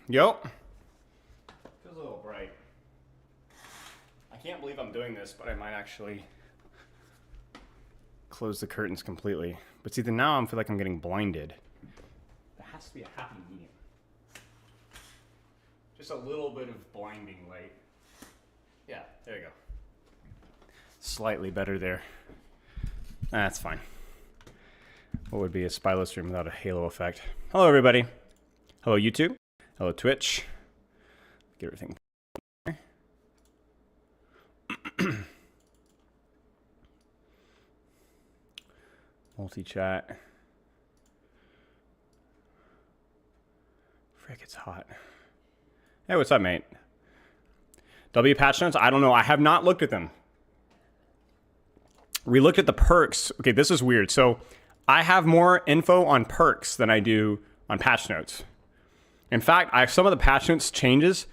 Yo. Feels a little bright. I can't believe I'm doing this, but I might actually close the curtains completely. But see, now I feel like I'm getting blinded. There has to be a happy medium. Just a little bit of blinding light. Yeah, there you go. Slightly better there. That's fine. What would be a spyless stream without a halo effect? Hello, everybody. Hello, YouTube. Hello, Twitch. Get everything. Multi-chat. Frick, it's hot. Hey, what's up, mate? W patch notes? I don't know. I have not looked at them. We looked at the perks. Okay, this is weird. So I have more info on perks than I do on patch notes. In fact, some of the patch notes changes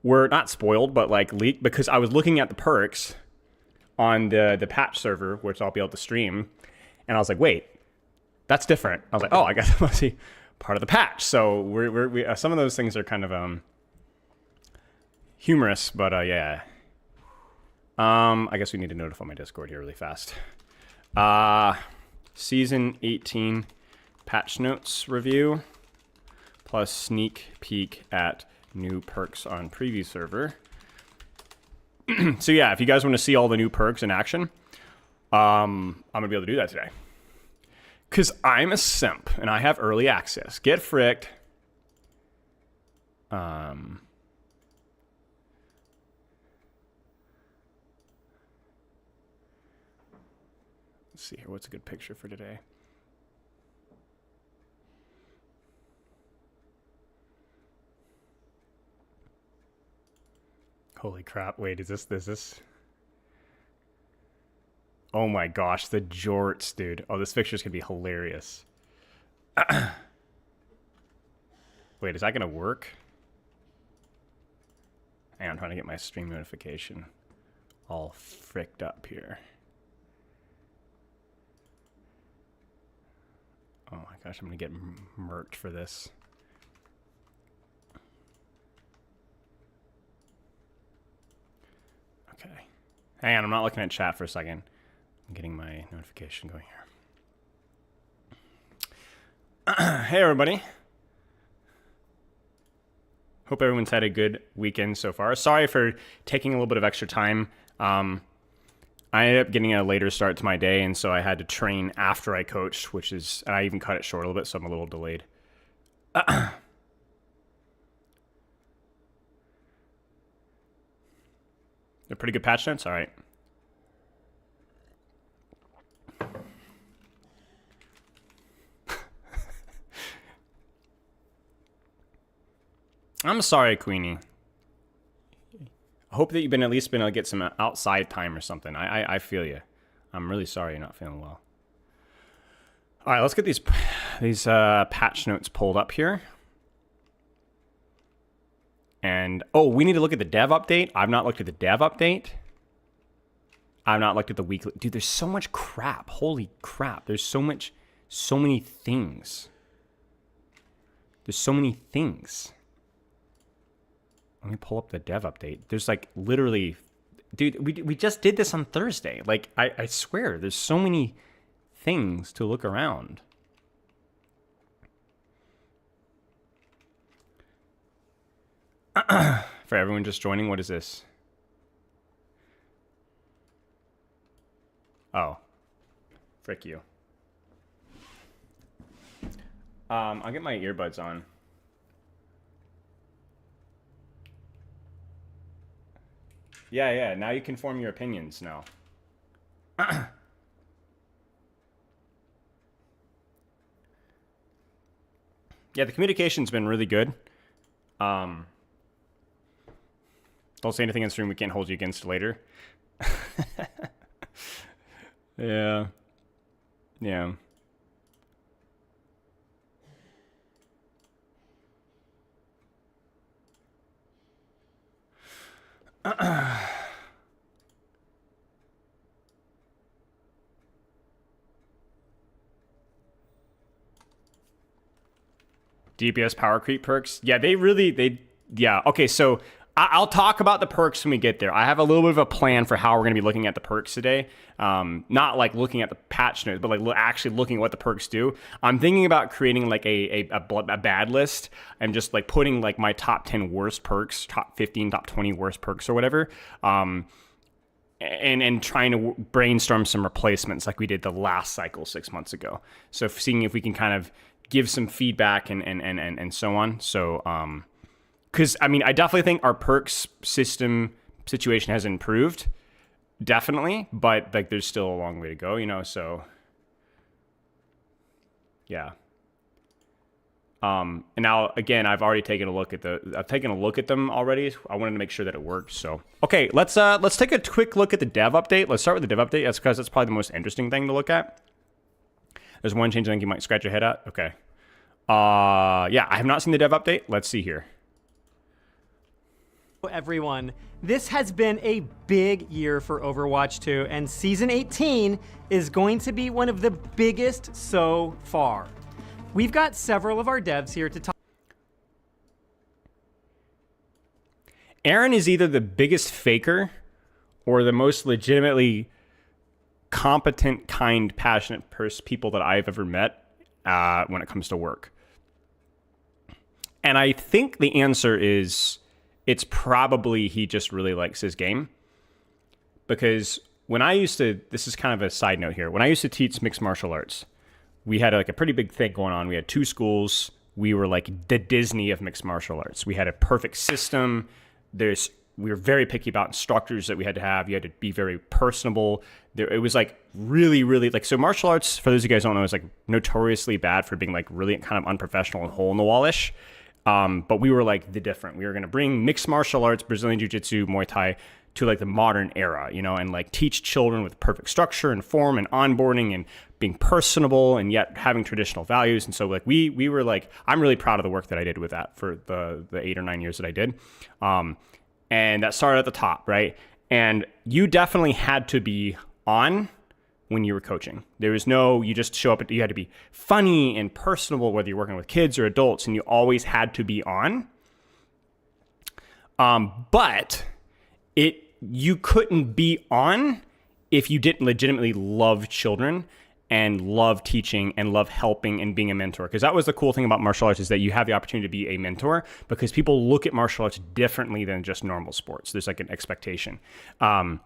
were not spoiled, but like leaked because I was looking at the perks on the patch server, which I'll be able to stream. And I was like, wait, that's different. I was like, oh, I guess that must be part of the patch. So we some of those things are kind of humorous, but yeah. I guess we need to notify my Discord here really fast. Season 18 patch notes review plus sneak peek at new perks on preview server. So yeah, if you guys want to see all the new perks in action, I'm gonna be able to do that today. Cause I'm a simp and I have early access. Get fricked. Let's see here. What's a good picture for today? Holy crap. Wait, is this? Oh my gosh, the jorts, dude. Oh, this picture's gonna be hilarious. Wait, is that gonna work? Hang on, I'm trying to get my stream notification all fricked up here. Oh my gosh, I'm gonna get murked for this. Okay. Hang on, I'm not looking at chat for a second. I'm getting my notification going here. Hey, everybody. Hope everyone's had a good weekend so far. Sorry for taking a little bit of extra time. I ended up getting a later start to my day, and so I had to train after I coached, and I even cut it short a little bit, so I'm a little delayed. They're pretty good patch notes? All right. I'm sorry, Queenie. I hope that you've at least been able to get some outside time or something. I feel you. I'm really sorry you're not feeling well. All right, let's get these patch notes pulled up here. And, oh, we need to look at the dev update. I've not looked at the dev update. I've not looked at the weekly. Dude, there's so much crap. Holy crap. There's so many things. There's so many things. Let me pull up the dev update. There's like literally, dude, we just did this on Thursday. Like, I swear, there's so many things to look around. For everyone just joining, what is this? Oh, frick you. I'll get my earbuds on. Yeah, now you can form your opinions now. Yeah, the communication's been really good. Don't say anything in stream we can't hold you against later. Yeah. Yeah. DPS power creep perks. Yeah, yeah. Okay, so I'll talk about the perks when we get there. I have a little bit of a plan for how we're going to be looking at the perks today. Not like looking at the patch notes, but like actually looking at what the perks do. I'm thinking about creating like a bad list and just like putting like my top 10 worst perks, top 15, top 20 worst perks or whatever. And trying to brainstorm some replacements like we did the last cycle 6 months ago. So seeing if we can kind of give some feedback and so on. So, because I mean, I definitely think our perks system situation has improved, definitely, but like there's still a long way to go, you know. So, yeah. And now again, I've taken a look at them already. I wanted to make sure that it worked. So, okay, let's take a quick look at the dev update. Let's start with the dev update. That's because that's probably the most interesting thing to look at. There's one change I think you might scratch your head at. Okay. Yeah, I have not seen the dev update. Let's see here. Everyone, this has been a big year for Overwatch 2, and Season 18 is going to be one of the biggest so far. We've got several of our devs here to talk. Aaron is either the biggest faker or the most legitimately competent, kind, passionate people that I've ever met when it comes to work. And I think the answer is it's probably he just really likes his game. Because when I used to, this is kind of a side note here, when I used to teach mixed martial arts, we had like a pretty big thing going on. We had 2 schools. We were like the Disney of mixed martial arts. We had a perfect system. We were very picky about instructors that we had to have. You had to be very personable. It was like really, really like, so martial arts, for those of you guys who don't know, is like notoriously bad for being like really kind of unprofessional and hole in the wall-ish. But we were like the different. We were going to bring mixed martial arts, Brazilian Jiu-Jitsu, Muay Thai to like the modern era, you know, and like teach children with perfect structure and form and onboarding and being personable and yet having traditional values. And so like we were like, I'm really proud of the work that I did with that for the 8 or 9 years that I did. And that started at the top, right? And you definitely had to be on when you were coaching. There was no, you just show up, you had to be funny and personable, whether you're working with kids or adults, and you always had to be on. But you couldn't be on if you didn't legitimately love children and love teaching and love helping and being a mentor. Because that was the cool thing about martial arts, is that you have the opportunity to be a mentor because people look at martial arts differently than just normal sports. There's like an expectation. And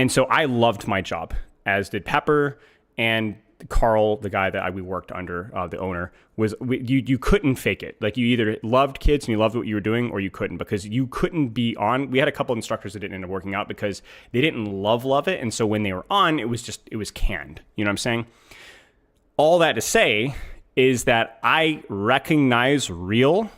so I loved my job, as did Pepper and Carl, the guy that we worked under, the owner. You couldn't fake it. Like you either loved kids and you loved what you were doing, or you couldn't, because you couldn't be on. We had a couple of instructors that didn't end up working out because they didn't love it. And so when they were on, it was canned. You know what I'm saying? All that to say is that I recognize real.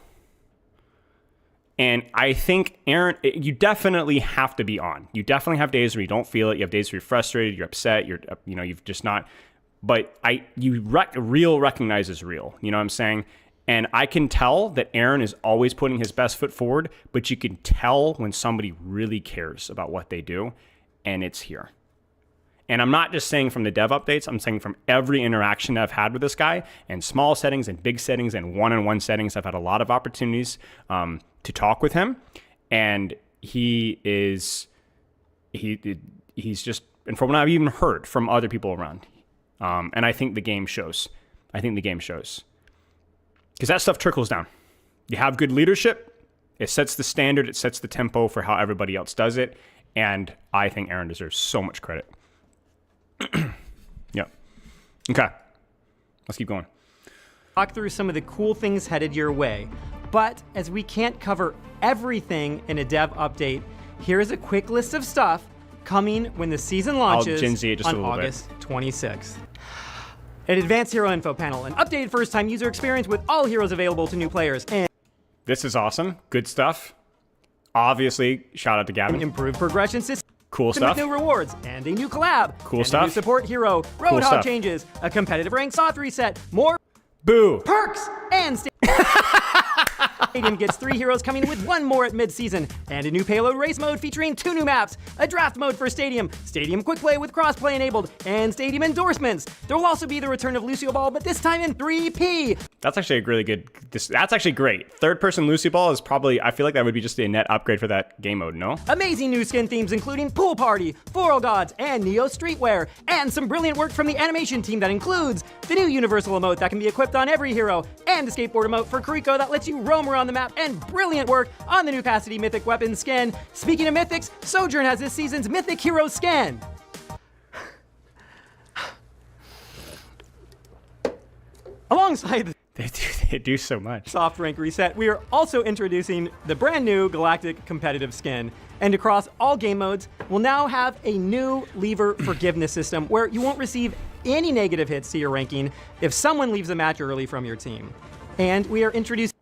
And I think, Aaron, you definitely have to be on. You definitely have days where you don't feel it. You have days where you're frustrated, you're upset, you've just not. But real recognizes real. You know what I'm saying? And I can tell that Aaron is always putting his best foot forward, but you can tell when somebody really cares about what they do, and it's here. And I'm not just saying from the dev updates, I'm saying from every interaction I've had with this guy, in small settings and big settings and one-on-one settings. I've had a lot of opportunities to talk with him, and he's just, and from what I've even heard from other people around, and I think the game shows. Because that stuff trickles down. You have good leadership, it sets the standard, it sets the tempo for how everybody else does it, and I think Aaron deserves so much credit. Yep. Okay. Let's keep going. Talk through some of the cool things headed your way. But as we can't cover everything in a dev update, here's a quick list of stuff coming when the season launches on August 26th. An advanced hero info panel, an updated first-time user experience with all heroes available to new players, and this is awesome. Good stuff. Obviously, shout out to Gavin. Improved progression system. Cool stuff. New rewards and a new collab. Cool and stuff. A new support hero. Roadhog changes. A competitive rank soft reset. More boo perks and Stadium gets 3 heroes, coming with 1 more at mid-season, and a new payload race mode featuring 2 new maps, a draft mode for Stadium, Stadium Quick Play with crossplay enabled, and Stadium endorsements. There will also be the return of Lucio Ball, but this time in 3P. That's actually a really good. That's actually great. Third-person Lucio Ball is probably. I feel like that would be just a net upgrade for that game mode. No. Amazing new skin themes, including Pool Party, Floral Gods, and Neo Streetwear, and some brilliant work from the animation team that includes the new universal emote that can be equipped on every hero, and the skateboard emote for Kuriko that lets you roam around the map, and brilliant work on the new Cassidy Mythic Weapon skin. Speaking of Mythics, Sojourn has this season's Mythic Hero skin. Alongside They do so much. soft rank reset, we are also introducing the brand new Galactic Competitive skin. And across all game modes, we'll now have a new lever forgiveness system where you won't receive any negative hits to your ranking if someone leaves a match early from your team. And we are introducing...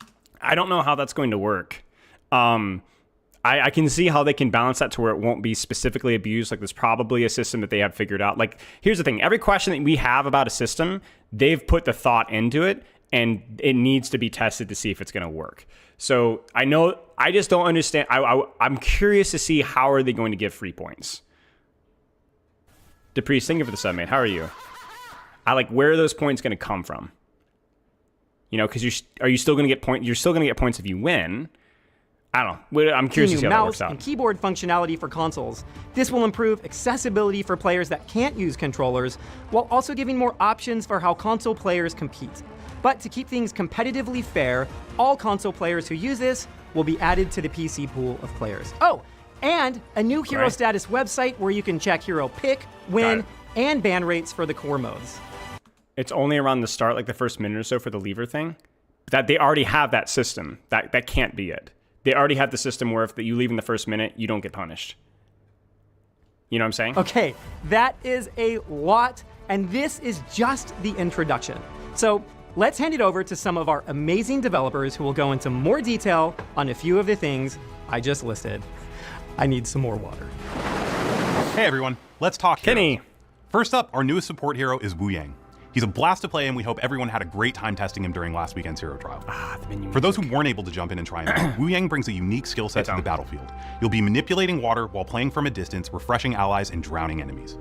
I don't know how that's going to work. I can see how they can balance that to where it won't be specifically abused. Like, there's probably a system that they have figured out. Like, here's the thing. Every question that we have about a system, they've put the thought into it, and it needs to be tested to see if it's going to work. So I just don't understand. I'm curious to see how are they going to give free points. Dupreece, thank you for the sub, mate. How are you? Where are those points going to come from? You know, because are you still going to get points? You're still going to get points if you win. I don't know. I'm curious to see how that works out. Mouse and keyboard functionality for consoles. This will improve accessibility for players that can't use controllers, while also giving more options for how console players compete. But to keep things competitively fair, all console players who use this will be added to the PC pool of players. Oh, and a new hero status website where you can check hero pick, win, and ban rates for the core modes. It's only around the start, like the first minute or so for the lever thing. That they already have that system. That can't be it. They already have the system where if you leave in the first minute, you don't get punished. You know what I'm saying? Okay, that is a lot, and this is just the introduction. So let's hand it over to some of our amazing developers who will go into more detail on a few of the things I just listed. I need some more water. Hey everyone, let's talk Kenny. heroes. First up, our newest support hero is Wu Yang. He's a blast to play, and we hope everyone had a great time testing him during last weekend's hero trial. For those who weren't able to jump in and try him out, Wu Yang brings a unique skill set to the battlefield. You'll be manipulating water while playing from a distance, refreshing allies and drowning enemies.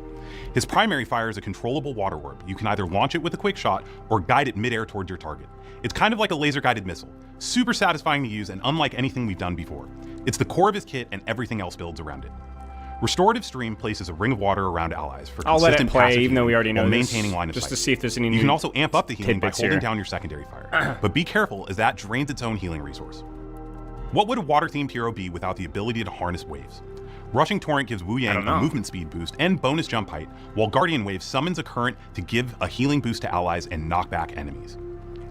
His primary fire is a controllable water orb. You can either launch it with a quick shot or guide it midair towards your target. It's kind of like a laser-guided missile, super satisfying to use and unlike anything we've done before. It's the core of his kit, and everything else builds around it. Restorative Stream places a ring of water around allies for I'll let consistent it play, passive even though we healing already know while this, maintaining line of just sight. to see if there's any new You can also amp up the healing by tidbits holding here. down your secondary fire, but be careful as that drains its own healing resource. What would a water-themed hero be without the ability to harness waves? Rushing Torrent gives Wu Yang a movement speed boost and bonus jump height, while Guardian Wave summons a current to give a healing boost to allies and knock back enemies.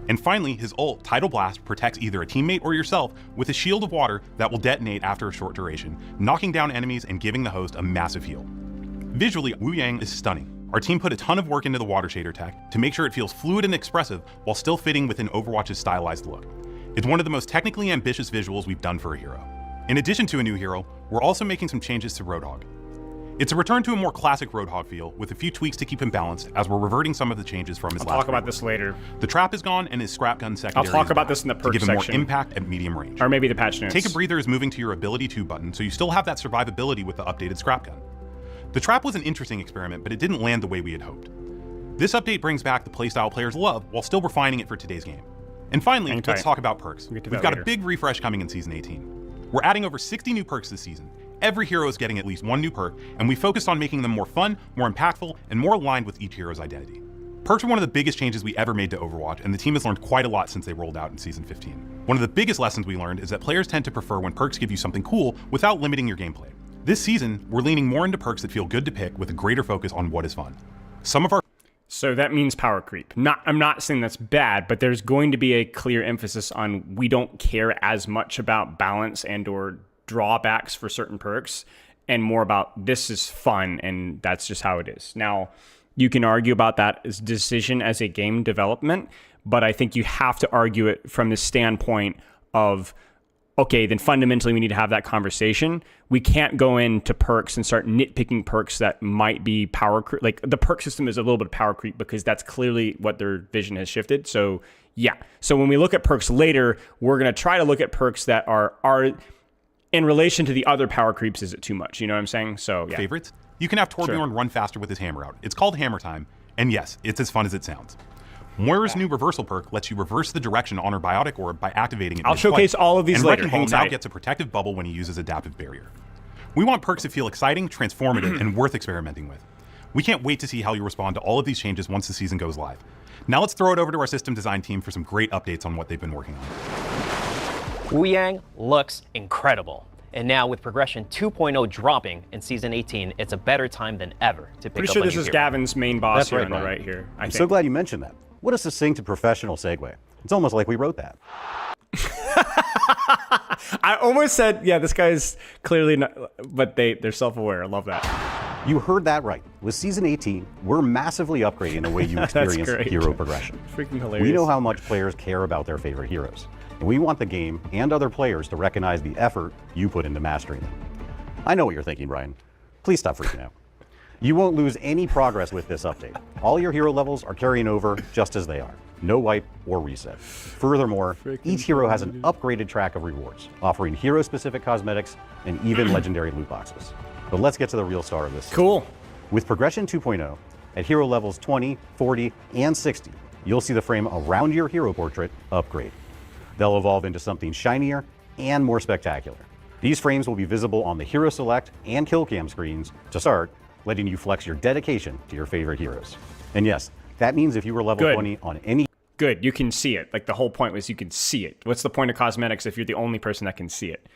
And finally, his ult, Tidal Blast, protects either a teammate or yourself with a shield of water that will detonate after a short duration, knocking down enemies and giving the host a massive heal. Visually, Wu Yang is stunning. Our team put a ton of work into the water shader tech to make sure it feels fluid and expressive while still fitting within Overwatch's stylized look. It's one of the most technically ambitious visuals we've done for a hero. In addition to a new hero, we're also making some changes to Roadhog. It's a return to a more classic Roadhog feel, with a few tweaks to keep him balanced, as we're reverting some of the changes from his last I'll talk about rework. this later. The trap is gone, and his scrap gun secondary I'll talk is about back this in the to perk give him more section. impact at medium range. Or maybe the patch notes. Take a breather is moving to your ability to button, so you still have that survivability with the updated scrap gun. The trap was an interesting experiment, but it didn't land the way we had hoped. This update brings back the playstyle players love, while still refining it for today's game. And finally, Hang let's tight. talk about perks. We'll get to We've that got later. a big refresh coming in Season 18. We're adding over 60 new perks this season. Every hero is getting at least one new perk, and we focused on making them more fun, more impactful, and more aligned with each hero's identity. Perks are one of the biggest changes we ever made to Overwatch, and the team has learned quite a lot since they rolled out in Season 15. One of the biggest lessons we learned is that players tend to prefer when perks give you something cool without limiting your gameplay. This season, we're leaning more into perks that feel good to pick with a greater focus on what is fun. Some of our So that means power creep. I'm not saying that's bad, but there's going to be a clear emphasis on we don't care as much about balance and or drawbacks for certain perks and more about this is fun and that's just how it is. Now, you can argue about that as decision as a game development, but I think you have to argue it from the standpoint of okay, then fundamentally we need to have that conversation. We can't go into perks and start nitpicking perks that might be power creep. Like the perk system is a little bit of power creep because that's clearly what their vision has shifted. So yeah. So when we look at perks later, we're going to try to look at perks that are in relation to the other power creeps. Is it too much? You know what I'm saying? So yeah. Favorites? You can have Torbjorn run faster with his hammer out. It's called Hammer Time. And yes, it's as fun as it sounds. Moira's new reversal perk lets you reverse the direction on her biotic orb by activating it. I'll showcase all of these and later. Wrecking Ball now gets a protective bubble when he uses Adaptive Barrier. We want perks that feel exciting, transformative, and worth experimenting with. We can't wait to see how you respond to all of these changes once the season goes live. Now let's throw it over to our system design team for some great updates on what they've been working on. Wu Yang looks incredible. And now with Progression 2.0 dropping in Season 18, it's a better time than ever to pick Pretty up sure a this new is hero. Gavin's main boss That's here right, on the Brian. right here. I'm so glad you mentioned that. What a succinct and professional segue. It's almost like we wrote that. I almost said, yeah, this guy's clearly not, but they're self-aware. I love that. You heard that right. With Season 18, we're massively upgrading the way you experience great. hero progression. Freaking hilarious. We know how much players care about their favorite heroes, and we want the game and other players to recognize the effort you put into mastering them. I know what you're thinking, Brian. Please stop freaking out. You won't lose any progress with this update. All your hero levels are carrying over just as they are. No wipe or reset. Furthermore, each hero has an upgraded track of rewards, offering hero-specific cosmetics and even legendary loot boxes. But let's get to the real star of this. Cool. With Progression 2.0, at hero levels 20, 40, and 60, you'll see the frame around your hero portrait upgrade. They'll evolve into something shinier and more spectacular. These frames will be visible on the Hero Select and Kill Cam screens to start, letting you flex your dedication to your favorite heroes. And yes, that means if you were level 20 on any Good, you can see it. Like the whole point was you can see it. What's the point of cosmetics if you're the only person that can see it?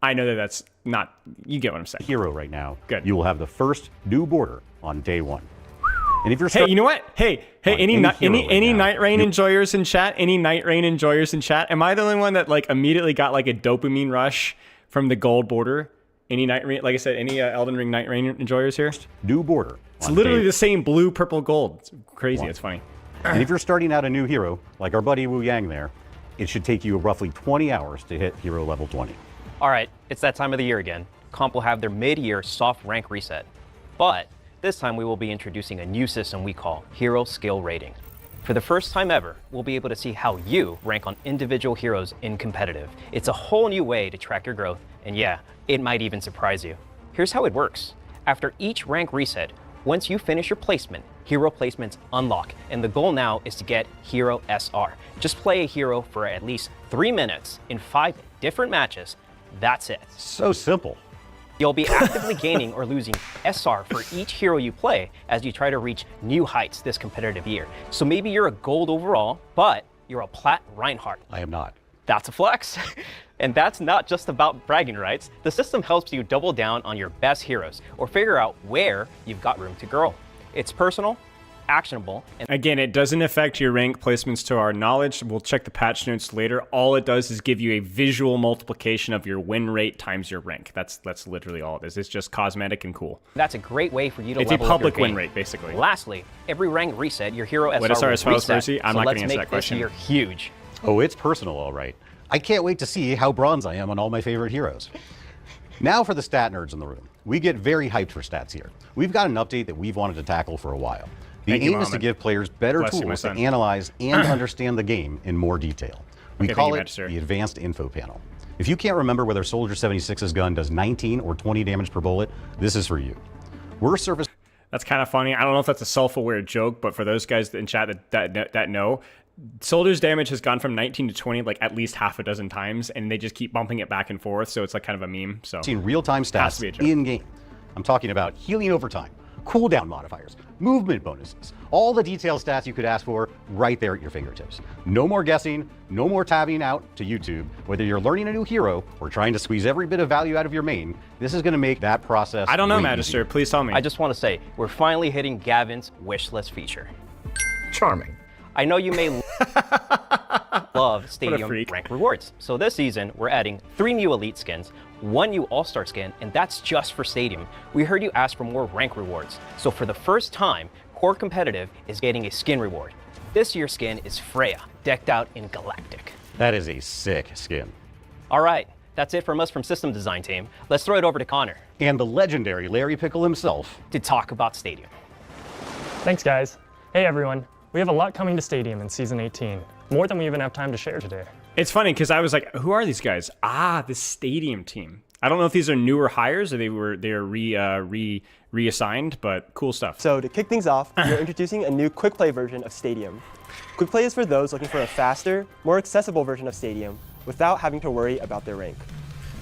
I know that that's not, you get what I'm saying. hero right now, Good. you will have the first new border on day one. And if you're Hey, you know what? Hey, On any any hero right now, Night Rain enjoyers in chat? Any Night Rain enjoyers in chat? Am I the only one that like immediately got like a dopamine rush from the gold border? Any Night Rain, like I said, any Elden Ring Night Rain enjoyers here? new border. It's literally the same blue, purple, gold. It's crazy. It's funny. And if you're starting out a new hero, like our buddy Wu Yang there, it should take you roughly 20 hours to hit hero level 20. All right, it's that time of the year again. Comp will have their mid-year soft rank reset. But this time we will be introducing a new system we call Hero Skill Rating. For the first time ever, we'll be able to see how you rank on individual heroes in competitive. It's a whole new way to track your growth, and yeah, it might even surprise you. Here's how it works. After each rank reset, once you finish your placement, hero placements unlock, and the goal now is to get Hero SR. Just play a hero for at least 3 minutes in 5 different matches. That's it. So simple. You'll be actively gaining or losing SR for each hero you play as you try to reach new heights this competitive year. So maybe you're a gold overall, but you're a plat Reinhardt. I am not. That's a flex. And that's not just about bragging rights. The system helps you double down on your best heroes or figure out where you've got room to grow. It's personal, actionable, and Again, it doesn't affect your rank placements to our knowledge. We'll check the patch notes later. All it does is give you a visual multiplication of your win rate times your rank. That's literally all it is. It's just cosmetic and cool. that's a great way for you to It's a level up your public win game. rate, basically. Lastly, every rank reset, your hero SR What is our will as far as reset. Mercy? I'm so not let's gonna answer make that question. this year huge. Oh, it's personal, all right. I can't wait to see how bronze I am on all my favorite heroes. Now for the stat nerds in the room. We get very hyped for stats here. We've got an update that we've wanted to tackle for a while. The Thank you, aim is to Mohammed. give players better Bless you, my tools to son. analyze and understand the game in more detail. We Okay, call thank you, it Magister. the Advanced Info Panel. If you can't remember whether Soldier 76's gun does 19 or 20 damage per bullet, this is for you. We're surface That's kind of funny. I don't know if that's a self-aware joke, but for those guys in chat that know, Soldier's damage has gone from 19 to 20 like at least half a dozen times, and they just keep bumping it back and forth, so it's like kind of a meme. So seeing real-time Has to stats be a joke. in-game. I'm talking about healing over time, cooldown modifiers, movement bonuses, all the detailed stats you could ask for right there at your fingertips. No more guessing, no more tabbing out to YouTube. Whether you're learning a new hero or trying to squeeze every bit of value out of your main, this is going to make that process I don't know, way Magister. easier. Please tell me. I just want to say, we're finally hitting Gavin's wish list feature. Charming. I know you may love Stadium freak. rank rewards. So this season, we're adding 3 new Elite skins, 1 new All-Star skin, and that's just for Stadium. We heard you ask for more rank rewards. So for the first time, Core Competitive is getting a skin reward. This year's skin is Freya, decked out in Galactic. That is a sick skin. All right, That's it from us from System Design Team. Let's throw it over to Connor. And the legendary Larry Pickle himself. To talk about Stadium. Thanks, guys. Hey, everyone. We have a lot coming to Stadium in Season 18. More than we even have time to share today. It's funny because I was like, who are these guys? The Stadium team. I don't know if these are newer hires or they're reassigned, but cool stuff. So to kick things off, we're introducing a new quick play version of Stadium. Quick play is for those looking for a faster, more accessible version of Stadium without having to worry about their rank.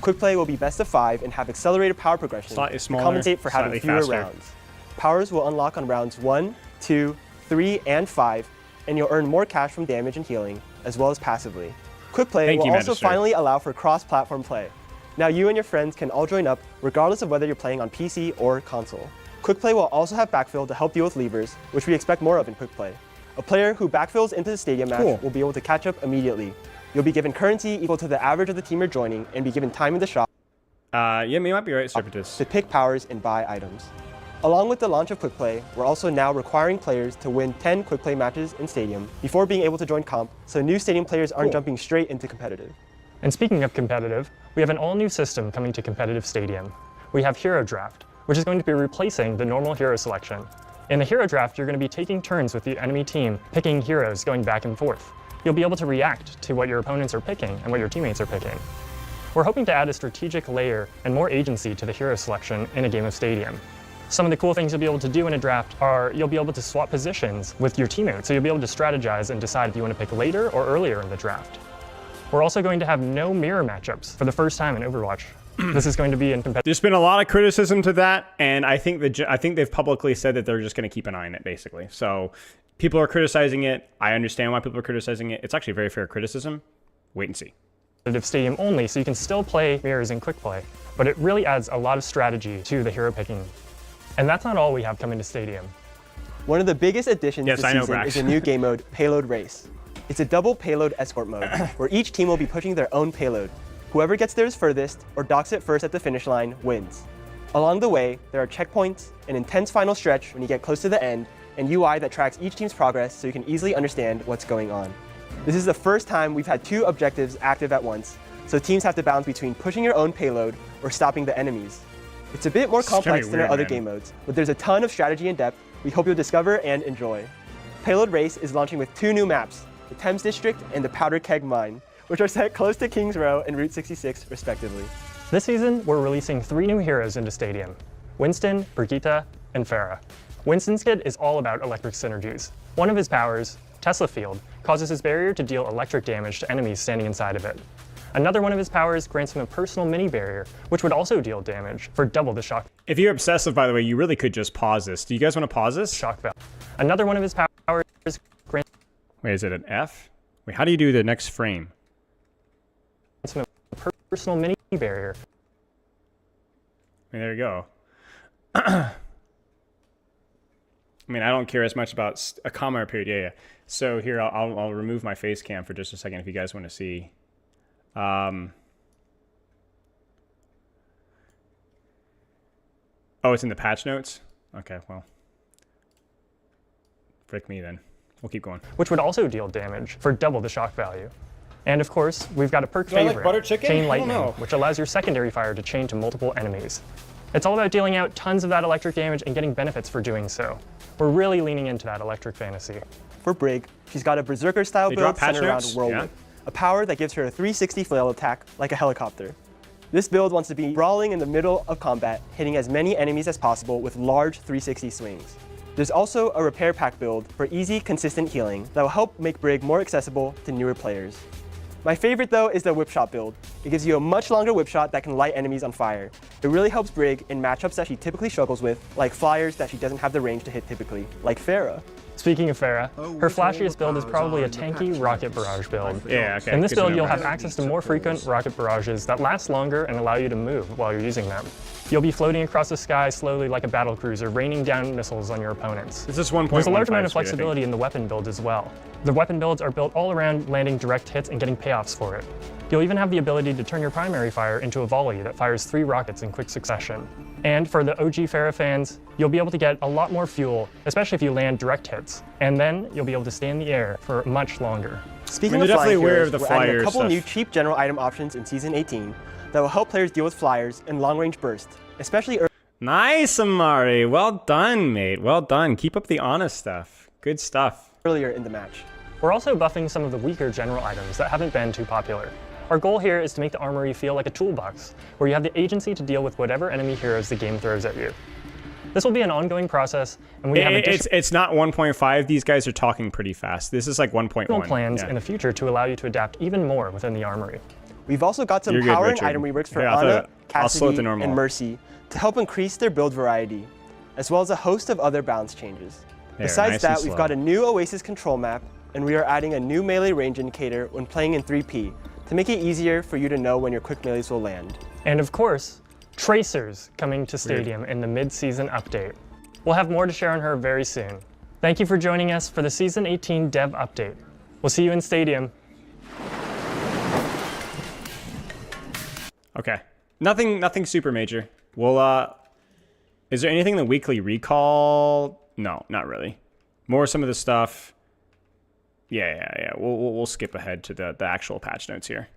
Quick play will be best of 5 and have accelerated power progression Slightly smaller, to compensate for having fewer faster rounds. Powers will unlock on rounds 1, 2, 3, and 5, and you'll earn more cash from damage and healing, as well as passively. Quick play will also finally allow for cross-platform play. Now you and your friends can all join up, regardless of whether you're playing on PC or console. Quick play will also have backfill to help deal with levers, which we expect more of in quick play. A player who backfills into the Stadium match will be able to catch up immediately. You'll be given currency equal to the average of the team you're joining, and be given time in the shop Yeah, you might be right, Serpentis. to pick powers and buy items. Along with the launch of Quick Play, we're also now requiring players to win 10 Quick Play matches in Stadium before being able to join comp, so new Stadium players aren't jumping straight into competitive. And speaking of competitive, we have an all-new system coming to competitive Stadium. We have Hero Draft, which is going to be replacing the normal hero selection. In the Hero Draft, you're going to be taking turns with the enemy team, picking heroes going back and forth. You'll be able to react to what your opponents are picking and what your teammates are picking. We're hoping to add a strategic layer and more agency to the hero selection in a game of Stadium. Some of the cool things you'll be able to do in a draft are you'll be able to swap positions with your teammates, so you'll be able to strategize and decide if you want to pick later or earlier in the draft. We're also going to have no mirror matchups for the first time in Overwatch. This is going to be in competitive. There's been a lot of criticism to that, and I think they've publicly said that they're just going to keep an eye on it, basically. So people are criticizing it. I understand why people are criticizing it. It's actually a very fair criticism. Wait and see. Stadium only, so you can still play mirrors in quick play, but it really adds a lot of strategy to the hero picking. And that's not all we have coming to Stadium. One of the biggest additions this season Brax. is a new game mode, Payload Race. It's a double payload escort mode, where each team will be pushing their own payload. Whoever gets theirs furthest, or docks it first at the finish line, wins. Along the way, there are checkpoints, an intense final stretch when you get close to the end, and UI that tracks each team's progress so you can easily understand what's going on. This is the first time we've had 2 objectives active at once, so teams have to balance between pushing your own payload or stopping the enemies. It's a bit more complex than our other game modes, but there's a ton of strategy and depth we hope you'll discover and enjoy. Payload Race is launching with 2 new maps, the Thames District and the Powder Keg Mine, which are set close to Kings Row and Route 66, respectively. This season, we're releasing 3 new heroes into Stadium: Winston, Brigitte, and Pharah. Winston's kit is all about electric synergies. One of his powers, Tesla Field, causes his barrier to deal electric damage to enemies standing inside of it. Another one of his powers grants him a personal mini barrier, which would also deal damage for double the shock. If you're obsessive, by the way, you really could just pause this. Do you guys want to pause this? Shock value. Another one of his powers grants. Wait, is it an F? Wait, how do you do the next frame? Him a personal mini barrier. I mean, there you go. I mean, I don't care as much about a comma or period. Yeah. So here, I'll remove my face cam for just a second if you guys want to see. Oh, it's in the patch notes? Okay, well. Frick me then. We'll keep going. Which would also deal damage for double the shock value. And of course, we've got a perk favorite, like butter chicken? Chain Lightning, which allows your secondary fire to chain to multiple enemies. It's all about dealing out tons of that electric damage and getting benefits for doing so. We're really leaning into that electric fantasy. For Brig, she's got a Berserker-style build centered around Whirlwind, a power that gives her a 360 flail attack like a helicopter. This build wants to be brawling in the middle of combat, hitting as many enemies as possible with large 360 swings. There's also a repair pack build for easy, consistent healing that will help make Brig more accessible to newer players. My favorite, though, is the whip shot build. It gives you a much longer whip shot that can light enemies on fire. It really helps Brig in matchups that she typically struggles with, like flyers that she doesn't have the range to hit typically, like Pharah. Speaking of Pharah, her flashiest build is probably a tanky rocket barrage build. Yeah, okay. In this build, you'll have access to more frequent rocket barrages that last longer and allow you to move while you're using them. You'll be floating across the sky slowly like a battle cruiser, raining down missiles on your opponents. This is 1.15 There's a large amount of speed, flexibility in the weapon build as well. The weapon builds are built all around landing direct hits and getting payoffs for it. You'll even have the ability to turn your primary fire into a volley that fires 3 rockets in quick succession. And for the OG Pharah fans, you'll be able to get a lot more fuel, especially if you land direct hits. And then you'll be able to stay in the air for much longer. Speaking they're of definitely flying aware heroes, of the we're adding flyer a couple stuff. new cheap general item options in Season 18 that will help players deal with flyers and long-range burst, especially Nice, Amari. Well done, mate. Well done. Keep up the honest stuff. Good stuff. earlier in the match. We're also buffing some of the weaker general items that haven't been too popular. Our goal here is to make the armory feel like a toolbox, where you have the agency to deal with whatever enemy heroes the game throws at you. This will be an ongoing process, and we have it's not 1.5. These guys are talking pretty fast. This is like 1.1. plans in the future to allow you to adapt even more within the armory. We've also got some You're good, power and Richard. item reworks for Yeah, I'll Ana, I'll slow it to Cassidy, normal. and Mercy to help increase their build variety, as well as a host of other balance changes. There, Besides nice and that, we've slow. got a new Oasis control map, and we are adding a new melee range indicator when playing in 3P to make it easier for you to know when your quick melees will land. And of course, Tracers coming to Stadium in the mid-season update. We'll have more to share on her very soon. Thank you for joining us for the Season 18 Dev Update. We'll see you in Stadium. Okay. Nothing super major. Well, is there anything in the weekly recall? No, not really. More some of the stuff. Yeah. We'll skip ahead to the actual patch notes here.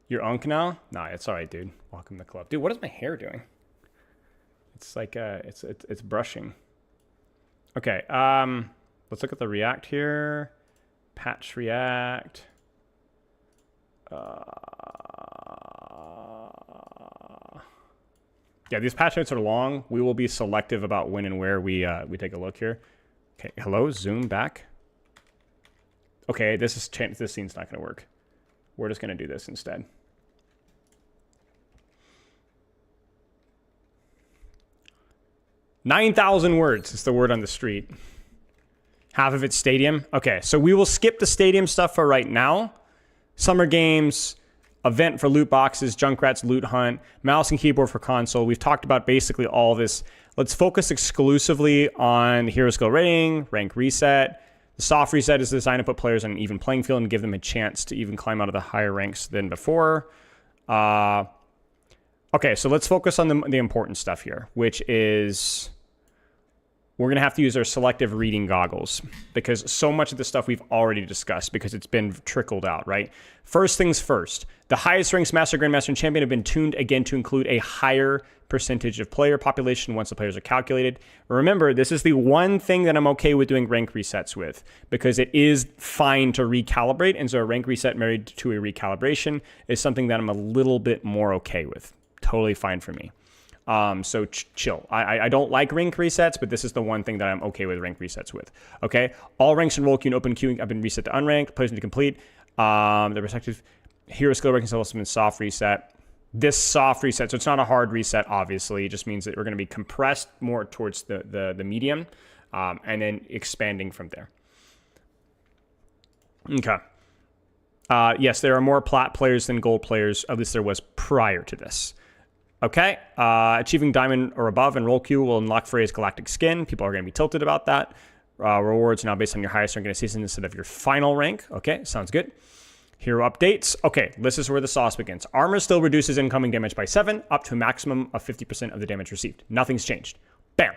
You're Unk now? Nah, it's all right, dude. Welcome to the club. Dude, what is my hair doing? It's like it's brushing. Okay. Let's look at the React here. Patch React. Yeah, these patch notes are long. We will be selective about when and where we take a look here. Okay, hello, zoom back. Okay, this scene's not going to work. We're just going to do this instead. $9,000 words is the word on the street. Half of it's stadium. Okay, so we will skip the stadium stuff for right now. Summer games, event for loot boxes, Junkrat's loot hunt, mouse and keyboard for console. We've talked about basically all this. Let's focus exclusively on the hero skill rating, rank reset. The soft reset is designed to put players on an even playing field and give them a chance to even climb out of the higher ranks than before. Okay, so let's focus on the important stuff here, which is we're going to have to use our selective reading goggles because so much of the stuff we've already discussed because it's been trickled out, right? First things first, the highest ranks Master, Grandmaster, and Champion have been tuned again to include a higher percentage of player population once the players are calculated. Remember, this is the one thing that I'm okay with doing rank resets with because it is fine to recalibrate, and so a rank reset married to a recalibration is something that I'm a little bit more okay with. Totally fine for me. So chill. I don't like rank resets, but this is the one thing that I'm okay with rank resets with. Okay, all ranks in role queue and open queuing have been reset to unranked. Players need to complete the respective hero skill ranking levels have been soft reset. This soft reset, so it's not a hard reset. Obviously, it just means that we're going to be compressed more towards the medium, and then expanding from there. Okay. Yes, there are more plat players than gold players. At least there was prior to this. Okay, achieving diamond or above in role queue will unlock Freya's galactic skin. People are going to be tilted about that. Rewards now based on your highest rank in a season instead of your final rank. Okay, sounds good. Hero updates. Okay, this is where the sauce begins. Armor still reduces incoming damage by 7, up to a maximum of 50% of the damage received. Nothing's changed. Bam.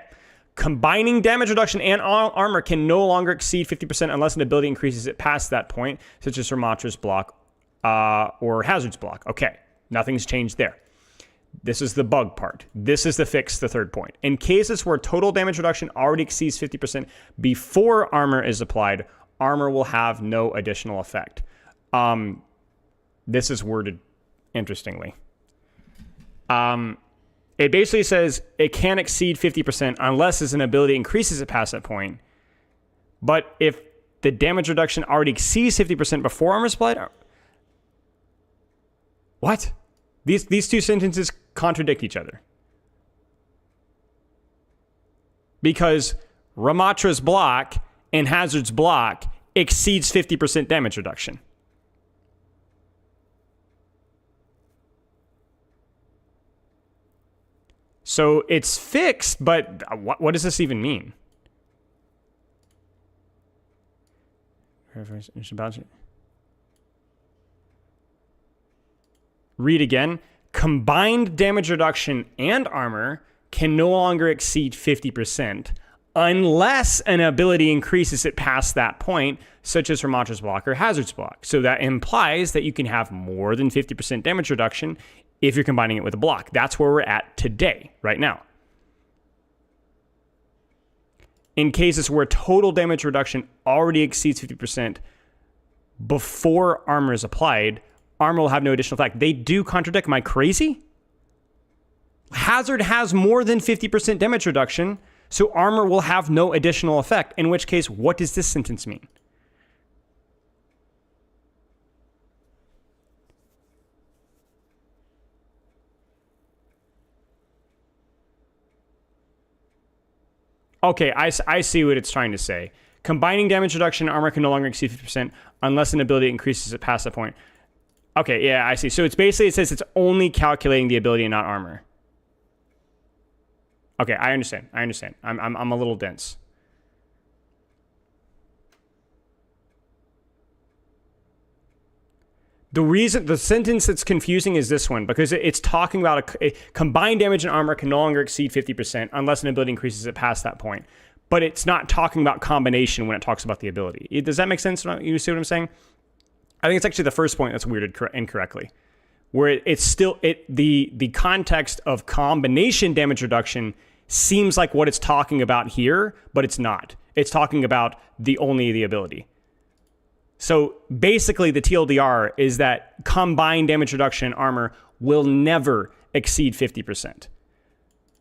Combining damage reduction and armor can no longer exceed 50% unless an ability increases it past that point, such as Ramattra's block or Hazard's block. Okay, nothing's changed there. This is the bug part. This is the fix, the third point. In cases where total damage reduction already exceeds 50% before armor is applied, armor will have no additional effect. This is worded interestingly. It basically says it can't exceed 50% unless an ability increases it past that point. But if the damage reduction already exceeds 50% before armor is applied, what? These two sentences contradict each other. Because Ramattra's block and Hazard's block exceeds 50% damage reduction. So it's fixed, but what does this even mean? Read again. Combined damage reduction and armor can no longer exceed 50% unless an ability increases it past that point, such as Ramattra's block or Hazard's block. So that implies that you can have more than 50% damage reduction if you're combining it with a block. That's where we're at today, right now. In cases where total damage reduction already exceeds 50% before armor is applied, armor will have no additional effect. They do contradict. Am I crazy? Hazard has more than 50% damage reduction, so armor will have no additional effect, in which case, what does this sentence mean? Okay, I see what it's trying to say. Combining damage reduction and armor can no longer exceed 50% unless an ability increases it past that point. Okay, yeah, I see. So it's basically, it says it's only calculating the ability and not armor. Okay, I understand. I'm a little dense. The sentence that's confusing is this one, because it's talking about a combined damage and armor can no longer exceed 50% unless an ability increases it past that point. But it's not talking about combination when it talks about the ability. Does that make sense? You see what I'm saying? I think it's actually the first point that's weirded incorrectly, where it's still the context of combination damage reduction seems like what it's talking about here, but it's not. It's talking about only the ability. So basically the TLDR is that combined damage reduction and armor will never exceed 50%.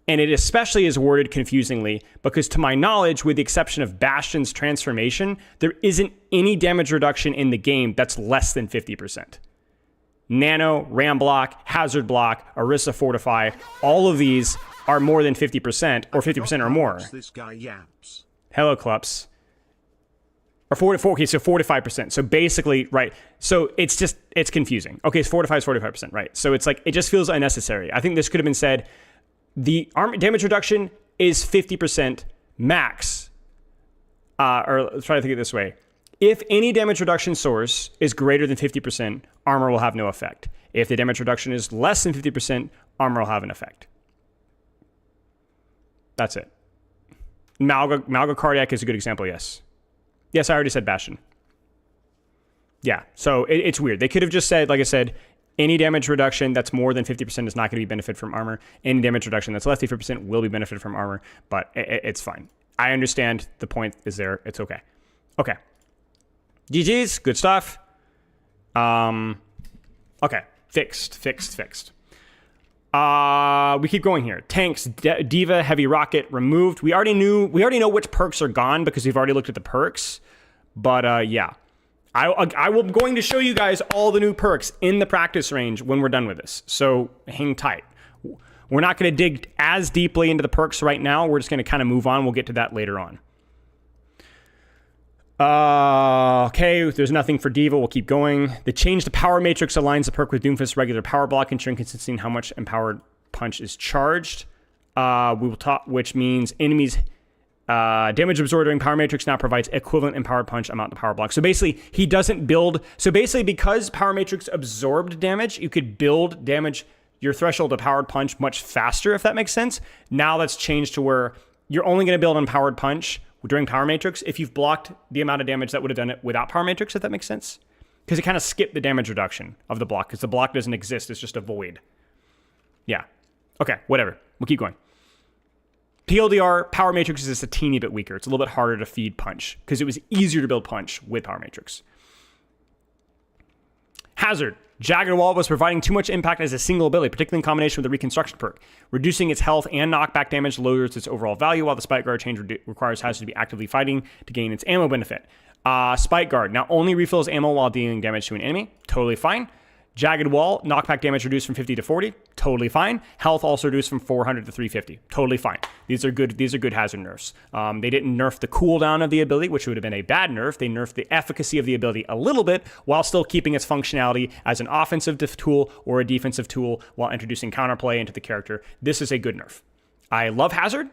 And it especially is worded confusingly because, to my knowledge, with the exception of Bastion's transformation, there isn't any damage reduction in the game that's less than 50%. Nano, Ram block, Hazard block, Orisa Fortify, all of these are more than 50% or 50% or more. This guy yaps. Hello, Clups. Or 44, okay, so 45%. So basically, right. So it's confusing. Okay, it's 45%, right. So it's like, it just feels unnecessary. I think this could have been said, the armor damage reduction is 50% max. Or let's try to think of it this way. If any damage reduction source is greater than 50%, armor will have no effect. If the damage reduction is less than 50%, armor will have an effect. That's it. Malga Cardiac is a good example, yes. Yes, I already said Bastion. Yeah, so it's weird. They could have just said, like I said, any damage reduction that's more than 50% is not going to be benefit from armor. Any damage reduction that's less than 50% will be benefit from armor, but it's fine. I understand the point is there. It's okay. Okay. GG's, good stuff. Okay, fixed. We keep going here. Tanks, Diva, Heavy Rocket removed. We already know which perks are gone because we've already looked at the perks. But yeah, I will going to show you guys all the new perks in the practice range when we're done with this. So hang tight. We're not going to dig as deeply into the perks right now. We're just going to kind of move on. We'll get to that later on. Okay, there's nothing for Diva. We'll keep going. The change to Power Matrix aligns the perk with Doomfist's regular power block, ensuring consistency in how much empowered punch is charged. We will talk, which means enemies damage absorbed during Power Matrix now provides equivalent empowered punch amount to power block. So basically, he doesn't build. So basically, because Power Matrix absorbed damage, you could build damage your threshold of powered punch much faster, if that makes sense. Now that's changed to where you're only going to build on powered punch during Power Matrix if you've blocked the amount of damage that would have done it without Power Matrix, if that makes sense. Because it kind of skipped the damage reduction of the block, because the block doesn't exist. It's just a void. Yeah. Okay, whatever. We'll keep going. PLDR, Power Matrix is just a teeny bit weaker. It's a little bit harder to feed punch, because it was easier to build punch with Power Matrix. Hazard. Jagged Wall was providing too much impact as a single ability, particularly in combination with the Reconstruction perk. Reducing its health and knockback damage lowers its overall value, while the Spike Guard change requires Hazard to be actively fighting to gain its ammo benefit. Spike Guard now only refills ammo while dealing damage to an enemy. Totally fine. Jagged Wall, knockback damage reduced from 50 to 40. Totally fine. Health also reduced from 400 to 350. Totally fine. These are good Hazard nerfs. They didn't nerf the cooldown of the ability, which would have been a bad nerf. They nerfed the efficacy of the ability a little bit while still keeping its functionality as an offensive tool or a defensive tool while introducing counterplay into the character. This is a good nerf. I love Hazard.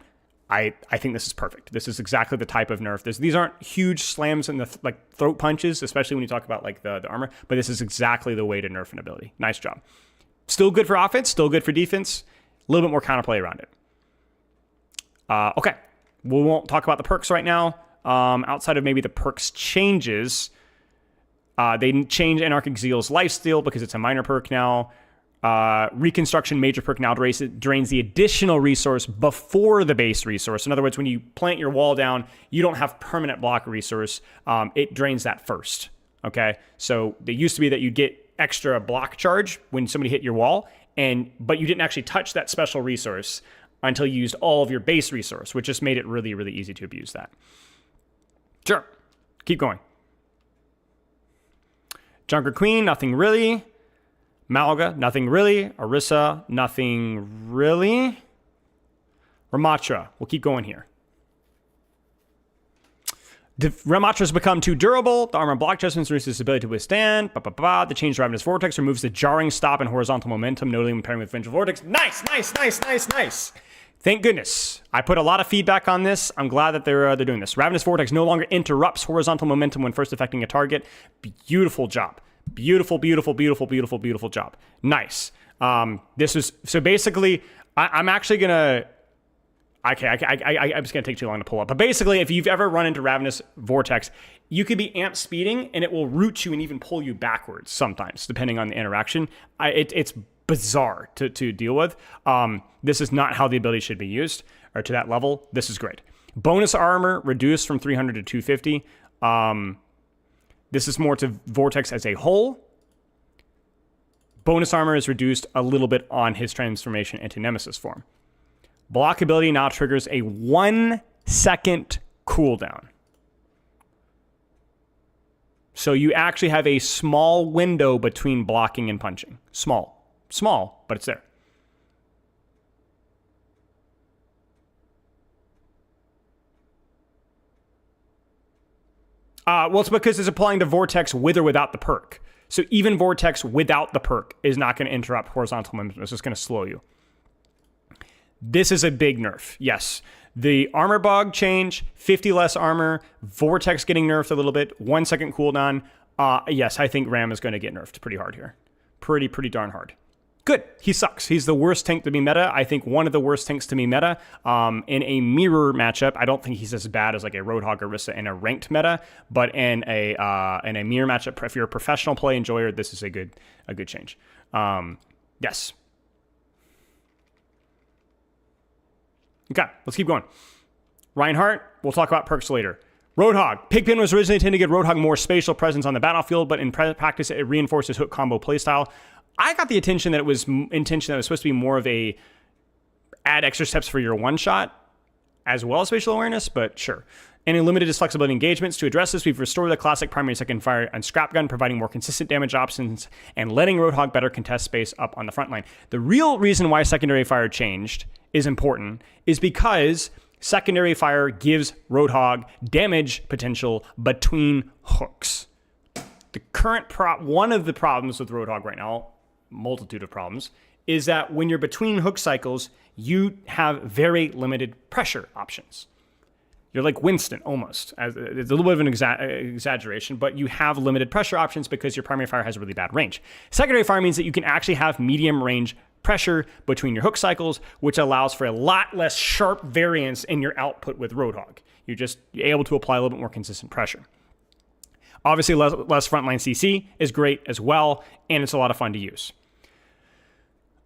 I think this is perfect. This is exactly the type of nerf. These aren't huge slams in the throat punches, especially when you talk about the armor, but this is exactly the way to nerf an ability. Nice job. Still good for offense, still good for defense. A little bit more counterplay around it. Okay, We won't talk about the perks right now. Outside of maybe the perks changes, they change Anarchic Zeal's lifesteal because it's a minor perk now. Reconstruction major perk now drains the additional resource before the base resource. In other words, when you plant your wall down, you don't have permanent block resource. It drains that first. Okay, so it used to be that you'd get extra block charge when somebody hit your wall, but you didn't actually touch that special resource until you used all of your base resource, which just made it really, really easy to abuse that. Sure, keep going. Junker Queen, nothing really. Malga, nothing really. Orisa, nothing really. Ramatra, we'll keep going here. Ramatra's become too durable. The armor block adjustments reduce its ability to withstand. The change to Ravenous Vortex removes the jarring stop and horizontal momentum, notably when pairing with Vengeful Vortex. Nice, nice, nice, nice, nice. Thank goodness. I put a lot of feedback on this. I'm glad that they're doing this. Ravenous Vortex no longer interrupts horizontal momentum when first affecting a target. Beautiful job. Beautiful, beautiful, beautiful, beautiful, beautiful job. Nice. This is so basically. I'm actually gonna. Okay, I'm just gonna take too long to pull up. But basically, if you've ever run into Ravenous Vortex, you could be amp speeding, and it will root you and even pull you backwards sometimes, depending on the interaction. It's bizarre to deal with. This is not how the ability should be used, or to that level. This is great. Bonus armor reduced from 300 to 250. This is more to Vortex as a whole. Bonus armor is reduced a little bit on his transformation into Nemesis form. Block ability now triggers a 1 second cooldown. So you actually have a small window between blocking and punching. Small, but it's there. Well, it's because it's applying to Vortex with or without the perk. So even Vortex without the perk is not going to interrupt horizontal momentum. It's just going to slow you. This is a big nerf. Yes. The armor bug change, 50 less armor, Vortex getting nerfed a little bit, 1 second cooldown. Yes, I think Ram is going to get nerfed pretty hard here. Pretty darn hard. Good. He sucks. He's the worst tank to be meta. I think one of the worst tanks to be meta. In a mirror matchup, I don't think he's as bad as like a Roadhog Orisa in a ranked meta, but in a mirror matchup, if you're a professional play enjoyer, this is a good change. Yes. Okay, let's keep going. Reinhardt, we'll talk about perks later. Roadhog. Pigpen was originally intended to give Roadhog more spatial presence on the battlefield, but in practice, it reinforced his hook combo playstyle. I got the intention that it was supposed to be more of a add extra steps for your one shot as well as spatial awareness, but sure. And in limited flexibility engagements, to address this, we've restored the classic primary second fire on Scrap Gun, providing more consistent damage options and letting Roadhog better contest space up on the front line. The real reason why secondary fire changed is important is because secondary fire gives Roadhog damage potential between hooks. The current one of the problems with Roadhog right now, multitude of problems, is that when you're between hook cycles, you have very limited pressure options. You're like Winston, almost. It's a little bit of an exaggeration, but you have limited pressure options because your primary fire has really bad range. Secondary fire means that you can actually have medium range pressure between your hook cycles, which allows for a lot less sharp variance in your output with Roadhog. You're able to apply a little bit more consistent pressure. Obviously, less frontline CC is great as well, and it's a lot of fun to use.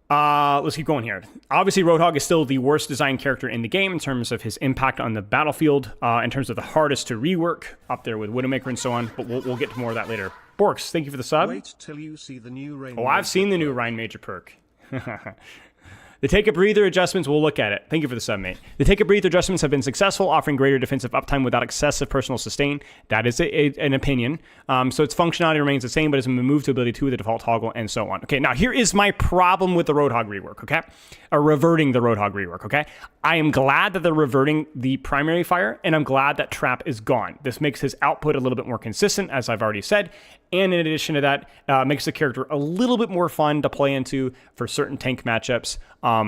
Let's keep going here. Obviously, Roadhog is still the worst designed character in the game in terms of his impact on the battlefield, in terms of the hardest to rework, up there with Widowmaker and so on, but we'll get to more of that later. Borks, thank you for the sub. Wait till you see the new Rain I've seen the new Rhine Major perk. The take a breather adjustments, we'll look at it. Thank you for the sub, mate. The take a breather adjustments have been successful, offering greater defensive uptime without excessive personal sustain. That is an opinion. So its functionality remains the same, but it's moved to ability 2 with the default toggle and so on. Okay, now here is my problem with the Roadhog rework, okay? Reverting the Roadhog rework, okay? I am glad that they're reverting the primary fire, and I'm glad that Trap is gone. This makes his output a little bit more consistent, as I've already said, and in addition to that, makes the character a little bit more fun to play into for certain tank matchups. I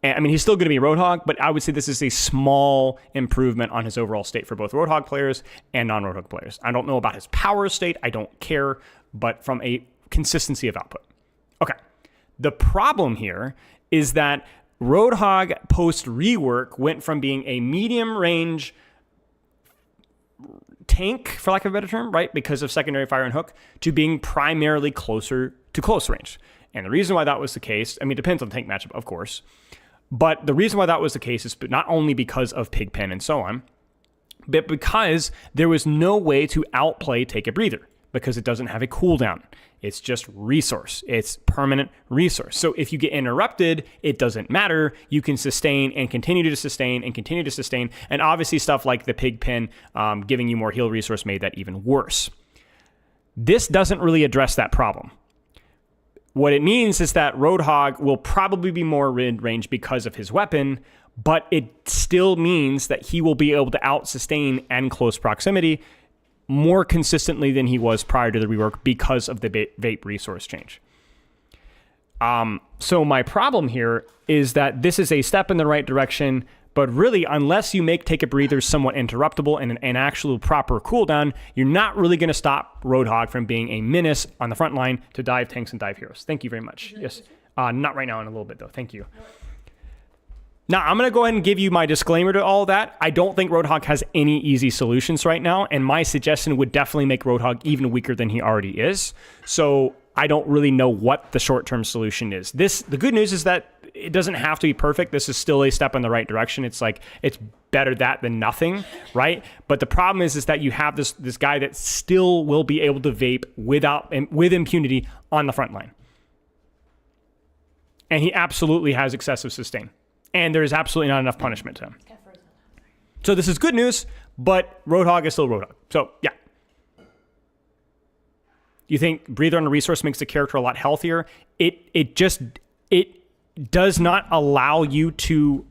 mean, he's still going to be Roadhog, but I would say this is a small improvement on his overall state for both Roadhog players and non-Roadhog players. I don't know about his power state. I don't care, but from a consistency of output. Okay. The problem here is that Roadhog post rework went from being a medium range tank, for lack of a better term, right, because of secondary fire and hook, to being primarily closer to close range. And the reason why that was the case, I mean, it depends on the tank matchup, of course, but the reason why that was the case is not only because of Pigpen and so on, but because there was no way to outplay Take a Breather, because it doesn't have a cooldown. It's just resource. It's permanent resource. So if you get interrupted, it doesn't matter. You can sustain and continue to sustain and continue to sustain. And obviously stuff like the Pigpen giving you more heal resource made that even worse. This doesn't really address that problem. What it means is that Roadhog will probably be more mid-range because of his weapon, but it still means that he will be able to out-sustain and close proximity more consistently than he was prior to the rework because of the vape resource change. So my problem here is that this is a step in the right direction, but really, unless you make Take a Breather somewhat interruptible and an actual proper cooldown, you're not really going to stop Roadhog from being a menace on the front line to dive tanks and dive heroes. Thank you very much. Yes. Not right now, in a little bit, though. Thank you. Now, I'm going to go ahead and give you my disclaimer to all that. I don't think Roadhog has any easy solutions right now, and my suggestion would definitely make Roadhog even weaker than he already is. So I don't really know what the short-term solution is. The good news is that it doesn't have to be perfect. This is still a step in the right direction. It's like, it's better that than nothing, right? But the problem is that you have this guy that still will be able to vape with impunity on the front line. And he absolutely has excessive sustain. And there is absolutely not enough punishment to him. So this is good news, but Roadhog is still Roadhog. So, yeah. You think Breather on a resource makes the character a lot healthier? It does not allow you to...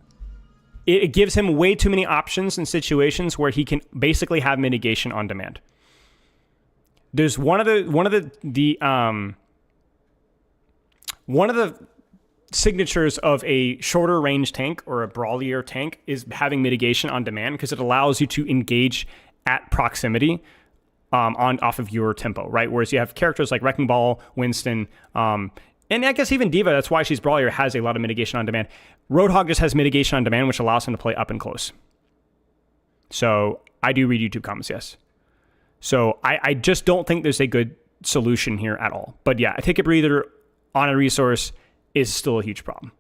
It gives him way too many options in situations where he can basically have mitigation on demand. There's one of the signatures of a shorter range tank or a brawlier tank is having mitigation on demand, because it allows you to engage at proximity off of your tempo, right? Whereas you have characters like Wrecking Ball, Winston, and I guess even D.Va, that's why she's brawlier, has a lot of mitigation on demand. Roadhog just has mitigation on demand, which allows him to play up and close. So I do read YouTube comments, yes. So I just don't think there's a good solution here at all. But yeah, I Take a Breather on a resource is still a huge problem.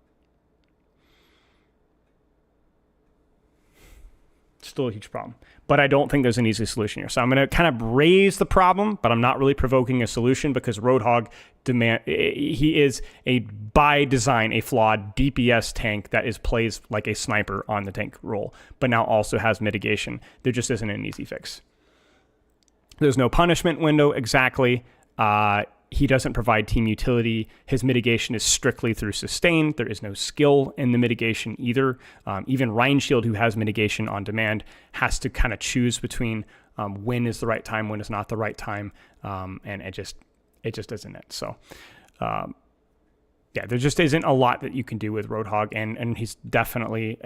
Still a huge problem. But I don't think there's an easy solution here. So I'm going to kind of raise the problem, but I'm not really provoking a solution, because Roadhog he is by design a flawed DPS tank that plays like a sniper on the tank role, but now also has mitigation. There just isn't an easy fix. There's no punishment window exactly. He doesn't provide team utility. His mitigation is strictly through sustain. There is no skill in the mitigation either. Even Ryan Shield, who has mitigation on demand, has to kind of choose between when is the right time, when is not the right time, and it just isn't it. So, yeah, there just isn't a lot that you can do with Roadhog, and he's definitely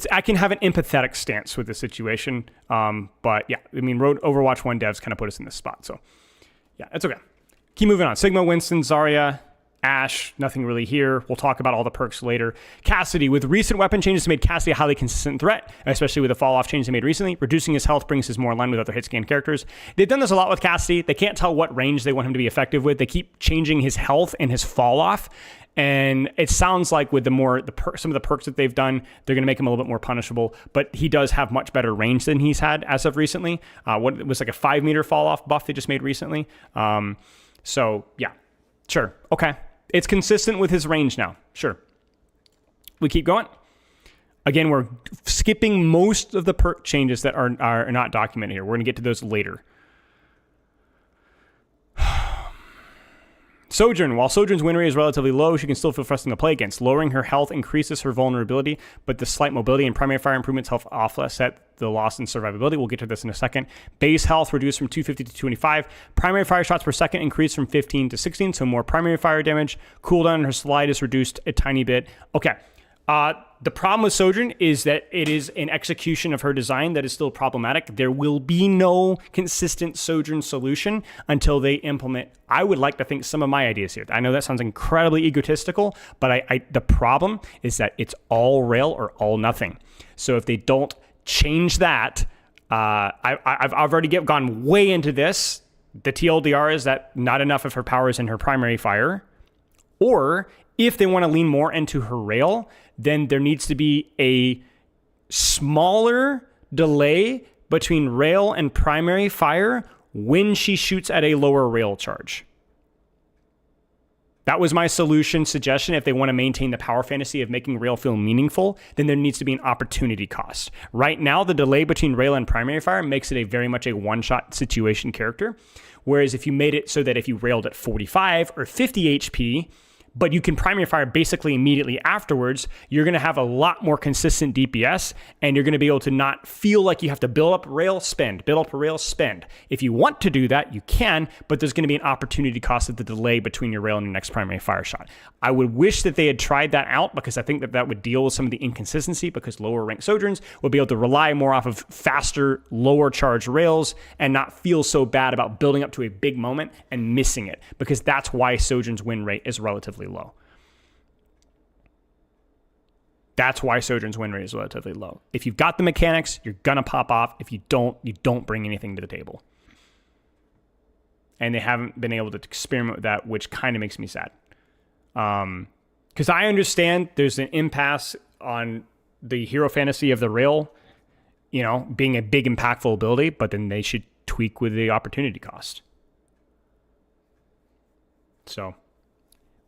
I can have an empathetic stance with the situation, but yeah, I mean, Overwatch 1 devs kind of put us in this spot, so yeah, it's okay. Keep moving on. Sigma, Winston, Zarya, Ashe, nothing really here. We'll talk about all the perks later. Cassidy, with recent weapon changes, made Cassidy a highly consistent threat, especially with the fall-off change they made recently. Reducing his health brings his more in line with other hit-scan characters. They've done this a lot with Cassidy. They can't tell what range they want him to be effective with. They keep changing his health and his fall-off, and it sounds like with some of the perks that they've done, they're going to make him a little bit more punishable, but he does have much better range than he's had as of recently. It was like a 5-meter fall-off buff they just made recently. So, yeah, sure, okay. It's consistent with his range now, sure. We keep going. Again, we're skipping most of the perk changes that are not documented here. We're going to get to those later. Sojourn. While Sojourn's win rate is relatively low, she can still feel frustrating to play against. Lowering her health increases her vulnerability, but the slight mobility and primary fire improvements help offset the loss in survivability. We'll get to this in a second. Base health reduced from 250 to 225. Primary fire shots per second increased from 15 to 16, so more primary fire damage. Cooldown on her slide is reduced a tiny bit. Okay. The problem with Sojourn is that it is an execution of her design that is still problematic. There will be no consistent Sojourn solution until they implement, I would like to think, some of my ideas here. I know that sounds incredibly egotistical, but the problem is that it's all rail or all nothing. So if they don't change that, I've already gone way into this. The TLDR is that not enough of her power is in her primary fire. Or if they want to lean more into her rail, then there needs to be a smaller delay between rail and primary fire when she shoots at a lower rail charge. That was my suggestion. If they want to maintain the power fantasy of making rail feel meaningful, then there needs to be an opportunity cost. Right now, the delay between rail and primary fire makes it very much a one-shot situation character. Whereas if you made it so that if you railed at 45 or 50 HP, but you can primary fire basically immediately afterwards, you're going to have a lot more consistent DPS, and you're going to be able to not feel like you have to build up rail, spend, build up rail, spend. If you want to do that, you can, but there's going to be an opportunity cost of the delay between your rail and your next primary fire shot. I would wish that they had tried that out, because I think that would deal with some of the inconsistency, because lower ranked Sojourns would be able to rely more off of faster, lower charge rails and not feel so bad about building up to a big moment and missing it, because that's why Sojourn's win rate is relatively low. That's why Sojourn's win rate is relatively low. If you've got the mechanics, you're going to pop off. If you don't bring anything to the table. And they haven't been able to experiment with that, which kind of makes me sad. Because I understand there's an impasse on the hero fantasy of the rail, being a big, impactful ability, but then they should tweak with the opportunity cost. So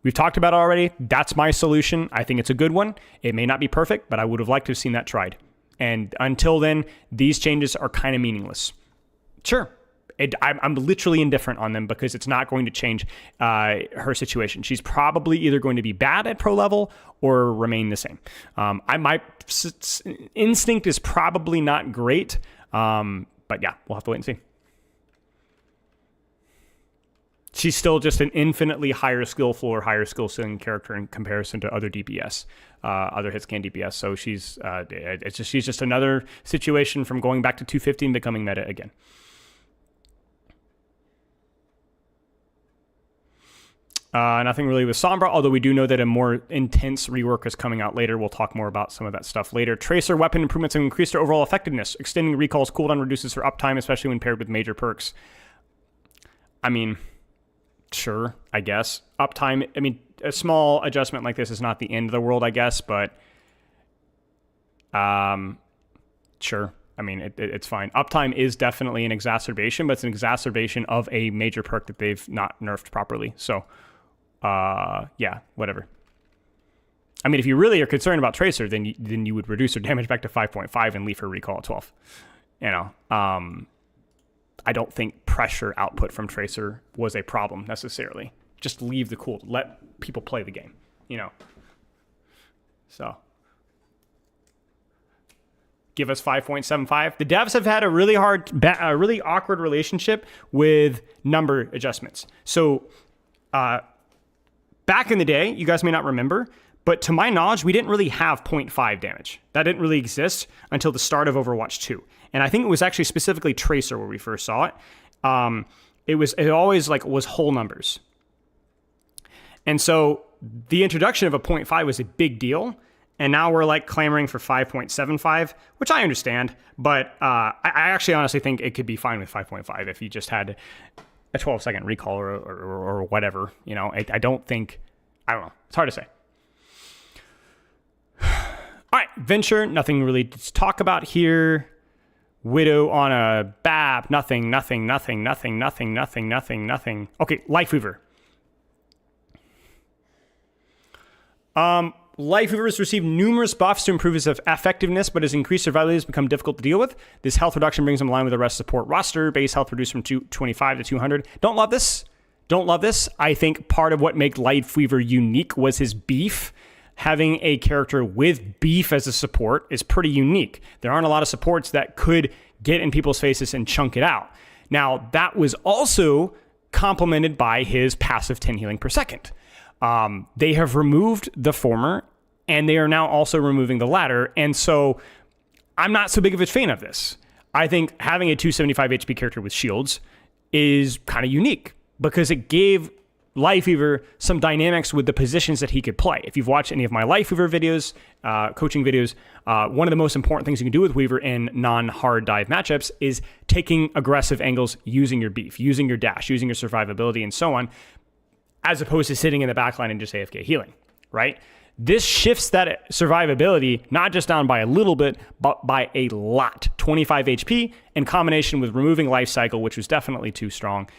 we've talked about it already. That's my solution. I think it's a good one. It may not be perfect, but I would have liked to have seen that tried. And until then, these changes are kind of meaningless. Sure, I'm literally indifferent on them, because it's not going to change her situation. She's probably either going to be bad at pro level or remain the same. My instinct is probably not great, but yeah, we'll have to wait and see. She's still just an infinitely higher skill floor, higher skill ceiling character in comparison to other DPS, other hitscan DPS. So she's just another situation from going back to 250 and becoming meta again. Nothing really with Sombra, although we do know that a more intense rework is coming out later. We'll talk more about some of that stuff later. Tracer weapon improvements have increased her overall effectiveness. Extending recall's cooldown reduces her uptime, especially when paired with major perks. I mean, sure, I guess. Uptime, a small adjustment like this is not the end of the world, I guess, but sure. It's fine. Uptime is definitely an exacerbation, but it's an exacerbation of a major perk that they've not nerfed properly. So, yeah, whatever. If you really are concerned about Tracer, then you would reduce her damage back to 5.5 and leave her recall at 12. I don't think pressure output from Tracer was a problem necessarily. Just leave the cool. Let people play the game, So, give us 5.75. The devs have had a really awkward relationship with number adjustments. So, back in the day, you guys may not remember, but to my knowledge, we didn't really have 0.5 damage. That didn't really exist until the start of Overwatch 2. And I think it was actually specifically Tracer where we first saw it. It always was whole numbers. And so the introduction of a 0.5 was a big deal. And now we're clamoring for 5.75, which I understand. But I actually honestly think it could be fine with 5.5 if you just had a 12-second recall or whatever. I don't know. It's hard to say. All right, Venture, nothing really to talk about here. Widow on a BAP, nothing. Okay, Life Weaver. Life Weaver has received numerous buffs to improve his effectiveness, but his increased survivability has become difficult to deal with. This health reduction brings him in line with the rest of the support roster. Base health reduced from 225 to 200. Don't love this. I think part of what made Life Weaver unique was his beef. Having a character with beef as a support is pretty unique. There aren't a lot of supports that could get in people's faces and chunk it out. Now, that was also complemented by his passive 10 healing per second. They have removed the former and they are now also removing the ladder. And so I'm not so big of a fan of this. I think having a 275 HP character with shields is kind of unique because it gave Lifeweaver some dynamics with the positions that he could play. If you've watched any of my Lifeweaver videos, coaching videos, one of the most important things you can do with Weaver in non-hard dive matchups is taking aggressive angles using your beef, using your dash, using your survivability, and so on, as opposed to sitting in the backline and just AFK healing, right? This shifts that survivability not just down by a little bit, but by a lot. 25 HP in combination with removing life cycle, which was definitely too strong.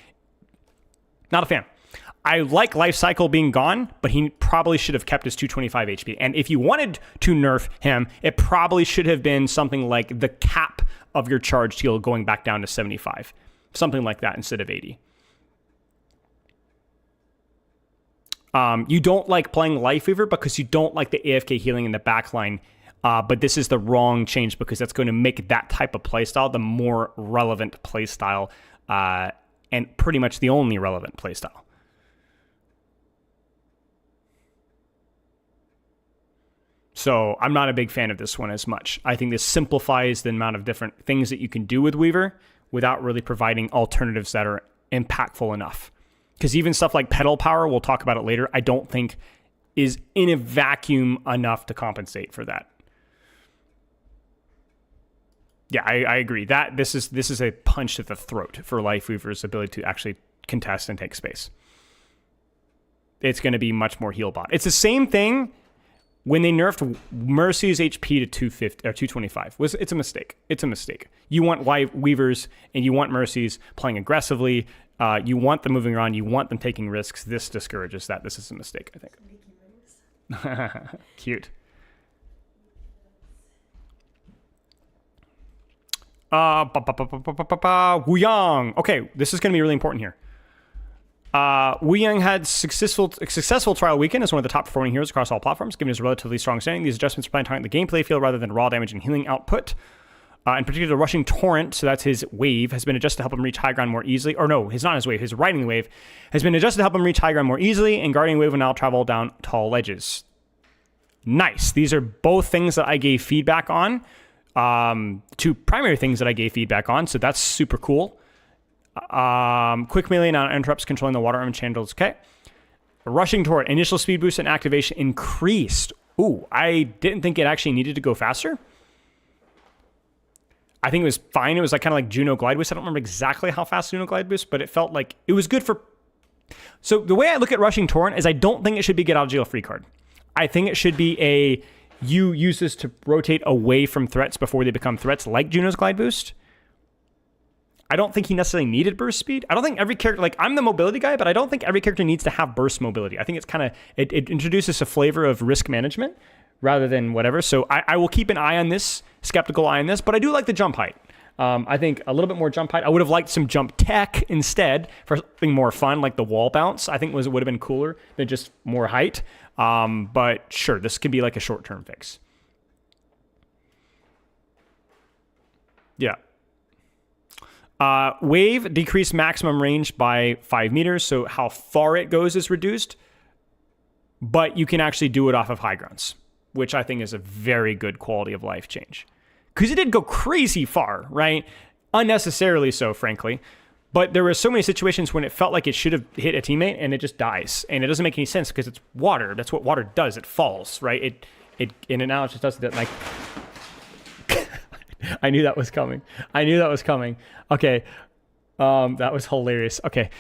Not a fan. I like life cycle being gone, but he probably should have kept his 225 HP. And if you wanted to nerf him, it probably should have been something like the cap of your charged heal going back down to 75. Something like that instead of 80. You don't like playing Lifeweaver because you don't like the AFK healing in the backline, but this is the wrong change because that's going to make that type of playstyle the more relevant playstyle, and pretty much the only relevant playstyle. So I'm not a big fan of this one as much. I think this simplifies the amount of different things that you can do with Weaver without really providing alternatives that are impactful enough. Because even stuff like pedal power, we'll talk about it later, I don't think is in a vacuum enough to compensate for that. Yeah, I agree. That this is a punch to the throat for Lifeweaver's ability to actually contest and take space. It's going to be much more heal bot. It's the same thing when they nerfed Mercy's HP to 250 or 225. It's a mistake. It's a mistake. You want Lifeweavers and you want Mercies playing aggressively. You want them moving around. You want them taking risks. This discourages that. This is a mistake, I think. Cute. Wu Yang. Okay, this is going to be really important here. Wu Yang had successful trial weekend as one of the top performing heroes across all platforms, giving us a relatively strong standing. These adjustments are planned to target the gameplay field rather than raw damage and healing output. In particular, the rushing torrent, so that's his wave, has been adjusted to help him reach high ground more easily. Or no, it's not his wave, his riding the wave has been adjusted to help him reach high ground more easily, and guarding wave will now travel down tall ledges. Nice. These are both things that I gave feedback on. Two primary things that I gave feedback on, so that's super cool. Quick melee now interrupts controlling the water arm channels. Okay. Rushing torrent, initial speed boost and activation increased. Ooh, I didn't think it actually needed to go faster. I think it was fine. It was like kind of like Juno Glide Boost. I don't remember exactly how fast Juno Glide Boost, but it felt like it was good for... So the way I look at Rushing Torrent is I don't think it should be get out of jail free card. I think it should be a... You use this to rotate away from threats before they become threats, like Juno's Glide Boost. I don't think he necessarily needed burst speed. I don't think every character... Like, I'm the mobility guy, but I don't think every character needs to have burst mobility. I think it's kind of... It introduces a flavor of risk management rather than whatever. So I will keep an eye on this, skeptical eye on this, but I do like the jump height. I think a little bit more jump height. I would have liked some jump tech instead for something more fun, like the wall bounce. I think would have been cooler than just more height. But sure, this could be like a short-term fix. Yeah. Wave decreased maximum range by 5 meters, so how far it goes is reduced, but you can actually do it off of high grounds, which I think is a very good quality of life change. Because it did go crazy far, right? Unnecessarily so, frankly. But there were so many situations when it felt like it should have hit a teammate and it just dies. And it doesn't make any sense because it's water. That's what water does. It falls, right? And now it just does that, like... I knew that was coming. Okay. That was hilarious. Okay.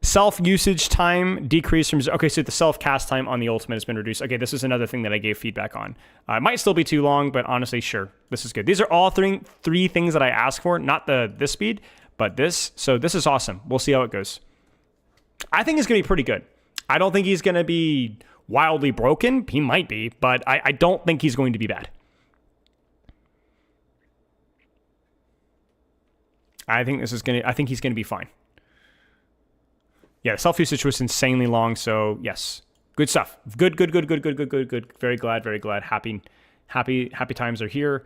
Self-usage time decreased from... Okay, so the self-cast time on the ultimate has been reduced. Okay, this is another thing that I gave feedback on. It might still be too long, but honestly, sure. This is good. These are all three things that I asked for. Not this speed, but this. So this is awesome. We'll see how it goes. I think it's going to be pretty good. I don't think he's going to be wildly broken. He might be, but I don't think he's going to be bad. I think he's going to be fine. Yeah, self-usage was insanely long, so yes. Good stuff. Good. Very glad. Happy times are here.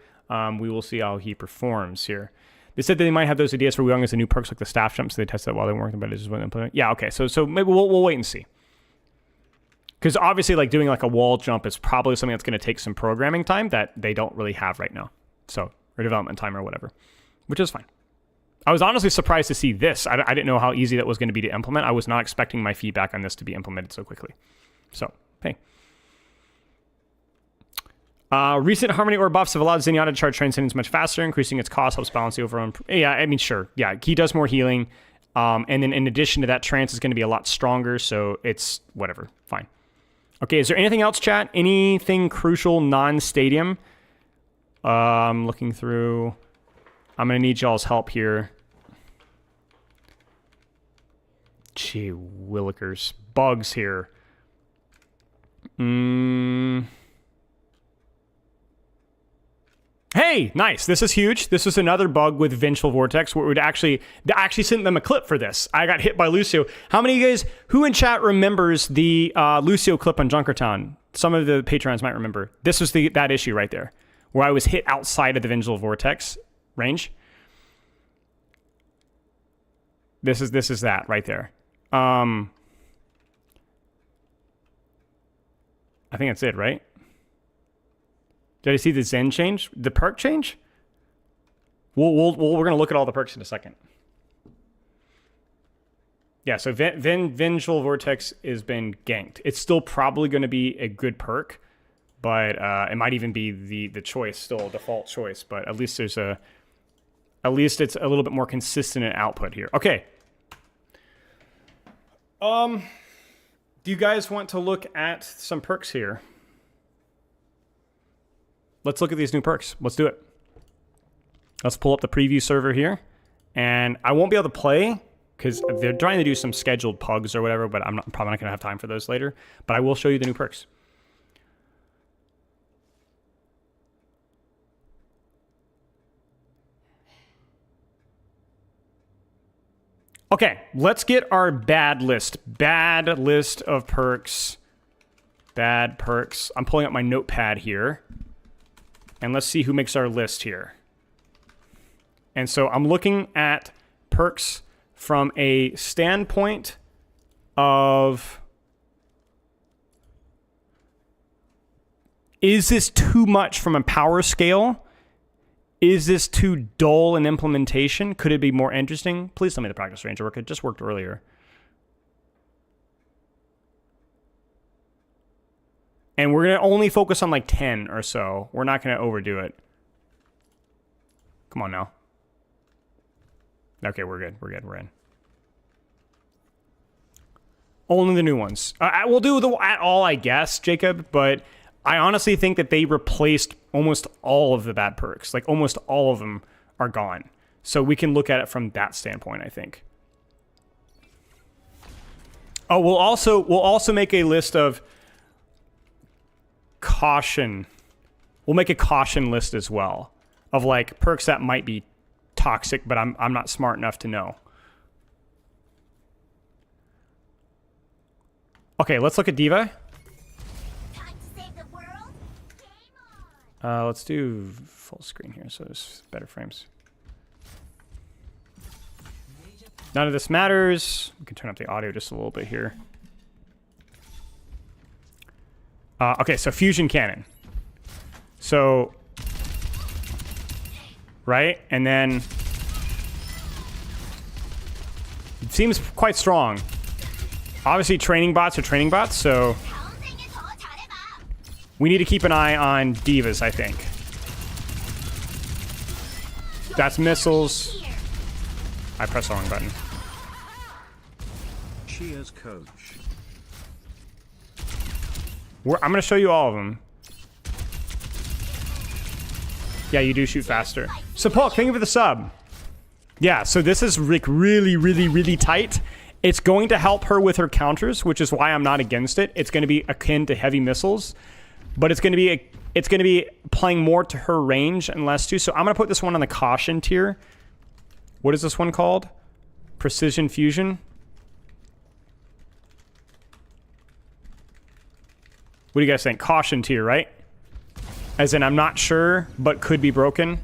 We will see how he performs here. They said that they might have those ideas for Wu Yang as the new perks like the staff jump, so they tested that while they were working, but it just wasn't implemented. Yeah, okay, so maybe we'll wait and see. Because obviously, like doing like a wall jump is probably something that's going to take some programming time that they don't really have right now. So, or development time or whatever, which is fine. I was honestly surprised to see this. I didn't know how easy that was going to be to implement. I was not expecting my feedback on this to be implemented so quickly. So, hey. Recent Harmony Ore buffs have allowed Zenyatta to charge Transcendence much faster, increasing its cost, helps balance the overall... Yeah, I mean, sure. Yeah, he does more healing. And then in addition to that, Trance is going to be a lot stronger, so it's whatever. Fine. Okay, is there anything else, chat? Anything crucial non-stadium? Looking through... I'm going to need y'all's help here. Gee, willikers. Bugs here. Hey, nice. This is huge. This is another bug with Vengeful Vortex where it would actually... I actually sent them a clip for this. I got hit by Lucio. How many of you guys... Who in chat remembers the Lucio clip on Junkertown? Some of the patrons might remember. This was that issue right there where I was hit outside of the Vengeful Vortex range. This is that right there. I think that's it, right? Did I see the Zen change? The perk change? We're gonna look at all the perks in a second. Yeah, so Vengeful Vortex has been ganked. It's still probably going to be a good perk, but it might even be the choice, still a default choice. But at least it's a little bit more consistent in output here. Okay. Do you guys want to look at some perks here? Let's look at these new perks. Let's do it. Let's pull up the preview server here. And I won't be able to play because they're trying to do some scheduled pugs or whatever, but I'm probably not going to have time for those later. But I will show you the new perks. Okay, let's get our bad list. Bad list of perks. Bad perks. I'm pulling up my notepad here. And let's see who makes our list here. And so I'm looking at perks from a standpoint of... Is this too much from a power scale? Is this too dull in implementation? Could it be more interesting? Please tell me the practice range work. It just worked earlier. And we're going to only focus on like 10 or so. We're not going to overdo it. Come on now. Okay, we're good. We're good. We're in. Only the new ones. We'll do the at all, I guess, Jacob, but I honestly think that they replaced almost all of the bad perks. Like almost all of them are gone. So we can look at it from that standpoint, I think. Oh, we'll also make a list of caution. We'll make a caution list as well of like perks that might be toxic, but I'm not smart enough to know. Okay, let's look at Diva. Let's do full screen here so there's better frames. None of this matters. We can turn up the audio just a little bit here. Okay, so fusion cannon. So, right? And then it seems quite strong. Obviously, training bots are training bots, so we need to keep an eye on divas, I think. That's missiles. I pressed the wrong button. Cheers, coach. I'm going to show you all of them. Yeah, you do shoot faster. So, Paul, thank you for the sub. Yeah, so this is like really, really, really tight. It's going to help her with her counters, which is why I'm not against it. It's going to be akin to heavy missiles, but it's going to be playing more to her range and less to. So I'm going to put this one on the caution tier. What is this one called? Precision fusion. What do you guys think? Caution tier, right? As in, I'm not sure, but could be broken.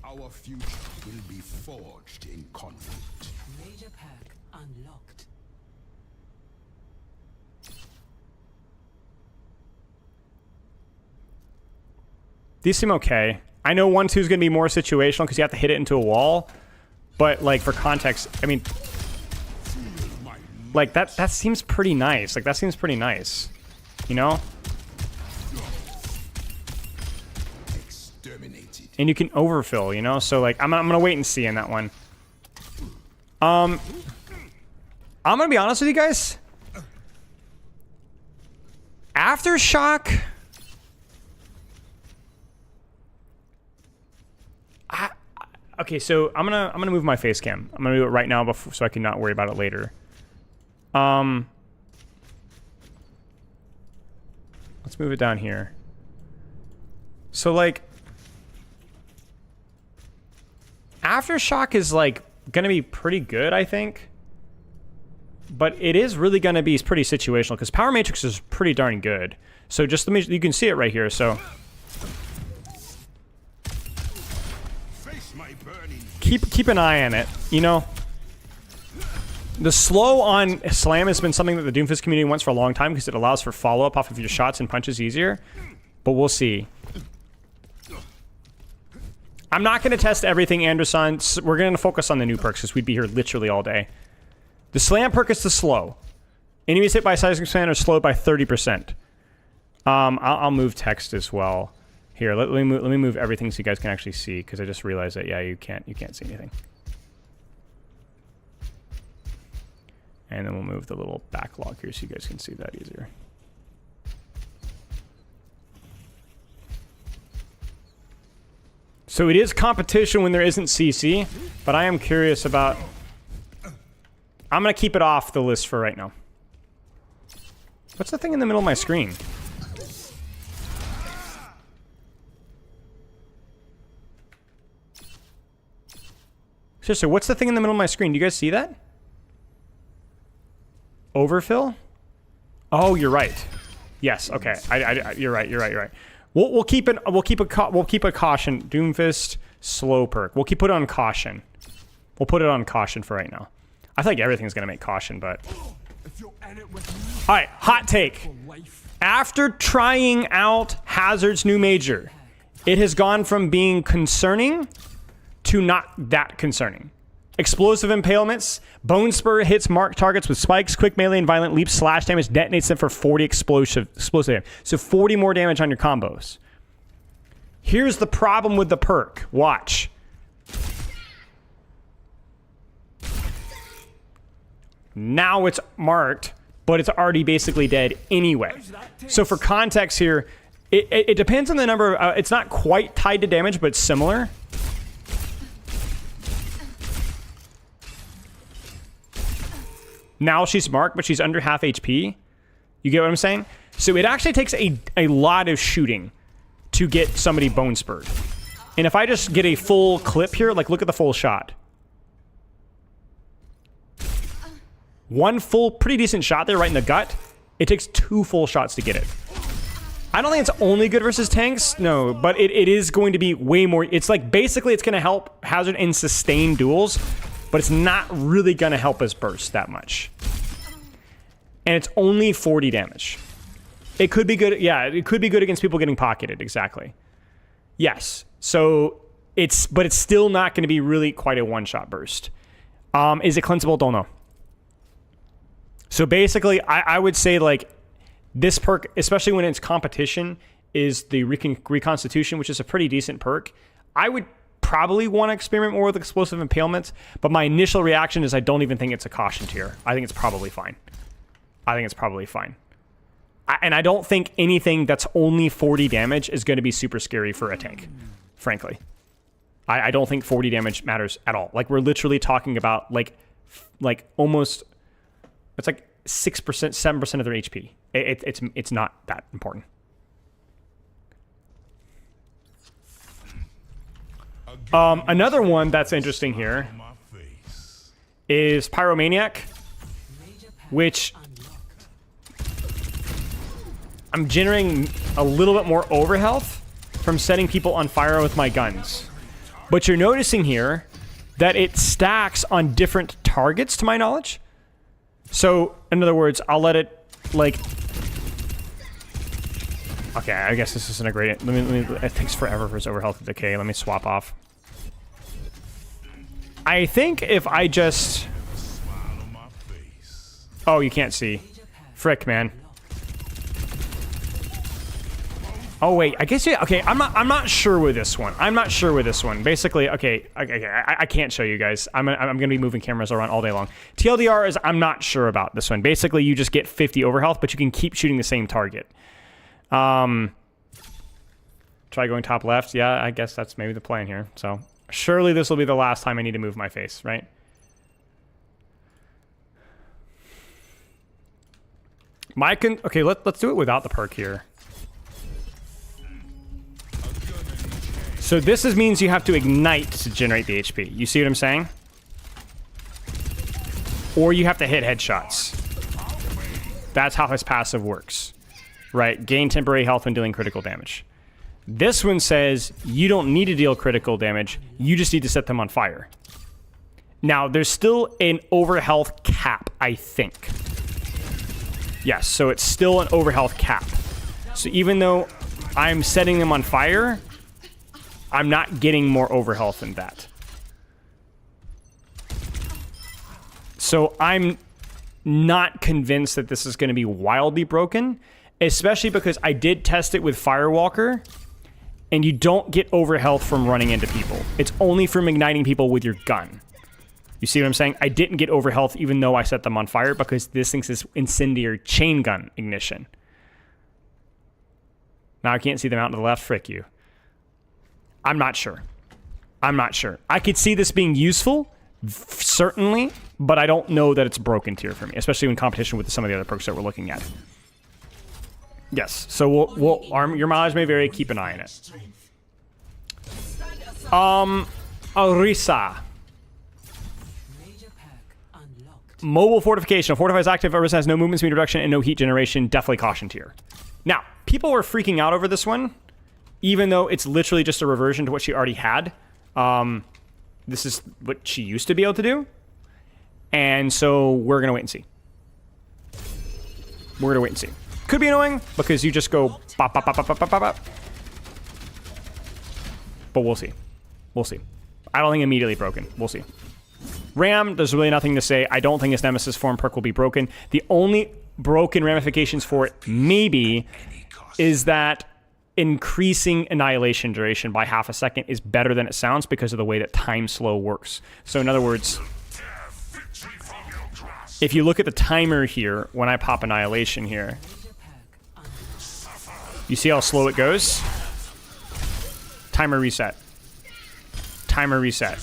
Our future will be forged in conflict. Major Perk unlocked. These seem okay. I know 1-2 is going to be more situational because you have to hit it into a wall. But, like, for context, I mean... Like, that seems pretty nice. Like, that seems pretty nice. You know? And you can overfill, you know? So, like, I'm gonna wait and see in that one. I'm gonna be honest with you guys. Aftershock... Okay, so I'm gonna move my face cam. I'm gonna do it right now before, so I can not worry about it later. Let's move it down here. So, like... Aftershock is, like, gonna be pretty good, I think. But it is really gonna be pretty situational, because Power Matrix is pretty darn good. So just let me... You can see it right here, so... Keep an eye on it, you know? The slow on slam has been something that the Doomfist community wants for a long time, because it allows for follow-up off of your shots and punches easier. But we'll see. I'm not going to test everything, Anderson. We're going to focus on the new perks, because we'd be here literally all day. The slam perk is the slow. Enemies hit by seismic expand are slowed by 30%. I'll move text as well. Here, let me move everything so you guys can actually see, because I just realized that, yeah, you can't see anything. And then we'll move the little backlog here so you guys can see that easier. So it is competition when there isn't CC, but I am curious about... I'm going to keep it off the list for right now. What's the thing in the middle of my screen? Seriously, what's the thing in the middle of my screen? Do you guys see that? Overfill? Oh, you're right. Yes. Okay. You're right. We'll keep a caution. Doomfist slow perk. We'll put it on caution. We'll put it on caution for right now. I feel like everything's gonna make caution, but. All right. Hot take. After trying out Hazard's new major, it has gone from being concerning to not that concerning. Explosive impalements. Bone Spur hits marked targets with spikes, quick melee and violent leap slash damage, detonates them for 40 explosive damage. So 40 more damage on your combos. Here's the problem with the perk. Watch. Now it's marked, but it's already basically dead anyway. So for context here, it depends on the number of... it's not quite tied to damage, but it's similar. Now she's marked, but she's under half HP. You get what I'm saying? So it actually takes a lot of shooting to get somebody bone spurred. And if I just get a full clip here, like look at the full shot. One full, pretty decent shot there right in the gut. It takes 2 full shots to get it. I don't think it's only good versus tanks, no, but it is going to be way more. It's like basically it's going to help Hazard in sustained duels, but it's not really going to help us burst that much. And it's only 40 damage. It could be good. Yeah, it could be good against people getting pocketed. Exactly. Yes. So but it's still not going to be really quite a one-shot burst. Is it cleansable? Don't know. So basically, I would say like this perk, especially when it's competition, is the Reconstitution, which is a pretty decent perk. I would probably want to experiment more with explosive impalements, but my initial reaction is I don't even think it's a caution tier. I think it's probably fine. And I don't think anything that's only 40 damage is going to be super scary for a tank, frankly. I don't think 40 damage matters at all. Like, we're literally talking about, like almost... It's like 6%, 7% of their HP. It's not that important. Another one that's interesting here is Pyromaniac, which I'm generating a little bit more overhealth from setting people on fire with my guns. But you're noticing here that it stacks on different targets, to my knowledge. So, in other words, I'll let it, like... Okay, I guess this isn't a great... it takes forever for his overhealth to decay. Let me swap off. I think if I just... Oh, you can't see. Frick, man. Oh wait, I guess okay. I'm not sure with this one. I'm not sure with this one. Basically, okay, I can't show you guys. I'm gonna be moving cameras around all day long. TLDR is I'm not sure about this one. Basically, you just get 50 overhealth, but you can keep shooting the same target. Try going top left. Yeah, I guess that's maybe the plan here. So surely this will be the last time I need to move my face, right? Okay, let's do it without the perk here. So this means you have to ignite to generate the HP. You see what I'm saying? Or you have to hit headshots. That's how his passive works. Right? Gain temporary health when dealing critical damage. This one says you don't need to deal critical damage. You just need to set them on fire. Now, there's still an overhealth cap, I think. Yes, so it's still an overhealth cap. So even though I'm setting them on fire, I'm not getting more overhealth than that. So I'm not convinced that this is going to be wildly broken, especially because I did test it with Firewalker, and you don't get overhealth from running into people. It's only from igniting people with your gun. You see what I'm saying? I didn't get overhealth even though I set them on fire because this thing is incendiary chain gun ignition. Now I can't see them out to the left. Frick you. I'm not sure. I'm not sure. I could see this being useful, certainly, but I don't know that it's broken tier for me, especially in competition with some of the other perks that we're looking at. Yes, so we'll arm your mileage may vary. Keep an eye on it. Orisa. Mobile fortification. Fortify is active. Orisa has no movement speed reduction and no heat generation. Definitely caution tier. Now, people were freaking out over this one, even though it's literally just a reversion to what she already had. This is what she used to be able to do. And so we're going to wait and see. We're going to wait and see. Could be annoying because you just go bop, bop, bop, bop, bop, bop, bop. But we'll see. We'll see. I don't think immediately broken. We'll see. Ram, there's really nothing to say. I don't think his Nemesis form perk will be broken. The only broken ramifications for it maybe is that increasing annihilation duration by half a second is better than it sounds because of the way that time slow works. So in other words, if you look at the timer here, when I pop annihilation here, you see how slow it goes? Timer reset. Timer reset.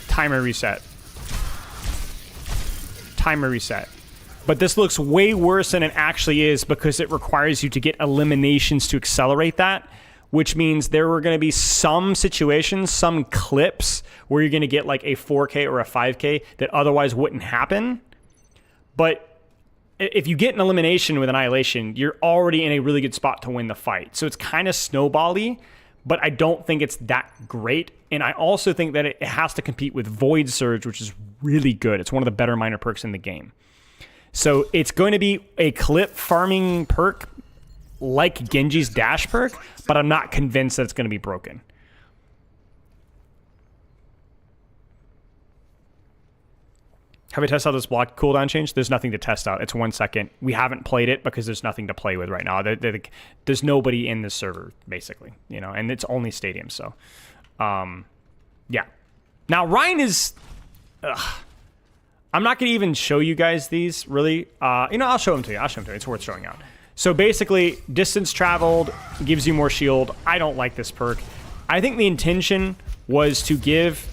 Timer reset. Timer reset. But this looks way worse than it actually is because it requires you to get eliminations to accelerate that, which means there were going to be some situations, some clips where you're going to get like a 4K or a 5K that otherwise wouldn't happen. But if you get an elimination with Annihilation, you're already in a really good spot to win the fight. So it's kind of snowball-y, but I don't think it's that great. And I also think that it has to compete with Void Surge, which is really good. It's one of the better minor perks in the game. So it's going to be a clip farming perk like Genji's dash perk, but I'm not convinced that it's going to be broken. Have I tested out this block cooldown change? There's nothing to test out. It's 1 second. We haven't played it because there's nothing to play with right now. There's nobody in this server, basically, you know, and it's only stadium. So, yeah. Now Ryan is. I'm not going to even show you guys these really. You know, I'll show them to you. I'll show them to you. It's worth showing out. So basically, distance traveled gives you more shield. I don't like this perk. I think the intention was to give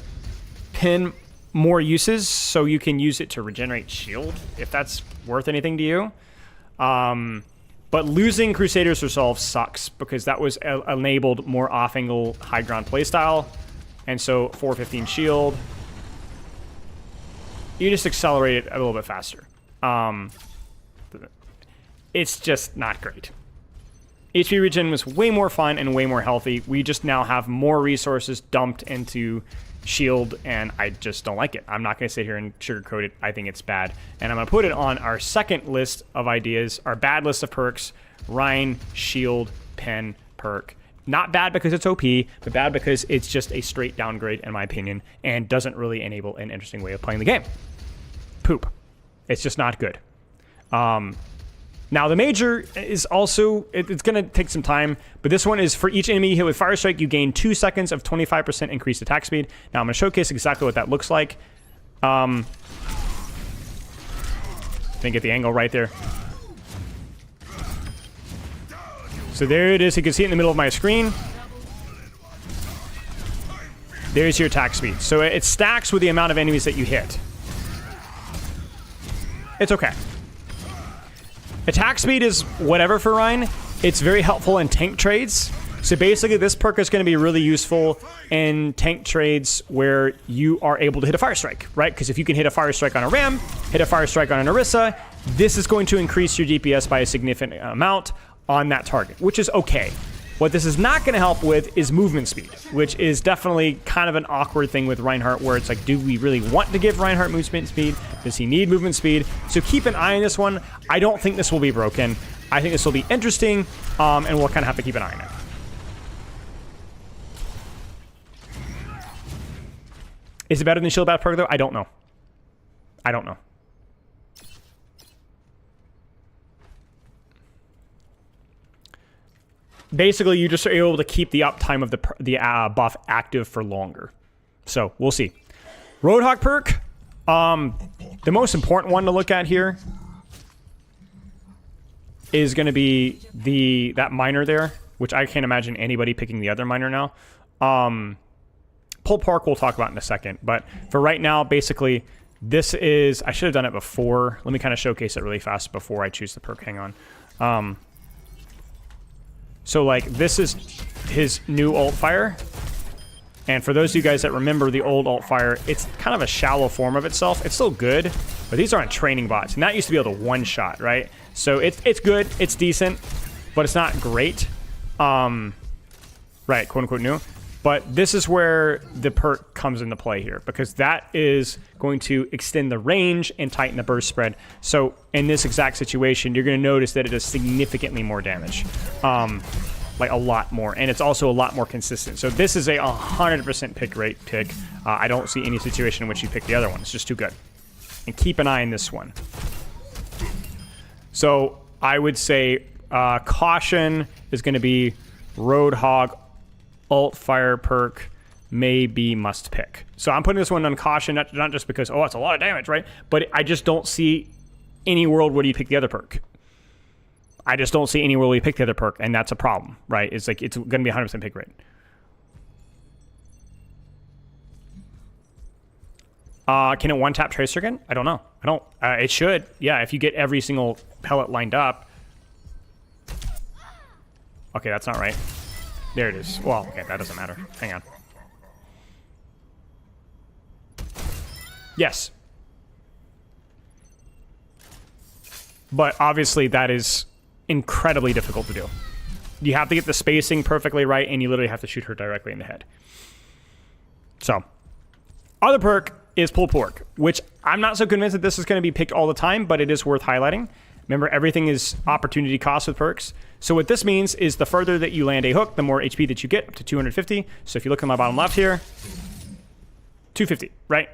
Pin more uses so you can use it to regenerate shield, if that's worth anything to you. But losing Crusader's Resolve sucks because that was enabled more off-angle high ground playstyle. And so 415 shield, you just accelerate it a little bit faster. It's just not great. HP regen was way more fun and way more healthy. We just now have more resources dumped into shield, and I just don't like it. I'm not going to sit here and sugarcoat it. I think it's bad. And I'm going to put it on our second list of ideas, our bad list of perks, Rein, shield, pen, perk. Not bad because it's OP, but bad because it's just a straight downgrade, in my opinion, and doesn't really enable an interesting way of playing the game. Poop. It's just not good. Now, the major is also, it's going to take some time, but this one is for each enemy you hit with Fire Strike, you gain 2 seconds of 25% increased attack speed. Now, I'm going to showcase exactly what that looks like. Didn't get the angle right there. So there it is. You can see it in the middle of my screen. There's your attack speed. So it stacks with the amount of enemies that you hit. It's okay. Attack speed is whatever for Rein. It's very helpful in tank trades. So basically, this perk is going to be really useful in tank trades where you are able to hit a Fire Strike, right? Because if you can hit a Fire Strike on a Ram, hit a Fire Strike on an Orisa, this is going to increase your DPS by a significant amount on that target, which is okay. What this is not going to help with is movement speed, which is definitely kind of an awkward thing with Reinhardt, where it's like, do we really want to give Reinhardt movement speed? Does he need movement speed? So keep an eye on this one. I don't think this will be broken. I think this will be interesting, and we'll kind of have to keep an eye on it. Is it better than Shield Bath Perk, though? I don't know. I don't know. Basically, you just are able to keep the uptime of the buff active for longer. So, we'll see. Roadhog perk. The most important one to look at here is going to be that miner there, which I can't imagine anybody picking the other miner now. Pulled pork we'll talk about in a second. But for right now, basically, this is... I should have done it before. Let me kind of showcase it really fast before I choose the perk. Hang on. So, like, this is his new alt fire. And for those of you guys that remember the old alt fire, it's kind of a shallow form of itself. It's still good, but these aren't training bots. And that used to be able to one-shot, right? So it's good, it's decent, but it's not great. Right, quote-unquote new. But this is where the perk comes into play here, because that is going to extend the range and tighten the burst spread. So in this exact situation, you're going to notice that it does significantly more damage. Like a lot more. And it's also a lot more consistent. So this is a 100% pick rate pick. I don't see any situation in which you pick the other one. It's just too good. And keep an eye on this one. So I would say caution is going to be Roadhog. Alt fire perk may be must pick. So I'm putting this one on caution, not just because, oh, it's a lot of damage, right? But I just don't see any world where you pick the other perk. I just don't see any world where you pick the other perk, and that's a problem, right? It's like, it's going to be 100% pick rate. Can it one-tap Tracer again? I don't know. I don't. It should. Yeah, if you get every single pellet lined up. Okay, that's not right. There it is. Well, okay, that doesn't matter. Hang on. Yes. But obviously that is incredibly difficult to do. You have to get the spacing perfectly right, and you literally have to shoot her directly in the head. So, other perk is Pulled Pork, which I'm not so convinced that this is going to be picked all the time, but it is worth highlighting. Remember, everything is opportunity cost with perks. So what this means is the further that you land a hook, the more HP that you get, up to 250. So if you look at my bottom left here, 250, right?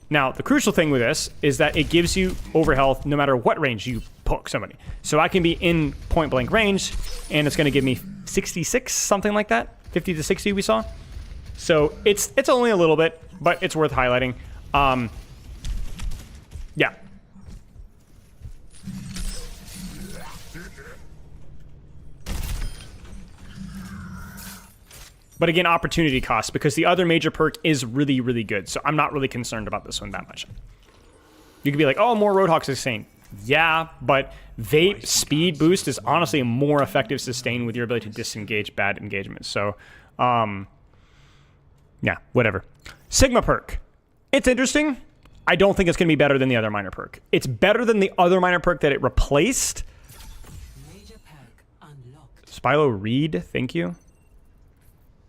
Now, the crucial thing with this is that it gives you overhealth no matter what range you poke somebody. So I can be in point blank range, and it's going to give me 66, something like that. 50 to 60 we saw. So it's only a little bit, but it's worth highlighting. Yeah. But again, opportunity cost, because the other major perk is really, really good. So I'm not really concerned about this one that much. You could be like, oh, more Roadhog sustain. Yeah, but Vape speed boost is honestly a more effective sustain with your ability to disengage bad engagements. So, yeah, whatever. Sigma perk. It's interesting. I don't think it's going to be better than the other minor perk. It's better than the other minor perk that it replaced. Spylo Reed, thank you.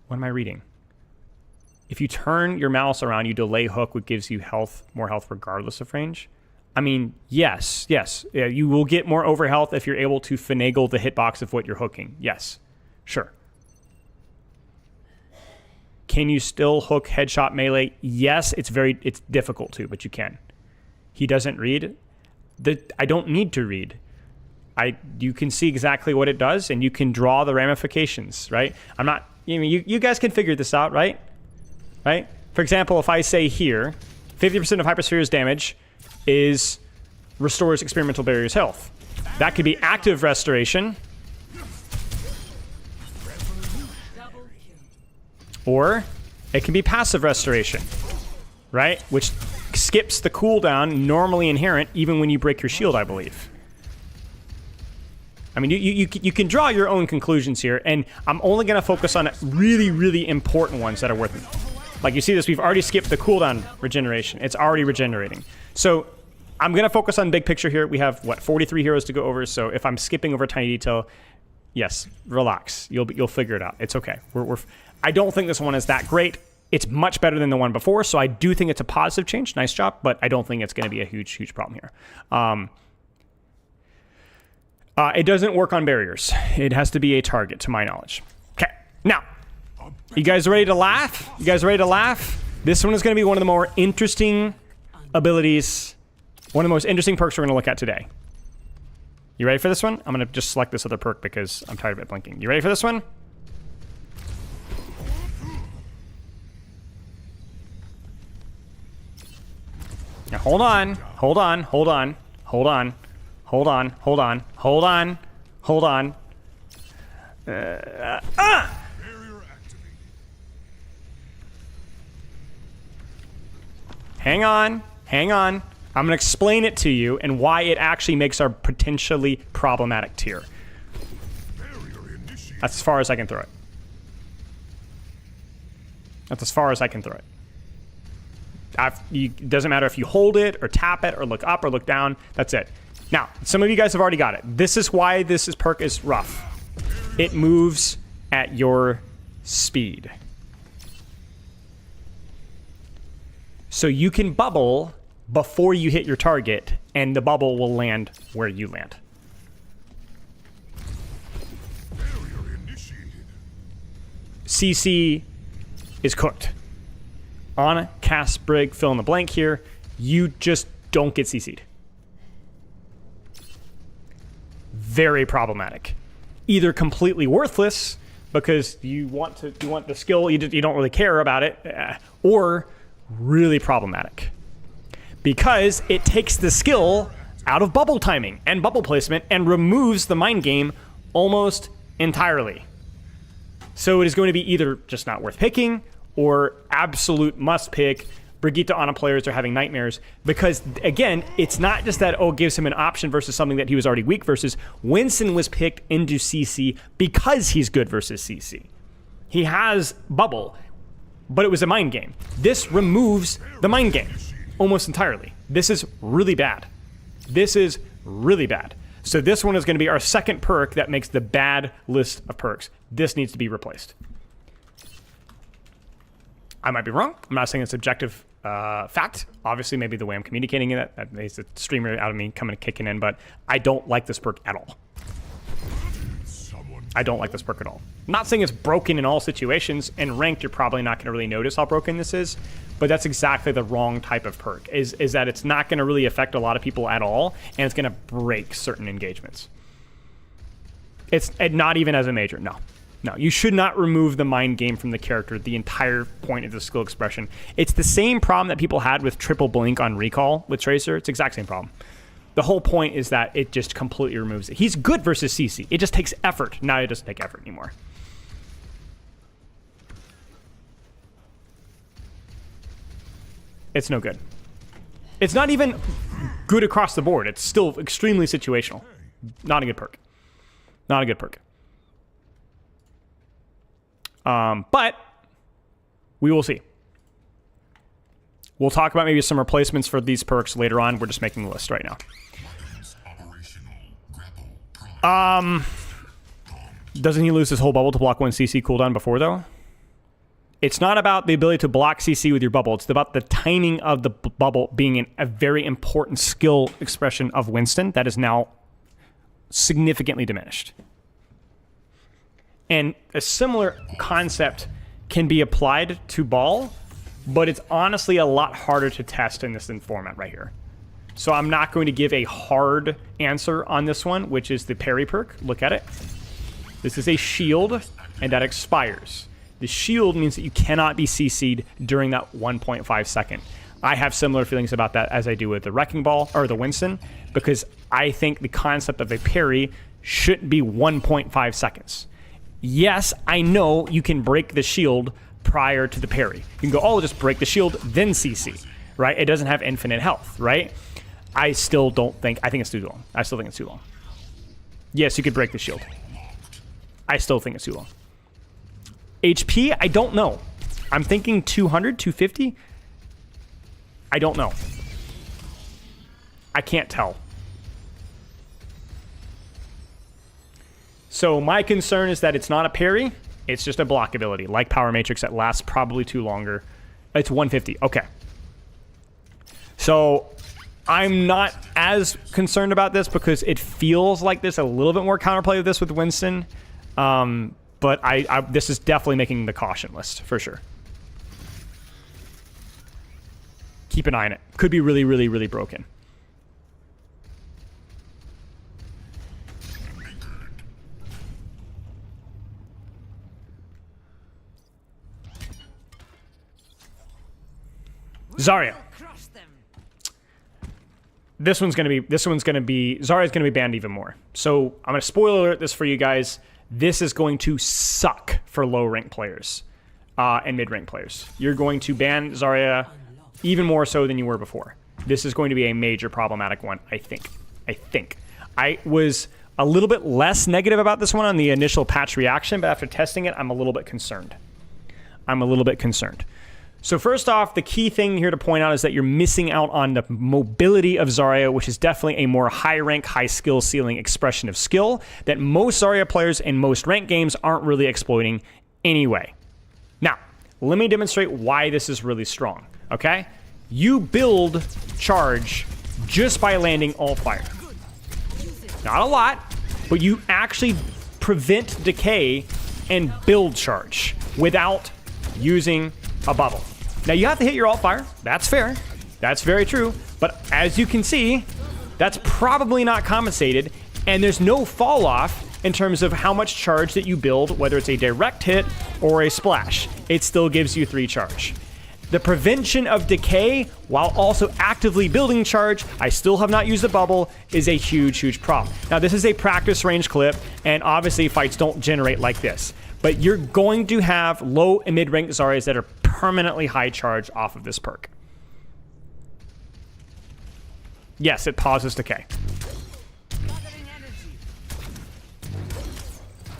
What am I reading? if you turn your mouse around, you delay hook, which gives you more health regardless of range. I mean, yes. Yeah, you will get more overhealth if you're able to finagle the hitbox of what you're hooking. Yes, sure. Can you still hook headshot melee? Yes, it's difficult to, but you can. He doesn't read. I don't need to read. You can see exactly what it does, and you can draw the ramifications, right? I'm not, you guys can figure this out, right? Right? For example, if I say here, 50% of Hypersphere's damage restores experimental barrier's health. That could be active restoration. Or it can be passive restoration, right? Which skips the cooldown normally inherent even when you break your shield, I believe. I mean, you can draw your own conclusions here, and I'm only going to focus on really, really important ones that are worth it. Like you see this, we've already skipped the cooldown regeneration. It's already regenerating. So I'm going to focus on big picture here. We have, 43 heroes to go over, so if I'm skipping over tiny detail, yes, relax. You'll figure it out. It's okay. I don't think this one is that great. It's much better than the one before, so I do think it's a positive change. Nice job, but I don't think it's going to be a huge, huge problem here. It doesn't work on barriers. It has to be a target, to my knowledge. Okay, now, you guys ready to laugh? You guys ready to laugh? This one is going to be one of the more interesting abilities, one of the most interesting perks we're going to look at today. You ready for this one? I'm going to just select this other perk because I'm tired of it blinking. You ready for this one? Now hold on. Hang on. I'm going to explain it to you and why it actually makes our potentially problematic tier. That's as far as I can throw it. It doesn't matter if you hold it or tap it or look up or look down. That's it. Now, some of you guys have already got it. This is why this perk is rough. It moves at your speed. So you can bubble before you hit your target, and the bubble will land where you land. CC is cooked. On cast Brig, fill in the blank here, you just don't get CC'd. Very problematic. Either completely worthless because you want the skill, you don't really care about it, or really problematic because it takes the skill out of bubble timing and bubble placement and removes the mind game almost entirely. So it is going to be either just not worth picking or absolute must pick. Brigitte Ana players are having nightmares because, again, it's not just that, it gives him an option versus something that he was already weak versus. Winston was picked into CC because he's good versus CC. He has bubble, but it was a mind game. This removes the mind game almost entirely. This is really bad. So this one is going to be our second perk that makes the bad list of perks. This needs to be replaced. I might be wrong. I'm not saying it's objective fact. Obviously, maybe the way I'm communicating it, that makes the streamer out of me kicking in, but I don't like this perk at all. I'm not saying it's broken in all situations. In ranked, you're probably not going to really notice how broken this is, but that's exactly the wrong type of perk, is that it's not going to really affect a lot of people at all, and it's going to break certain engagements. It's not even as a major, no. No, you should not remove the mind game from the character, the entire point of the skill expression. It's the same problem that people had with triple blink on recall with Tracer. It's the exact same problem. The whole point is that it just completely removes it. He's good versus CC. It just takes effort. Now it doesn't take effort anymore. It's no good. It's not even good across the board. It's still extremely situational. Not a good perk. But we will see. We'll talk about maybe some replacements for these perks later on. We're just making the list right now. Doesn't he lose his whole bubble to block one CC cooldown before, though? It's not about the ability to block CC with your bubble. It's about the timing of the bubble being a very important skill expression of Winston that is now significantly diminished. And a similar concept can be applied to ball, but it's honestly a lot harder to test in this format right here. So I'm not going to give a hard answer on this one, which is the parry perk. Look at it. This is a shield, and that expires. The shield means that you cannot be CC'd during that 1.5 second. I have similar feelings about that as I do with the Wrecking Ball, or the Winston, because I think the concept of a parry shouldn't be 1.5 seconds. Yes, I know you can break the shield prior to the parry. You can go, oh, just break the shield, then CC, right? It doesn't have infinite health, right? I still don't think, I think it's too long. I still think it's too long. Yes, you could break the shield. I still think it's too long. HP, I don't know. I'm thinking 200, 250. I don't know. I can't tell. So my concern is that it's not a parry. It's just a block ability, like Power Matrix, that lasts probably too longer. It's 150. Okay. So I'm not as concerned about this because it feels like there's a little bit more counterplay with this with Winston. But this is definitely making the caution list, for sure. Keep an eye on it. Could be really, really, really broken. Zarya. Zarya's gonna be banned even more. So I'm gonna spoiler alert this for you guys. This is going to suck for low rank players and mid rank players. You're going to ban Zarya even more so than you were before. This is going to be a major problematic one, I think. I was a little bit less negative about this one on the initial patch reaction, but after testing it, I'm a little bit concerned. So first off, the key thing here to point out is that you're missing out on the mobility of Zarya, which is definitely a more high rank, high skill ceiling expression of skill that most Zarya players in most ranked games aren't really exploiting anyway. Now, let me demonstrate why this is really strong, okay? You build charge just by landing Alt Fire. Not a lot, but you actually prevent decay and build charge without using a bubble. Now you have to hit your alt fire. That's fair. That's very true. But as you can see, that's probably not compensated, and there's no fall off in terms of how much charge that you build, whether it's a direct hit or a splash. It still gives you 3 charge. The prevention of decay while also actively building charge, I still have not used the bubble, is a huge, huge problem. Now this is a practice range clip, and obviously fights don't generate like this. But you're going to have low and mid-rank Zaryas that are permanently high charge off of this perk. Yes, it pauses decay.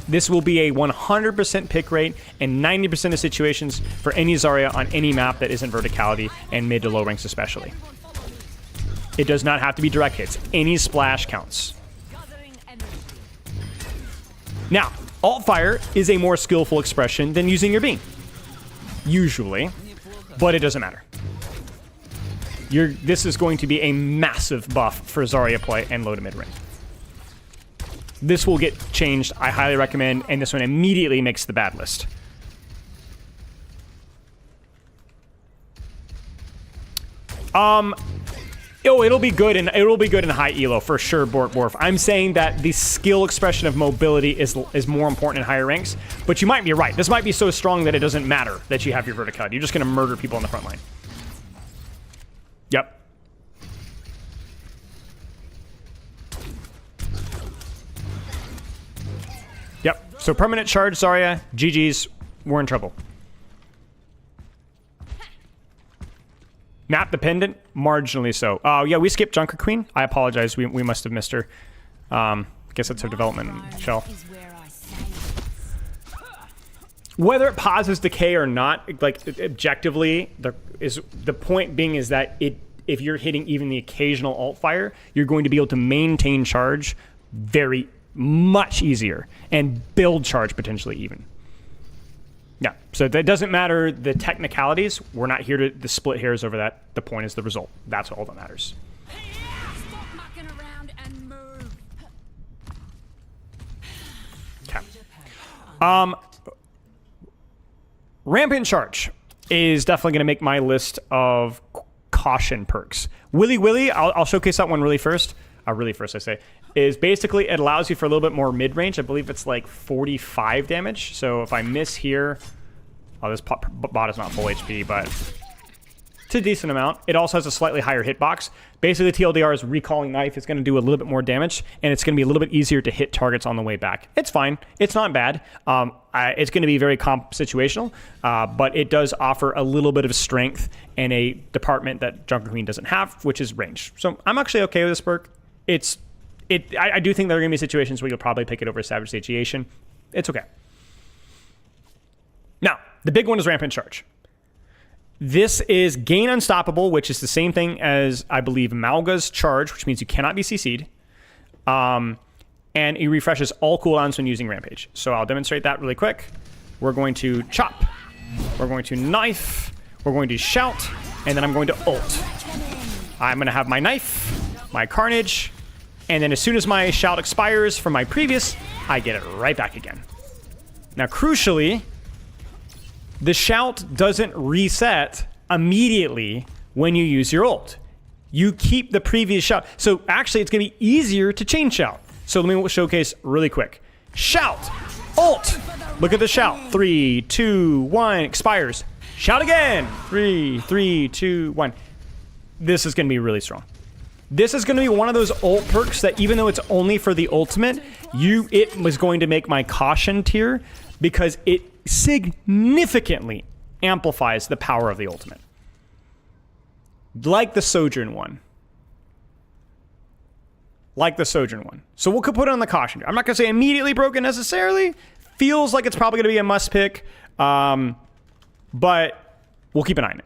This will be a 100% pick rate in 90% of situations for any Zarya on any map that isn't verticality, and mid to low ranks especially. It does not have to be direct hits. Any splash counts. Now, alt fire is a more skillful expression than using your beam. Usually, but it doesn't matter. This is going to be a massive buff for Zarya play and low to mid range. This will get changed, I highly recommend, and this one immediately makes the bad list. It'll be good in high elo for sure, Borf. I'm saying that the skill expression of mobility is more important in higher ranks, but you might be right. This might be so strong that it doesn't matter that you have your verticality. You're just going to murder people on the front line. Yep. Yep. So permanent charge, Zarya, GG's, we're in trouble. Map dependent, marginally so. Oh, yeah, we skipped Junker Queen. I apologize. We must have missed her. Guess that's her development shell. Whether it pauses decay or not, like objectively, the point being is that if you're hitting even the occasional alt fire, you're going to be able to maintain charge very much easier and build charge potentially even. Yeah, so that doesn't matter the technicalities. We're not here to split hairs over that. The point is the result. That's all that matters. Stop mucking around and move. Okay. Rampant Charge is definitely going to make my list of caution perks. Willy Willy, I'll showcase that one really first, I say, is basically it allows you for a little bit more mid-range. I believe it's like 45 damage. So if I miss here, this bot is not full HP, but it's a decent amount. It also has a slightly higher hitbox. Basically, the TLDR is Recalling Knife. It's going to do a little bit more damage, and it's going to be a little bit easier to hit targets on the way back. It's fine. It's not bad. It's going to be very situational, but it does offer a little bit of strength in a department that Junker Queen doesn't have, which is range. So I'm actually okay with this perk. I do think there are going to be situations where you'll probably pick it over Savage Satiation. It's okay. Now, the big one is Rampant Charge. This is Gain Unstoppable, which is the same thing as, I believe, Malga's Charge, which means you cannot be CC'd. And it refreshes all cooldowns when using Rampage. So I'll demonstrate that really quick. We're going to Chop. We're going to Knife. We're going to Shout. And then I'm going to Ult. I'm going to have my Knife, my Carnage, and then as soon as my Shout expires from my previous, I get it right back again. Now, crucially, the Shout doesn't reset immediately when you use your ult. You keep the previous Shout. So actually, it's going to be easier to chain Shout. So let me showcase really quick. Shout, ult. Look at the Shout. 3, 2, 1, expires. Shout again. 3, 2, 1. This is going to be really strong. This is going to be one of those ult perks that even though it's only for the ultimate, it was going to make my caution tier because it significantly amplifies the power of the ultimate. Like the Sojourn one. So we'll put it on the caution. I'm not going to say immediately broken necessarily. Feels like it's probably going to be a must pick. But we'll keep an eye on it.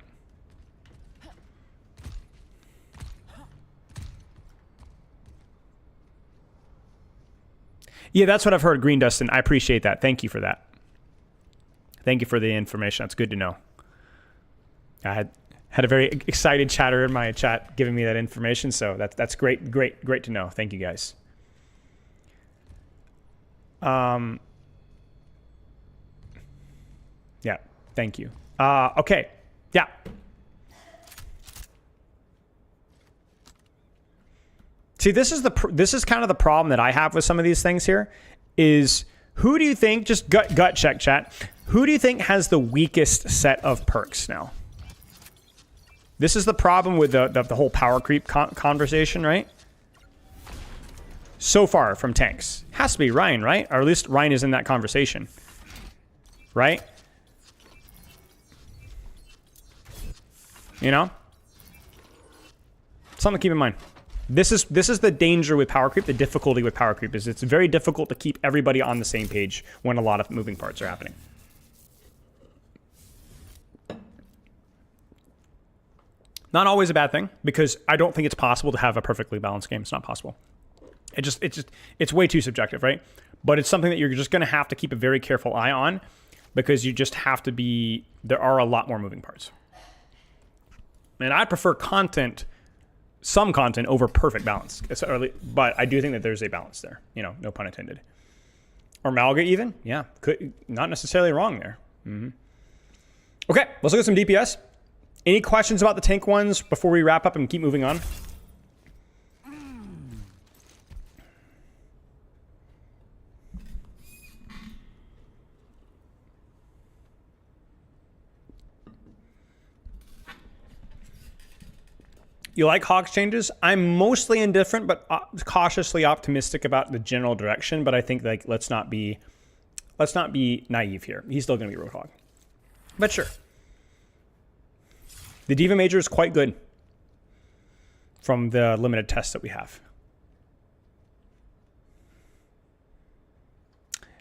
Yeah, that's what I've heard, Green Dustin. I appreciate that. Thank you for that. Thank you for the information. That's good to know. I had a very excited chatter in my chat giving me that information, so that's great to know. Thank you, guys. Yeah, thank you. Okay, yeah. See, this is kind of the problem that I have with some of these things here is who do you think, just gut check chat, who do you think has the weakest set of perks now? This is the problem with the whole power creep conversation, right? So far from tanks. Has to be Ryan, right? Or at least Ryan is in that conversation. Right? You know? Something to keep in mind. This is the danger with power creep, the difficulty with power creep is it's very difficult to keep everybody on the same page when a lot of moving parts are happening. Not always a bad thing, because I don't think it's possible to have a perfectly balanced game. It's not possible. It's way too subjective, right? But it's something that you're just going to have to keep a very careful eye on, because you just have to be, there are a lot more moving parts. And I prefer some content over perfect balance. But I do think that there's a balance there. You know, no pun intended. Or Malga even. Yeah, not necessarily wrong there. Mm-hmm. Okay, let's look at some DPS. Any questions about the tank ones before we wrap up and keep moving on? You like Hawk's changes? I'm mostly indifferent, but cautiously optimistic about the general direction. But I think like let's not be naive here. He's still going to be Roadhog, but sure. The Diva Major is quite good from the limited tests that we have.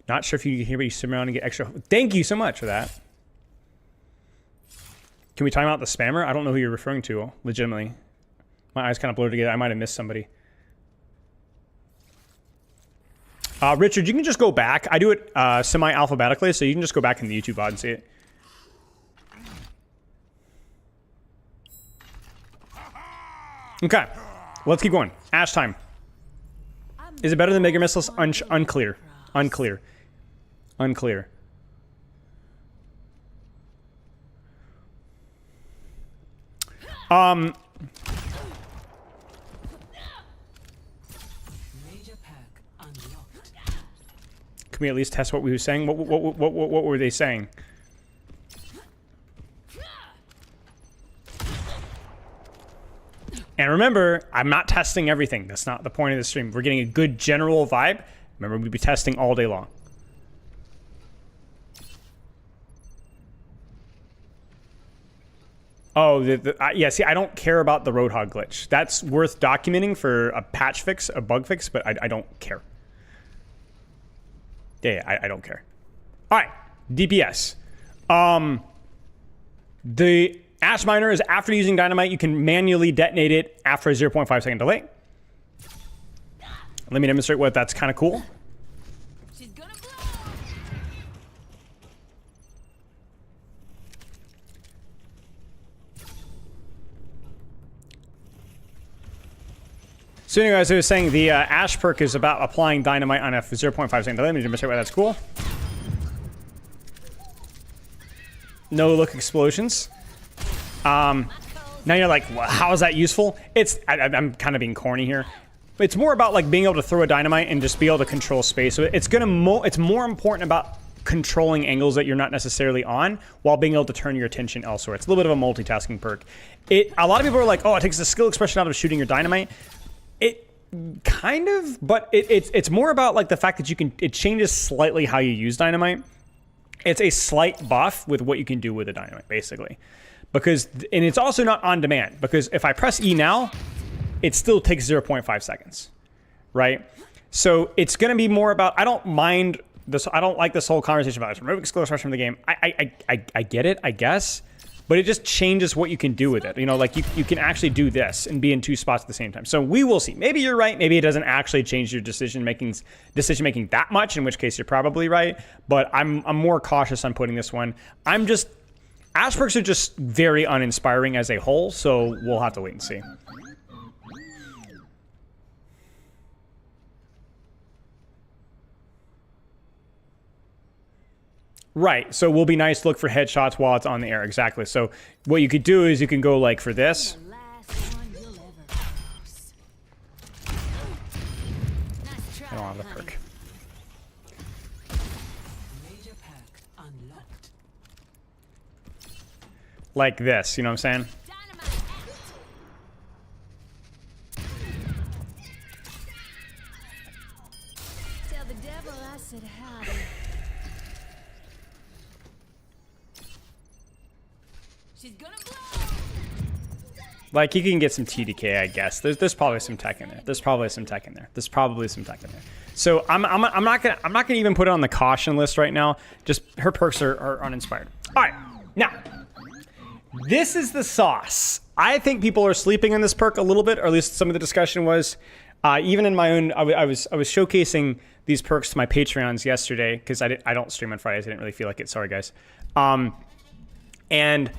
Not sure if you can hear me sit around and get extra. Thank you so much for that. Can we time out the spammer? I don't know who you're referring to, legitimately. My eyes kind of blurred together. I might have missed somebody. Richard, you can just go back. I do it semi-alphabetically, so you can just go back in the YouTube VOD and see it. Okay, let's keep going. Ash time. Is it better than Mega Missiles? Unclear. Unclear. Unclear. Can we at least test what we were saying? What were they saying? And remember, I'm not testing everything. That's not the point of the stream. We're getting a good general vibe. Remember, we'd be testing all day long. Oh, yeah, see, I don't care about the Roadhog glitch. That's worth documenting for a patch fix, a bug fix, but I don't care. Yeah, I don't care. All right, DPS. The Ash Miner is after using Dynamite, you can manually detonate it after a 0.5 second delay. Let me demonstrate what that's kind of cool. She's gonna blow. So anyway, as I was saying, the Ash perk is about applying Dynamite on a 0.5 second delay. Let me demonstrate why that's cool. No look explosions. Now you're like, well, how is that useful? I'm kind of being corny here. It's more about like being able to throw a dynamite and just be able to control space. So it's more important about controlling angles that you're not necessarily on while being able to turn your attention elsewhere. It's a little bit of a multitasking perk. A lot of people are like, oh, it takes the skill expression out of shooting your dynamite. It kind of, but it's more about like the fact that it changes slightly how you use dynamite. It's a slight buff with what you can do with a dynamite, basically. And it's also not on demand, because if I press E now, it still takes 0.5 seconds, right? So it's going to be more about, I don't mind this. I don't like this whole conversation about removing skill expression from the game. I get it, I guess, but it just changes what you can do with it. You know, like you can actually do this and be in two spots at the same time. So we will see. Maybe you're right. Maybe it doesn't actually change your decision making that much, in which case you're probably right. But I'm more cautious on putting this one. Ash perks are just very uninspiring as a whole, so we'll have to wait and see. Right, so it will be nice to look for headshots while it's on the air, exactly. So what you could do is you can go like for this. The last one you'll ever cross. Nice try, I don't have the honey. perk. Major pack unlocked. Like this, you know what I'm saying? Dynamite out. Tell the devil I said howdy. She's gonna blow. Like, you can get some TDK, I guess. There's probably some tech in there. There's probably some tech in there. So I'm not gonna even put it on the caution list right now. Just her perks are uninspired. All right, now this is the sauce. I think people are sleeping on this perk a little bit, or at least some of the discussion was. Even in my own, I was showcasing these perks to my Patreons yesterday because I don't stream on Fridays. I didn't really feel like it. Sorry, guys. And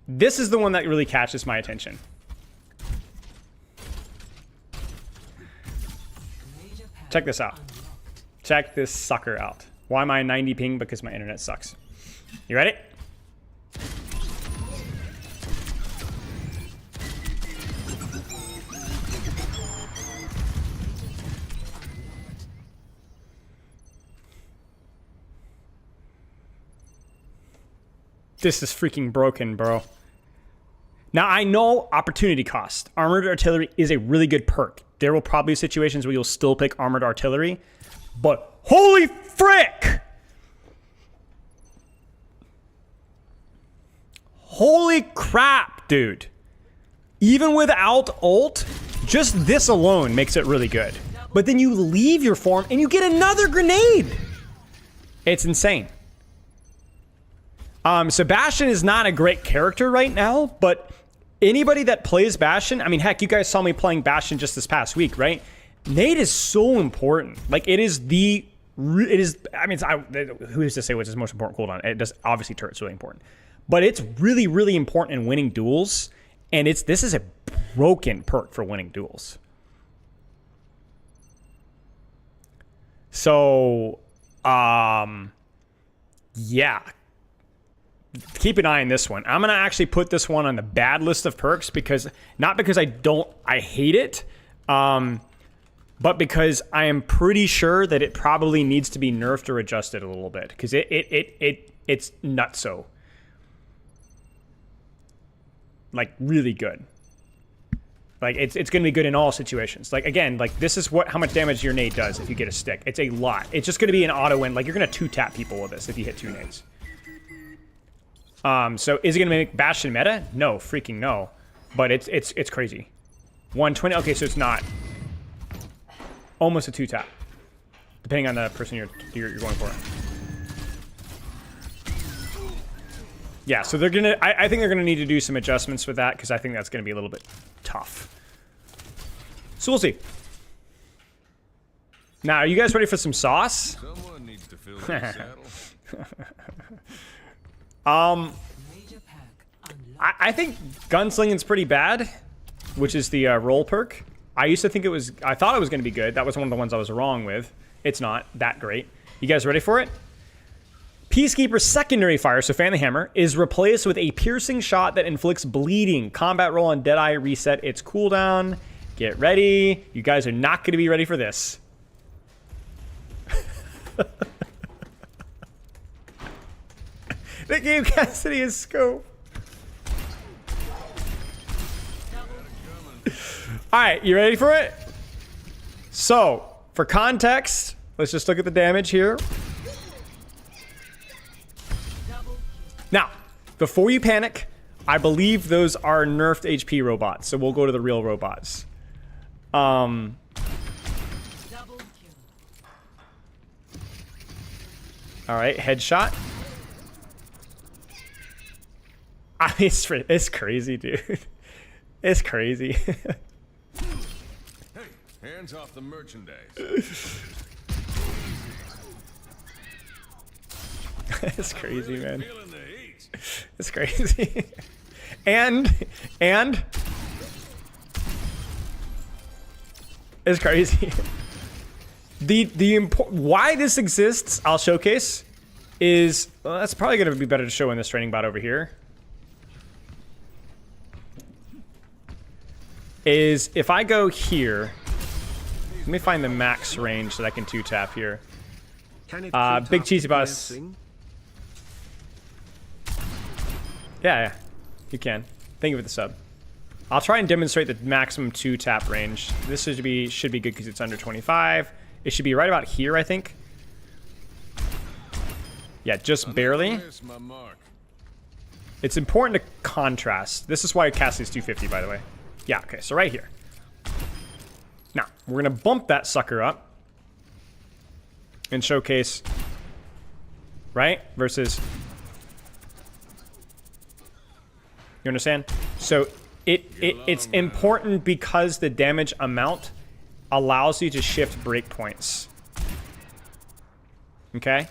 this is the one that really catches my attention. Check this out. Check this sucker out. Why am I 90 ping? Because my internet sucks. You ready? This is freaking broken, bro. Now, I know opportunity cost. Armored artillery is a really good perk. There will probably be situations where you'll still pick armored artillery, but holy frick! Holy crap, dude. Even without ult, just this alone makes it really good. But then you leave your form and you get another grenade. It's insane. Sebastian is not a great character right now, but anybody that plays Bastion, I mean, heck, you guys saw me playing Bastion just this past week, right? Nade is so important. Like, it is the... It is... I mean, who's to say what's the most important cooldown? It does... Obviously, turret's really important. But it's really, really important in winning duels. And this is a broken perk for winning duels. So... yeah. Keep an eye on this one. I'm going to actually put this one on the bad list of perks because... Not because I hate it. But because I am pretty sure that it probably needs to be nerfed or adjusted a little bit. Because it's nutso. Like, really good. Like, it's going to be good in all situations. Like, again, like, this is how much damage your nade does if you get a stick. It's a lot. It's just going to be an auto win. Like, you're going to 2-tap people with this if you hit 2 nades. So, is it going to make Bastion meta? No, freaking no. But it's crazy. 120. Okay, so it's not. Almost a 2-tap, depending on the person you're going for. Yeah, so they're gonna. I think they're gonna need to do some adjustments with that because I think that's gonna be a little bit tough. So we'll see. Now, are you guys ready for some sauce? Someone needs to fill that saddle. I think gunslinging's pretty bad, which is the roll perk. I thought it was going to be good. That was one of the ones I was wrong with. It's not that great. You guys ready for it? Peacekeeper's secondary fire, so fan the hammer, is replaced with a piercing shot that inflicts bleeding. Combat roll on Deadeye reset its cooldown. Get ready. You guys are not going to be ready for this. They gave Cassidy his scope. All right, you ready for it? So, for context, let's just look at the damage here. Now, before you panic, I believe those are nerfed HP robots, so we'll go to the real robots. All right, headshot. I mean, it's crazy, dude. It's crazy. Hey, hands off the merchandise. It's crazy, man. Feeling the heat. It's crazy. and it's crazy. Why this exists, I'll showcase, is that's probably going to be better to show in this training bot over here. Is if I go here, let me find the max range that I can 2-tap here. Big cheesy boss. Yeah, you can. Thank you for the sub. I'll try and demonstrate the maximum 2-tap range. This should be good because it's under 25. It should be right about here, I think. Yeah, just barely. It's important to contrast. This is why Cassidy's 250, by the way. Yeah, okay, so right here. Now, we're going to bump that sucker up and showcase, right? Versus, you understand? So it's important because the damage amount allows you to shift breakpoints. Okay?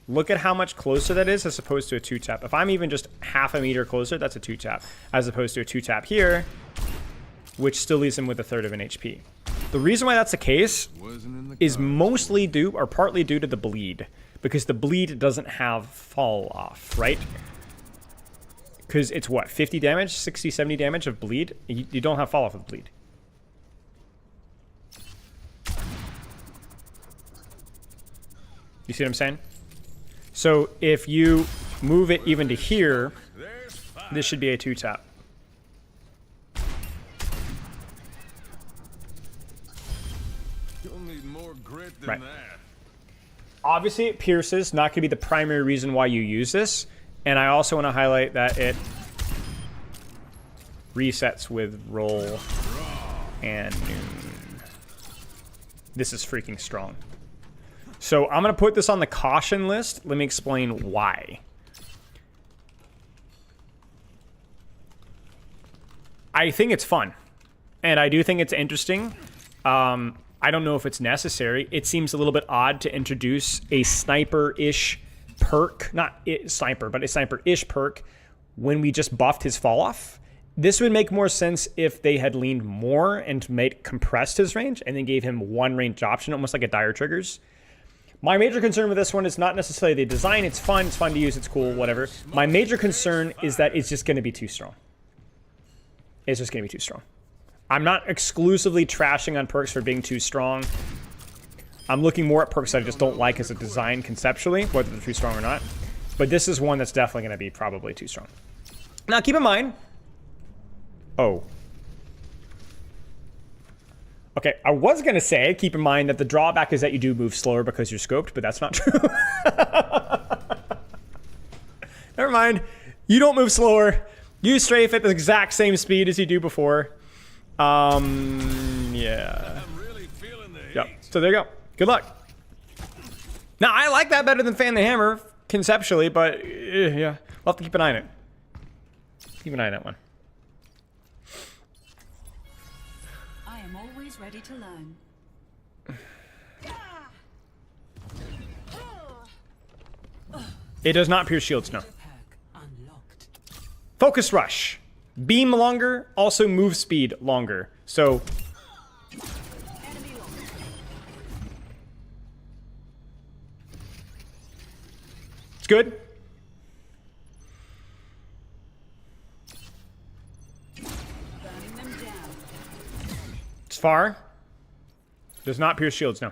Look at how much closer that is as opposed to a 2-tap. If I'm even just half a meter closer, that's a 2-tap. As opposed to a 2-tap here, which still leaves him with a third of an HP. The reason why that's the case is mostly due, or partly due to the bleed. Because the bleed doesn't have fall off, right? Because it's what, 50 damage, 60, 70 damage of bleed? You don't have fall off of bleed. You see what I'm saying? So if you move it even to here, this should be a 2-tap. You'll need more grit than Right. that. Obviously, it pierces, not going to be the primary reason why you use this. And I also want to highlight that it resets with roll and noon. This is freaking strong. So I'm going to put this on the caution list. Let me explain why. I think it's fun. And I do think it's interesting. I don't know if it's necessary. It seems a little bit odd to introduce a sniper-ish perk, not sniper, but a sniper-ish perk when we just buffed his fall off. This would make more sense if they had leaned more and compressed his range and then gave him one range option, almost like a dire triggers. My major concern with this one is not necessarily the design. It's fun to use, it's cool, whatever. My major concern is that it's just going to be too strong. It's just going to be too strong. I'm not exclusively trashing on perks for being too strong. I'm looking more at perks that I just don't like as a design conceptually, whether they're too strong or not. But this is one that's definitely going to be probably too strong. Now, keep in mind... Oh. Okay, I was going to say, keep in mind that the drawback is that you do move slower because you're scoped, but that's not true. Never mind. You don't move slower. You strafe at the exact same speed as you do before. Yeah. Yep. So there you go. Good luck. Now, I like that better than Fan the Hammer, conceptually, but yeah. We'll have to keep an eye on it. Keep an eye on that one. I am always ready to learn. It does not pierce shields, no. Focus Rush. Beam longer, also move speed longer. So... it's good. It's far. Does not pierce shields, no.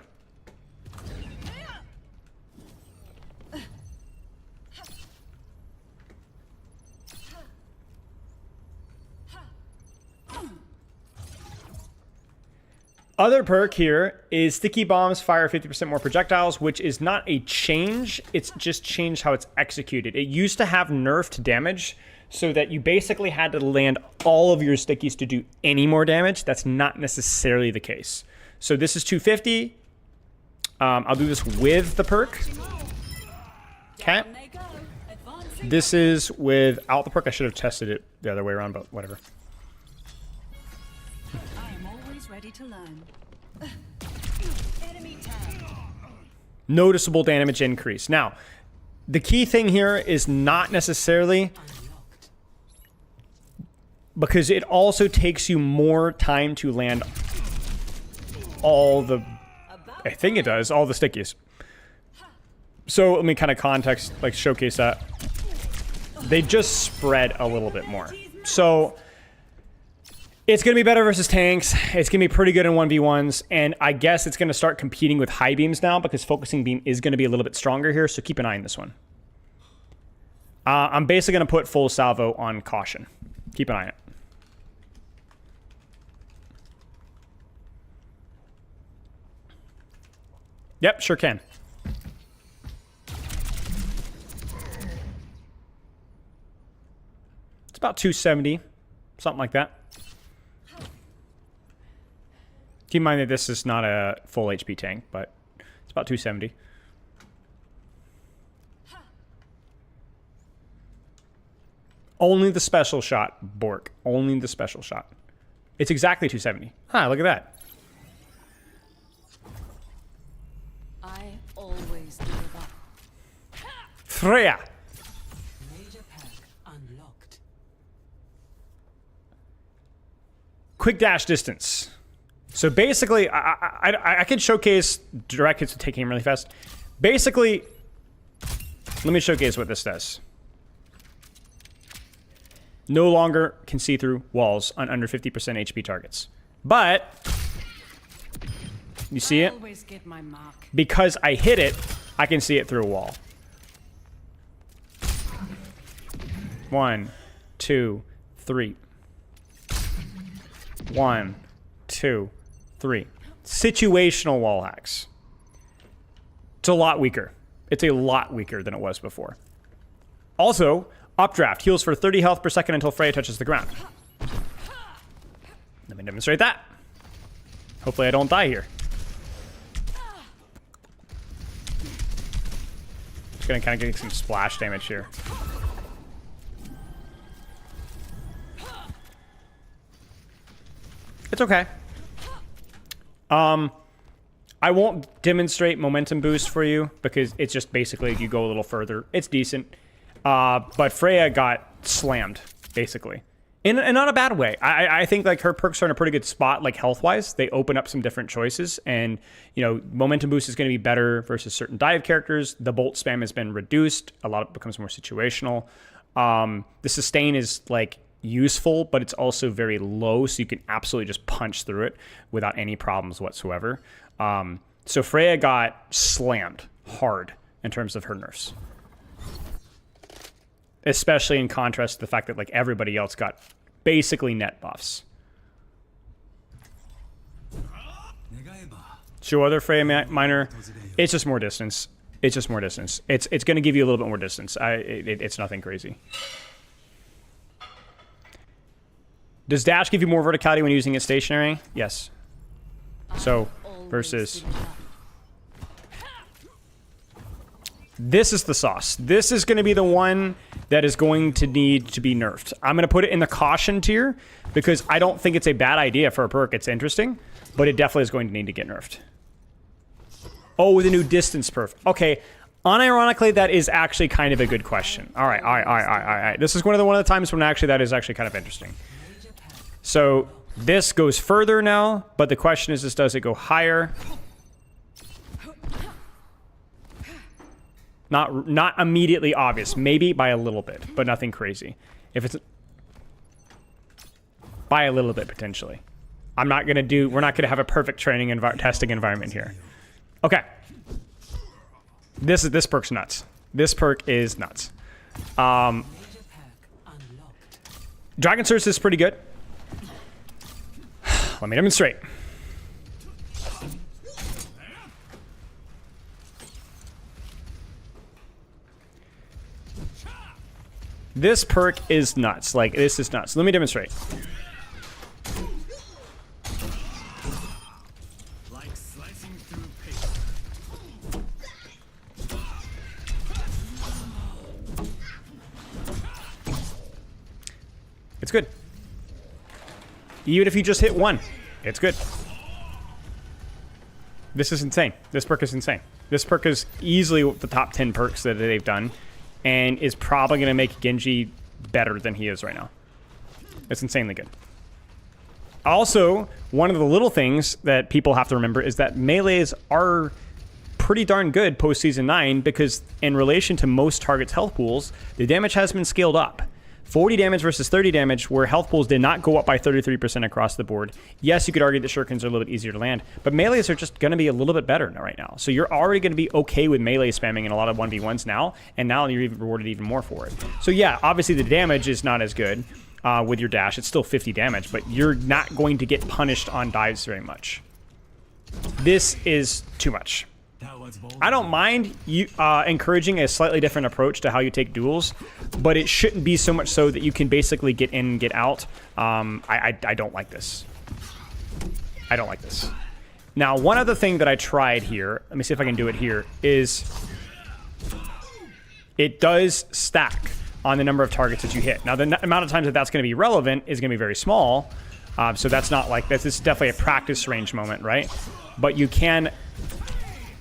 Other perk here is Sticky Bombs fire 50% more projectiles, which is not a change. It's just changed how it's executed. It used to have nerfed damage so that you basically had to land all of your stickies to do any more damage. That's not necessarily the case. So this is 250. I'll do this with the perk. Okay. This is without the perk. I should have tested it the other way around, but whatever. Ready to learn. Noticeable damage increase. Now, the key thing here is not necessarily because it also takes you more time to land all the, I think it does, all the stickies. So let me kind of showcase that. They just spread a little bit more. So it's going to be better versus tanks. It's going to be pretty good in 1v1s. And I guess it's going to start competing with high beams now because focusing beam is going to be a little bit stronger here. So keep an eye on this one. I'm basically going to put full salvo on caution. Keep an eye on it. Yep, sure can. It's about 270, something like that. Keep in mind that this is not a full HP tank, but it's about 270. Only the special shot, Bork. Only the special shot. It's exactly 270. Ah, look at that. I always give up. Freya. Major pack unlocked. Quick dash distance. So basically, I can showcase direct hits to take aim really fast. Basically, let me showcase what this does. No longer can see through walls on under 50% HP targets. But, you see it? Always get my mark. Because I hit it, I can see it through a wall. 1, 2, 3. 1, 2, 3. Situational wall hacks. It's a lot weaker. It's a lot weaker than it was before. Also, updraft heals for 30 health per second until Freya touches the ground. Let me demonstrate that. Hopefully I don't die here. Just gonna kind of get some splash damage here. It's okay. I won't demonstrate momentum boost for you because it's just basically you go a little further. It's decent. But Freya got slammed, basically. In not a bad way. I think like her perks are in a pretty good spot, like health-wise. They open up some different choices. And, you know, momentum boost is going to be better versus certain dive characters. The bolt spam has been reduced. A lot of it becomes more situational. The sustain is like useful, but it's also very low, so you can absolutely just punch through it without any problems whatsoever. So Freya got slammed hard in terms of her nerfs. Especially in contrast to the fact that like everybody else got basically net buffs. Show other Freya minor. It's just more distance. It's just more distance. It's going to give you a little bit more distance. It's nothing crazy. Does dash give you more verticality when using it stationary? Yes. So versus. This is the sauce. This is going to be the one that is going to need to be nerfed. I'm going to put it in the caution tier because I don't think it's a bad idea for a perk. It's interesting, but it definitely is going to need to get nerfed. Oh, with a new distance perf. Okay, unironically, that is actually kind of a good question. All right. This is one of the times when actually that is actually kind of interesting. So this goes further now, but the question is, does it go higher? Not immediately obvious. Maybe by a little bit, but nothing crazy. If it's by a little bit potentially. We're not gonna have a perfect training testing environment here. Okay. This perk's nuts. This perk is nuts. Dragon Source is pretty good. Let me demonstrate. This perk is nuts. Like, this is nuts. Let me demonstrate. Like slicing through paper. It's good. Even if you just hit one, it's good. This is insane. This perk is insane. This perk is easily the top 10 perks that they've done, and is probably going to make Genji better than he is right now. It's insanely good. Also, one of the little things that people have to remember is that melees are pretty darn good post Season 9 because in relation to most targets' health pools, the damage has been scaled up. 40 damage versus 30 damage, where health pools did not go up by 33% across the board. Yes, you could argue that shurikens are a little bit easier to land, but melees are just going to be a little bit better right now. So you're already going to be okay with melee spamming in a lot of 1v1s now, and now you're even rewarded even more for it. So yeah, obviously the damage is not as good with your dash. It's still 50 damage, but you're not going to get punished on dives very much. This is too much. I don't mind you encouraging a slightly different approach to how you take duels, but it shouldn't be so much so that you can basically get in and get out. I don't like this. I don't like this. Now, one other thing that I tried here, let me see if I can do it here, is it does stack on the number of targets that you hit. Now, the amount of times that that's going to be relevant is going to be very small, so that's not like this. This is definitely a practice range moment, right? But you can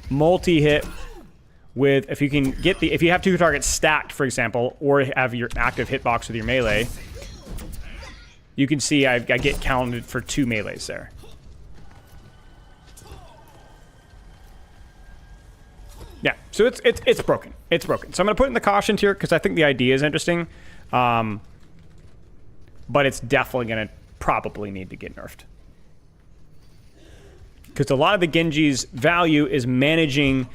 multi-hit with, if you have two targets stacked, for example, or have your active hitbox with your melee, you can see I get counted for 2 melees there. Yeah, so it's broken. It's broken. So I'm gonna put it in the caution tier because I think the idea is interesting, but it's definitely gonna probably need to get nerfed. Because a lot of the Genji's value is managing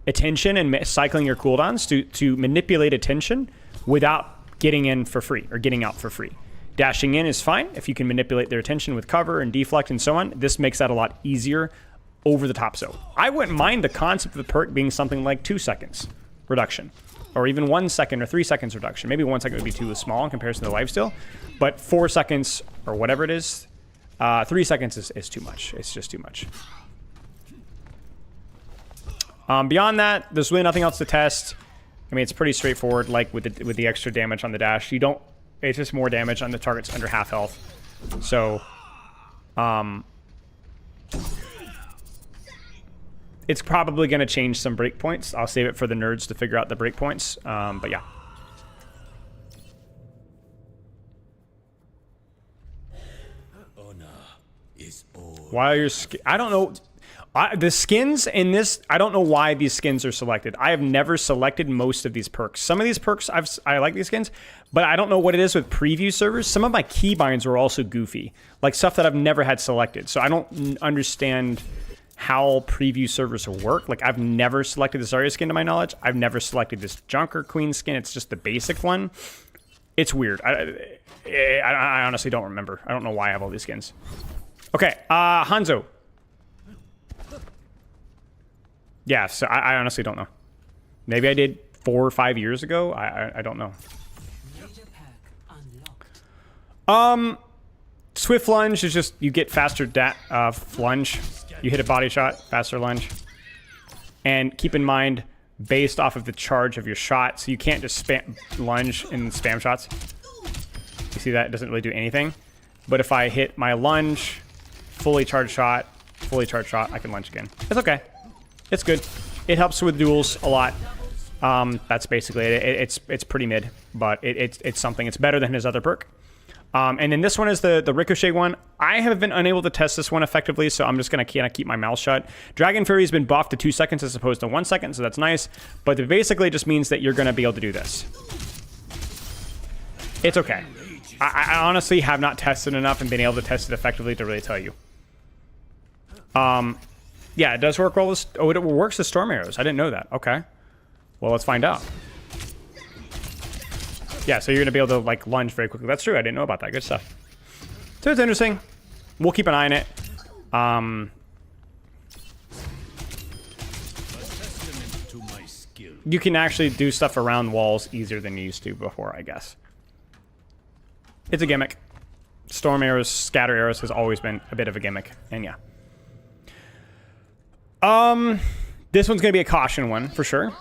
attention and cycling your cooldowns to manipulate attention without getting in for free or getting out for free. Dashing in is fine if you can manipulate their attention with cover and deflect and so on. This makes that a lot easier over the top so. I wouldn't mind the concept of the perk being something like 2 seconds reduction, or even 1 second or 3 seconds reduction. Maybe 1 second would be too small in comparison to the lifesteal, but 4 seconds or whatever it is, 3 seconds is too much. It's just too much. Beyond that, there's really nothing else to test. I mean, it's pretty straightforward, like with the extra damage on the dash. It's just more damage on the targets under half health. So, It's probably going to change some breakpoints. I'll save it for the nerds to figure out the breakpoints. But yeah. Why are your I don't know. The skins in this, I don't know why these skins are selected. I have never selected most of these perks. Some of these perks, I like these skins, but I don't know what it is with preview servers. Some of my keybinds were also goofy, like stuff that I've never had selected. So I don't understand how preview servers work. Like, I've never selected this Zarya skin to my knowledge. I've never selected this Junker Queen skin. It's just the basic one. It's weird. I honestly don't remember. I don't know why I have all these skins. Okay, Hanzo. Yeah, so I honestly don't know. Maybe I did 4 or 5 years ago. I don't know. Swift lunge is just you get faster lunge. You hit a body shot, faster lunge. And keep in mind, based off of the charge of your shot, so you can't just spam lunge and spam shots. You see that? It doesn't really do anything. But if I hit my lunge, fully charged shot, I can lunge again. It's okay. It's good. It helps with duels a lot. That's basically it. It's pretty mid, but it's something. It's better than his other perk. And then this one is the Ricochet one. I have been unable to test this one effectively, so I'm just going to kind of keep my mouth shut. Dragon Fury has been buffed to 2 seconds as opposed to 1 second, so that's nice. But it basically just means that you're going to be able to do this. It's okay. I honestly have not tested enough and been able to test it effectively to really tell you. Yeah, it does work well with... Oh, it works with Storm Arrows. I didn't know that. Okay. Well, let's find out. Yeah, so you're going to be able to, like, lunge very quickly. That's true. I didn't know about that. Good stuff. So it's interesting. We'll keep an eye on it. You can actually do stuff around walls easier than you used to before, I guess. It's a gimmick. Storm Arrows, Scatter Arrows has always been a bit of a gimmick. And yeah. This one's gonna be a caution one for sure.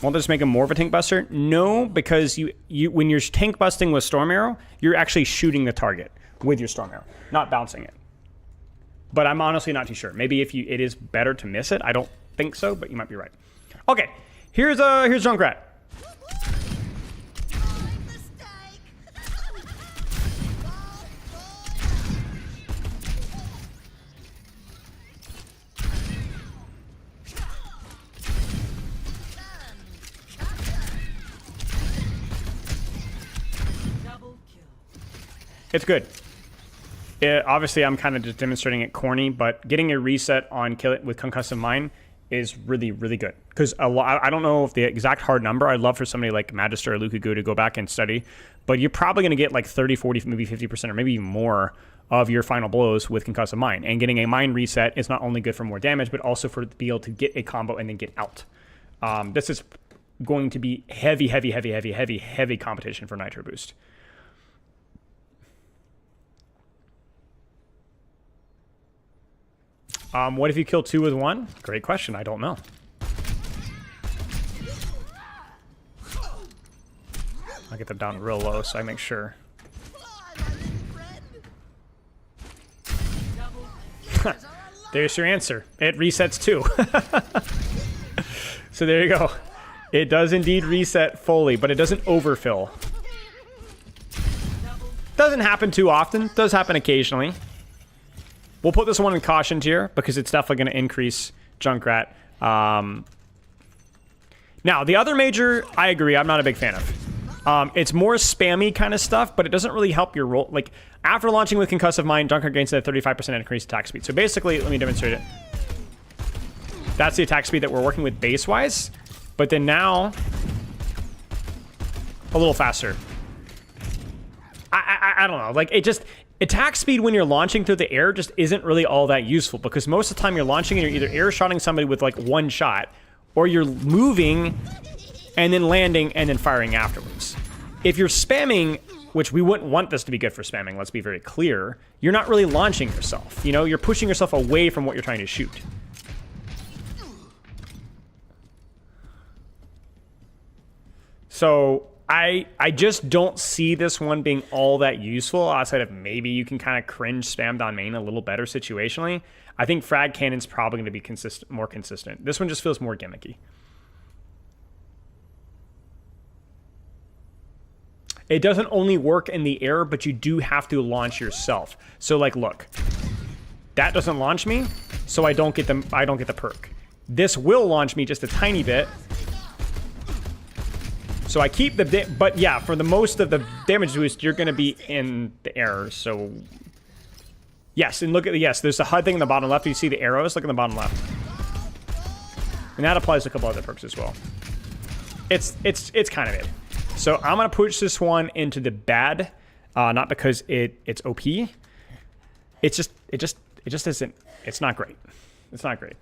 Won't this make him more of a tank buster? No, because you when you're tank busting with Storm Arrow, you're actually shooting the target with your Storm Arrow, not bouncing it. But I'm honestly not too sure. Maybe if it is better to miss it. I don't think so, but you might be right. Okay, here's Junkrat. It's good. Obviously, I'm kind of just demonstrating it corny, but getting a reset on Kill It with Concussive Mine is really, really good. Because I don't know if the exact hard number. I'd love for somebody like Magister or Lukaku to go back and study. But you're probably going to get like 30, 40, maybe 50%, or maybe even more of your final blows with Concussive Mine. And getting a Mine reset is not only good for more damage, but also for to be able to get a combo and then get out. This is going to be heavy competition for Nitro Boost. What if you kill 2 with 1? Great question. I don't know. I'll get them down real low so I make sure. There's your answer. It resets too. So there you go. It does indeed reset fully, but it doesn't overfill. Doesn't happen too often. Does happen occasionally. We'll put this one in caution tier because it's definitely going to increase Junkrat. Now, the other major, I agree, I'm not a big fan of. It's more spammy kind of stuff, but it doesn't really help your roll. Like, after launching with Concussive Mine, Junkrat gains a 35% increased attack speed. So basically, let me demonstrate it. That's the attack speed that we're working with base-wise. But then now, a little faster. I don't know. Like, it just... Attack speed when you're launching through the air just isn't really all that useful because most of the time you're launching and you're either air-shotting somebody with like 1 shot or you're moving and then landing and then firing afterwards. If you're spamming, which we wouldn't want this to be good for spamming, let's be very clear, you're not really launching yourself. You know, you're pushing yourself away from what you're trying to shoot. So I just don't see this one being all that useful outside of maybe you can kind of cringe spammed on main a little better situationally. I think Frag Cannon's probably going to be more consistent. This one just feels more gimmicky. It doesn't only work in the air, but you do have to launch yourself. So like, look, that doesn't launch me, so I don't get the perk. This will launch me just a tiny bit. So I keep the, but yeah, for the most of the damage boost, you're gonna be in the air. So yes, and look at yes, there's the HUD thing in the bottom left. You see the arrows? Look in the bottom left, and that applies to a couple other perks as well. It's kind of it. So I'm gonna push this one into the bad, not because it's OP. It just isn't. It's not great. It's not great.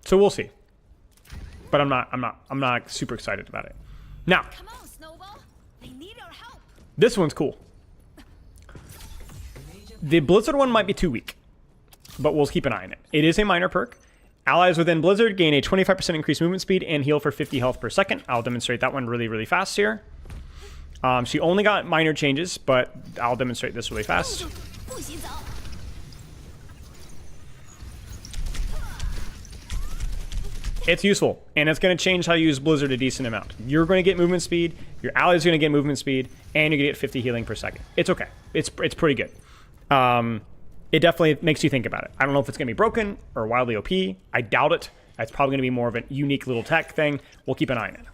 So we'll see. But I'm not super excited about it. Now, Come on, Snowball. They need our help. this one's cool. The Blizzard one might be too weak, but we'll keep an eye on it. It is a minor perk. Allies within Blizzard gain a 25% increased movement speed and heal for 50 health per second. I'll demonstrate that one really, really fast here. She only got minor changes, but I'll demonstrate this really fast. It's useful, and it's going to change how you use Blizzard a decent amount. You're going to get movement speed, your allies are going to get movement speed, and you're going to get 50 healing per second. It's okay. It's pretty good. It definitely makes you think about it. I don't know if it's going to be broken or wildly OP. I doubt it. It's probably going to be more of a unique little tech thing. We'll keep an eye on it.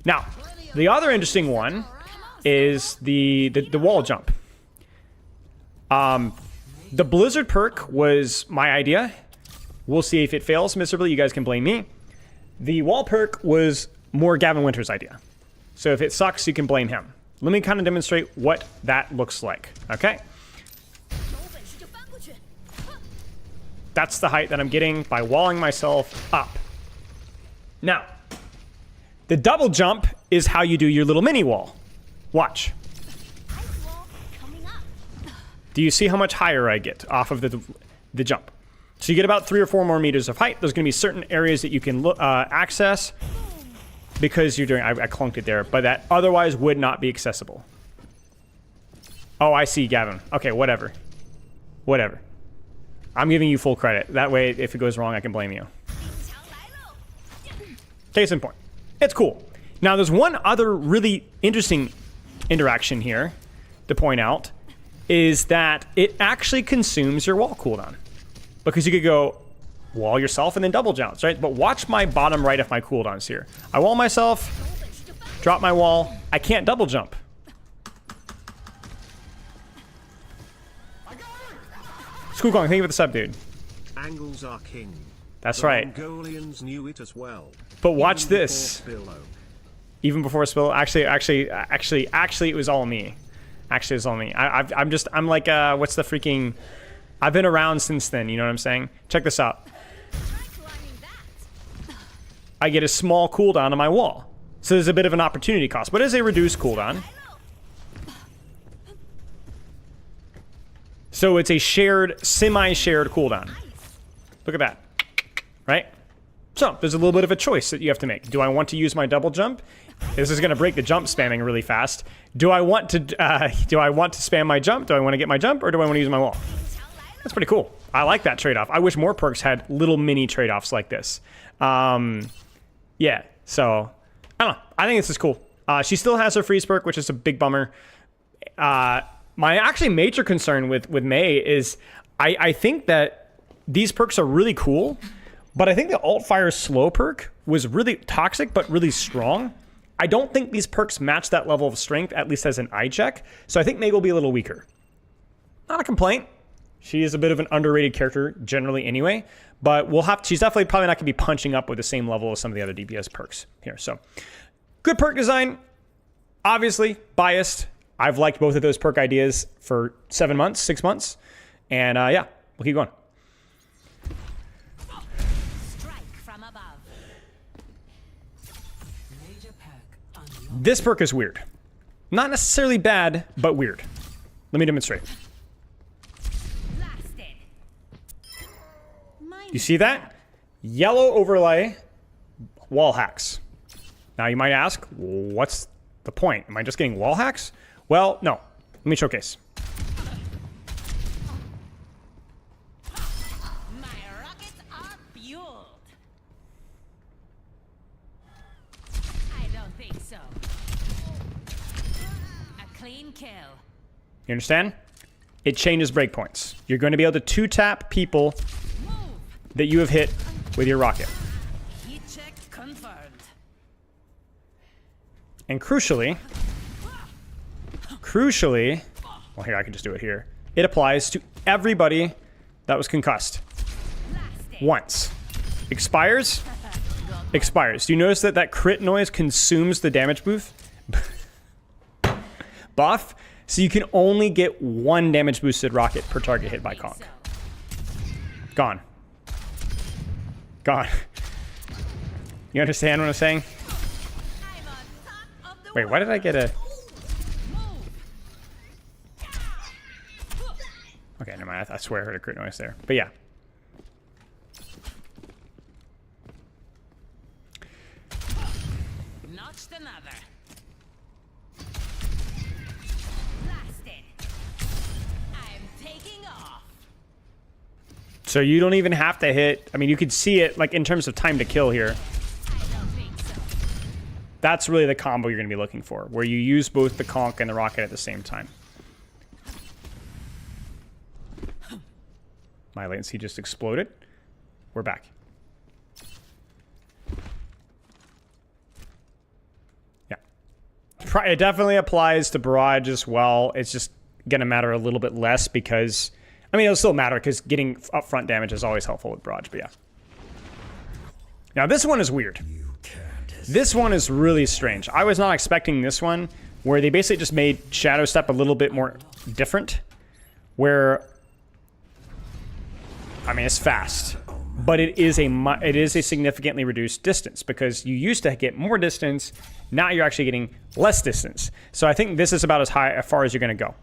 Now, the other interesting one is the wall jump. The Blizzard perk was my idea. We'll see if it fails miserably. You guys can blame me. The wall perk was more Gavin Winter's idea. So if it sucks, you can blame him. Let me kind of demonstrate what that looks like. Okay. That's the height that I'm getting by walling myself up. Now, the double jump is how you do your little mini wall. Watch. Do you see how much higher I get off of the jump? So you get about 3 or 4 more meters of height. There's going to be certain areas that you can access because you're doing, I clunked it there, but that otherwise would not be accessible. Oh, I see, Gavin. Okay, whatever. Whatever. I'm giving you full credit. That way, if it goes wrong, I can blame you. Case in point. It's cool. Now, there's one other really interesting interaction here to point out, is that it actually consumes your wall cooldown. Because you could go wall yourself and then double jumps, right? But watch my bottom right of my cooldowns here. I wall myself, drop my wall. I can't double jump. Skookong, thank you for the sub, dude. Angles are king. That's The right. Mongolians knew it as well. But watch Even this. before Spillo. Even before Spill, actually, it was all me. Actually, it was all me. I'm like, what's the freaking? I've been around since then. You know what I'm saying? Check this out. I get a small cooldown on my wall, so there's a bit of an opportunity cost, but it is a reduced cooldown. So it's a shared, semi-shared cooldown. Look at that, right? So there's a little bit of a choice that you have to make. Do I want to use my double jump? This is going to break the jump spamming really fast. Do I want to spam my jump? Do I want to get my jump, or do I want to use my wall? That's pretty cool. I like that trade-off. I wish more perks had little mini trade-offs like this. Yeah. So I don't know. I think this is cool. She still has her freeze perk, which is a big bummer. My actually major concern with Mei is I think that these perks are really cool, but I think the alt fire slow perk was really toxic but really strong. I don't think these perks match that level of strength, at least as an eye check. So I think Mei will be a little weaker. Not a complaint. She is a bit of an underrated character generally anyway, but she's definitely probably not going to be punching up with the same level as some of the other DPS perks here. So good perk design, obviously biased. I've liked both of those perk ideas for 7 months, 6 months. And yeah, we'll keep going. This perk is weird. Not necessarily bad, but weird. Let me demonstrate. You see that? Yellow overlay wall hacks. Now you might ask, what's the point? Am I just getting wall hacks? Well, no. Let me showcase. My rockets are fueled. I don't think so. A clean kill. You understand? It changes breakpoints. You're going to be able to two-tap people that you have hit with your rocket. Heat check confirmed. And crucially, well, here, I can just do it here. It applies to everybody that was concussed. Once. Expires. Expires. Do you notice that that crit noise consumes the damage boost? Buff? So you can only get one damage boosted rocket per target hit by conk. Gone. Gone. You understand what I'm saying? Wait, why did I get a... Okay, never mind. I swear I heard a crit noise there. But yeah. Notched another. Blasted. I'm taking off. So you don't even have to hit... I mean, you could see it, like, in terms of time to kill here. I don't think so. That's really the combo you're going to be looking for, where you use both the conk and the rocket at the same time. My latency just exploded. We're back. Yeah. It definitely applies to barrage as well. It's just going to matter a little bit less because... I mean, it'll still matter because getting upfront damage is always helpful with barrage, but yeah. Now, this one is weird. This one is really strange. I was not expecting this one, where they basically just made Shadow Step a little bit more different, where... I mean, it's fast, but it is a significantly reduced distance because you used to get more distance. Now you're actually getting less distance. So I think this is about as far as you're going to go.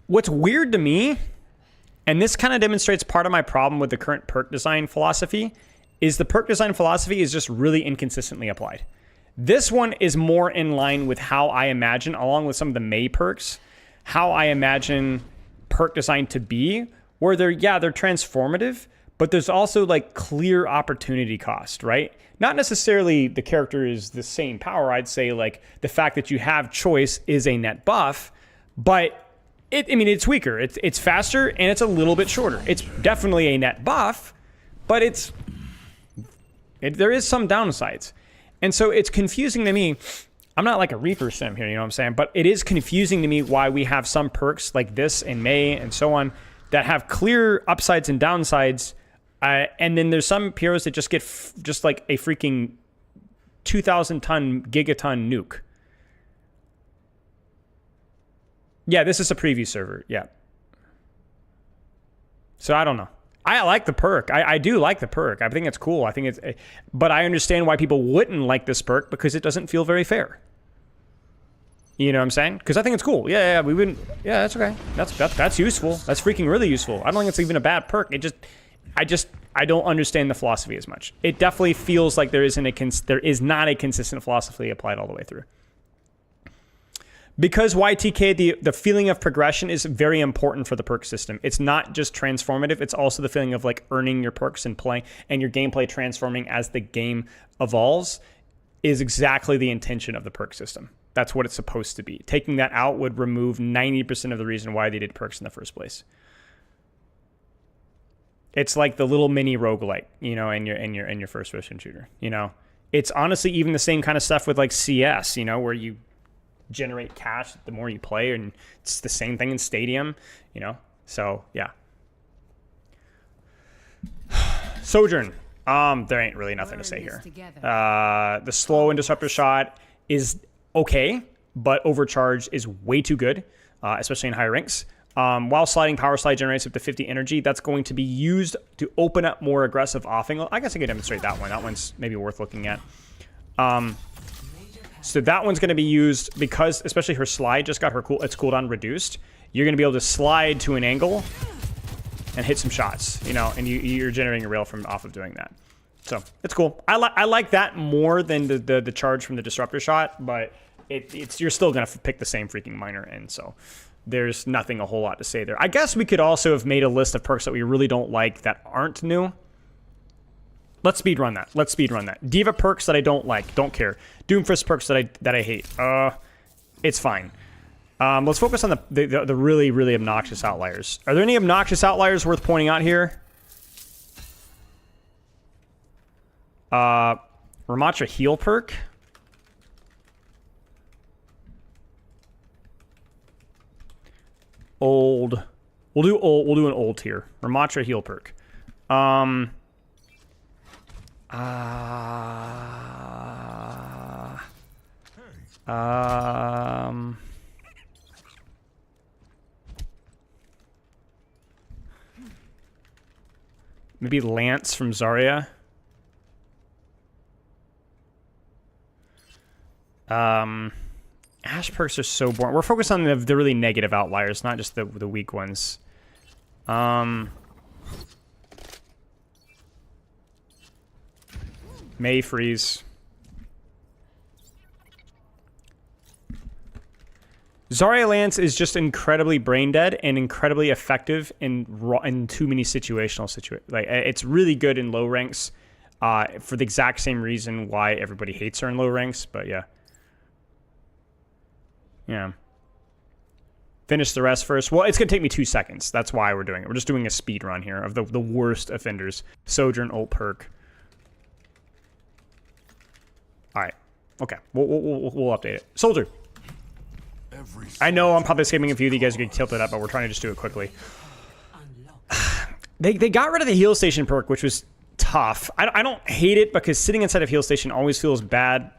What's weird to me, and this kind of demonstrates part of my problem with the current perk design philosophy, is the perk design philosophy is just really inconsistently applied. This one is more in line with how I imagine, along with some of the May perks, how I imagine perk design to be, where they're transformative, but there's also like clear opportunity cost, right? Not necessarily the character is the same power. I'd say like the fact that you have choice is a net buff, but it's weaker. It's faster and it's a little bit shorter. It's definitely a net buff, but there is some downsides. And so it's confusing to me. I'm not like a Reaper sim here, you know what I'm saying? But it is confusing to me why we have some perks like this in May and so on that have clear upsides and downsides. And then there's some heroes that just get just like a freaking 2,000-ton gigaton nuke. Yeah, this is a preview server. Yeah. So I don't know. I like the perk. I do like the perk. I think it's cool. I think it's... But I understand why people wouldn't like this perk because it doesn't feel very fair. You know what I'm saying? Because I think it's cool. Yeah, we wouldn't... Yeah, that's okay. That's useful. That's freaking really useful. I don't think it's even a bad perk. I don't understand the philosophy as much. It definitely feels like there is not a consistent philosophy applied all the way through. Because YTK, the feeling of progression is very important for the perk system. It's not just transformative. It's also the feeling of like earning your perks and playing and your gameplay transforming as the game evolves is exactly the intention of the perk system. That's what it's supposed to be. Taking that out would remove 90% of the reason why they did perks in the first place. It's like the little mini roguelike, you know, in your first person shooter. You know, it's honestly even the same kind of stuff with like CS, you know, where you generate cash the more you play, and it's the same thing in Stadium, you know. So yeah. Sojourn. There ain't really nothing to say here. The slow and disruptor shot is okay, but overcharge is way too good, especially in higher ranks. While sliding power slide generates up to 50 energy, that's going to be used to open up more aggressive offing. I guess I could demonstrate that one. That one's maybe worth looking at. So that one's going to be used because, especially her slide just got its cooldown reduced. You're going to be able to slide to an angle and hit some shots, you know, and you're generating a rail from off of doing that. So it's cool. I like that more than the charge from the disruptor shot, but you're still gonna pick the same freaking miner, and so there's nothing a whole lot to say there. I guess we could also have made a list of perks that we really don't like that aren't new. Let's speedrun that. Let's speedrun that. Diva perks that I don't like, don't care. Doomfist perks that I hate. It's fine. Let's focus on the really, really obnoxious outliers. Are there any obnoxious outliers worth pointing out here? Ramatra heal perk. Old. We'll do an old tier. Ramatra heal perk. Maybe Lance from Zarya. Ash perks are so boring. We're focused on the really negative outliers, not just the weak ones. May freeze. Zarya Lance is just incredibly brain dead and incredibly effective in too many situational situations. Like, it's really good in low ranks, for the exact same reason why everybody hates her in low ranks. But yeah. Yeah. Finish the rest first. Well, it's going to take me 2 seconds. That's why we're doing it. We're just doing a speed run here of the worst offenders. Sojourn, ult perk. All right. Okay. We'll update it. Soldier. I know I'm probably skipping a few of you guys are getting tilted up, but we're trying to just do it quickly. They got rid of the heal station perk, which was tough. I don't hate it because sitting inside of heal station always feels bad.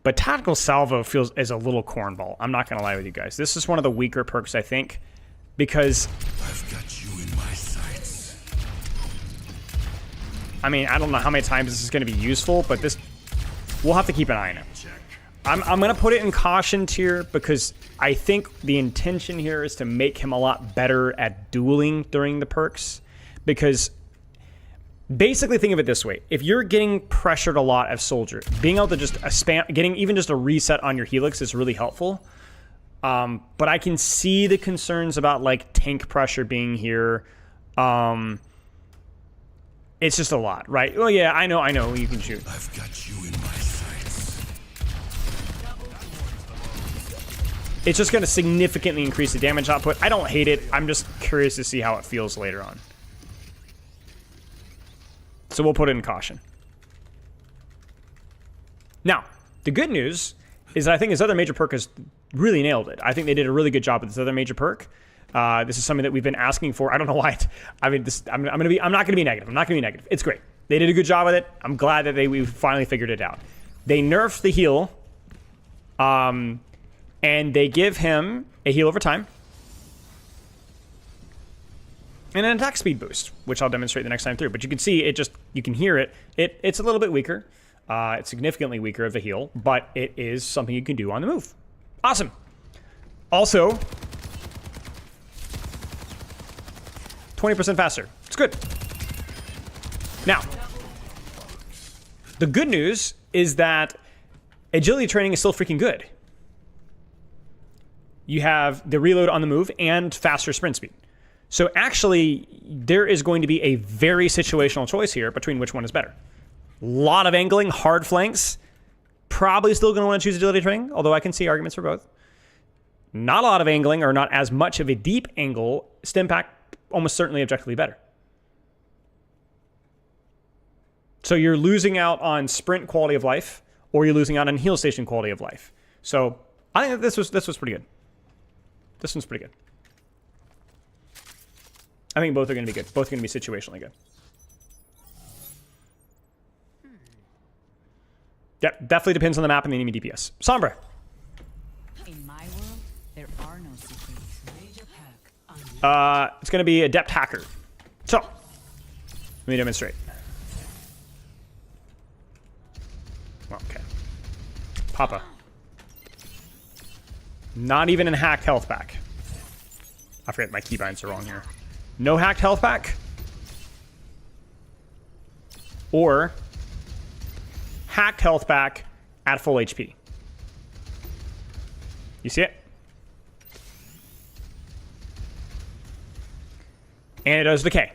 But tactical salvo is a little cornball. I'm not gonna lie with you guys. This is one of the weaker perks, I think, because I've got you in my sights. I mean, I don't know how many times this is gonna be useful, but we'll have to keep an eye on it. I'm gonna put it in caution tier because I think the intention here is to make him a lot better at dueling during the perks, because basically, think of it this way. If you're getting pressured a lot as Soldier, being able to just getting even just a reset on your Helix is really helpful. But I can see the concerns about, like, tank pressure being here. It's just a lot, right? Well, yeah, I know, you can shoot. I've got you in my sights. It's just going to significantly increase the damage output. I don't hate it. I'm just curious to see how it feels later on. So we'll put it in caution. Now, the good news is that I think his other major perk has really nailed it. I think they did a really good job with this other major perk. This is something that we've been asking for. I don't know why. I'm not going to be negative. I'm not going to be negative. It's great. They did a good job with it. I'm glad that we finally figured it out. They nerfed the heal, and they give him a heal over time and an attack speed boost, which I'll demonstrate the next time through. But you can see you can hear it. It's a little bit weaker. It's significantly weaker of a heal, but it is something you can do on the move. Awesome. Also, 20% faster. It's good. Now, the good news is that agility training is still freaking good. You have the reload on the move and faster sprint speed. So actually, there is going to be a very situational choice here between which one is better. A lot of angling, hard flanks. Probably still going to want to choose agility training, although I can see arguments for both. Not a lot of angling, or not as much of a deep angle. Stim pack, almost certainly objectively better. So you're losing out on sprint quality of life, or you're losing out on heal station quality of life. So I think that this was pretty good. This one's pretty good. I think both are going to be good. Both are going to be situationally good. Yep, definitely depends on the map and the enemy DPS. Sombra. In my world, there are no secrets. Major Perk. It's going to be Adept Hacker. So, let me demonstrate. Okay. Papa. Not even in hacked health pack. I forget, my keybinds are wrong here. No hacked health pack. or hacked health back at full HP. You see it? And it does decay.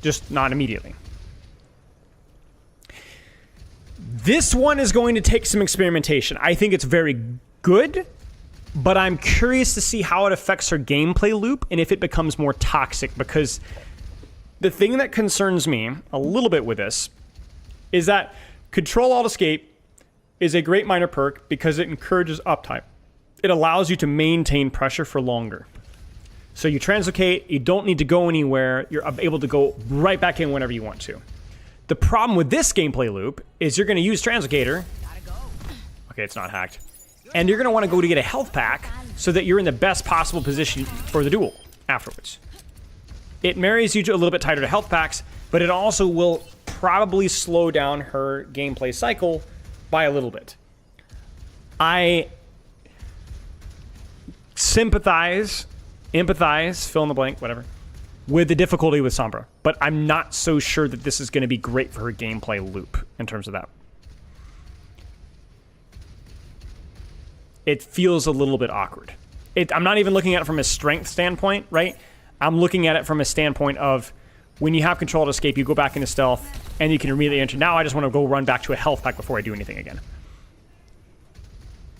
Just not immediately. This one is going to take some experimentation. I think it's very good, but I'm curious to see how it affects her gameplay loop and if it becomes more toxic, because the thing that concerns me a little bit with this is that Control Alt Escape is a great minor perk because it encourages uptime. It allows you to maintain pressure for longer. So you translocate, you don't need to go anywhere, you're able to go right back in whenever you want to. The problem with this gameplay loop is you're going to use Translocator. Okay, it's not hacked. And you're going to want to go to get a health pack so that you're in the best possible position for the duel afterwards. It marries you to a little bit tighter to health packs, but it also will probably slow down her gameplay cycle by a little bit. I sympathize, empathize, fill in the blank, whatever, with the difficulty with Sombra, but I'm not so sure that this is going to be great for her gameplay loop in terms of that. It feels a little bit awkward. I'm not even looking at it from a strength standpoint, right? I'm looking at it from a standpoint of when you have Control to escape, you go back into stealth, and you can immediately enter. Now I just want to go run back to a health pack before I do anything again.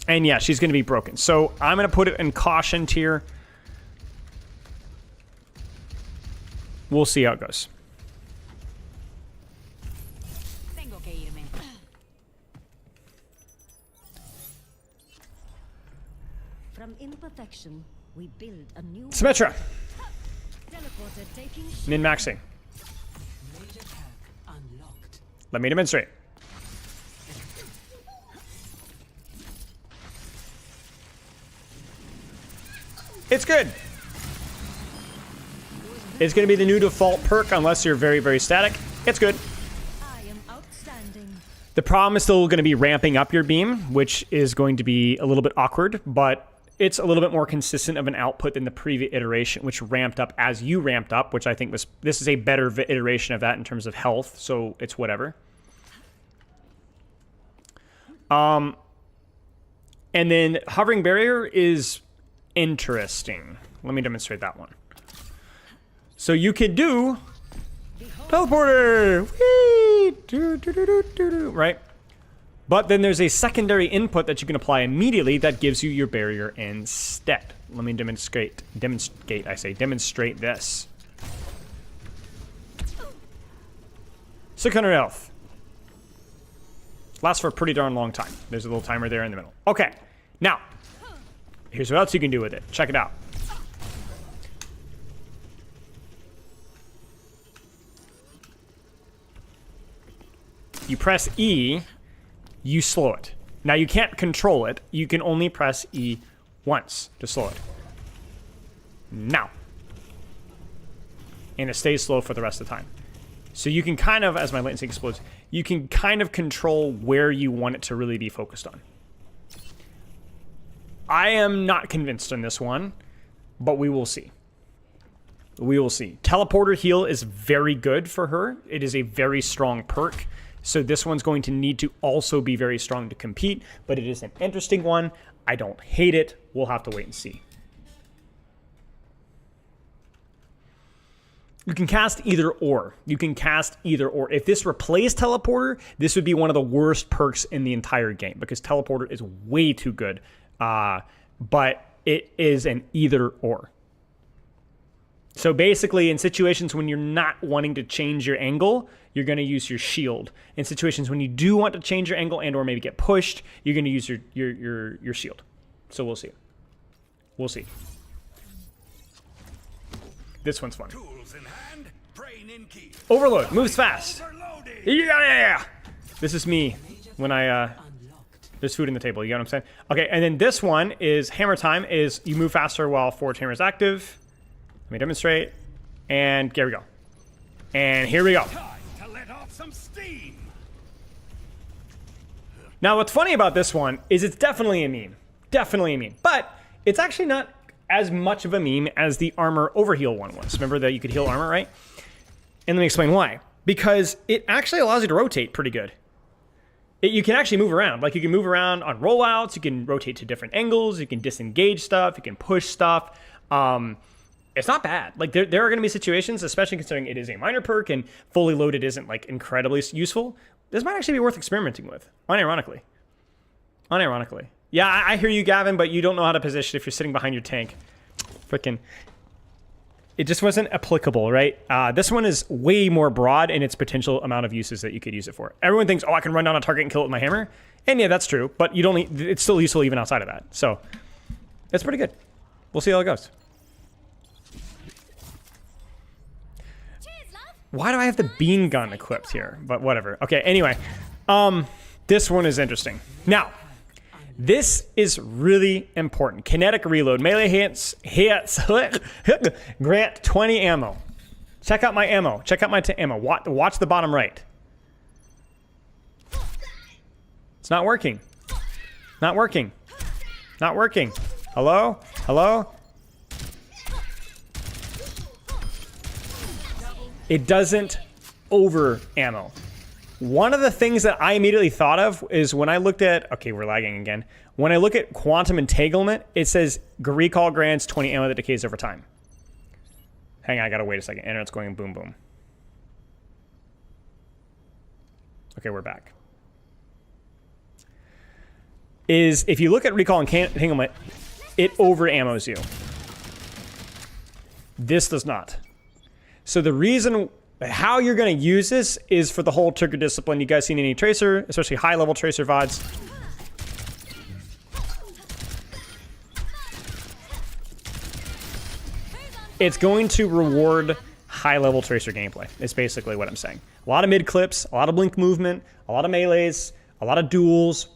And yeah, she's going to be broken. So I'm going to put it in caution tier. We'll see how it goes. From imperfection, we build a new Symmetra. Min-maxing. Let me demonstrate. It's good. It's going to be the new default perk unless you're very, very static. It's good. The problem is still going to be ramping up your beam, which is going to be a little bit awkward, but it's a little bit more consistent of an output than the previous iteration, which ramped up as you ramped up, which I think was, this is a better iteration of that in terms of health, so it's whatever. And then hovering barrier is interesting. Let me demonstrate that one. So you could do teleporter, whee! Right? But then there's a secondary input that you can apply immediately that gives you your barrier instead. Let me demonstrate this. 600 health. Lasts for a pretty darn long time. There's a little timer there in the middle. Okay, now, here's what else you can do with it. Check it out. You press E, you slow it. Now you can't control it. You can only press E once to slow it. Now. And it stays slow for the rest of the time. So you can kind of, as my latency explodes, you can kind of control where you want it to really be focused on. I am not convinced on this one, but we will see. We will see. Teleporter heal is very good for her. It is a very strong perk. So this one's going to need to also be very strong to compete, but it is an interesting one. I don't hate it. We'll have to wait and see. You can cast either or. You can cast either or. If this replaced Teleporter, this would be one of the worst perks in the entire game because Teleporter is way too good. But it is an either or. So basically, in situations when you're not wanting to change your angle, you're going to use your shield. In situations when you do want to change your angle and or maybe get pushed, you're going to use your shield. So we'll see. We'll see. This one's fun. Overload. Moves fast. Yeah. This is me when there's food in the table. You get what I'm saying? Okay, and then this one is hammer time. Is you move faster while forward hammer is active. Let me demonstrate. And there we go. And here we go. Now, what's funny about this one is it's definitely a meme. Definitely a meme. But it's actually not as much of a meme as the armor overheal one was. Remember that you could heal armor, right? And let me explain why. because it actually allows you to rotate pretty good. You can actually move around. Like, you can move around on rollouts, you can rotate to different angles, you can disengage stuff, you can push stuff. It's not bad. Like, there are going to be situations, especially considering it is a minor perk and fully loaded isn't like incredibly useful. This might actually be worth experimenting with, unironically. Yeah, I hear you, Gavin, but you don't know how to position if you're sitting behind your tank. Frickin'. It just wasn't applicable, right? This one is way more broad in its potential amount of uses that you could use it for. Everyone thinks, oh, I can run down a target and kill it with my hammer. And yeah, that's true, but you don't need, it's still useful even outside of that. So it's pretty good. We'll see how it goes. Why do I have the bean gun equipped here? But whatever. Okay, anyway. This one is interesting. Now, this is really important. Kinetic reload. Melee hits grant 20 ammo. Check out my ammo. Check out my ammo. Watch the bottom right. It's not working. Not working. Not working. Hello? Hello? It doesn't over ammo. One of the things that I immediately thought of is when I looked at, okay, we're lagging again. When I look at quantum entanglement, it says recall grants 20 ammo that decays over time. Hang on, I gotta wait a second. Internet's going boom boom. Okay, we're back. If you look at recall entanglement, it over ammos you. This does not. So the reason how you're going to use this is for the whole trigger discipline. You guys seen any tracer, especially high level tracer VODs? It's going to reward high level tracer gameplay. It's basically what I'm saying. A lot of mid clips, a lot of blink movement, a lot of melees, a lot of duels.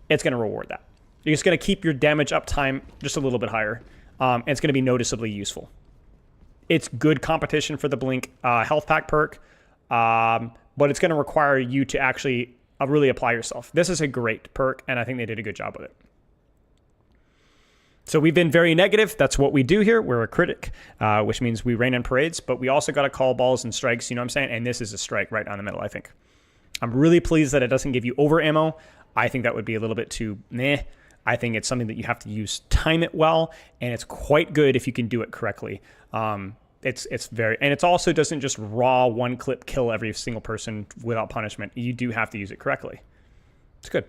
It's going to reward that. You're just going to keep your damage uptime just a little bit higher. And it's going to be noticeably useful. It's good competition for the Blink health pack perk, but it's going to require you to actually really apply yourself. This is a great perk, and I think they did a good job with it. So we've been very negative. That's what we do here. We're a critic, which means we rain on parades, but we also got to call balls and strikes, you know what I'm saying? And this is a strike right down the middle, I think. I'm really pleased that it doesn't give you over ammo. I think that would be a little bit too meh. I think it's something that you have to time it well, and it's quite good if you can do it correctly. It's very, and it's also doesn't just raw one clip kill every single person without punishment. You do have to use it correctly. It's good.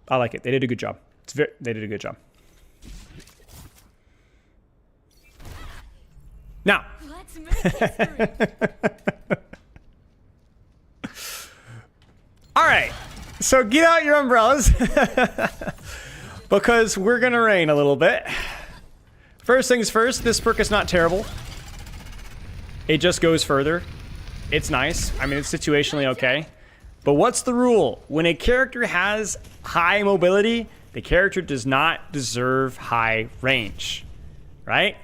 I like it. They did a good job. They did a good job. Now, let's make history. All right. So get out your umbrellas because we're gonna rain a little bit. First things first, this perk is not terrible. It just goes further. It's nice. I mean, it's situationally okay. But what's the rule? When a character has high mobility, the character does not deserve high range, right?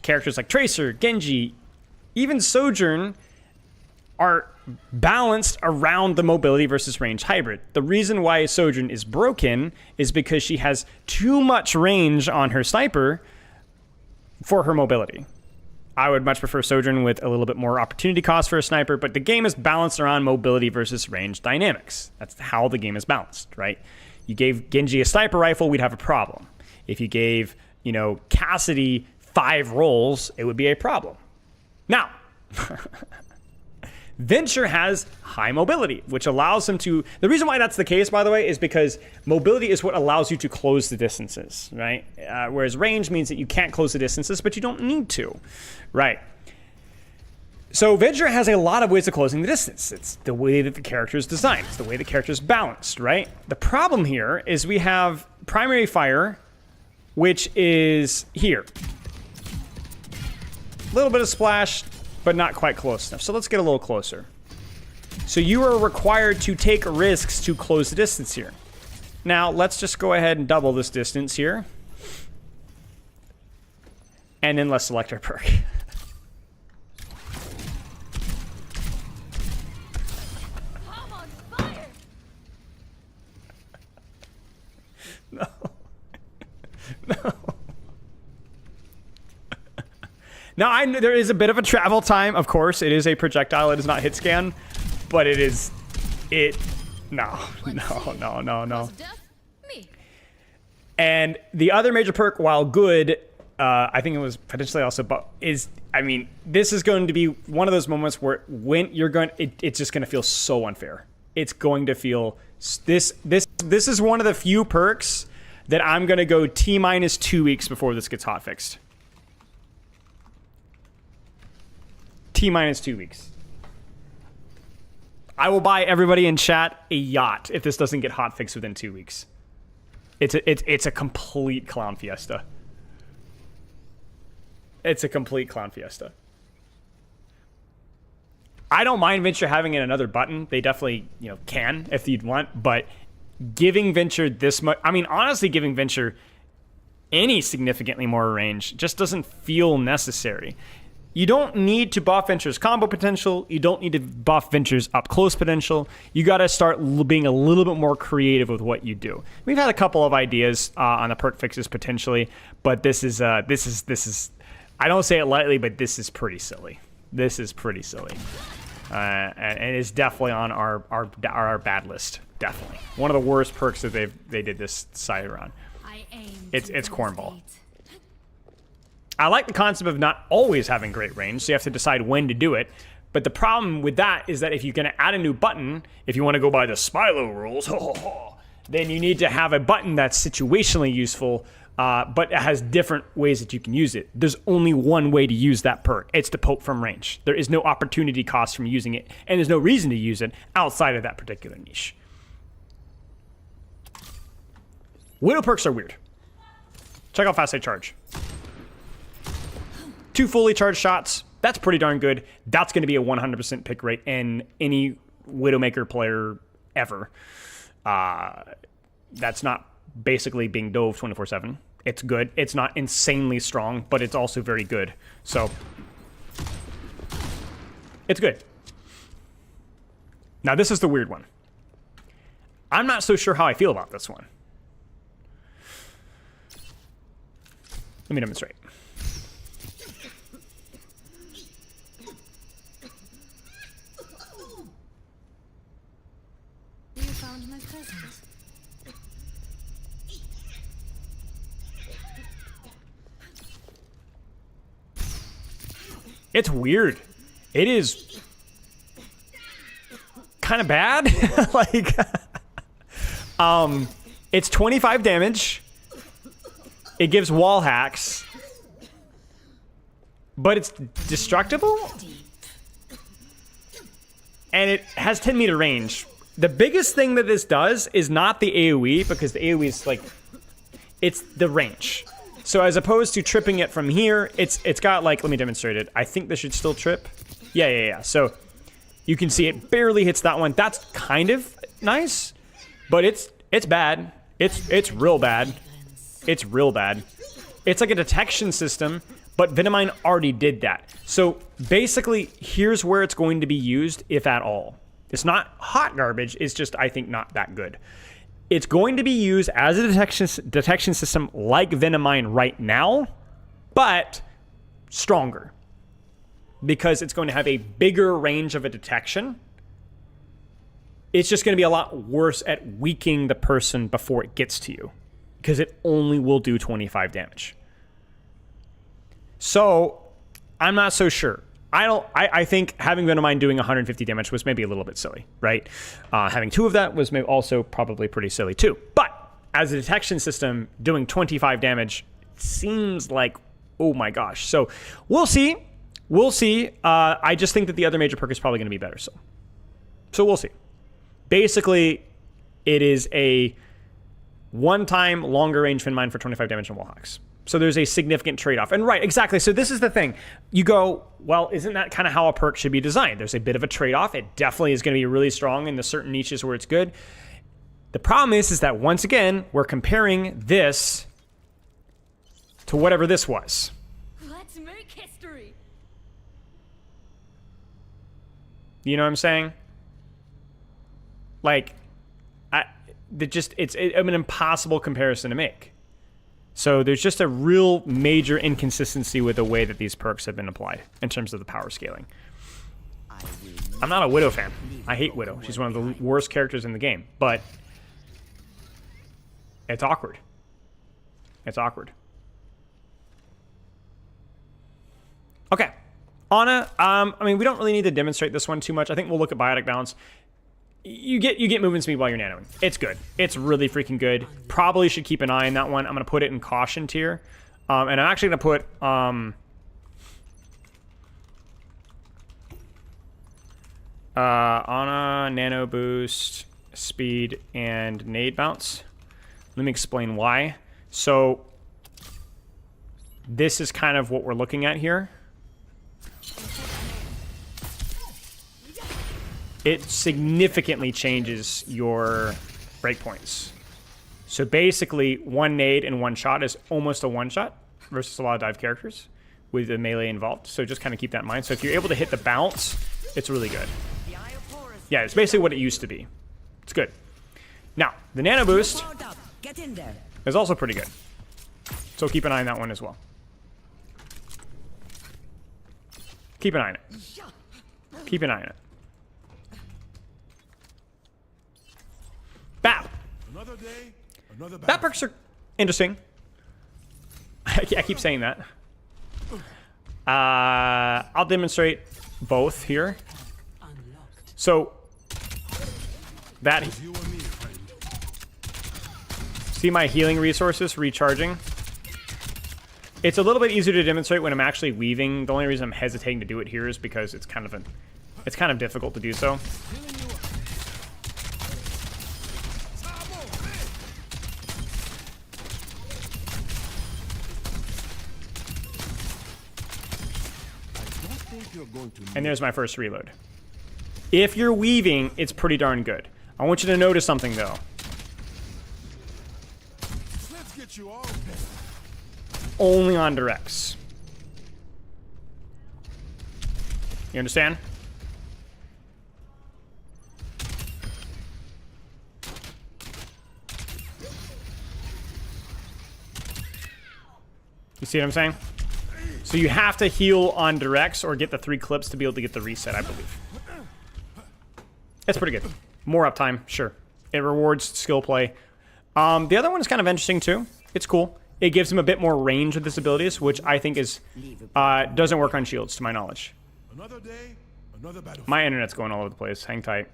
Characters like Tracer, Genji, even Sojourn are balanced around the mobility versus range hybrid. The reason why Sojourn is broken is because she has too much range on her sniper for her mobility. I would much prefer Sojourn with a little bit more opportunity cost for a sniper, but the game is balanced around mobility versus range dynamics. That's how the game is balanced, right? You gave Genji a sniper rifle, we'd have a problem. If you gave, Cassidy 5 rolls, it would be a problem. Now, Venture has high mobility, which allows him to... The reason why that's the case, by the way, is because mobility is what allows you to close the distances, right? Whereas range means that you can't close the distances, but you don't need to, right? So Venture has a lot of ways of closing the distance. It's the way that the character is designed. It's the way the character is balanced, right? The problem here is we have primary fire, which is here. A little bit of splash, but not quite close enough. So let's get a little closer. So you are required to take risks to close the distance here. Now, let's just go ahead and double this distance here. And then let's select our perk. No. Now, I know there is a bit of a travel time. Of course, it is a projectile. It is not hit scan, but it is... No. And the other major perk, while good, I think it was potentially also... this is going to be one of those moments where when you're going... It's just going to feel so unfair. It's going to feel... This is one of the few perks that I'm going to go T-minus 2 weeks before this gets hotfixed. T-minus 2 weeks. I will buy everybody in chat a yacht if this doesn't get hotfixed within 2 weeks. It's a complete clown fiesta. It's a complete clown fiesta. I don't mind Venture having another button. They definitely, can if you'd want, but giving Venture this much, honestly, giving Venture any significantly more range just doesn't feel necessary. You don't need to buff Venture's combo potential. You don't need to buff Venture's up close potential. You got to start being a little bit more creative with what you do. We've had a couple of ideas on the perk fixes potentially, but this is I don't say it lightly, but this is pretty silly. This is pretty silly, and it's definitely on our bad list. Definitely one of the worst perks that they did this side around. It's cornball. I like the concept of not always having great range, so you have to decide when to do it. But the problem with that is that if you're going to add a new button, if you want to go by the Spilo rules, then you need to have a button that's situationally useful, but it has different ways that you can use it. There's only one way to use that perk. It's to poke from range. There is no opportunity cost from using it, and there's no reason to use it outside of that particular niche. Widow perks are weird. Check out Fast Side Charge. 2 fully charged shots. That's pretty darn good. That's going to be a 100% pick rate in any Widowmaker player ever. That's not basically being dove 24/7. It's good. It's not insanely strong, but it's also very good. So, it's good. Now, this is the weird one. I'm not so sure how I feel about this one. Let me demonstrate. It's weird. It is kind of bad. It's 25 damage. It gives wall hacks. But it's destructible. And it has 10 meter range. The biggest thing that this does is not the AoE, because the AoE is it's the range. So as opposed to tripping it from here, it's got let me demonstrate it. I think this should still trip. Yeah. So you can see it barely hits that one. That's kind of nice, but it's bad. It's real bad. It's real bad. It's like a detection system, but Venomine already did that. So basically, here's where it's going to be used, if at all. It's not hot garbage. It's just, I think, not that good. It's going to be used as a detection system like Venomine right now, but stronger. Because it's going to have a bigger range of a detection. It's just going to be a lot worse at weakening the person before it gets to you. Because it only will do 25 damage. So, I'm not so sure. I think having Venomine doing 150 damage was maybe a little bit silly, right? Having 2 of that was maybe also probably pretty silly too. But as a detection system, doing 25 damage seems like, oh my gosh. So we'll see. We'll see. I just think that the other major perk is probably going to be better. So we'll see. Basically, it is a one-time longer range Venomine for 25 damage and wall hacks. So there's a significant trade-off. And right, exactly. So this is the thing. You go, well, isn't that kind of how a perk should be designed? There's a bit of a trade-off. It definitely is going to be really strong in the certain niches where it's good. The problem is that once again, we're comparing this to whatever this was. Let's make history. You know what I'm saying? It's an impossible comparison to make. So there's just a real major inconsistency with the way that these perks have been applied in terms of the power scaling. I'm not a Widow fan. I hate Widow. She's one of the worst characters in the game, but it's awkward. It's awkward. Okay. Ana, I mean, we don't really need to demonstrate this one too much. I think we'll look at biotic balance. You get movement speed while you're nanoing. It's good. It's really freaking good. Probably should keep an eye on that one. I'm going to put it in caution tier. And I'm actually going to put... Ana, nano boost, speed, and nade bounce. Let me explain why. So, this is kind of what we're looking at here. It significantly changes your breakpoints. So basically, one nade and one shot is almost a one-shot versus a lot of dive characters with the melee involved. So just kind of keep that in mind. So if you're able to hit the bounce, it's really good. Yeah, it's basically what it used to be. It's good. Now, the nano boost is also pretty good. So keep an eye on that one as well. Keep an eye on it. Keep an eye on it. BAP! BAP perks are interesting. I keep saying that. I'll demonstrate both here. So, that... See my healing resources recharging? It's a little bit easier to demonstrate when I'm actually weaving. The only reason I'm hesitating to do it here is because it's kind of difficult to do so. And there's my first reload. If you're weaving, it's pretty darn good. I want you to notice something though. Let's get you all Only on directs. You understand? You see what I'm saying? So you have to heal on directs or get the 3 clips to be able to get the reset, I believe. It's pretty good. More uptime, sure. It rewards skill play. The other one is kind of interesting too. It's cool. It gives him a bit more range with his abilities, which I think is doesn't work on shields, to my knowledge. Another day, another battle. My internet's going all over the place. Hang tight.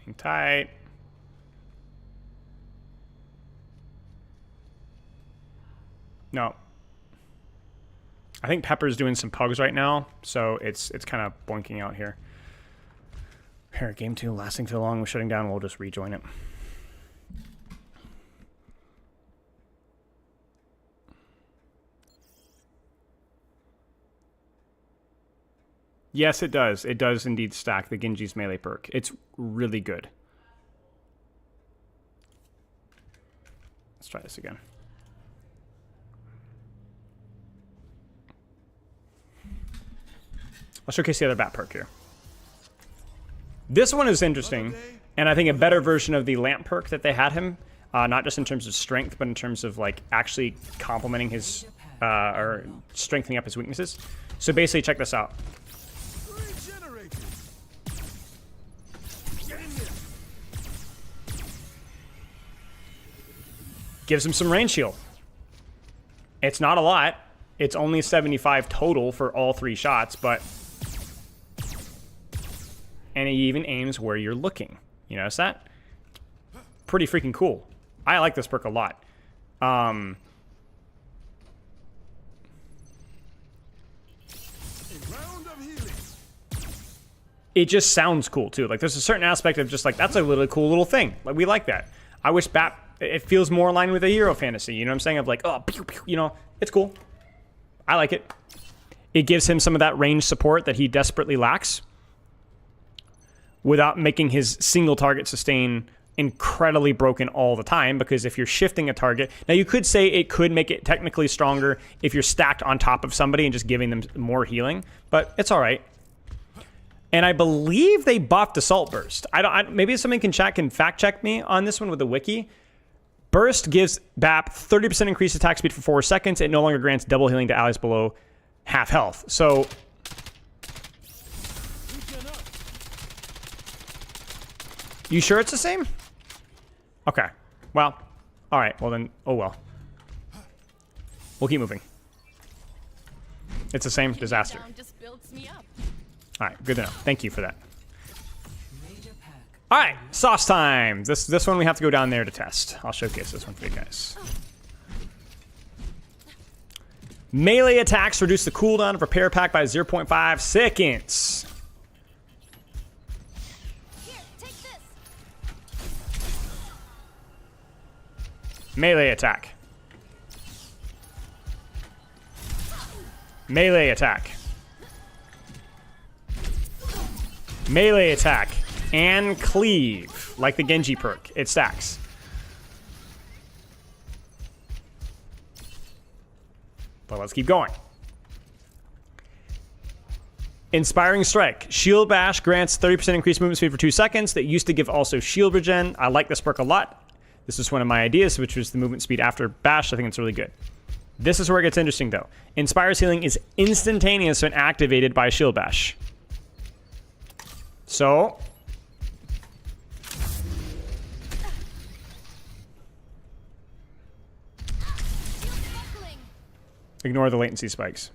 Hang tight. No. I think Pepper's doing some pugs right now, so it's kind of boinking out here. Here, game 2 lasting too long. We're shutting down. We'll just rejoin it. Yes, it does. It does indeed stack the Genji's melee perk. It's really good. Let's try this again. I'll showcase the other bat perk here. This one is interesting, and I think a better version of the lamp perk that they had him, not just in terms of strength, but in terms of like actually complementing his, or strengthening up his weaknesses. So basically, check this out. Gives him some range heal. It's not a lot. It's only 75 total for all 3 shots, but... And he even aims where you're looking. You notice that? Pretty freaking cool. I like this perk a lot. It just sounds cool, too. Like, there's a certain aspect of just like, that's a really cool little thing. Like, we like that. I wish BAP... It feels more aligned with a hero fantasy. You know what I'm saying? Of like, oh, pew, pew, you know, it's cool. I like it. It gives him some of that range support that he desperately lacks without making his single target sustain incredibly broken all the time, because if you're shifting a target, now you could say it could make it technically stronger if you're stacked on top of somebody and just giving them more healing, but it's all right. And I believe they buffed Assault Burst. Maybe somebody can fact check me on this one with the wiki. Burst gives BAP 30% increased attack speed for 4 seconds. It no longer grants double healing to allies below half health. So you sure it's the same? Okay. Well, all right. Well then, oh well. We'll keep moving. It's the same disaster. All right, good to know. Thank you for that. All right, sauce time. This one we have to go down there to test. I'll showcase this one for you guys. Melee attacks reduce the cooldown of repair pack by 0.5 seconds. Here, take this. Melee attack. Melee attack. Melee attack. And cleave. Like the Genji perk. It stacks. But let's keep going. Inspiring Strike. Shield Bash grants 30% increased movement speed for 2 seconds. That used to give also shield regen. I like this perk a lot. This is one of my ideas, which was the movement speed after Bash. I think it's really good. This is where it gets interesting, though. Inspire's healing is instantaneous when activated by Shield Bash. So ignore the latency spikes.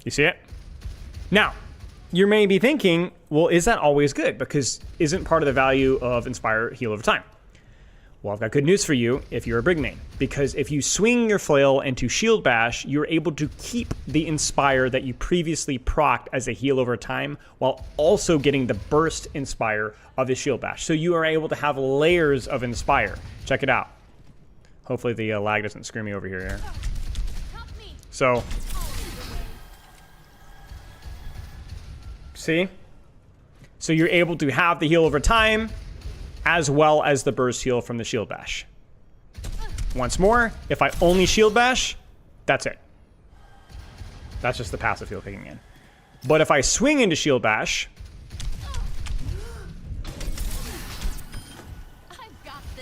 You see it? Now, you may be thinking, well, is that always good? Because isn't part of the value of Inspire heal over time? Well, I've got good news for you if you're a Brig main. Because if you swing your flail into Shield Bash, you're able to keep the Inspire that you previously procced as a heal over time, while also getting the burst Inspire of the Shield Bash. So you are able to have layers of Inspire. Check it out. Hopefully the lag doesn't screw me over here. So, see? So you're able to have the heal over time, as well as the burst heal from the Shield Bash. Once more, if I only Shield Bash, that's it. That's just the passive heal kicking in. But if I swing into Shield Bash,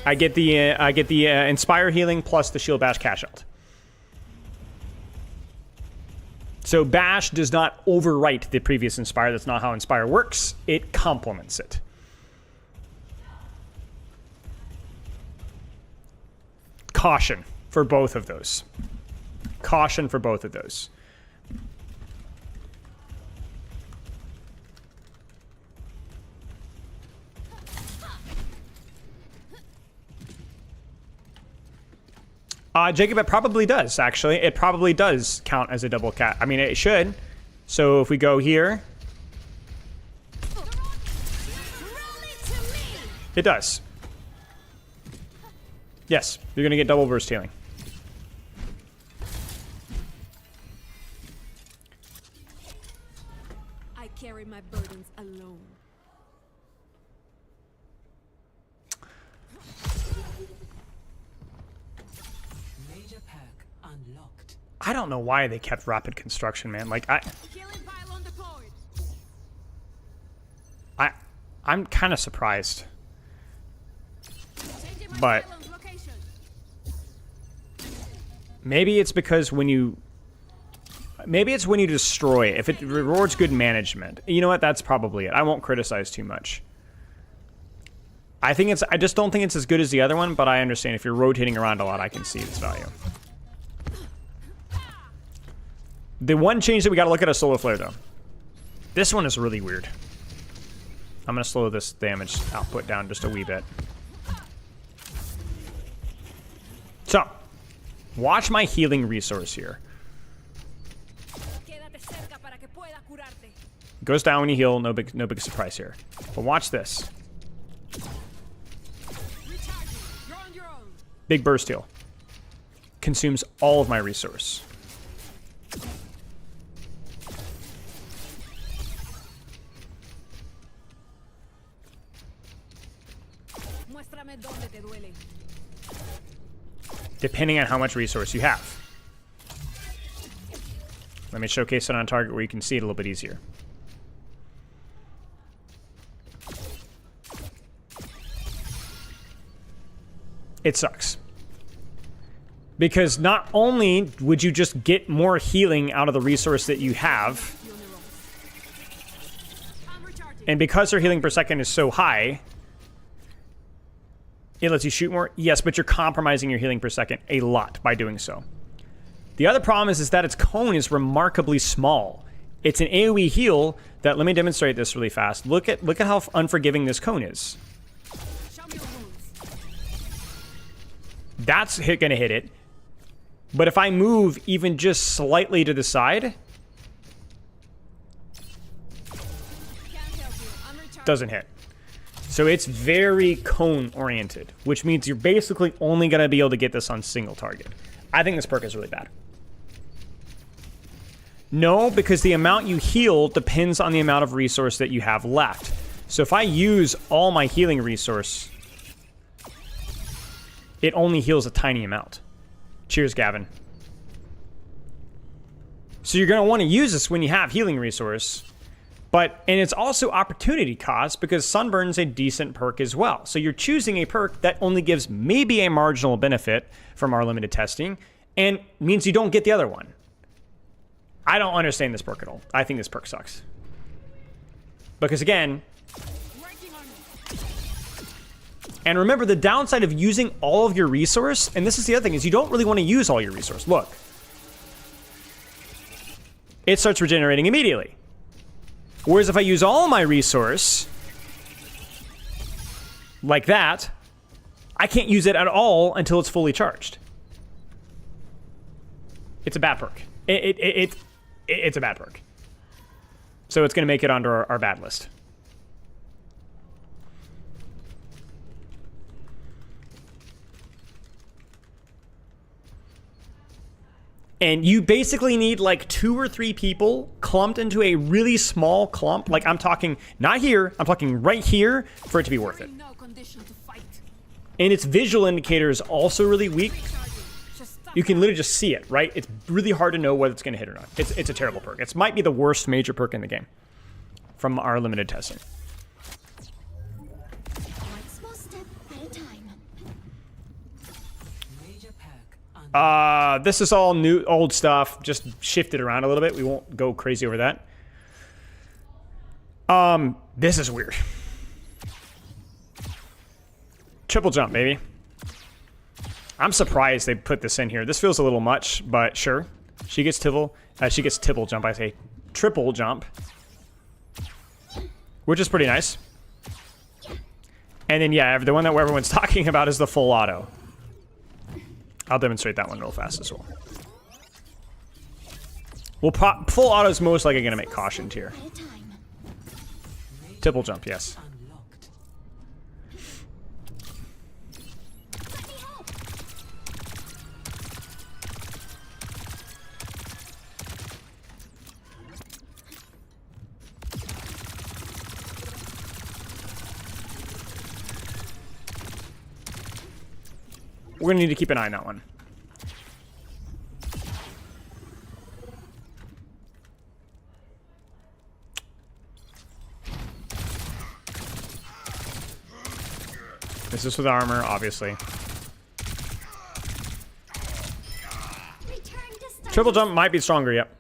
I get the Inspire healing plus the Shield Bash cash out. So Bash does not overwrite the previous Inspire. That's not how Inspire works. It complements it. Caution for both of those. Caution for both of those. Jacob, it probably does, actually. It probably does count as a double cat. I mean, it should. So if we go here, it does. Yes, you're going to get double burst healing. I carry my burdens alone. Major perk unlocked. I don't know why they kept rapid construction, man. Like, I'm kind of surprised. But maybe it's because maybe it's when you destroy, if it rewards good management. You know what? That's probably it. I won't criticize too much. I just don't think it's as good as the other one, but I understand if you're rotating around a lot, I can see its value. The one change that we got to look at is Solar Flare, though. This one is really weird. I'm going to slow this damage output down just a wee bit. So, watch my healing resource here. Goes down when you heal, no big surprise here. But watch this. Big burst heal. Consumes all of my resource. Depending on how much resource you have. Let me showcase it on target where you can see it a little bit easier. It sucks. Because not only would you just get more healing out of the resource that you have, and because their healing per second is so high, it lets you shoot more. Yes, but you're compromising your healing per second a lot by doing so. The other problem is that its cone is remarkably small. It's an AoE heal that, let me demonstrate this really fast. Look at how unforgiving this cone is. That's gonna hit it. But if I move even just slightly to the side, doesn't hit. So it's very cone oriented, which means you're basically only gonna be able to get this on single target. I think this perk is really bad. No, because the amount you heal depends on the amount of resource that you have left. So if I use all my healing resource, it only heals a tiny amount. Cheers, Gavin. So you're going to want to use this when you have healing resource. And it's also opportunity cost because Sunburn's a decent perk as well. So you're choosing a perk that only gives maybe a marginal benefit from our limited testing and means you don't get the other one. I don't understand this perk at all. I think this perk sucks. Because again, and remember the downside of using all of your resource, and this is the other thing, is you don't really want to use all your resource. Look. It starts regenerating immediately. Whereas if I use all my resource, like that, I can't use it at all until it's fully charged. It's a bad perk. It's a bad perk. So it's going to make it onto our bad list. And you basically need like 2 or 3 people clumped into a really small clump. Like I'm talking, not here, I'm talking right here for it to be worth it. And its visual indicator is also really weak. You can literally just see it, right? It's really hard to know whether it's going to hit or not. It's a terrible perk. It might be the worst major perk in the game from our limited testing. This is all new, old stuff, just shifted around a little bit. We won't go crazy over that. This is weird. Triple jump, baby. I'm surprised they put this in here. This feels a little much, but sure. She gets triple jump, I say. Triple jump. Which is pretty nice. And then, yeah, the one that everyone's talking about is the full auto. I'll demonstrate that one real fast as well. Full auto is most likely going to make caution tier. Triple jump, yes. We're going to need to keep an eye on that one. This is with armor, obviously. Triple jump might be stronger, yep.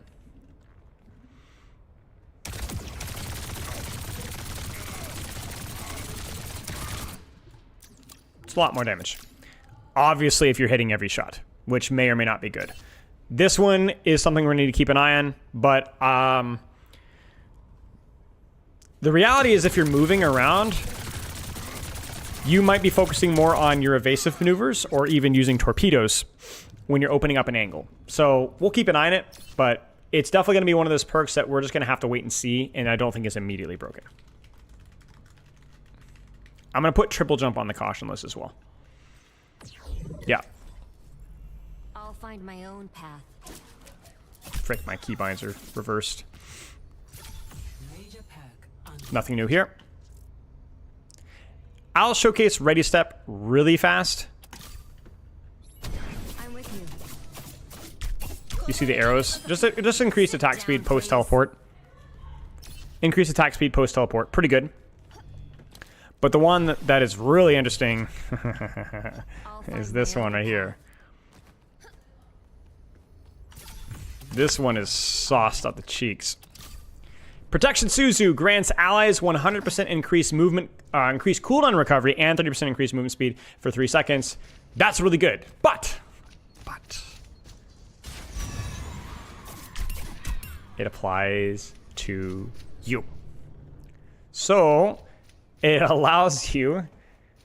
It's a lot more damage. Obviously, if you're hitting every shot, which may or may not be good. This one is something we're going to need to keep an eye on, but the reality is if you're moving around, you might be focusing more on your evasive maneuvers or even using torpedoes when you're opening up an angle. So we'll keep an eye on it, but it's definitely going to be one of those perks that we're just going to have to wait and see, and I don't think it's immediately broken. I'm going to put triple jump on the caution list as well. Yeah. I'll find my own path. Frick, my keybinds are reversed. Nothing new here. I'll showcase Ready Step really fast. I'm with you. You see the arrows? Just increase attack speed post teleport. Increase attack speed post teleport. Pretty good. But the one that is really interesting is this one right here. This one is sauced up the cheeks. Protection Suzu grants allies 100% increased movement, increased cooldown recovery, and 30% increased movement speed for 3 seconds. That's really good. But it applies to you. So it allows you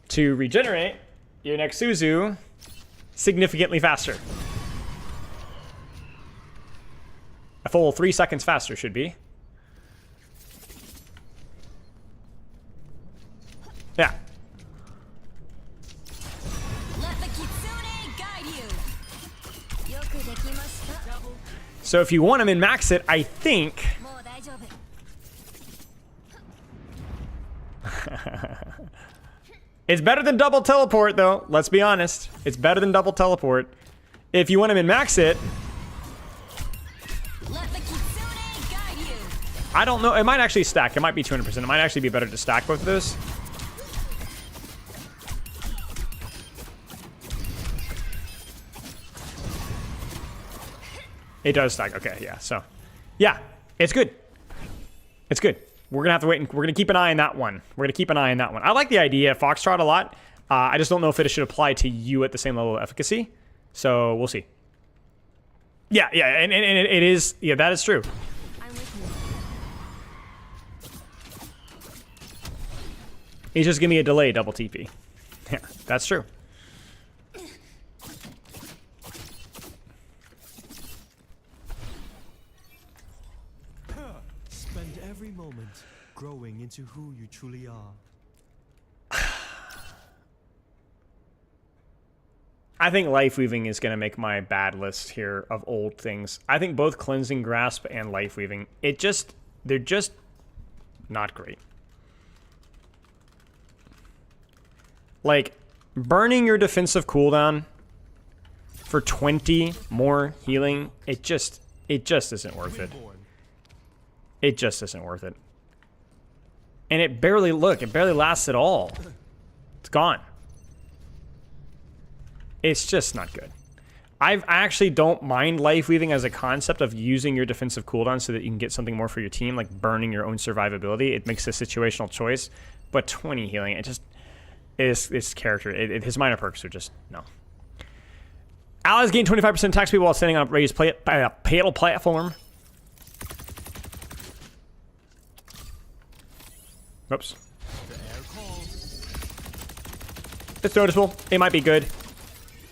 to regenerate your next Suzu significantly faster. A full 3 seconds faster should be. Yeah. Let the Kitsune guide you. Yoku dekimashita. So if you want to min-max it, I think... Mou daijoubu. It's better than double teleport, though. Let's be honest. It's better than double teleport. If you want to min-max it... Let the Kitsune guide you. I don't know. It might actually stack. It might be 200%. It might actually be better to stack both of those. It does stack. Okay, yeah. So, yeah, it's good. It's good. We're gonna have to wait, and we're gonna keep an eye on that one. We're gonna keep an eye on that one. I like the idea of Foxtrot a lot. I just don't know if it should apply to you at the same level of efficacy. So we'll see. Yeah, and it is. Yeah, that is true. I'm with you. He's just giving me a delay double TP. Yeah, that's true. Spend every moment growing into who you truly are. I think Life Weaving is going to make my bad list here of old things. I think both Cleansing Grasp and Life Weaving, they're just not great. Like, burning your defensive cooldown for 20 more healing, it just isn't worth it. It just isn't worth it. And it barely lasts at all. It's gone. It's just not good. I actually don't mind Life Weaving as a concept of using your defensive cooldown so that you can get something more for your team, like burning your own survivability. It makes a situational choice. But 20 healing, it just is character. His minor perks are just, no. Allies gain 25% attack speed while standing on a raised pedal platform. Oops. It's noticeable. It might be good.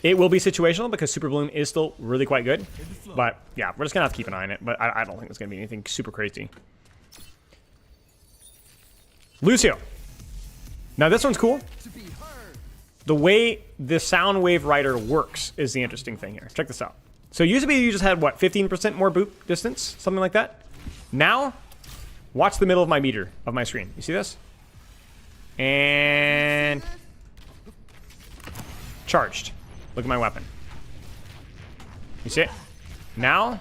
It will be situational because Super Bloom is still really quite good. But yeah, we're just going to have to keep an eye on it. But I don't think it's going to be anything super crazy. Lucio. Now this one's cool. The way the sound wave rider works is the interesting thing here. Check this out. So used to be you just had, what, 15% more boop distance? Something like that? Now, watch the middle of my meter, of my screen. You see this? And... charged. Look at my weapon. You see it? Now...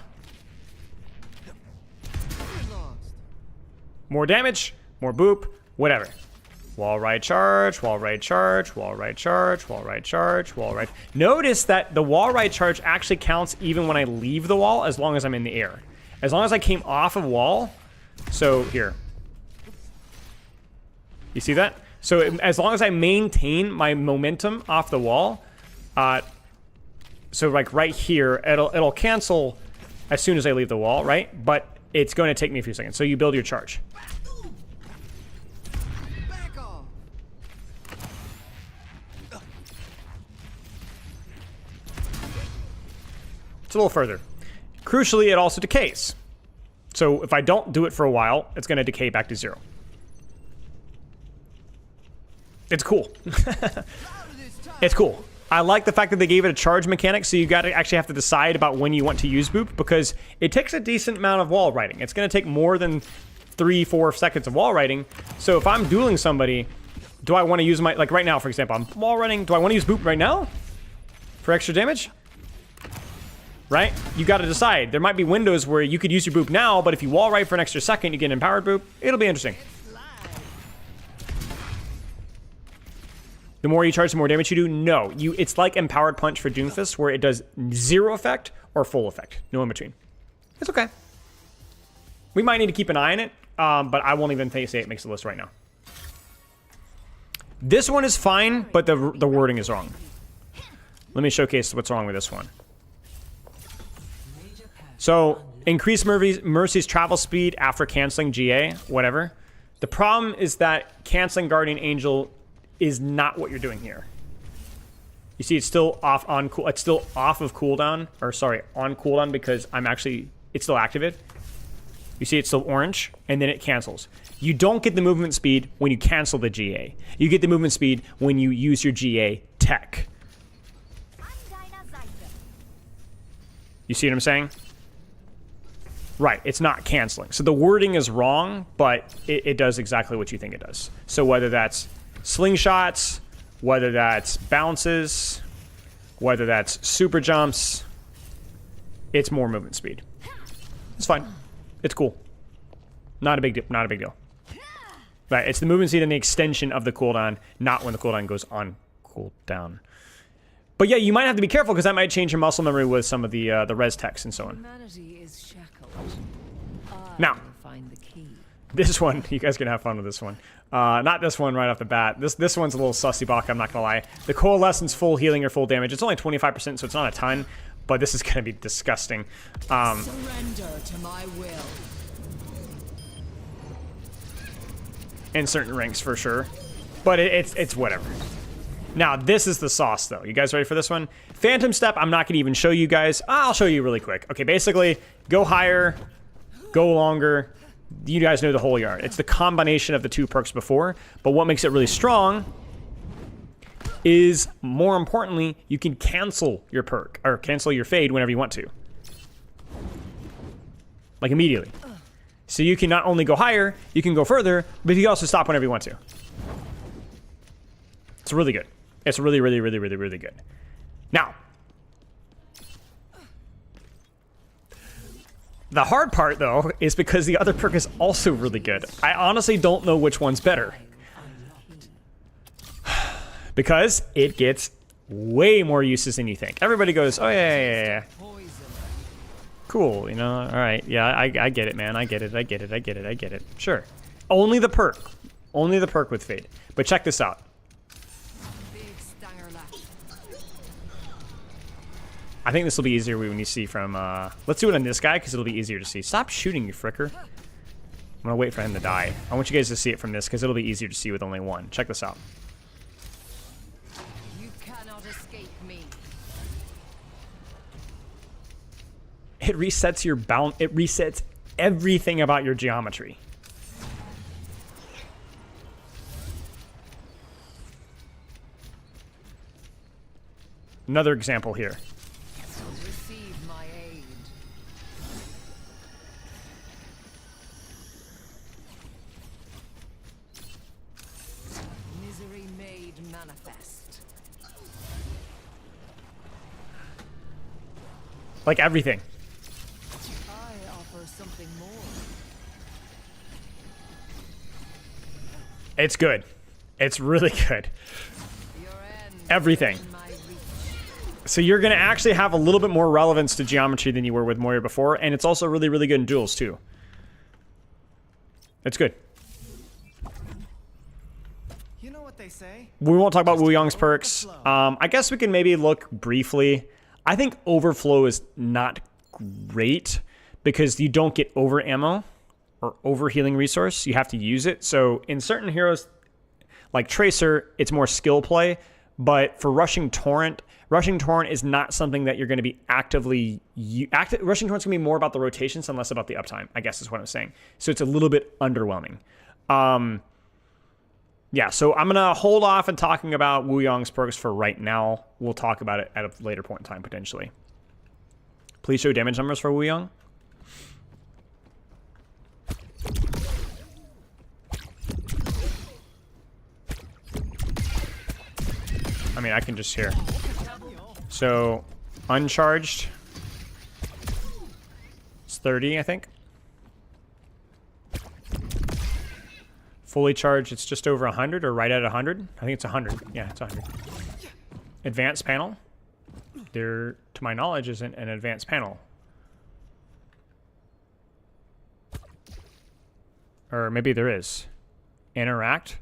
more damage, more boop, whatever. Wall ride charge, wall ride charge, wall ride charge, wall ride charge, wall ride. Notice that the wall ride charge actually counts even when I leave the wall as long as I'm in the air. As long as I came off of wall. So here. You see that? So as long as I maintain my momentum off the wall, so like right here, it'll cancel as soon as I leave the wall, right? But it's going to take me a few seconds. So you build your charge. It's a little further. Crucially, it also decays. So if I don't do it for a while, it's going to decay back to 0. It's cool. It's cool. I like the fact that they gave it a charge mechanic, so you got to actually have to decide about when you want to use boop, because it takes a decent amount of wall riding. It's going to take more than 3-4 seconds of wall riding. So if I'm dueling somebody Do I want to use my, like right now, for example, I'm wall running. Do I want to use boop right now for extra damage? Right? You got to decide. There might be windows where you could use your boop now, but if you wall right for an extra second, you get an empowered boop. It'll be interesting. The more you charge, the more damage you do. No, it's like empowered punch for Doomfist, where it does 0 effect or full effect. No in between. It's okay. We might need to keep an eye on it, but I won't even say it makes the list right now. This one is fine, but the wording is wrong. Let me showcase what's wrong with this one. So, increase Mercy's travel speed after canceling GA, whatever. The problem is that canceling Guardian Angel is not what you're doing here. You see, it's still off on cool. It's still off of cooldown, or sorry, on cooldown because it's still activated. You see, it's still orange, and then it cancels. You don't get the movement speed when you cancel the GA. You get the movement speed when you use your GA tech. You see what I'm saying? Right, it's not canceling. So the wording is wrong, but it does exactly what you think it does. So whether that's slingshots, whether that's bounces, whether that's super jumps, it's more movement speed. It's fine. It's cool. Not a big deal. Not a big deal. Right, it's the movement speed and the extension of the cooldown, not when the cooldown goes on cooldown. But yeah, you might have to be careful because that might change your muscle memory with some of the res text and so on. Now, this one, you guys can have fun with this one. Not this one right off the bat. This one's a little sussy bok, I'm not gonna lie. The Coalescence full healing or full damage. It's only 25%, so it's not a ton, but this is gonna be disgusting. Surrender to my will. In certain ranks for sure, but it's whatever. Now this is the sauce though. You guys ready for this one? Phantom Step, I'm not gonna even show you guys. I'll show you really quick. Okay, basically go higher, go longer. You guys know the whole yard. It's the combination of the two perks before, but what makes it really strong is, more importantly, you can cancel your perk or cancel your fade whenever you want to, like immediately. So you can not only go higher, you can go further, but you can also stop whenever you want to. It's really good. It's really, really, really, really, really good. Now, the hard part, though, is because the other perk is also really good. I honestly don't know which one's better. Because it gets way more uses than you think. Everybody goes, oh, yeah. Cool, you know, all right. Yeah, I get it, man. I get it. Sure. Only the perk. Only the perk with Fade. But check this out. I think this will be easier when you see from, let's do it on this guy, because it'll be easier to see. Stop shooting, you fricker. I'm gonna wait for him to die. I want you guys to see it from this, because it'll be easier to see with only one. Check this out. You cannot escape me. It resets your bound. It resets everything about your geometry. Another example here. Receive my aid. Misery made manifest. Like everything. I offer something more. It's good. It's really good. Everything. So you're going to actually have a little bit more relevance to geometry than you were with Moira before, and it's also really, really good in duels too. It's good. You know what they say? We won't talk about Wu Yong's perks. I guess we can maybe look briefly. I think Overflow is not great because you don't get over ammo or over healing resource. You have to use it. So in certain heroes like Tracer, it's more skill play. But for Rushing Torrent is not something that you're going to be actively... Rushing Torrent's going to be more about the rotations and less about the uptime, I guess is what I'm saying. So it's a little bit underwhelming. Yeah, so I'm going to hold off on talking about Wu Yong's perks for right now. We'll talk about it at a later point in time, potentially. Please show damage numbers for Wu Yong. I mean, I can just here. So, uncharged. It's 30, I think. Fully charged, it's just over 100 or right at 100. I think it's 100. Yeah, it's 100. Advanced panel. There, to my knowledge, isn't an advanced panel. Or maybe there is. Interact.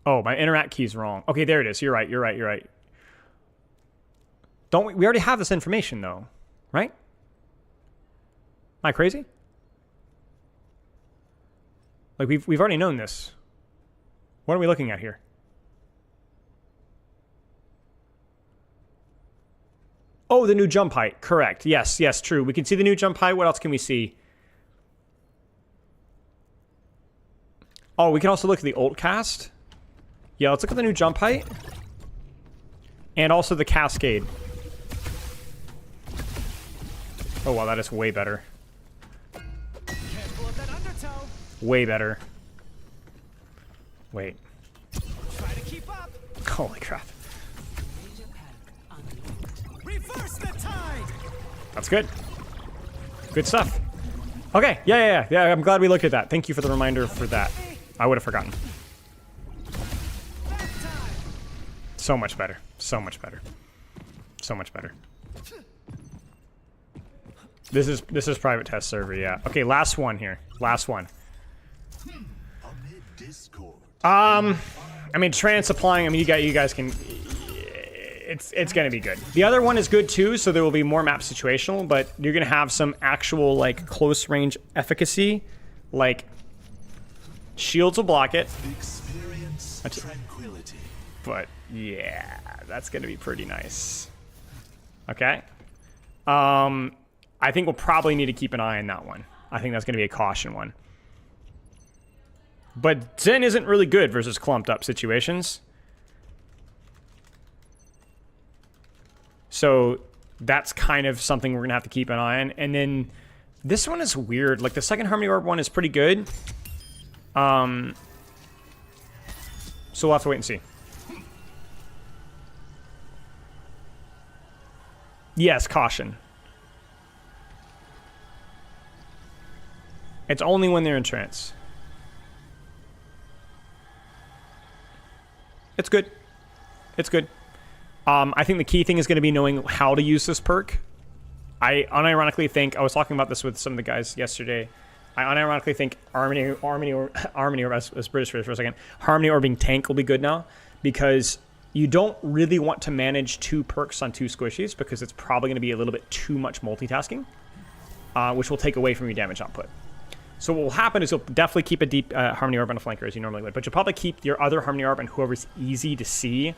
Oh, my interact key is wrong. Okay, there it is. You're right. Don't we already have this information though, right? Am I crazy? Like we've already known this. What are we looking at here? Oh, the new jump height. Correct. Yes, true. We can see the new jump height. What else can we see? Oh, we can also look at the ult cast. Yeah, let's look at the new jump height. And also the cascade. Oh, wow, that is way better. Way better. Wait. Try to keep up. Holy crap. Reverse the tide. That's good. Good stuff. Okay, yeah, I'm glad we looked at that. Thank you for the reminder for that. I would have forgotten. So much better. So much better. So much better. This is private test server, yeah. Okay, last one here. Last one. I mean, trans applying. I mean, you guys can. It's gonna be good. The other one is good too, so there will be more map situational, but you're gonna have some actual like close range efficacy, like shields will block it. Experience tranquility. But yeah, that's gonna be pretty nice. Okay. I think we'll probably need to keep an eye on that one. I think that's gonna be a caution one. But Zen isn't really good versus clumped up situations. So that's kind of something we're gonna have to keep an eye on. And then this one is weird. Like the second Harmony Orb one is pretty good. So we'll have to wait and see. Yes, caution. It's only when they're in trance. It's good. It's good. I think the key thing is going to be knowing how to use this perk. I unironically think, I was talking about this with some of the guys yesterday, I unironically think Harmony or as British for a second, Harmony Orbing Tank will be good now, because you don't really want to manage 2 perks on 2 squishies, because it's probably going to be a little bit too much multitasking, which will take away from your damage output. So what will happen is you'll definitely keep a deep Harmony Orb on a flanker as you normally would, but you'll probably keep your other Harmony Orb and whoever's easy to see,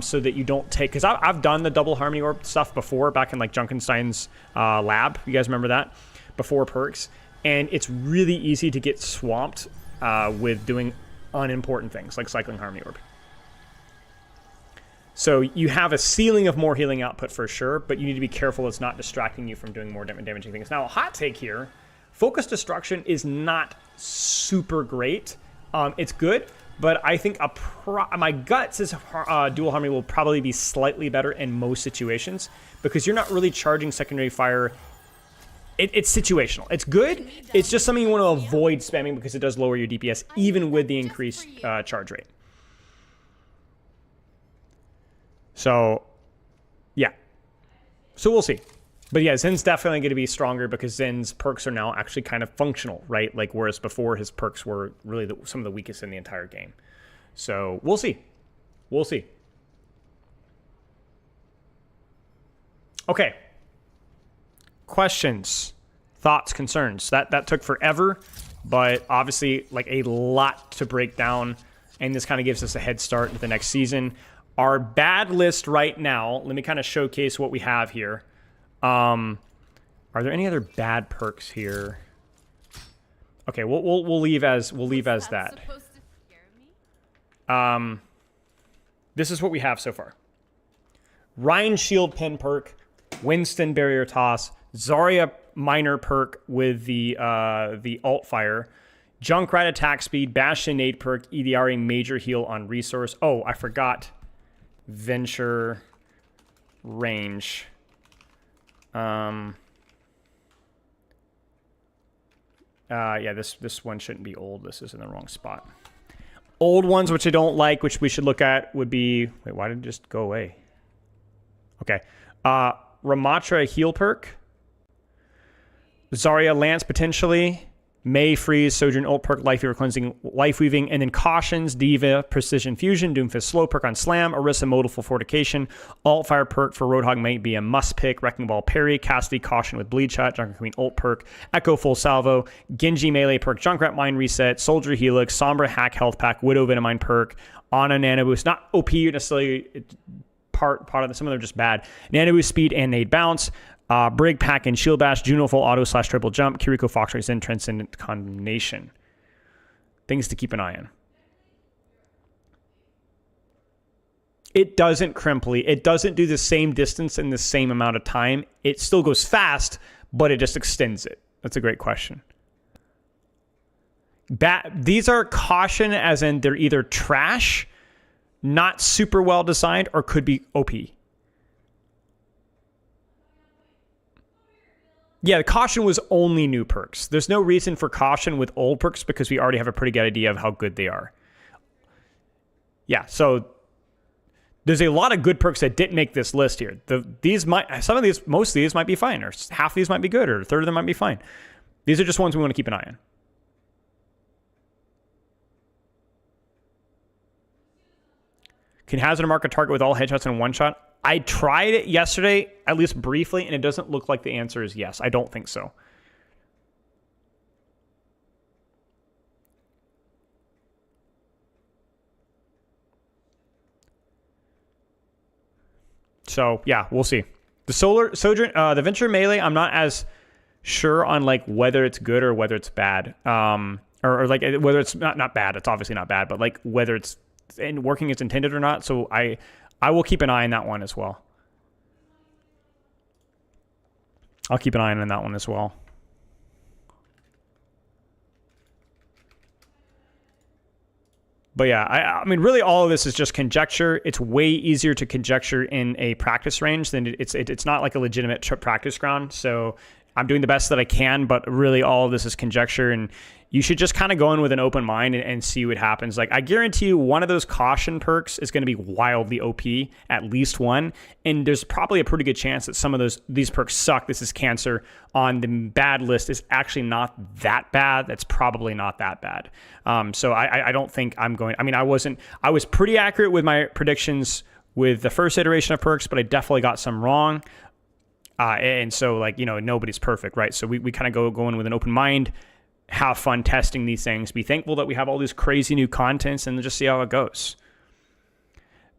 so that you don't take, because I've done the double Harmony Orb stuff before back in like Junkenstein's lab. You guys remember that? Before perks. And it's really easy to get swamped with doing unimportant things like cycling Harmony Orb. So you have a ceiling of more healing output for sure, but you need to be careful it's not distracting you from doing more damaging things. Now, a hot take here, Focus Destruction is not super great. It's good, but I think my gut says Dual Harmony will probably be slightly better in most situations, because you're not really charging secondary fire. It's situational. It's good. It's just something you want to avoid spamming, because it does lower your DPS even with the increased charge rate. So, yeah. So we'll see. But yeah, Zen's definitely going to be stronger, because Zen's perks are now actually kind of functional, right? Like, whereas before his perks were really some of the weakest in the entire game. So we'll see. We'll see. Okay. Questions, thoughts, concerns. That took forever, but obviously like a lot to break down, and this kind of gives us a head start into the next season. Our bad list right now, let me kind of showcase what we have here. Are there any other bad perks here? Okay, we'll leave as that. This is what we have so far. Ryan Shield Pin perk, Winston Barrier Toss, Zarya Minor perk with the alt fire, Junkrat attack speed, Bastion Nade perk, Ediari major heal on resource. Oh, I forgot. Venture range. Yeah, this one shouldn't be old. This is in the wrong spot. Old ones, which I don't like, which we should look at, would be... Wait, why did it just go away? Okay. Ramatra heal perk. Zarya Lance, potentially. May Freeze, Sojourn Ult perk, Life Weaver Cleansing, Life Weaving, and then Cautions, Diva, Precision Fusion, Doomfist Slow perk on Slam, Orisa Modal for Fortification, Alt Fire perk for Roadhog might be a must pick, Wrecking Ball Parry, Cassidy Caution with Bleed Shot, Junker Queen Ult perk, Echo Full Salvo, Genji Melee perk, Junkrat Mind Reset, Soldier Helix, Sombra Hack Health Pack, Widow Venomine perk, Ana Nano Boost, not OP necessarily, part of the, some of them are just bad, Nano Boost Speed and Nade Bounce, Brig, Pack, and Shield Bash, Juno Full Auto / Triple Jump, Kiriko Fox Race, and Transcendent Condemnation. Things to keep an eye on. It doesn't crimply. It doesn't do the same distance in the same amount of time. It still goes fast, but it just extends it. That's a great question. These are caution as in they're either trash, not super well designed, or could be OP. Yeah, the caution was only new perks. There's no reason for caution with old perks because we already have a pretty good idea of how good they are. Yeah, so there's a lot of good perks that didn't make this list here. Most of these might be fine, or half of these might be good, or a third of them might be fine. These are just ones we want to keep an eye on. Can Hazard mark a target with all headshots in one shot? I tried it yesterday, at least briefly, and it doesn't look like the answer is yes. I don't think so. So, yeah, we'll see. The Venture Melee, I'm not as sure on like whether it's good or whether it's bad. Or like whether it's not bad. It's obviously not bad, but like whether it's working as intended or not. So I will keep an eye on that one as well. I'll keep an eye on that one as well. But yeah, I mean, really all of this is just conjecture. It's way easier to conjecture in a practice range than it's not like a legitimate practice ground. So I'm doing the best that I can, but really all of this is conjecture, and you should just kind of go in with an open mind and see what happens. Like, I guarantee you one of those caution perks is going to be wildly OP, at least one. And there's probably a pretty good chance that some of these perks suck. This is Cancer on the bad list is actually not that bad. That's probably not that bad. So I don't think I'm going, I mean, I was pretty accurate with my predictions with the first iteration of perks, but I definitely got some wrong. And so, like, you know, nobody's perfect, right? So we kind of go in with an open mind, have fun testing these things, be thankful that we have all these crazy new contents, and just see how it goes.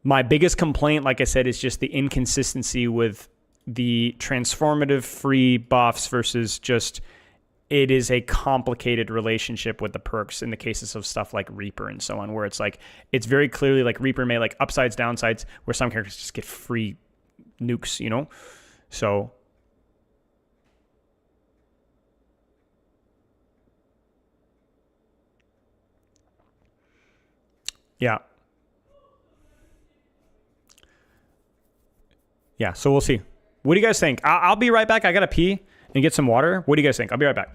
My biggest complaint, like I said, is just the inconsistency with the transformative free buffs versus just it is a complicated relationship with the perks in the cases of stuff like Reaper and so on, where it's like it's very clearly like Reaper may like upsides, downsides, where some characters just get free nukes, you know? So yeah. Yeah, so we'll see. What do you guys think? I'll be right back. I got to pee and get some water. What do you guys think? I'll be right back.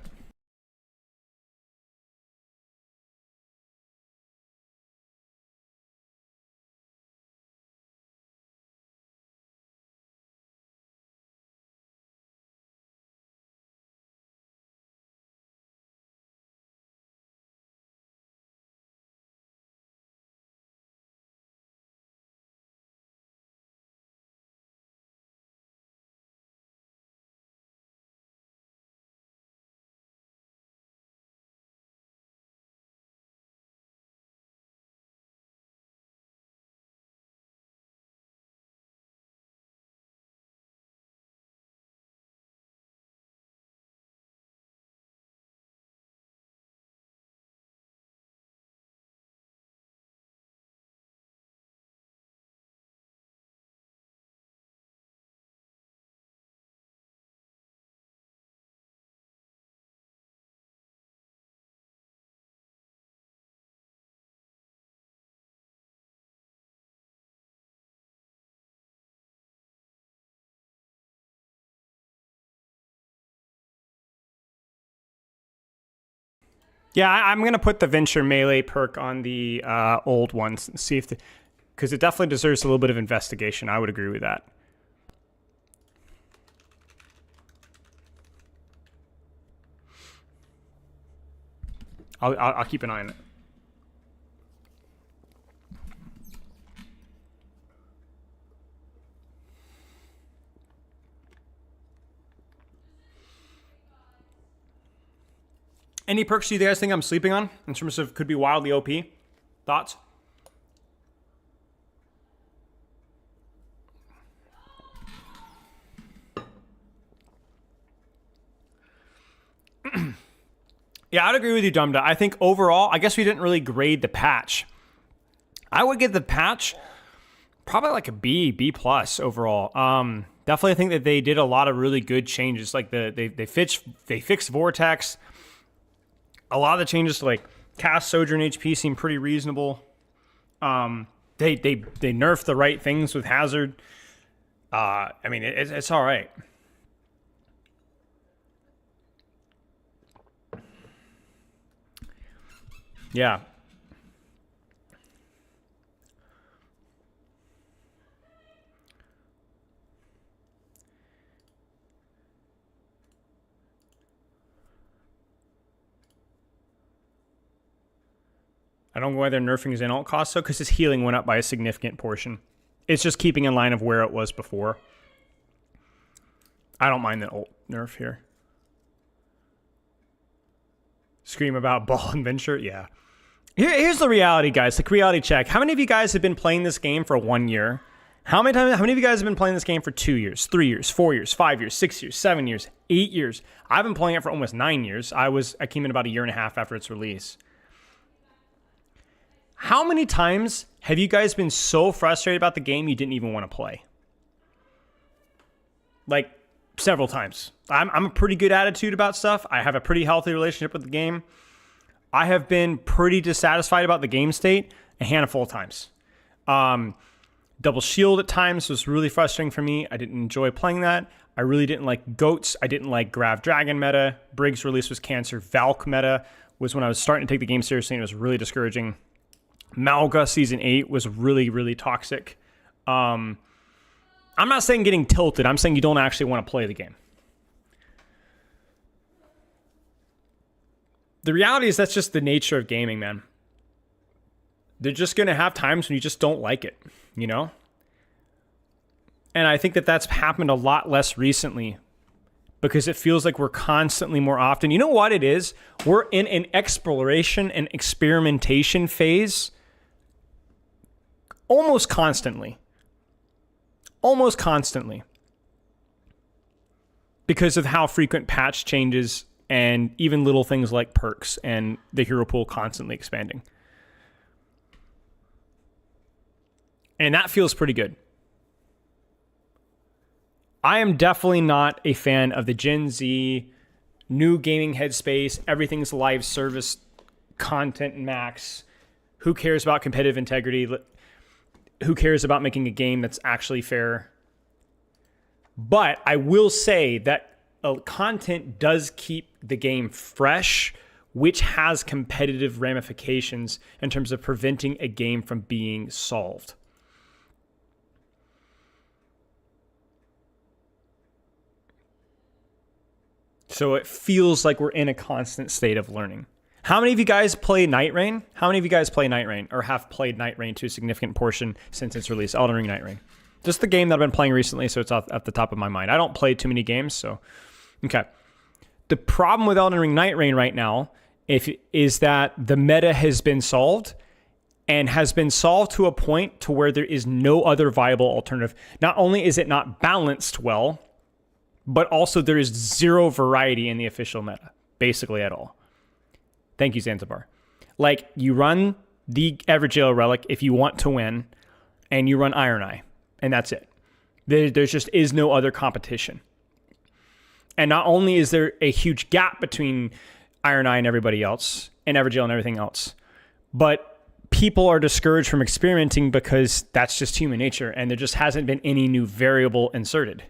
Yeah, I'm going to put the Venture Melee perk on the old ones and see if because it definitely deserves a little bit of investigation. I would agree with that. I'll keep an eye on it. Any perks do you guys think I'm sleeping on in terms of could be wildly OP? Thoughts? Yeah, I'd agree with you, Dumda. I think overall, I guess we didn't really grade the patch. I would give the patch probably like a B plus overall. Definitely think that they did a lot of really good changes. Like they fixed Vortex. A lot of the changes to like cast Sojourn HP seem pretty reasonable. They nerfed the right things with Hazard. I mean, it's all right. Yeah. I don't know why they're nerfing his in-alt cost, though, because his healing went up by a significant portion. It's just keeping in line of where it was before. I don't mind the ult nerf here. Scream about ball and venture? Yeah. Here's the reality, guys. Like, reality check. How many of you guys have been playing this game for 1 year? How many of you guys have been playing this game for 2 years, 3 years, 4 years, 5 years, 6 years, 7 years, 8 years? I've been playing it for almost 9 years. I came in about 1.5 years after its release. How many times have you guys been so frustrated about the game you didn't even want to play? Like, several times. I'm a pretty good attitude about stuff. I have a pretty healthy relationship with the game. I have been pretty dissatisfied about the game state a handful of times. Double shield at times was really frustrating for me. I didn't enjoy playing that. I really didn't like goats. I didn't like Grav Dragon meta. Briggs release was cancer. Valk meta was when I was starting to take the game seriously, and it was really discouraging. Malga Season 8 was really, really toxic. I'm not saying getting tilted. I'm saying you don't actually want to play the game. The reality is that's just the nature of gaming, man. They're just going to have times when you just don't like it, you know? And I think that that's happened a lot less recently because it feels like we're constantly more often. You know what it is? We're in an exploration and experimentation phase almost constantly. Almost constantly. Because of how frequent patch changes and even little things like perks and the hero pool constantly expanding. And that feels pretty good. I am definitely not a fan of the Gen Z, new gaming headspace, everything's live service, content max. Who cares about competitive integrity? Who cares about making a game that's actually fair? But I will say that content does keep the game fresh, which has competitive ramifications in terms of preventing a game from being solved. So it feels like we're in a constant state of learning. How many of you guys play Night Rain? How many of you guys play Night Rain or have played Night Rain to a significant portion since its release? Elden Ring Night Rain. Just the game that I've been playing recently, so it's at the top of my mind. I don't play too many games, so... Okay. The problem with Elden Ring Night Rain right now is that the meta has been solved and has been solved to a point to where there is no other viable alternative. Not only is it not balanced well, but also there is zero variety in the official meta, basically at all. Thank you, Zanzibar. Like, you run the Evergaol Relic if you want to win, and you run Iron Eye, and that's it. There just is no other competition. And not only is there a huge gap between Iron Eye and everybody else, and Evergaol and everything else, but people are discouraged from experimenting because that's just human nature, and there just hasn't been any new variable inserted.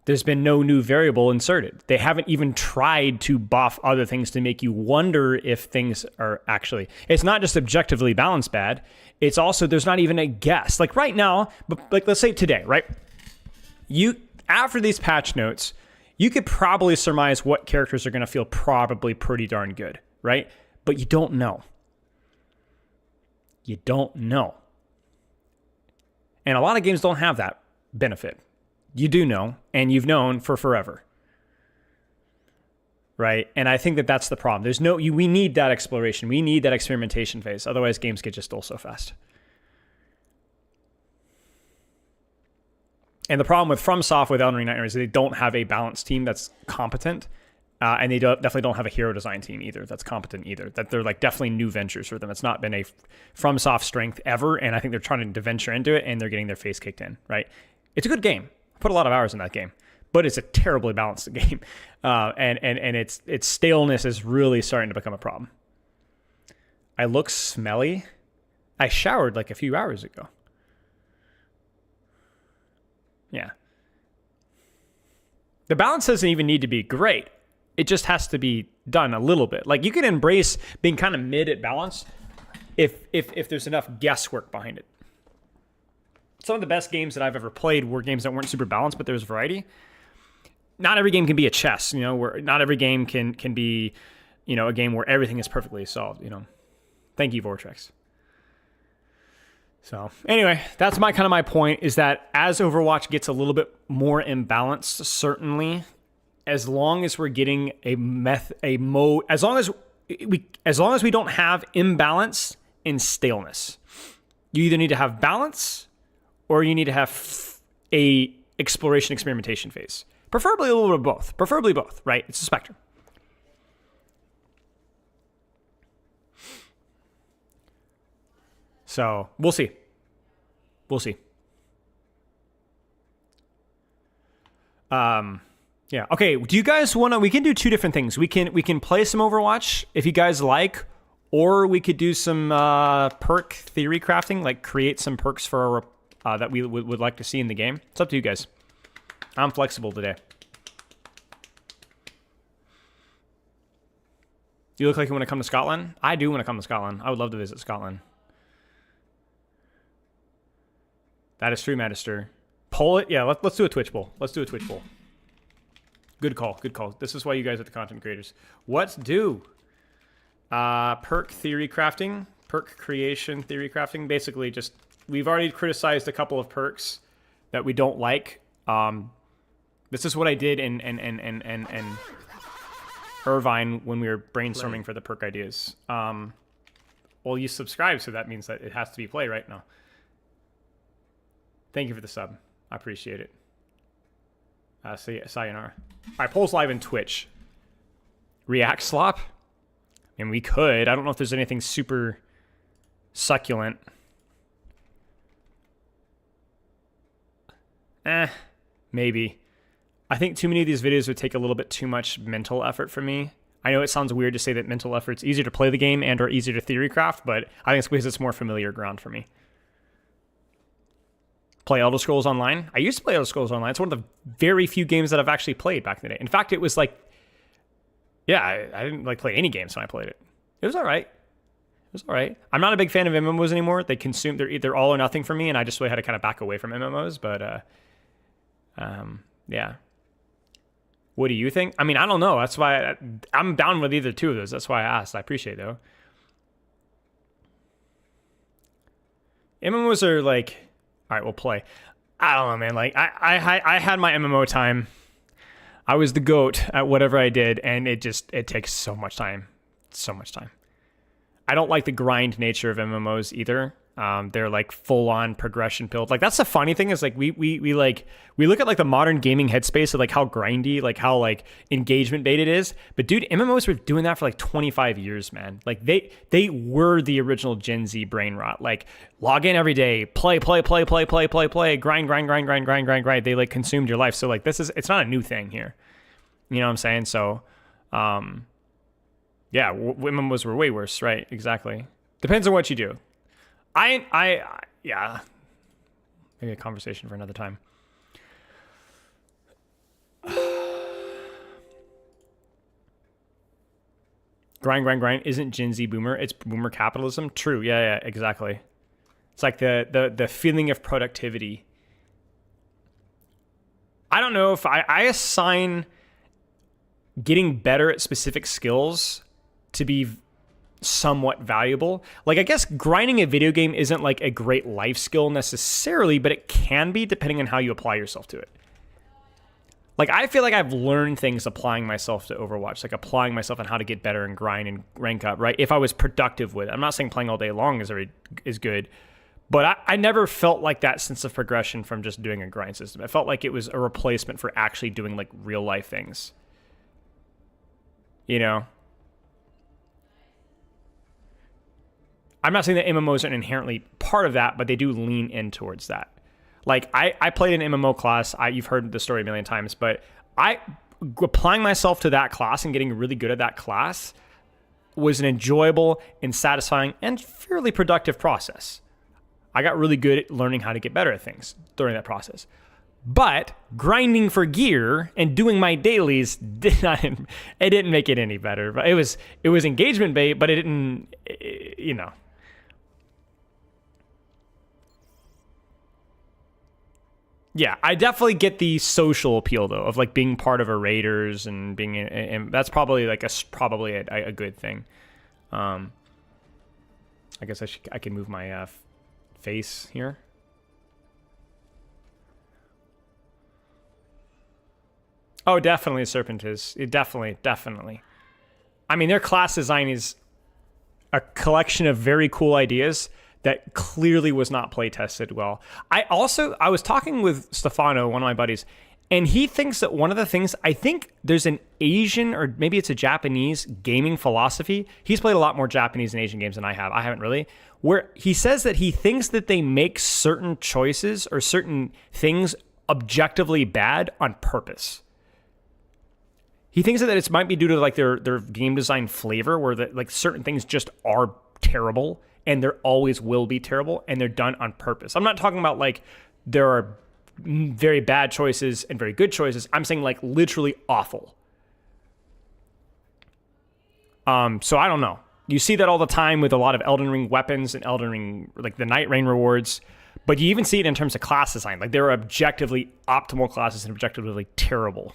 There's been no new variable inserted. They haven't even tried to buff other things to make you wonder if things are actually... It's not just objectively balanced bad. It's also, there's not even a guess. Like right now, but like let's say today, right? After these patch notes, you could probably surmise what characters are going to feel probably pretty darn good, right? But you don't know. You don't know. And a lot of games don't have that benefit. You do know, and you've known for forever. Right? And I think that that's the problem. We need that exploration. We need that experimentation phase. Otherwise, games get just stole so fast. And the problem with FromSoft with Elden Ring Nightmares is they don't have a balanced team that's competent. And they definitely don't have a hero design team either that's competent either. That they're like definitely new ventures for them. It's not been a FromSoft strength ever, and I think they're trying to venture into it, and they're getting their face kicked in, right? It's a good game. I put a lot of hours in that game, but it's a terribly balanced game. And its staleness is really starting to become a problem. I look smelly. I showered like a few hours ago. Yeah. The balance doesn't even need to be great. It just has to be done a little bit. Like you can embrace being kind of mid at balance if there's enough guesswork behind it. Some of the best games that I've ever played were games that weren't super balanced, but there was variety. Not every game can be a chess, where not every game can be, a game where everything is perfectly solved, Thank you, Vortex. So anyway, that's my point is that as Overwatch gets a little bit more imbalanced, certainly, as long as we're getting as long as we don't have imbalance and staleness, you either need to have balance or you need to have a exploration experimentation phase. Preferably a little bit of both. Preferably both, right? It's a spectrum. So we'll see. We'll see. Yeah. Okay. Do you guys want to? We can do two different things. We can play some Overwatch if you guys like, or we could do some perk theory crafting, like create some perks for that we would like to see in the game. It's up to you guys. I'm flexible today. You look like you want to come to Scotland. I do want to come to Scotland. I would love to visit Scotland. That is true, Magister. Poll it. Yeah, let's do a Twitch poll. Let's do a Twitch poll. Good call. Good call. This is why you guys are the content creators. What do? Perk theory crafting. Perk creation theory crafting. Basically, just we've already criticized a couple of perks that we don't like. This is what I did in Irvine when we were brainstorming for the perk ideas. Well, you subscribe, so that means that it has to be play right now. Thank you for the sub. I appreciate it. Sayonara. All right, polls live in Twitch. React slop? And we could. I don't know if there's anything super succulent. Maybe. I think too many of these videos would take a little bit too much mental effort from me. I know it sounds weird to say that mental effort's easier to play the game and or easier to theory craft, but I think it's because it's more familiar ground for me. Play Elder Scrolls Online. I used to play Elder Scrolls Online. It's one of the very few games that I've actually played back in the day. In fact, it was like, yeah, I didn't like play any games when I played it. It was all right. It was all right. I'm not a big fan of MMOs anymore. They're all or nothing for me, and I just really had to kind of back away from MMOs. But yeah. What do you think? I mean, I don't know. That's why I'm down with either two of those. That's why I asked. I appreciate it, though. MMOs are like, all right, we'll play. I don't know, man. Like, I had my MMO time. I was the GOAT at whatever I did, and it takes so much time. So much time. I don't like the grind nature of MMOs either. They're like full on progression build. Like that's the funny thing is like we look at like the modern gaming headspace of like how grindy, like how like engagement bait it is. But dude, MMOs were doing that for like 25 years, man. Like they were the original Gen Z brain rot. Like log in every day, play, grind. They like consumed your life. So like it's not a new thing here. You know what I'm saying? So, yeah, MMOs were way worse, right? Exactly. Depends on what you do. Yeah, maybe a conversation for another time. Grind isn't Gen Z boomer. It's boomer capitalism. True. Yeah, exactly. It's like the feeling of productivity. I don't know if I assign getting better at specific skills to be somewhat valuable. Like, I guess grinding a video game isn't like a great life skill necessarily, but it can be depending on how you apply yourself to it. Like, I feel like I've learned things applying myself to Overwatch, like applying myself on how to get better and grind and rank up, right? If I was productive with it. I'm not saying playing all day long is good, but I never felt like that sense of progression from just doing a grind system. I felt like it was a replacement for actually doing like real life things. You know? I'm not saying that MMOs are inherently part of that, but they do lean in towards that. Like, I played an MMO class. You've heard the story a million times, but applying myself to that class and getting really good at that class was an enjoyable and satisfying and fairly productive process. I got really good at learning how to get better at things during that process. But grinding for gear and doing my dailies didn't make it any better. But it was engagement bait, but it didn't, you know. Yeah, I definitely get the social appeal though of like being part of a raiders and being and that's probably like a good thing. I guess I can move my face here. Oh, definitely Serpent is. Definitely. I mean, their class design is a collection of very cool ideas that clearly was not play tested well. I was talking with Stefano, one of my buddies, and he thinks that one of the things, I think there's an Asian or maybe it's a Japanese gaming philosophy. He's played a lot more Japanese and Asian games than I have. I haven't really. Where he says that he thinks that they make certain choices or certain things objectively bad on purpose. He thinks that it might be due to like their game design flavor, where like certain things just are terrible and there always will be terrible, and they're done on purpose. I'm not talking about like there are very bad choices and very good choices. I'm saying like literally awful. So I don't know. You see that all the time with a lot of Elden Ring weapons and Elden Ring, like the Night Rain rewards, but you even see it in terms of class design. Like there are objectively optimal classes and objectively terrible.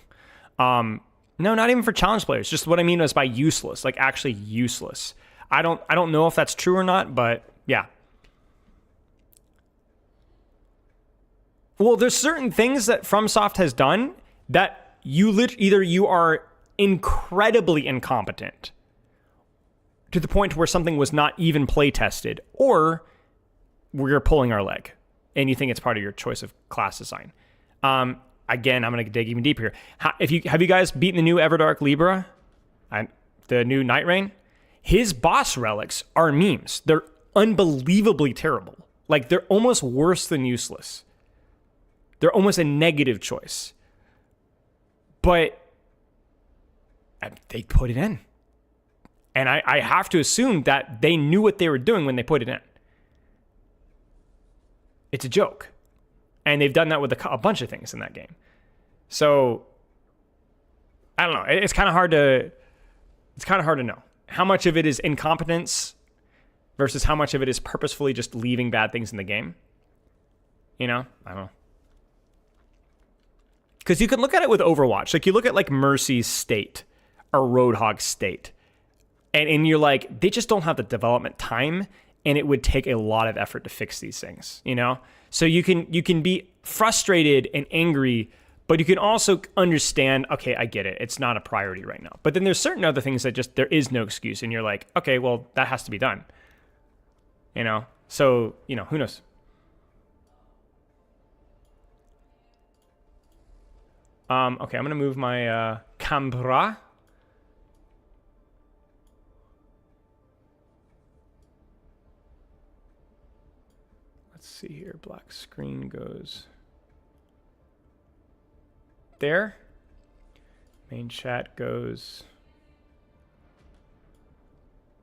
No, not even for challenge players. Just what I mean is by useless, like actually useless. I don't know if that's true or not, but yeah. Well, there's certain things that FromSoft has done that either you are incredibly incompetent to the point where something was not even play tested, or we're pulling our leg and you think it's part of your choice of class design. Again, I'm going to dig even deeper here. Have you guys beaten the new Everdark Libra? The new Night Rain? His boss relics are memes. They're unbelievably terrible. Like, they're almost worse than useless. They're almost a negative choice. But they put it in. And I have to assume that they knew what they were doing when they put it in. It's a joke. And they've done that with a bunch of things in that game. So, I don't know. It's kind of hard to know. How much of it is incompetence versus how much of it is purposefully just leaving bad things in the game? You know? I don't know. Because you can look at it with Overwatch. Like, you look at, like, Mercy's state or Roadhog's state. And you're like, they just don't have the development time, and it would take a lot of effort to fix these things, you know? So you can be frustrated and angry, but you can also understand, okay, I get it. It's not a priority right now. But then there's certain other things that just, there is no excuse. And you're like, okay, well, that has to be done. You know? So, you know, who knows? Okay, I'm going to move my camera. Let's see here. Black screen goes there. Main chat goes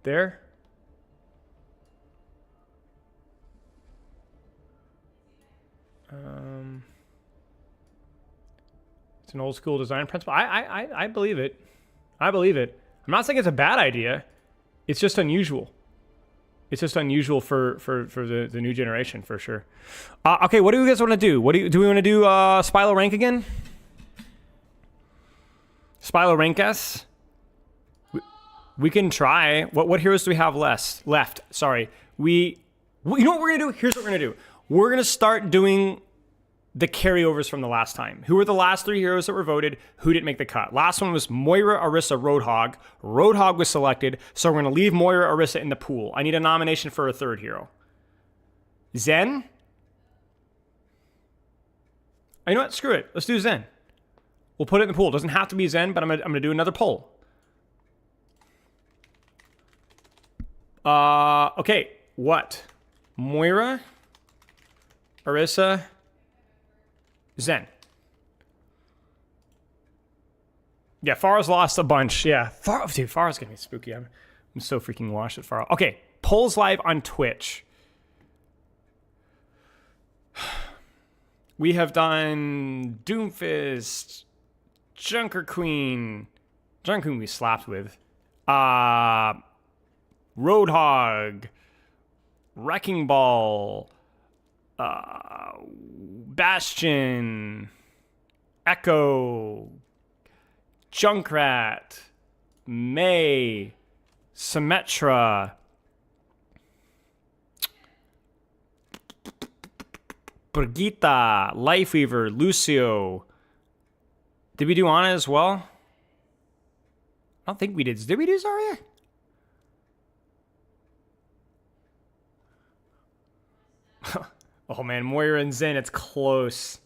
there. It's an old school design principle. I believe it. I believe it. I'm not saying it's a bad idea. It's just unusual. It's just unusual for the new generation, for sure. Okay, what do you guys want to do? Do we want to do Spylo rank again? Spylo rank S? We can try. What heroes do we have left? Sorry. You know what we're going to do? Here's what we're going to do. We're going to start doing the carryovers from the last time. Who were the last 3 heroes that were voted? Who didn't make the cut? Last one was Moira, Orisa, Roadhog. Roadhog was selected, so we're going to leave Moira, Orisa in the pool. I need a nomination for a 3rd hero. Zen? You know what? Screw it. Let's do Zen. We'll put it in the pool. It doesn't have to be Zen, but I'm gonna do another poll. Okay. What? Moira, Orisa, Zen. Yeah, Pharah's lost a bunch. Yeah, dude, Pharah's gonna be spooky. I'm so freaking washed at Pharah. Okay, polls live on Twitch. We have done Doomfist, Junker Queen we slapped with, Roadhog, Wrecking Ball, Bastion, Echo, Junkrat, May, Symmetra, Brigitte, Lifeweaver, Lucio. Did we do Ana as well? I don't think we did. Did we do Zarya? Oh man, Moira and Zen, it's close.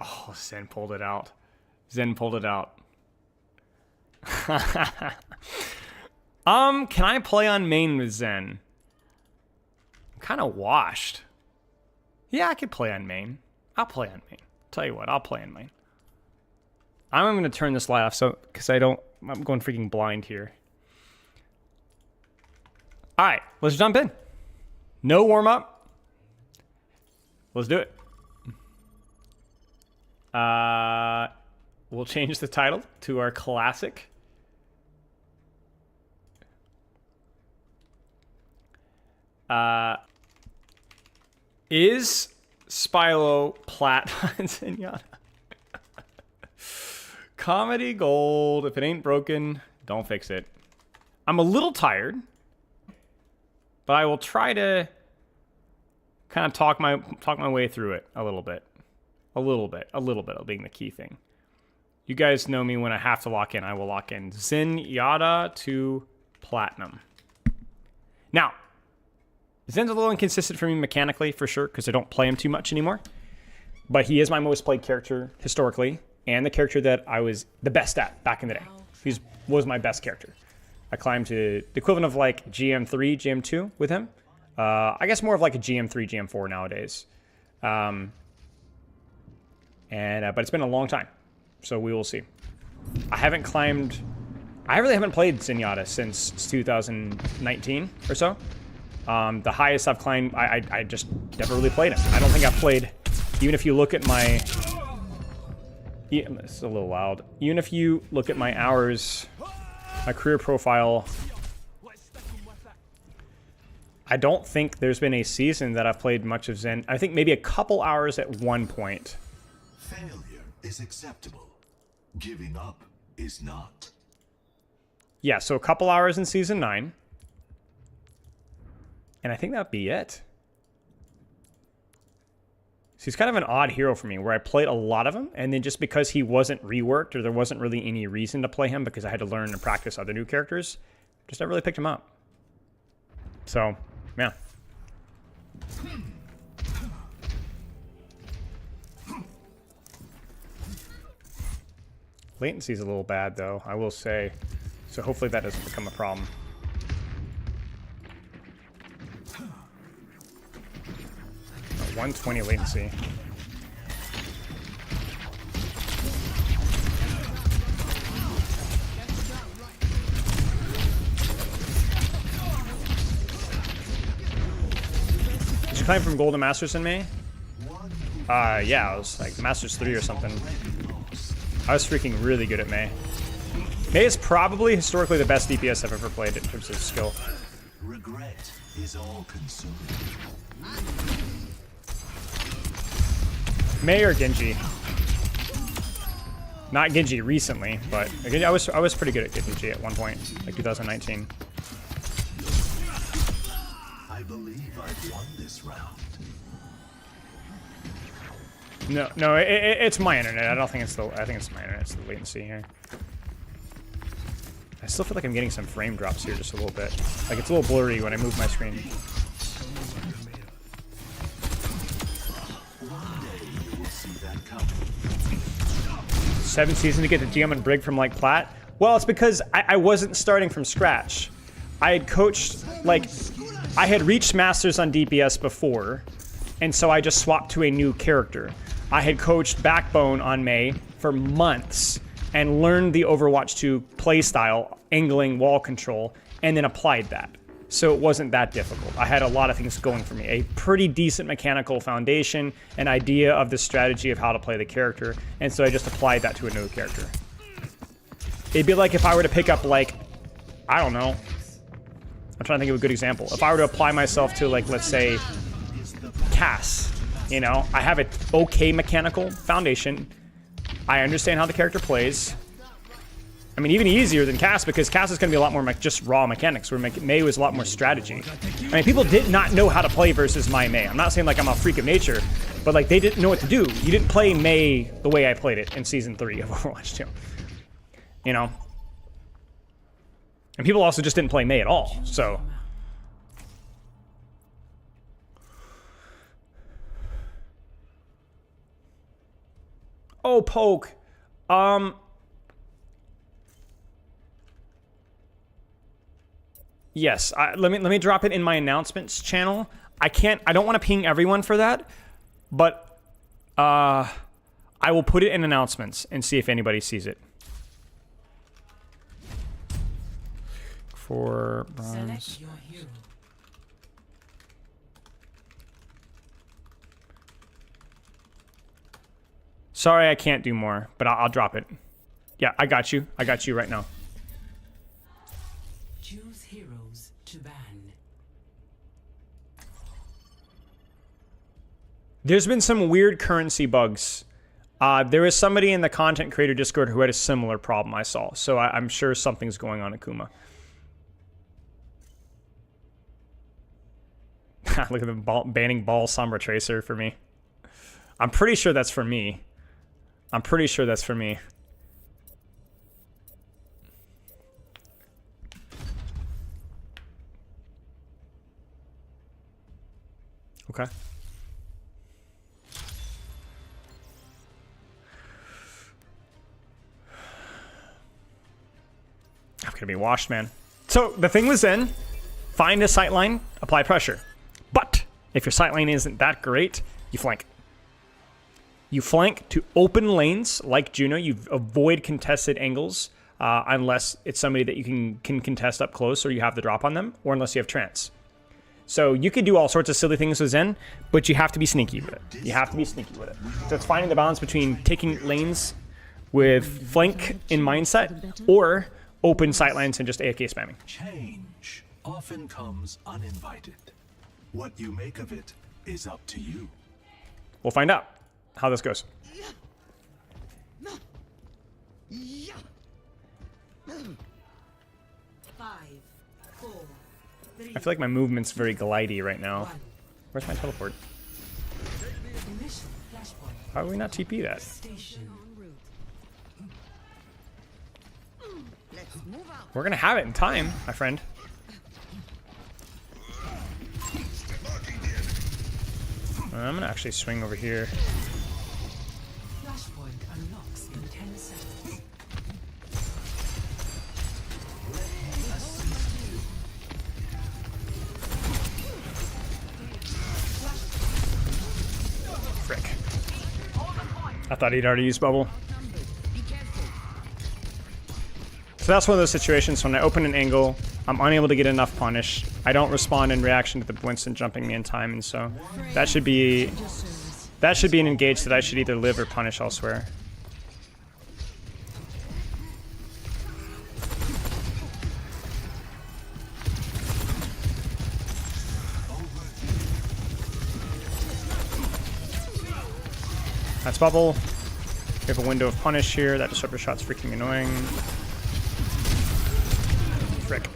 Oh, Zen pulled it out. Zen pulled it out. Can I play on main with Zen? I'm kind of washed. Yeah, I could play on main. I'll play on main. Tell you what, I'll play on main. I'm going to turn this light off because I'm going freaking blind here. All right, let's jump in. No warm up. Let's do it. We'll change the title to our classic. Is Spylo plat on Zenyatta? Comedy gold. If it ain't broken, don't fix it. I'm a little tired, but I will try to kind of talk my way through it a little bit. A little bit being the key thing. You guys know me, when I have to lock in, I will lock in. Zenyatta to platinum. Now, Zen's a little inconsistent for me mechanically, for sure, because I don't play him too much anymore. But he is my most played character historically, and the character that I was the best at back in the day. He was my best character. I climbed to the equivalent of like GM3, GM2 with him. I guess more of like a GM3, GM4 nowadays. But it's been a long time, so we will see. I really haven't played Zenyatta since 2019 or so. The highest I've climbed, I just never really played him. I don't think I've played, even if you look at my, it's a little loud. Even if you look at my hours, my career profile, I don't think there's been a season that I've played much of Zen. I think maybe a couple hours at one point. Failure is acceptable. Giving up is not. Yeah, so a couple hours in Season 9. And I think that'd be it. So he's kind of an odd hero for me, where I played a lot of him, and then just because he wasn't reworked, or there wasn't really any reason to play him because I had to learn and practice other new characters, just never really picked him up. So, yeah. Latency's a little bad, though, I will say. So hopefully that doesn't become a problem. Oh, 120 latency. Did you climb from Golden Masters in May? Yeah, I was like Masters 3 or something. I was freaking really good at May. Mei is probably historically the best DPS I've ever played in terms of skill. Regret is all consuming. Mei or Genji? Not Genji recently, but I was pretty good at Genji at one point, like 2019. I believe I've won this round. No, it's my internet. I don't think it's the. I think it's my internet. It's the latency here. I still feel like I'm getting some frame drops here just a little bit. Like it's a little blurry when I move my screen. One day you will see that coming. 7 seasons to get the GM and Brig from like Plat? Well, it's because I wasn't starting from scratch. I had coached, like, I had reached Masters on DPS before, and so I just swapped to a new character. I had coached Backbone on Mei for months and learned the Overwatch 2 playstyle, angling, wall control, and then applied that. So it wasn't that difficult. I had a lot of things going for me. A pretty decent mechanical foundation, an idea of the strategy of how to play the character, and so I just applied that to a new character. It'd be like if I were to pick up, like, I don't know. I'm trying to think of a good example. If I were to apply myself to, like, let's say, Cass, you know? I have an okay mechanical foundation. I understand how the character plays. I mean, even easier than Cass, because Cass is going to be a lot more just raw mechanics, where Mei was a lot more strategy. I mean, people did not know how to play versus my Mei. I'm not saying like I'm a freak of nature, but like they didn't know what to do. You didn't play Mei the way I played it in Season 3 of Overwatch 2. You know? And people also just didn't play Mei at all, so... Oh, Poke. Yes, let me drop it in my announcements channel. I don't want to ping everyone for that, but I will put it in announcements and see if anybody sees it. For bronze. Sorry, I can't do more, but I'll drop it. Yeah, I got you. I got you right now. Choose heroes to ban. There's been some weird currency bugs. There was somebody in the content creator Discord who had a similar problem I saw, so I'm sure something's going on at Kuma. Look at them banning Ball Sombra Tracer for me. I'm pretty sure that's for me. I'm pretty sure that's for me. Okay. I'm gonna be washed, man. So the thing was then, find a sightline, apply pressure. But if your sightline isn't that great, you flank. You flank to open lanes like Juno. You avoid contested angles unless it's somebody that you can contest up close or you have the drop on them, or unless you have trance. So you could do all sorts of silly things with Zen, but you have to be sneaky with it. You have to be sneaky with it. So it's finding the balance between taking lanes with flank in mindset or open sightlines and just AFK spamming. Change often comes uninvited. What you make of it is up to you. We'll find out how this goes. I feel like my movement's very glidey right now. Where's my teleport? Why would we not TP that? We're gonna have it in time, my friend. I'm gonna actually swing over here. Flashpoint unlocks in 10 seconds. Frick. I thought he'd already used bubble. So that's one of those situations when I open an angle, I'm unable to get enough punish. I don't respond in reaction to the Winston jumping me in time, and so that should be an engage that I should either live or punish elsewhere. That's bubble. We have a window of punish here. That disruptor shot's freaking annoying. Frick.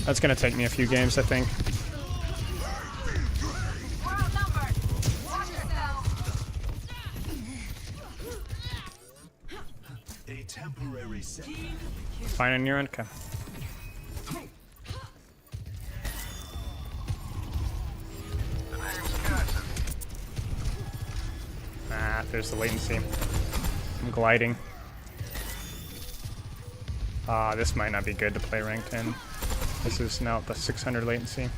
That's gonna take me a few games, I think. A temporary set. Fine on your end, okay. Ah, there's the latency. I'm gliding. This might not be good to play ranked in. This is now at the 600 latency.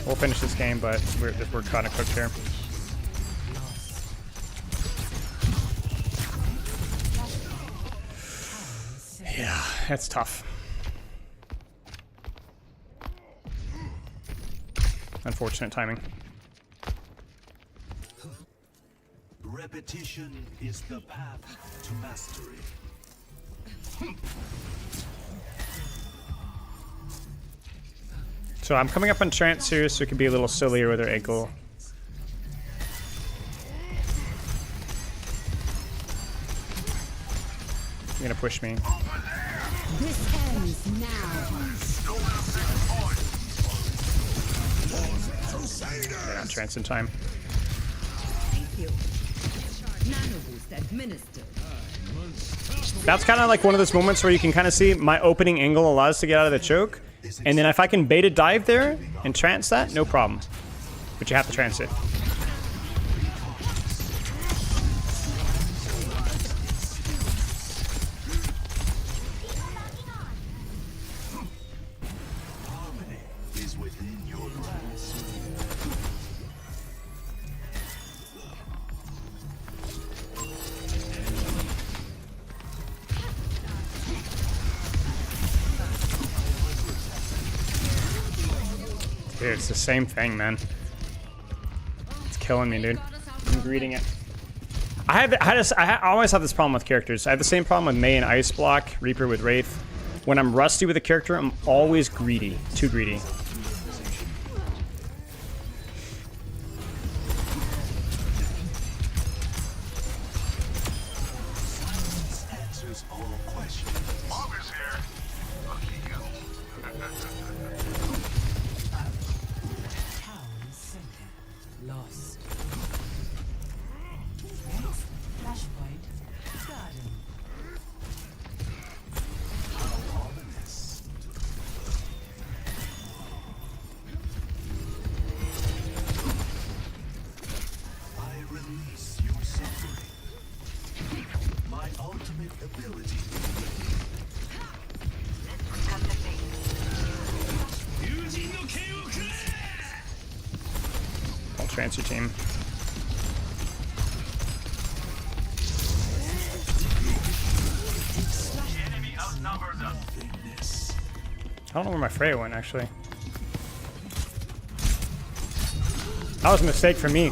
We'll finish this game, but we're kind of cooked here. Yeah, that's tough. Unfortunate timing. Repetition is the path to mastery. So I'm coming up on trance here, so it could be a little sillier with her ankle. You're gonna push me. This ends now. They're not trance in time. Thank you. Nano boost administered. That's kind of like one of those moments where you can kind of see my opening angle allows us to get out of the choke. And then if I can bait a dive there and trance that, no problem. But you have to trance it. Harmony is within your grasp. Dude, it's the same thing, man. It's killing me, dude. I'm greeting it. I always have this problem with characters. I have the same problem with Mei and Ice Block, Reaper with Wraith. When I'm rusty with a character, I'm always greedy. Too greedy. Silence answers all questions. August here. Lucky you. Town center. Lost. Flashpoint. Garden. How ominous. I release your suffering. My ultimate ability. I'll trance your team. I don't know where my Freya went, actually. That was a mistake for me.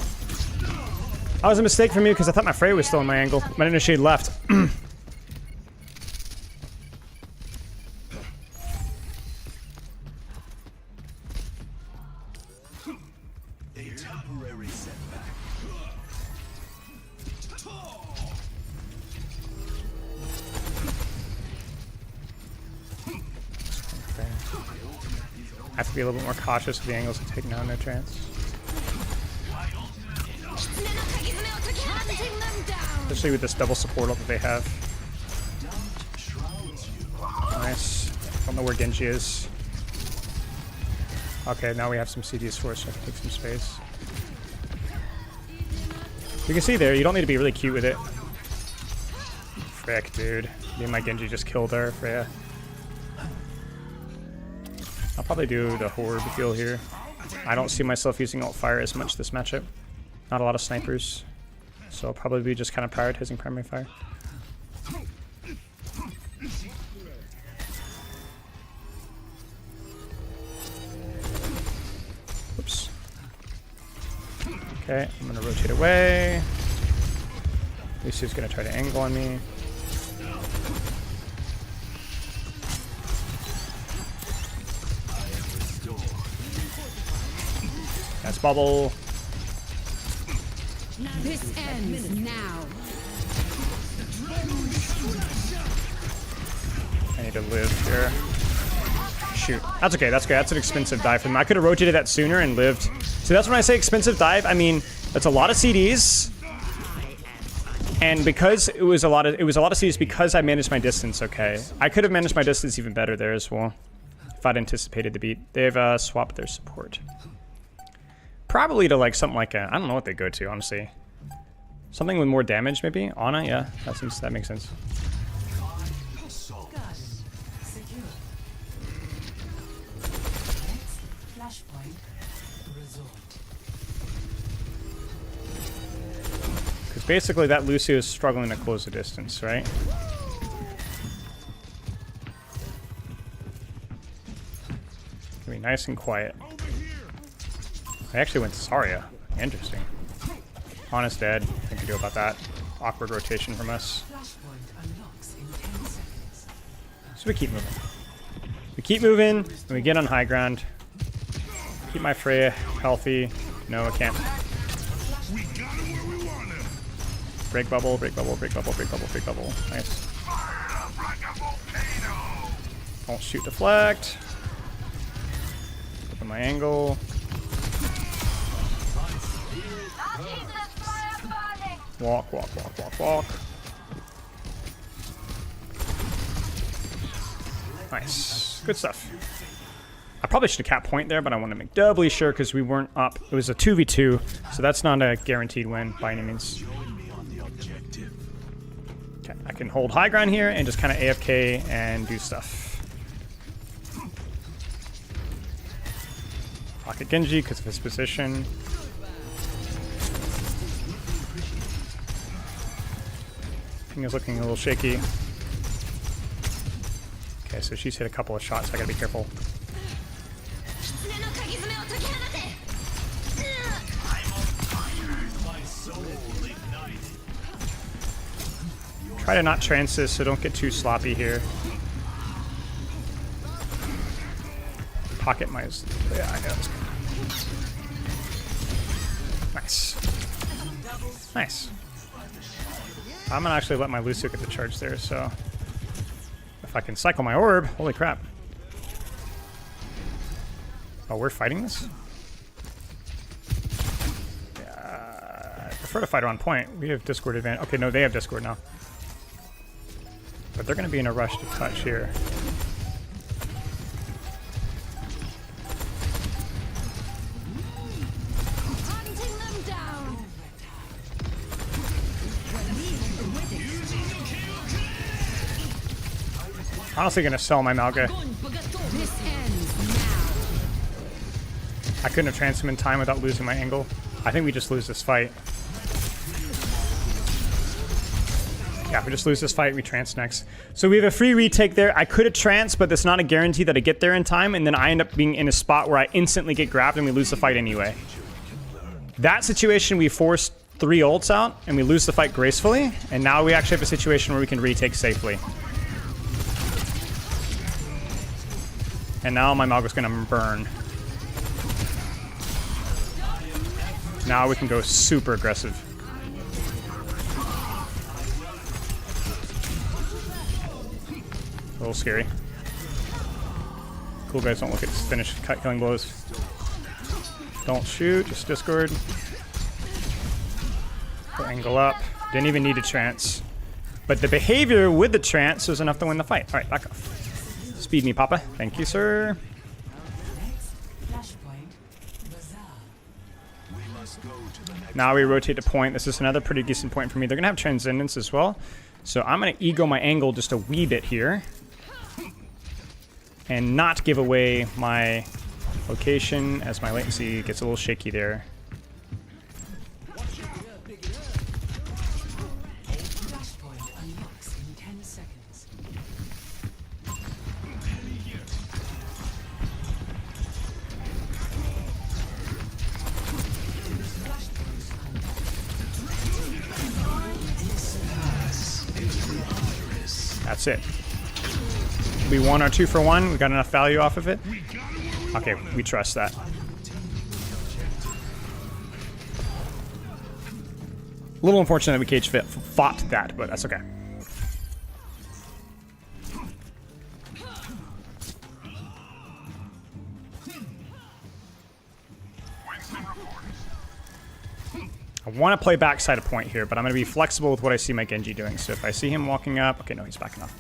That was a mistake for me because I thought my Freya was still in my angle. I didn't know she had left. A temporary setback. I have to be a little bit more cautious with the angles and taking down no trance. Especially with this double support ult that they have. Nice. Don't know where Genji is. Okay, now we have some CDs for us, so I can take some space. You can see there, you don't need to be really cute with it. Frick, dude. Me and my Genji just killed our Freya. I'll probably do the Horde deal here. I don't see myself using alt fire as much this matchup. Not a lot of snipers. So I'll probably be just kind of prioritizing primary fire. Oops. Okay, I'm gonna rotate away. Lucy's gonna try to angle on me. That's bubble. This ends now. I need to live here. Shoot. That's okay. That's good. That's an expensive dive for them. I could have rotated that sooner and lived. So that's when I say expensive dive. I mean, that's a lot of CDs. And because it was a lot of CDs because I managed my distance okay. I could have managed my distance even better there as well. If I'd anticipated the beat. They've swapped their support. Probably to like something like a, I don't know what they go to, honestly. Something with more damage, maybe? Ana, yeah. That makes sense. Because basically that Lucio is struggling to close the distance, right? Be nice and quiet. I actually went Saria. Interesting. Honest dead. Nothing to do about that. Awkward rotation from us. So we keep moving. We keep moving, and we get on high ground. Keep my Freya healthy. No, I can't. Break bubble, break bubble, break bubble, break bubble, break bubble. Nice. Don't shoot, deflect. Look at my angle. Walk, walk, walk, walk, walk. Nice. Good stuff. I probably should have capped point there, but I want to make doubly sure because we weren't up. It was a 2v2, so that's not a guaranteed win by any means. Okay, I can hold high ground here and just kind of AFK and do stuff. Pocket Genji because of his position. Ping is looking a little shaky. Okay, so she's hit a couple of shots, so I gotta be careful. Try to not trance this, so don't get too sloppy here. Pocket my... Yeah, I know. Nice. Nice. I'm gonna actually let my Lucio get the charge there, so... If I can cycle my orb, holy crap. Oh, we're fighting this? Yeah, I prefer to fight her on point. We have Discord advantage. Okay, no, they have Discord now. But they're gonna be in a rush to touch here. Honestly gonna sell my Malga. I couldn't have tranced him in time without losing my angle. I think we just lose this fight. Yeah, if we just lose this fight, we trance next. So we have a free retake there. I could have tranced, but that's not a guarantee that I get there in time, and then I end up being in a spot where I instantly get grabbed and we lose the fight anyway. That situation, we forced 3 ults out, and we lose the fight gracefully, and now we actually have a situation where we can retake safely. And now my Malga's gonna burn. Now we can go super aggressive. A little scary. Cool guys don't look at finish killing blows. Don't shoot, just Discord. Go angle up. Didn't even need a trance. But the behavior with the trance was enough to win the fight. Alright, back off. Speed me, Papa. Thank you, sir. Now we rotate to point. This is another pretty decent point for me. They're going to have Transcendence as well. So I'm going to ego my angle just a wee bit here. And not give away my location as my latency gets a little shaky there. That's it. We won our 2-for-1. We got enough value off of it. Okay, we trust that. A little unfortunate that we cage fought that, but that's okay. I want to play backside a point here, but I'm going to be flexible with what I see my Genji doing. So if I see him walking up... Okay, no, he's backing off.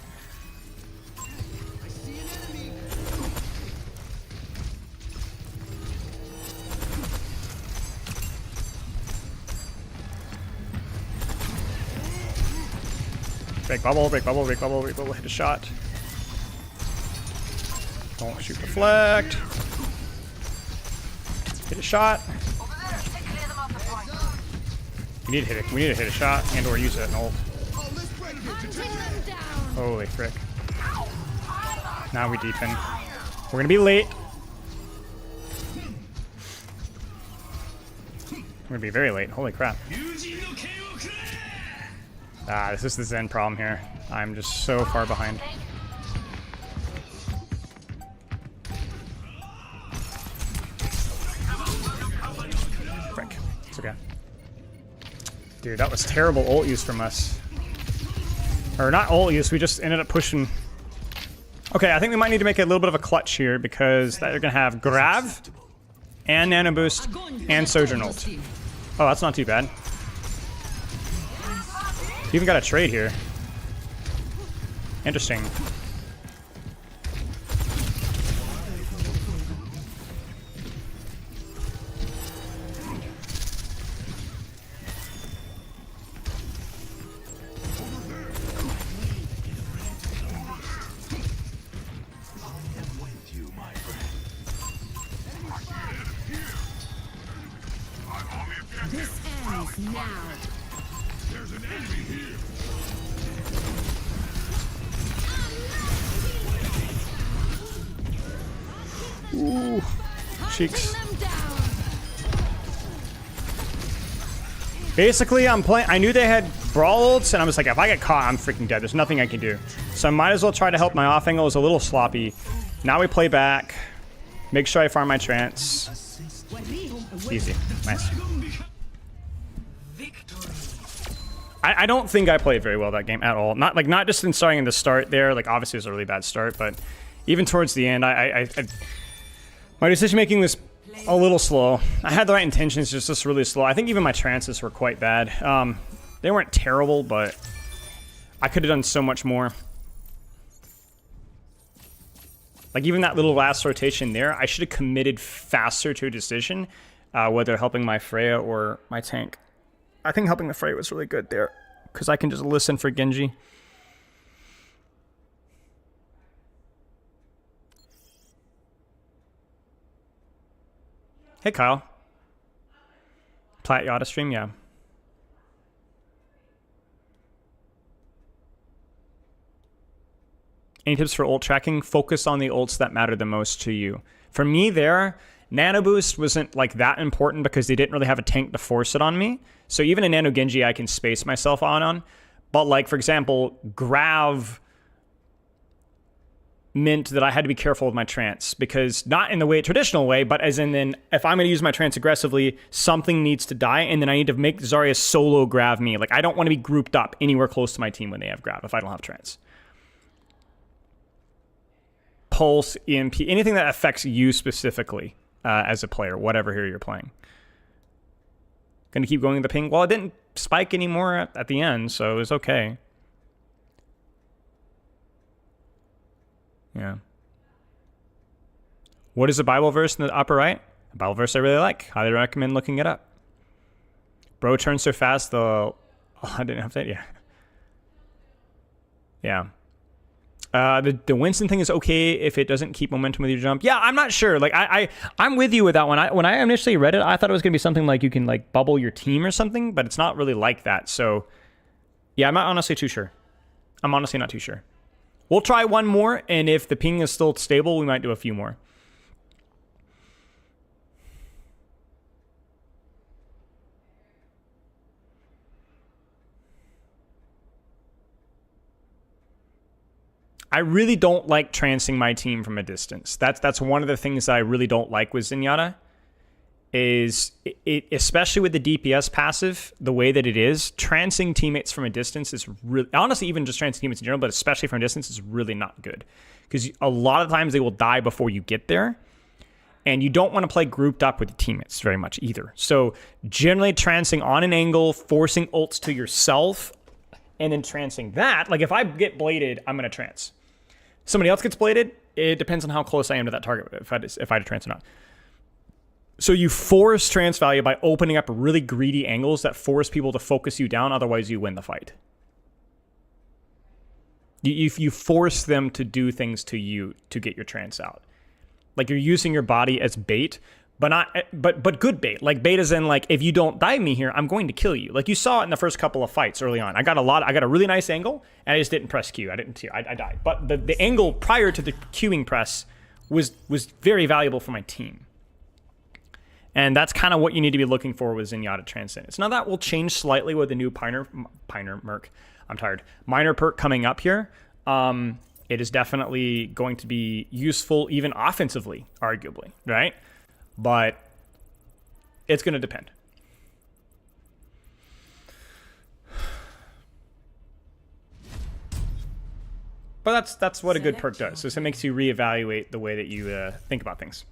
Break bubble, break bubble, break bubble, break bubble, hit a shot. Don't shoot deflect. Hit a shot. We need to hit it. We need to hit a shot and or use it an ult. Holy frick. Now we deepen. We're gonna be late. We're gonna be very late. Holy crap. Ah, this is the Zen problem here. I'm just so far behind. Frick. It's okay. Dude, that was terrible ult use from us. Or not ult use, we just ended up pushing. Okay, I think we might need to make a little bit of a clutch here because they're gonna have Grav and Nano Boost and Sojourn ult. Oh, that's not too bad. You even got a trade here. Interesting. This ends now. There's an enemy here. Ooh, cheeks. Basically, I'm playing. I knew they had brawl ults, and I was like, if I get caught, I'm freaking dead. There's nothing I can do. So I might as well try to help. My off angle is a little sloppy. Now we play back. Make sure I farm my trance. Easy. Nice. I don't think I played very well that game at all. Not just in starting in the start there. Like obviously it was a really bad start, but even towards the end, my decision making was a little slow. I had the right intentions, just really slow. I think even my trances were quite bad. They weren't terrible, but I could have done so much more. Like even that little last rotation there, I should have committed faster to a decision, whether helping my Freya or my tank. I think helping the Freya was really good there, because I can just listen for Genji. Hey Kyle. Plat Yada stream, yeah. Any tips for ult tracking? Focus on the ults that matter the most to you. For me there, Nano Boost wasn't like that important because they didn't really have a tank to force it on me. So even a Nano Genji I can space myself on. But like, for example, Grav meant that I had to be careful with my trance, because not in the traditional way, but as in then if I'm going to use my trance aggressively, something needs to die, and then I need to make Zarya solo Grav me. Like I don't want to be grouped up anywhere close to my team when they have Grav if I don't have trance. Pulse, EMP, anything that affects you specifically as a player, whatever hero you're playing. Gonna keep going with the ping. Well, it didn't spike anymore at the end, so it was okay. Yeah. What is a Bible verse in the upper right? A Bible verse I really like. Highly recommend looking it up. Bro turns so fast, though. Oh, I didn't have that. Yeah. Yeah. The Winston thing is okay if it doesn't keep momentum with your jump. Yeah, I'm not sure. Like I'm with you with that one. When I initially read it, I thought it was gonna be something like you can like bubble your team or something, but it's not really like that. So yeah, I'm not honestly too sure. I'm honestly not too sure. We'll try one more, and if the ping is still stable, we might do a few more. I really don't like trancing my team from a distance. That's one of the things that I really don't like with Zenyatta. is it, especially with the DPS passive, the way that it is, trancing teammates from a distance is really, honestly, even just trancing teammates in general, but especially from a distance is really not good. Because a lot of times they will die before you get there. And you don't want to play grouped up with your teammates very much either. So generally trancing on an angle, forcing ults to yourself, and then trancing that. Like if I get bladed, I'm going to trance. Somebody else gets bladed, it depends on how close I am to that target, if I had to trance or not. So you force trance value by opening up really greedy angles that force people to focus you down, otherwise you win the fight. You force them to do things to you to get your trance out. Like you're using your body as bait, but good bait. Like bait is in like, if you don't dive me here, I'm going to kill you. Like you saw it in the first couple of fights early on. I got a really nice angle, and I just didn't press Q. I died. But the angle prior to the queuing press was very valuable for my team. And that's kind of what you need to be looking for with Zenyatta Transcendence. Now that will change slightly with the new Minor Perk coming up here. It is definitely going to be useful even offensively, arguably, right? But it's going to depend. But that's what a good perk does. So it makes you reevaluate the way that you think about things.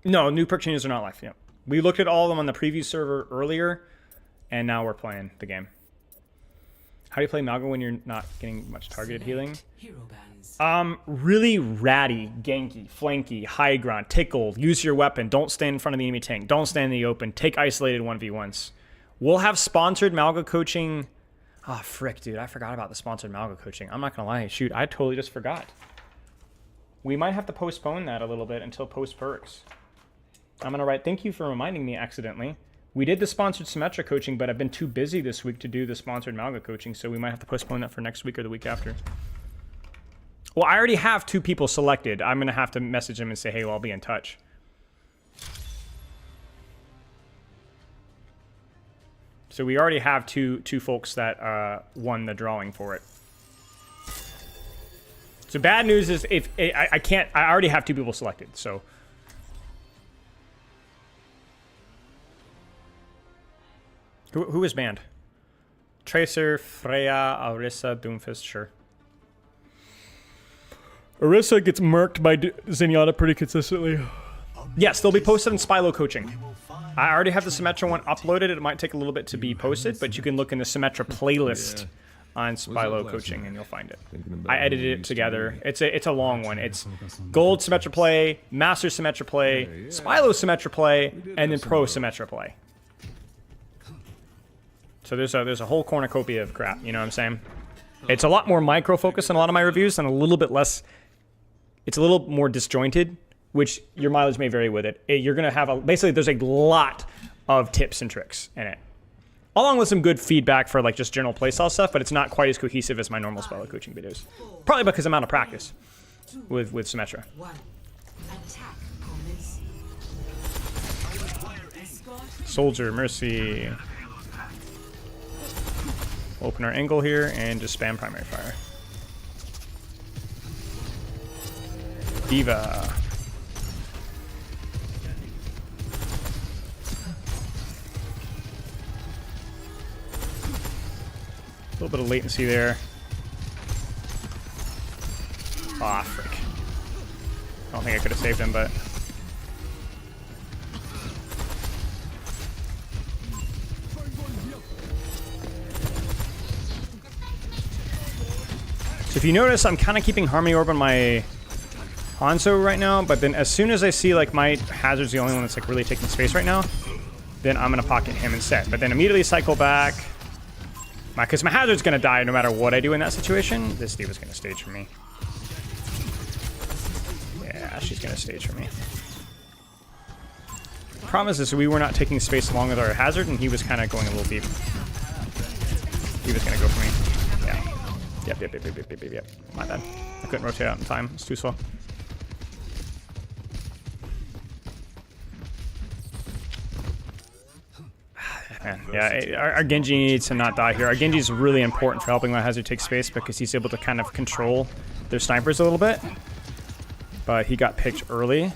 No, new perk changes are not live. Yeah. We looked at all of them on the preview server earlier, and now we're playing the game. How do you play Malgo when you're not getting much targeted healing? Really ratty, ganky, flanky, high ground, tickle, use your weapon, don't stand in front of the enemy tank, don't stand in the open, take isolated 1v1s. We'll have sponsored Malgo coaching. Oh, frick, dude, I forgot about the sponsored Malgo coaching. I'm not gonna lie, shoot, I totally just forgot. We might have to postpone that a little bit until post perks. I'm gonna write, thank you for reminding me accidentally. We did the sponsored Symmetra coaching, but I've been too busy this week to do the sponsored Malga coaching, so we might have to postpone that for next week or the week after. Well, I already have 2 people selected. I'm going to have to message them and say, hey, well, I'll be in touch. So we already have two folks that won the drawing for it. So bad news is if I already have 2 people selected, so... Who is banned? Tracer, Freya, Orisa, Doomfist, sure. Orisa gets murked by Zenyatta pretty consistently. Yes, they'll be posted in Spylo coaching. I already have the Symmetra one uploaded. It might take a little bit to be posted, but you can look in the Symmetra playlist on Spylo coaching and you'll find it. I edited it together. It's a long one. It's Gold Symmetra play, Master Symmetra play, Spylo Symmetra play, and then Pro Symmetra play. So there's a whole cornucopia of crap, you know what I'm saying? It's a lot more micro-focused in a lot of my reviews and a little bit less... It's a little more disjointed, which your mileage may vary with it. You're going to have basically, there's a lot of tips and tricks in it. Along with some good feedback for like just general playstyle stuff, but it's not quite as cohesive as my normal Spylo coaching videos. Probably because I'm out of practice with Symmetra. Soldier, Mercy... Open our angle here and just spam primary fire. Diva. A little bit of latency there. Ah, frick. I don't think I could have saved him, but... So if you notice, I'm kind of keeping Harmony Orb on my Hanzo right now, but then as soon as I see like my Hazard's the only one that's like really taking space right now, then I'm gonna pocket him instead. But then immediately cycle back. Because my Hazard's gonna die no matter what I do in that situation. This Diva's gonna stage for me. Yeah, she's gonna stage for me. The problem is we were not taking space along with our Hazard, and he was kind of going a little deep. He was gonna go for me. Yeah. Yep. My bad. I couldn't rotate out in time. It's too slow. Man, yeah, our Genji needs to not die here. Our Genji is really important for helping my Hazard take space because he's able to kind of control their snipers a little bit. But he got picked early.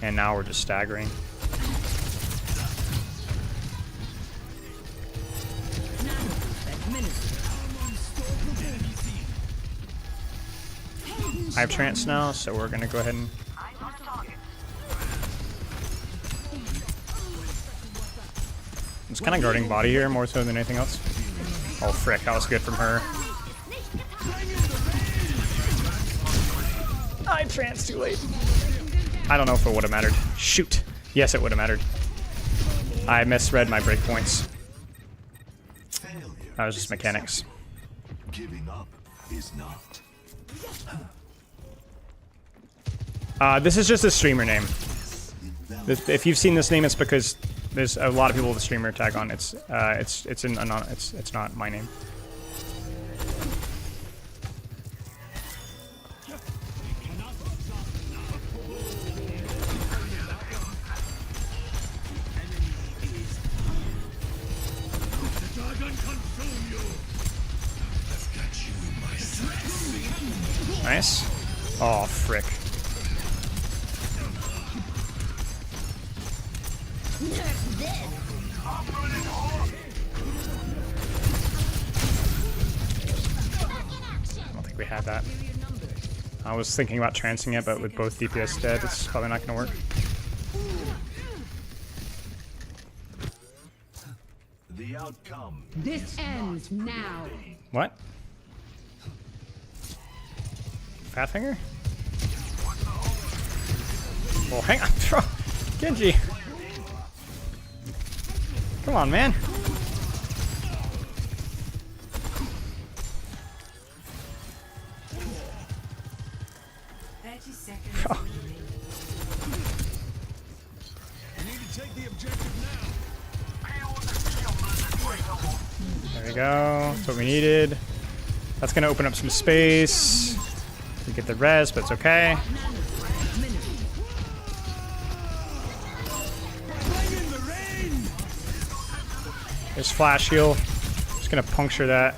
And now we're just staggering. I have trance now, so we're gonna go ahead and... I'm just kind of guarding body here more so than anything else. Oh frick, that was good from her. I tranced too late. I don't know if it would have mattered. Shoot. Yes, it would have mattered. I misread my breakpoints. That was just mechanics. Giving up is not. This is just a streamer name. If you've seen this name, it's because there's a lot of people with a streamer tag on. It's not my name. Nice. Oh, frick. I don't think we had that. I was thinking about trancing it, but with both DPS dead, it's probably not going to work. The outcome. This ends now. What? Fatfinger? Oh, hang on. Genji. Come on, man. Oh. There we go. That's what we needed. That's gonna open up some space. We get the res, but it's okay. There's flash heal. Just gonna puncture that.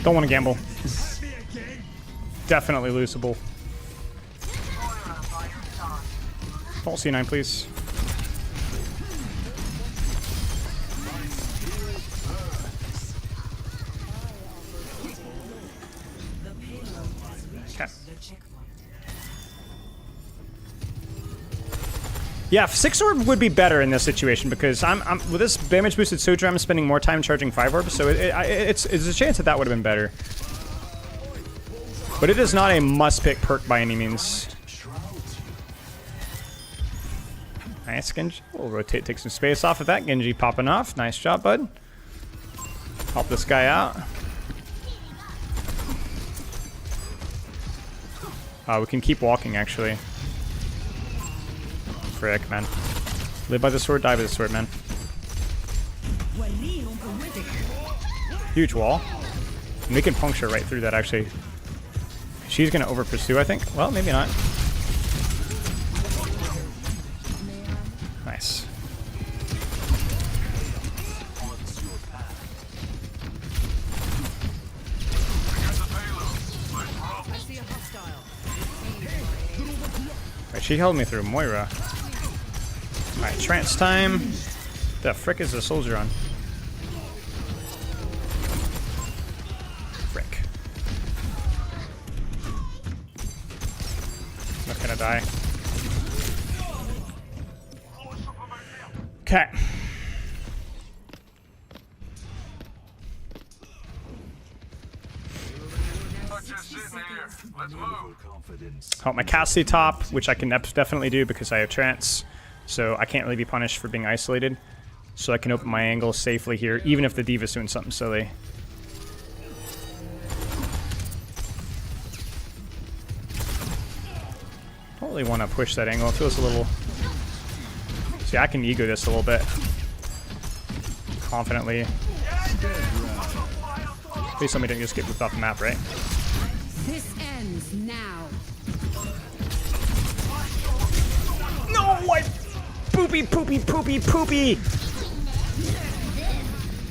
Don't want to gamble. Definitely losable. Fall C9, please. Okay. Yeah, 6 orb would be better in this situation because I'm with this damage boosted Sojourn, I'm spending more time charging 5 orbs, so it's a chance that that would have been better. But it is not a must-pick perk by any means. Nice, Genji. We'll rotate, take some space off of that. Genji popping off. Nice job, bud. Help this guy out. We can keep walking, actually. Frick, man. Live by the sword, die by the sword, man. Huge wall. And we can puncture right through that, actually. She's gonna over pursue, I think. Well, maybe not. Nice. Right, she held me through Moira. Alright, trance time. The frick is the soldier on? Frick. Not gonna die. Okay. Oh, my Cassie top, which I can definitely do because I have trance. So I can't really be punished for being isolated. So I can open my angle safely here, even if the D.Va's doing something silly. Don't really want to push that angle. It feels a little... See, I can ego this a little bit. Confidently. Please tell me didn't just get moved off the map, right? This ends now. What? Poopy, poopy, poopy, poopy.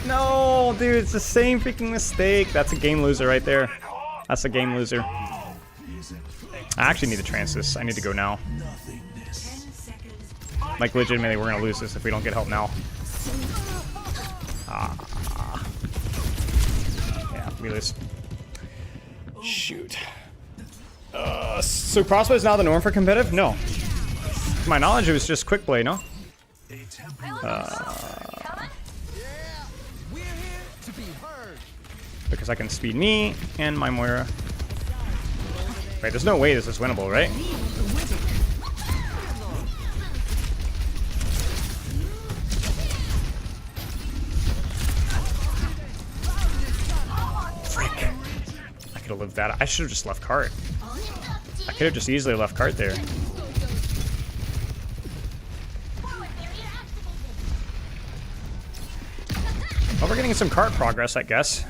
No, dude, it's the same freaking mistake. That's a game loser right there. That's a game loser. I actually need to trance this. I need to go now. Like, legitimately, we're gonna lose this if we don't get help now. Yeah, we lose. Shoot. So crossbow is now the norm for competitive? No. To my knowledge, it was just quick play, no? Because I can speed me and my Moira. Wait, there's no way this is winnable, right? Frick. I could have lived that. I should have just left cart. I could have just easily left cart there. Well, we're getting some cart progress, I guess.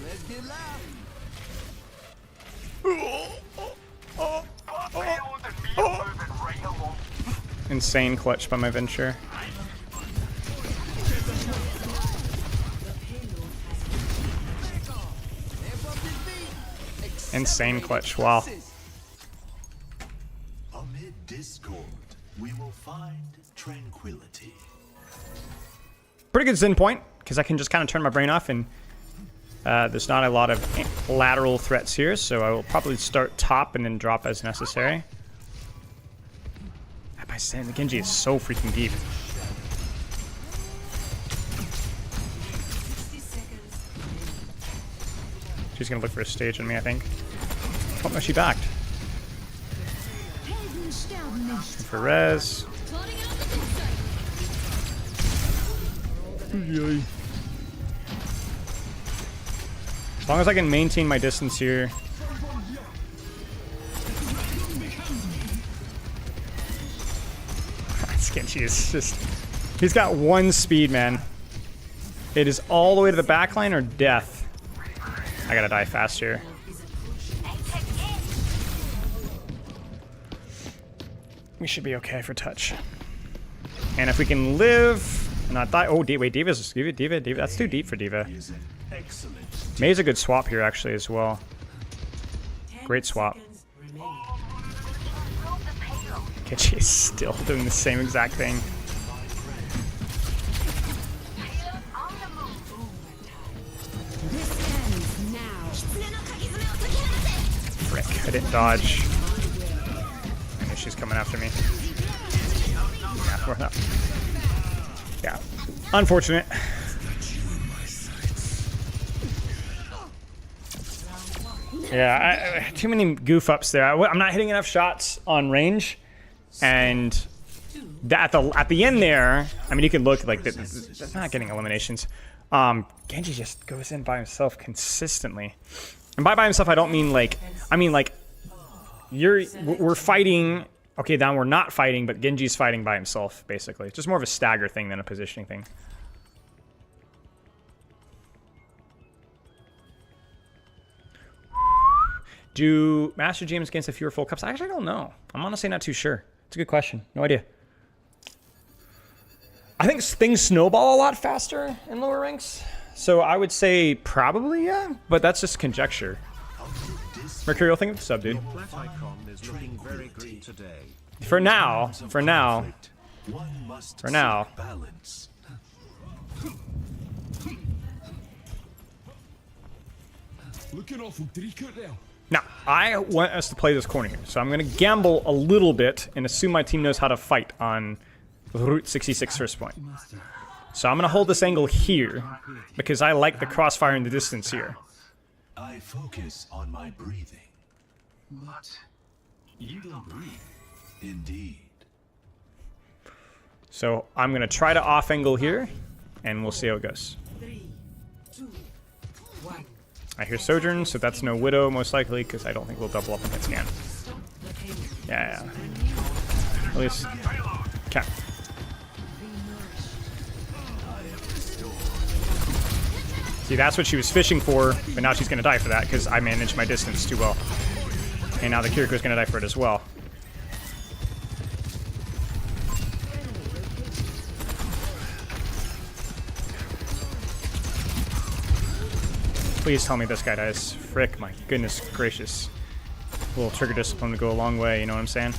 Insane clutch by my Venture. Insane clutch, wow. Amid discord, we will find tranquility. Pretty good zen point, because I can just kind of turn my brain off, and there's not a lot of lateral threats here, so I will probably start top and then drop as necessary. By saying the Genji is so freaking deep. She's gonna look for a stage on me, I think. Oh no, she backed. For res. As long as I can maintain my distance here. Genji is just... He's got one speed, man. It is all the way to the backline or death. I gotta die fast here. We should be okay for touch. And if we can live and not die... Oh, wait, Diva. That's too deep for Diva. May's a good swap here, actually, as well. Great swap. Genji is still doing the same exact thing. Frick, I didn't dodge. I knew she's coming after me. Yeah, we're not. Yeah, unfortunate. Yeah, too many goof ups there. I'm not hitting enough shots on range. And at the end there, I mean, you can look like that's not getting eliminations. Genji just goes in by himself consistently, and by himself I don't mean like, I mean like we're fighting. Okay, now we're not fighting, but Genji's fighting by himself basically. It's just more of a stagger thing than a positioning thing. Do Master GMs gain a fewer full cups? I actually don't know. I'm honestly not too sure. It's a good question. No idea. I think things snowball a lot faster in lower ranks. So I would say probably, yeah. But that's just conjecture. Mercurial, think of the sub, dude. For now. Now, I want us to play this corner here, so I'm going to gamble a little bit and assume my team knows how to fight on Route 66 first point. So I'm going to hold this angle here, because I like the crossfire in the distance here. I focus on my breathing. But you don't breathe. Indeed. So I'm going to try to off angle here, and we'll see how it goes. 3, 2, 1. I hear Sojourn, so that's no Widow, most likely, because I don't think we'll double up and hit scan. Yeah. At least... Okay. See, that's what she was fishing for, but now she's going to die for that, because I managed my distance too well. And now the Kiriko's going to die for it as well. Please tell me this guy dies. Frick, my goodness gracious. A little trigger discipline to go a long way, you know what I'm saying?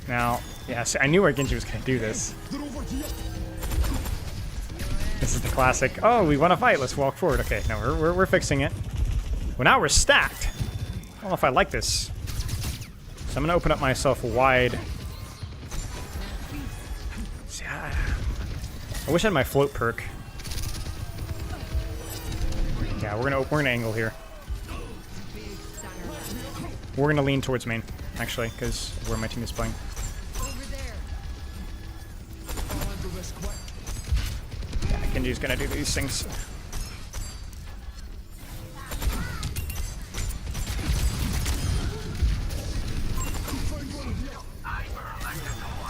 Now, yes, I knew where Genji was gonna do this. This is the classic, oh, we want to fight, let's walk forward. Okay, no, we're fixing it. Well, now we're stacked. I don't know if I like this. So I'm gonna open up myself wide. See, I wish I had my float perk. Yeah, we're gonna angle here. We're gonna lean towards main, actually, because where my team is playing. Yeah, Genji's gonna do these things.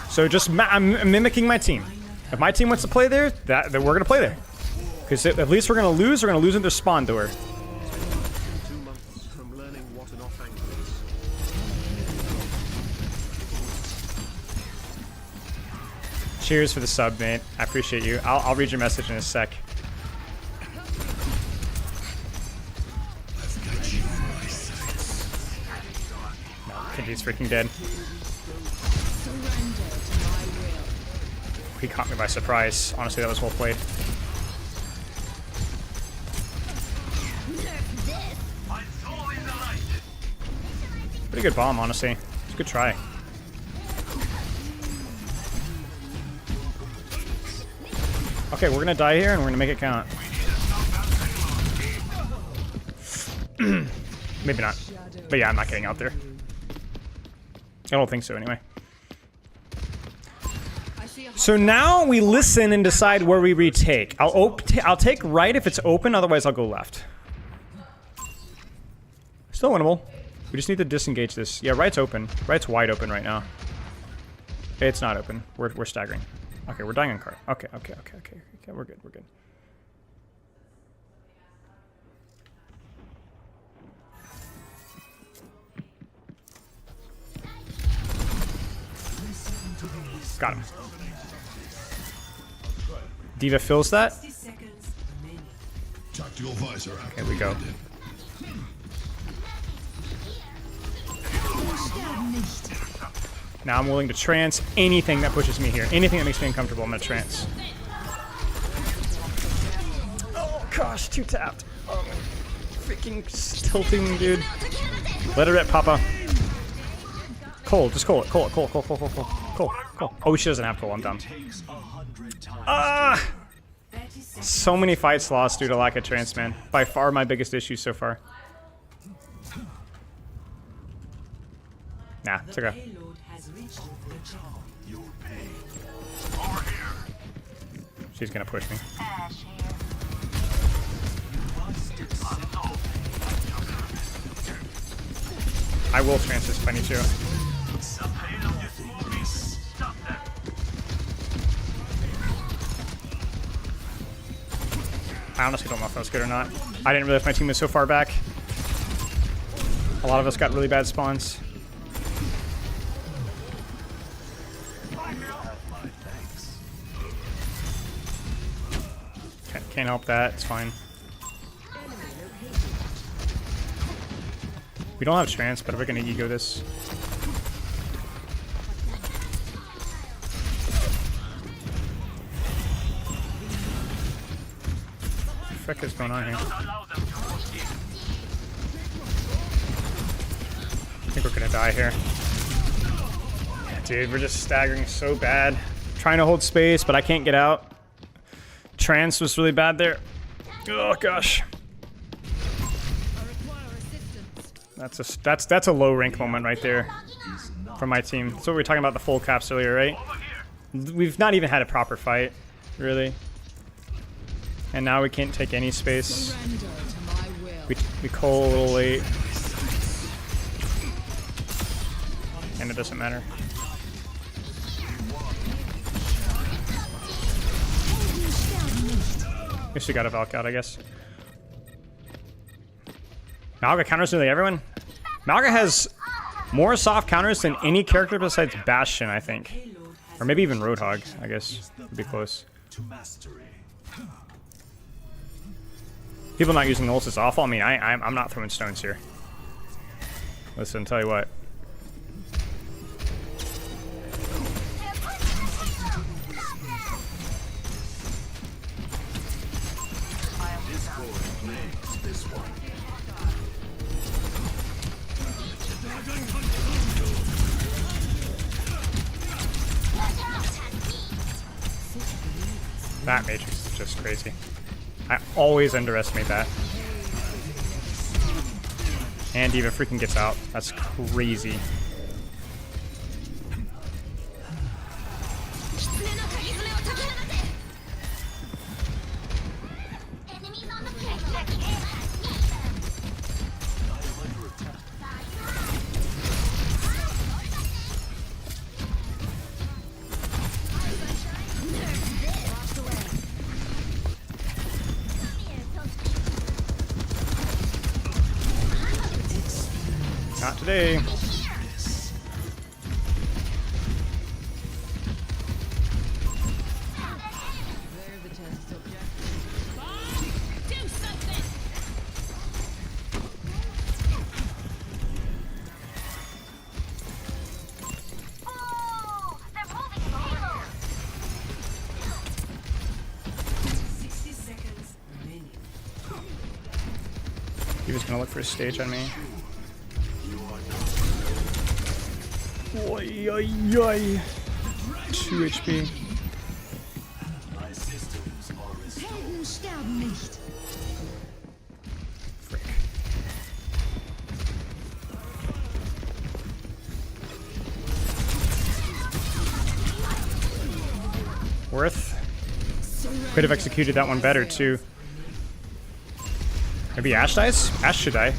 So just I'm mimicking my team. If my team wants to play there, that we're gonna play there. Because at least we're gonna lose in their spawn door. 2 months from learning what an off-angle is. Cheers for the sub, mate. I appreciate you. I'll read your message in a sec. No, Kenji's freaking dead. He caught me by surprise. Honestly, that was well played. Pretty good bomb, honestly. It's a good try. Okay, we're gonna die here and we're gonna make it count. Maybe not. But yeah, I'm not getting out there. I don't think so anyway. So now we listen and decide where we retake. I'll take right if it's open, otherwise I'll go left. Still winnable. We just need to disengage this. Yeah, right's open. Right's wide open right now. It's not open. We're staggering. Okay, we're dying on card. Okay, we're good, we're good. Got him. Diva fills that. Okay, we go. Now I'm willing to trance anything that pushes me here. Anything that makes me uncomfortable, I'm gonna trance. Oh gosh, too tapped. Oh, freaking tilting, dude. Let it rip, Papa. Cole, just Cole it. Cole. Oh, she doesn't have Cole, I'm dumb. Ah! So many fights lost due to lack of trance, man. By far my biggest issue so far. Nah, it's okay. She's gonna push me. I will trance this if I need to. I honestly don't know if that was good or not. I didn't realize my team was so far back. A lot of us got really bad spawns. Can't help that, it's fine. We don't have trance, but we're gonna ego this. What the frick is going on here? I think we're gonna die here. Yeah, dude, we're just staggering so bad. Trying to hold space, but I can't get out. Trance was really bad there. Oh gosh. That's a low rank moment right there from my team. That's what we were talking about the full caps earlier, right? We've not even had a proper fight, really. And now we can't take any space. We Cole a little late. And it doesn't matter. At least we got a Valk out, I guess. Malga counters nearly everyone. Malga has more soft counters than any character besides Bastion, I think. Or maybe even Roadhog, I guess. Would be close. to mastery. People not using ults is awful. I mean, I'm not throwing stones here. Listen, tell you what. That matrix is just crazy. I always underestimate that. And D.Va freaking gets out. That's crazy. Not today. He was gonna look for a stage on me. Oi, oi, oi. 2 HP. Frick. Worth. Could have executed that one better too. Maybe Ashe dies? Ashe should die.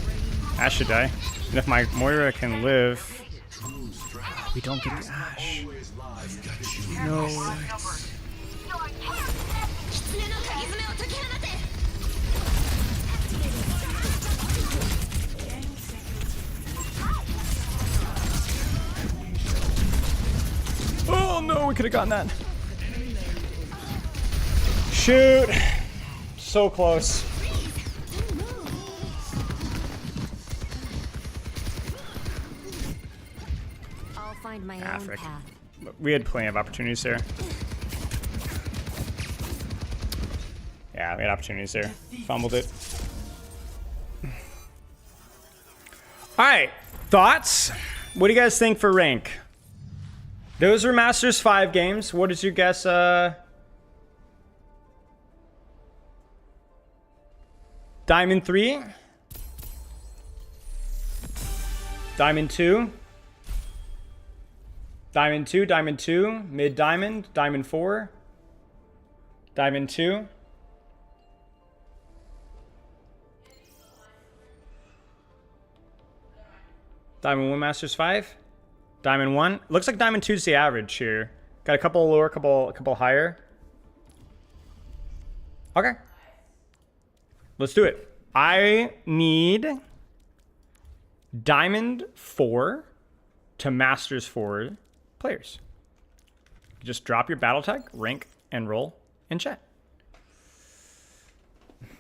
Ashe should die. And if my Moira can live... We don't get the Ashe. No. Oh no, we could have gotten that. Shoot. So close. Find my own path. We had plenty of opportunities there. Yeah, we had opportunities there. Fumbled it. Alright, thoughts? What do you guys think for rank? Those are Masters 5 games. What is your guess? Diamond 3? Diamond 2? Diamond 2, Diamond 2, Mid Diamond, Diamond 4, Diamond 2. Diamond 1 Masters 5. Diamond 1. Looks like Diamond 2 is the average here. Got a couple lower, couple higher. Okay. Let's do it. I need Diamond 4 to Masters 4 players. Just drop your battle tag, rank, and roll in chat.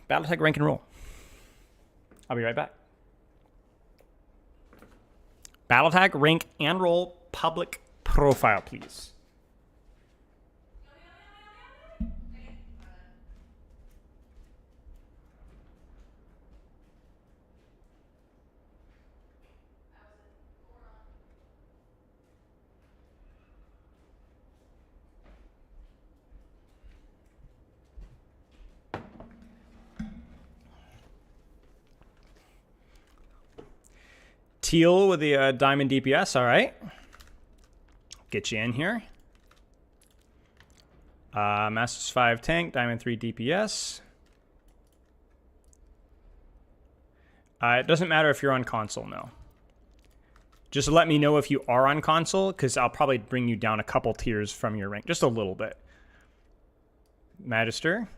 Battle tag, rank, and roll. I'll be right back. Battle tag, rank, and roll, public profile, please. Teal with the diamond DPS, all right. Get you in here. Masters 5 tank, diamond 3 DPS. It doesn't matter if you're on console, no. Just let me know if you are on console, because I'll probably bring you down a couple tiers from your rank, just a little bit. Magister.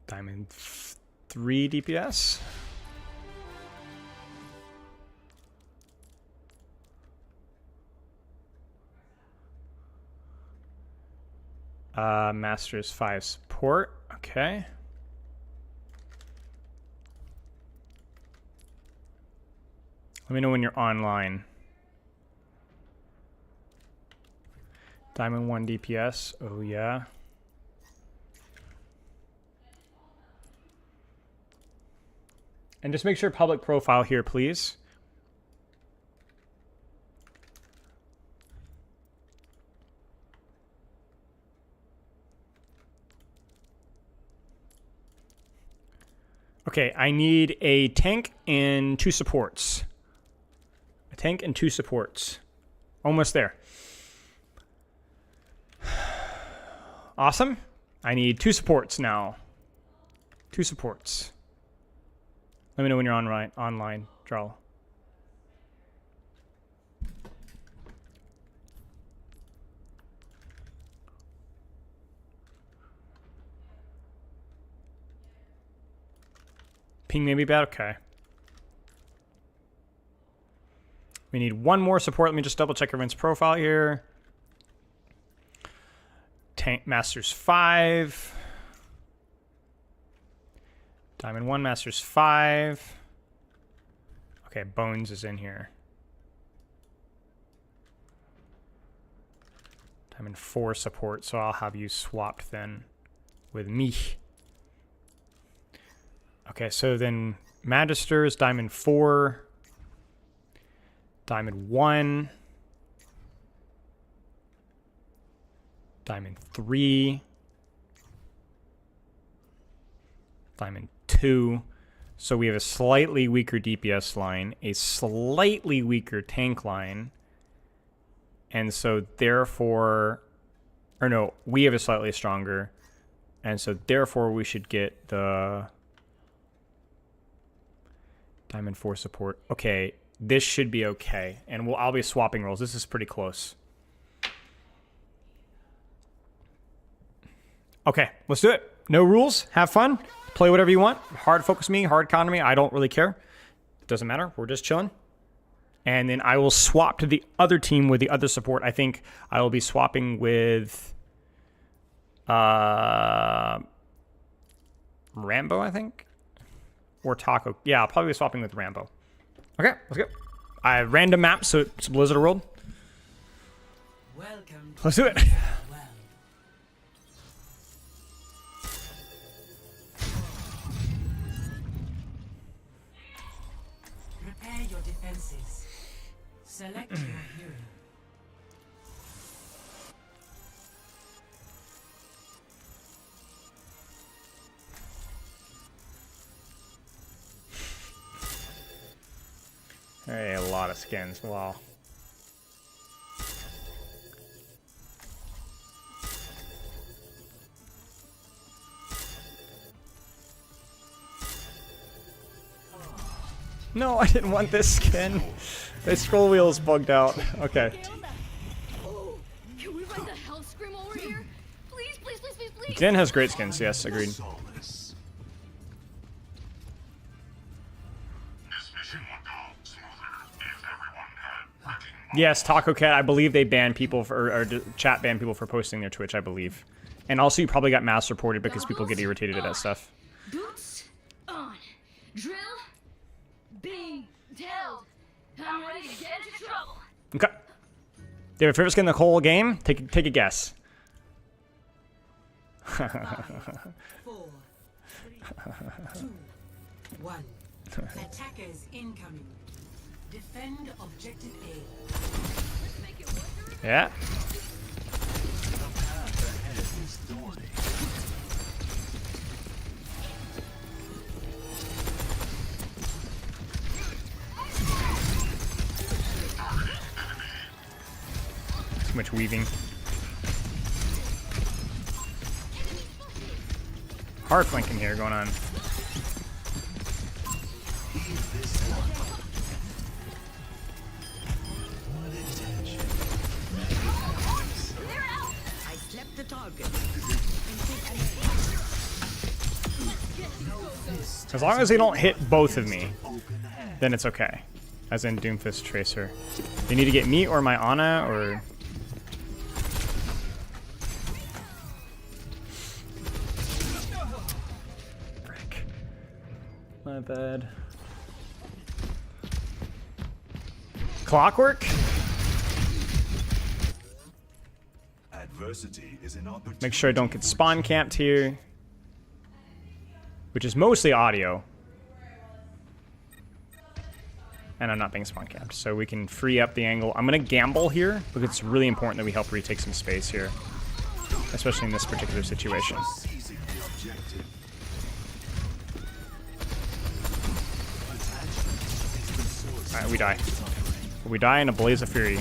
Diamond 3 DPS. Masters 5 support. Okay. Let me know when you're online. Diamond 1 DPS. Oh, yeah. And just make sure public profile here, please. Okay, I need a tank and 2 supports. A tank and 2 supports. Almost there. Awesome. I need 2 supports now. 2 supports. Let me know when you're online, Jarl. Ping may be bad. Okay. We need 1 more support. Let me just double check everyone's profile here. Tank Masters 5. Diamond 1, Masters 5. Okay, Bones is in here. Diamond 4 support, so I'll have you swapped then with me. Okay, so then Magisters, Diamond 4. Diamond 1. Diamond 3. Diamond 2. So we have a slightly weaker DPS line, a slightly weaker tank line, and so therefore, or no, we have a slightly stronger, and so therefore we should get the Diamond 4 support. Okay, this should be okay, and I'll be swapping roles. This is pretty close. Okay, let's do it. No rules. Have fun. Play whatever you want. Hard focus me, hard counter me. I don't really care. Doesn't matter. We're just chilling. And then I will swap to the other team with the other support. I think I will be swapping with Rambo, I think. Or Taco. Yeah, I'll probably be swapping with Rambo. Okay, let's go. I random map, so it's Blizzard World. Let's do it. Prepare your defenses. Select your hero. Hey, a lot of skins. Wow. No, I didn't want this skin. The scroll wheel's bugged out. Okay. Oh, can we run the hell scream over here? Please, please, please, please, please. Jen has great skins. Yes, agreed. Yes, Taco Cat. I believe they ban people for, or chat ban people for posting their Twitch. I believe, and also you probably got mass reported because people get irritated at that stuff. Boots on. Drill being held. I'm ready to get into trouble. Okay. Do you have a favorite skin in the whole game? Take a guess. 5, 4, 3, 2, 1. Attackers incoming. Defend objective A. Yeah. Too much weaving. Hard flanking here going on. The target. As long as they don't hit both of me, then it's okay. As in Doomfist Tracer. They need to get me or my Ana or... bed. Clockwork? Adversity is an opportunity. Make sure I don't get spawn camped here. Which is mostly audio. And I'm not being spawn camped, so we can free up the angle. I'm gonna gamble here, because it's really important that we help retake some space here. Especially in this particular situation. Alright, we die. We die in a blaze of fury.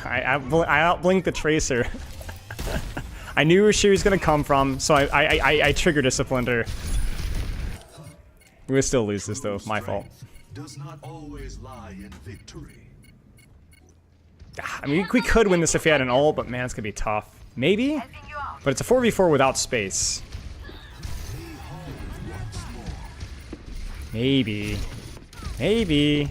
I outblinked the Tracer. I knew where she was gonna come from, so I triggered a Splinter. We would still lose this though, my fault. Does not always lie in victory. I mean, we could win this if we had an ult, but man, it's gonna be tough. Maybe? But it's a 4v4 without space. Maybe. Maybe.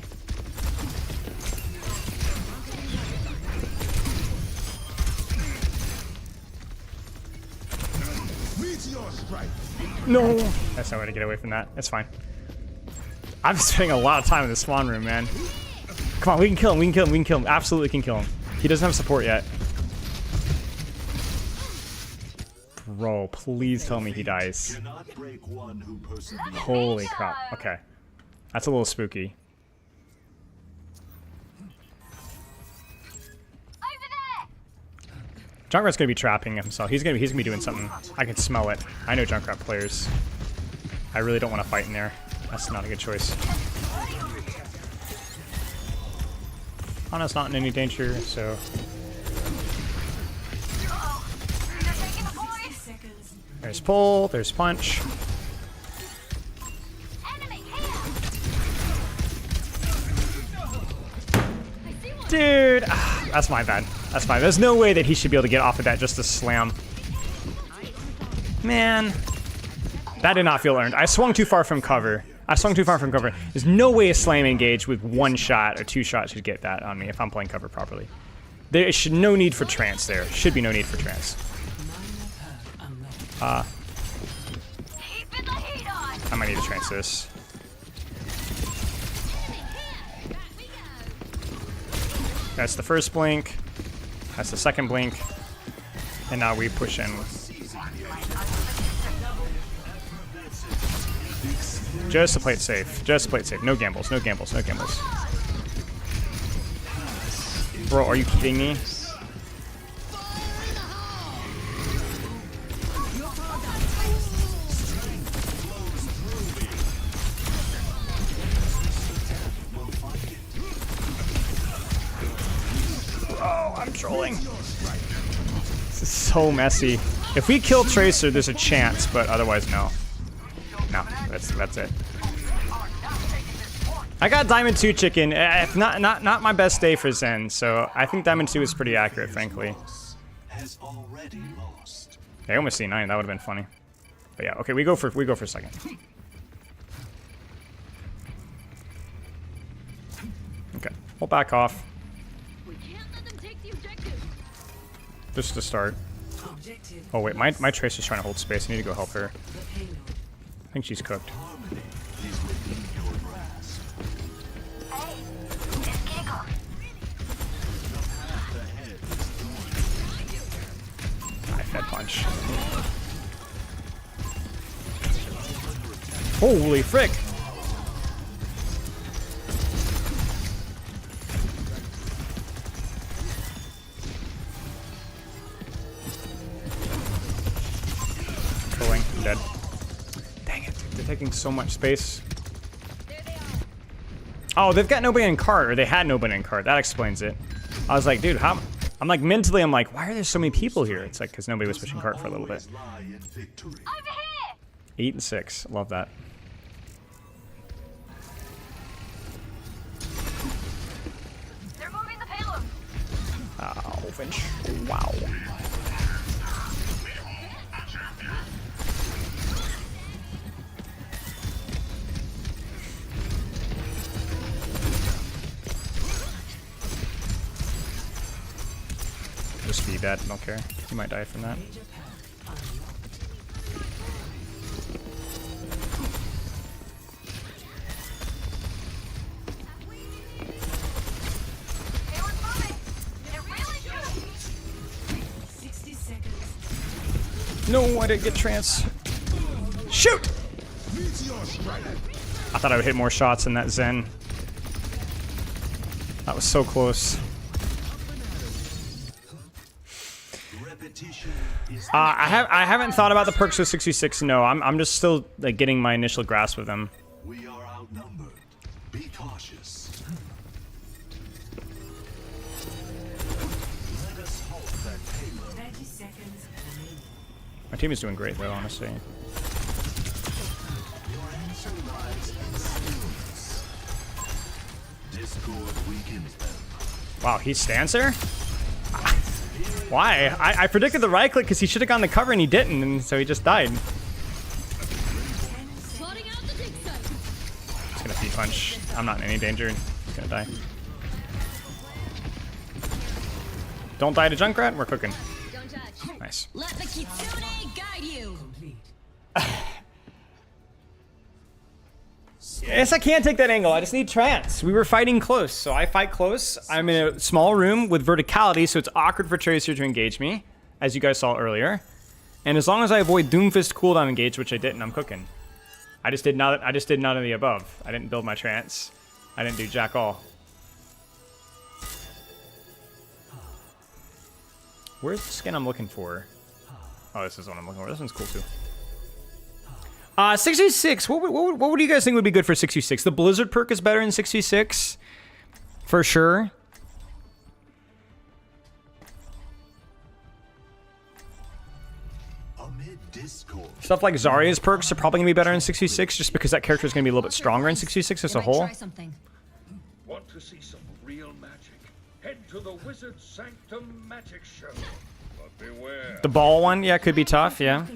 No! That's no way to get away from that. It's fine. I'm spending a lot of time in the spawn room, man. Come on, we can kill him, we can kill him, we can kill him. Absolutely can kill him. He doesn't have support yet. Bro, please tell me he dies. Holy crap. Okay. That's a little spooky. Junkrat's gonna be trapping himself. He's gonna be doing something. I can smell it. I know Junkrat players. I really don't want to fight in there. That's not a good choice. Ana's not in any danger, so. There's pull, there's punch. Dude, that's my bad. That's fine. There's no way that he should be able to get off of that just to slam. Man. That did not feel earned. I swung too far from cover. There's no way a slam engage with one shot or two shots should get that on me if I'm playing cover properly. There should no need for trance there. Should be no need for trance. I might need to trance this. That's the first blink. That's the second blink. And now we push in. Just to play it safe. Just to play it safe. No gambles, no gambles, no gambles. Bro, are you kidding me? Oh, I'm trolling. This is so messy. If we kill Tracer, there's a chance, but otherwise, no. No, that's it. I got Diamond 2 chicken. Not my best day for Zen, so I think Diamond 2 is pretty accurate, frankly. I almost C9. That would have been funny. But yeah, okay, we go for a second. Okay, we'll back off. Just to start. Oh wait, my Tracer's trying to hold space. I need to go help her. I think she's cooked. I fed punch. Holy frick! Killing, I'm dead. Dang it, they're taking so much space. Oh, they've got nobody in cart, or they had nobody in cart. That explains it. I was like, dude, how? I'm like, mentally, I'm like, why are there so many people here? It's like, because nobody was pushing cart for a little bit. 8 and 6, love that. They're moving the payload. Oh, Finch. Wow. Just be bad, don't care. He might die from that. No, I didn't get trance. Shoot! I thought I would hit more shots in that Zen. That was so close. I haven't thought about the perks with 66. No, I'm just still like getting my initial grasp of them. We are outnumbered. Be cautious. Let us halt that payload. 30 seconds. My team is doing great though, honestly. Your answer lies in stillness. Discord weakens them. Wow, he stands there? Why? I predicted the right click because he should have gone the cover and he didn't, and so he just died. Just gonna feet punch. I'm not in any danger. He's gonna die. Don't die to Junkrat. We're cooking. Nice. Let the kitsune guide you. Yes, I can take that angle. I just need trance. We were fighting close, so I fight close. I'm in a small room with verticality, so it's awkward for Tracer to engage me, as you guys saw earlier. And as long as I avoid Doomfist cooldown engage, which I didn't, I'm cooking. I just did none of the above. I didn't build my trance. I didn't do jack all. Where's the skin I'm looking for? Oh, this is what I'm looking for. This one's cool too. 66. What do you guys think would be good for 66? The Blizzard perk is better than 66, for sure. Stuff like Zarya's perks are probably gonna be better in 66, just because that character is gonna be a little bit stronger in 66 as a whole. Want to see some real magic? Head to the Wizard Sanctum Magic Show. But beware. The ball one, yeah, could be tough, yeah.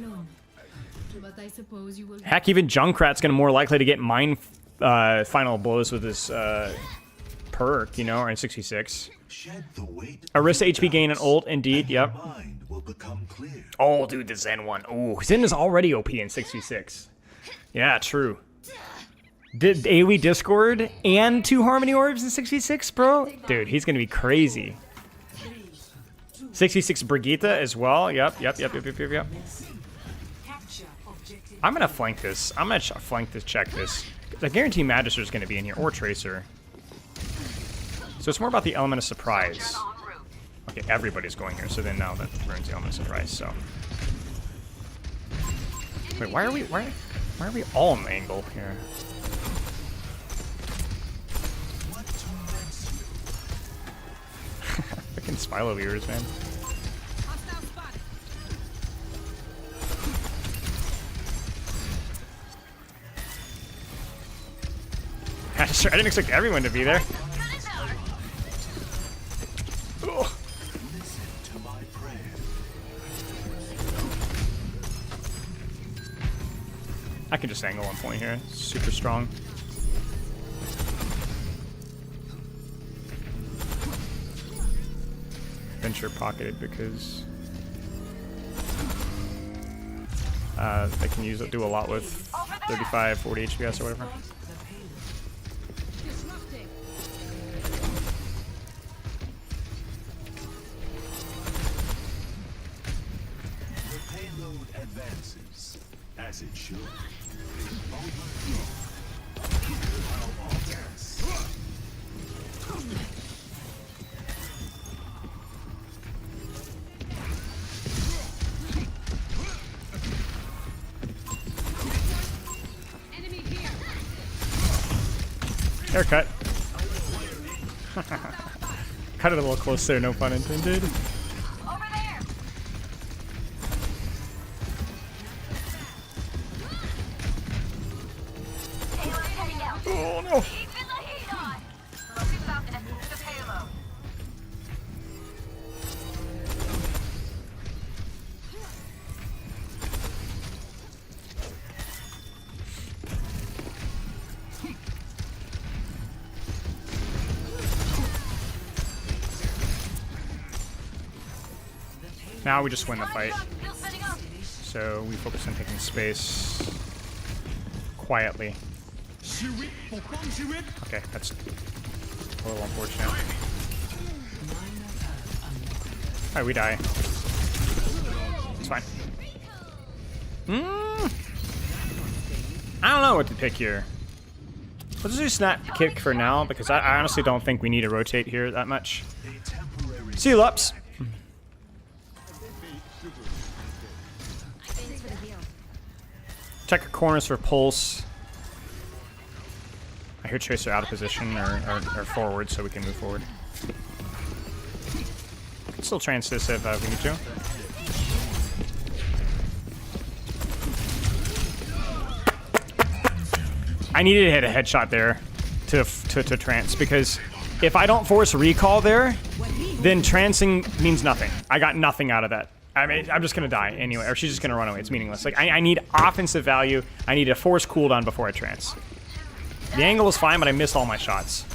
But I suppose you will. Heck, even Junkrat's gonna more likely to get mind final blows with his perk, you know, or in 66. Arista HP gain and ult, indeed, yep. Oh, dude, the Zen one. Oh, Zen is already OP in 66. Yeah, true. Did AoE Discord and 2 Harmony Orbs in 66, bro? Dude, he's gonna be crazy. 66 Brigitte as well. Yep. I'm gonna flank this. I'm gonna flank this, check this. I guarantee Magister's gonna be in here, or Tracer. So it's more about the element of surprise. Okay, everybody's going here, so then now that ruins the element of surprise, so. Wait, why are we all in the angle here? Freaking Spilo viewers, man. I didn't expect everyone to be there. Ugh. I can just angle one point here. Super strong. Venture pocketed because they can do a lot with 35, 40 HPS or whatever. Advances as it should. Haircut. Cut it a little close there, no pun intended. Oh no! Now we just win the fight. So we focus on taking space quietly. Okay, that's a little unfortunate. Alright, we die. It's fine. I don't know what to pick here. Let's do snap kick for now, because I honestly don't think we need to rotate here that much. See you, Lups. Check corners for pulse. I hear Tracer out of position or forward, so we can move forward. Can still trance this if we need to. I needed to hit a headshot there to trance, because if I don't force recall there, then trancing means nothing. I got nothing out of that. I mean, I'm just gonna die anyway, or she's just gonna run away. It's meaningless. Like, I need offensive value. I need a force cooldown before I trance. The angle was fine, but I missed all my shots.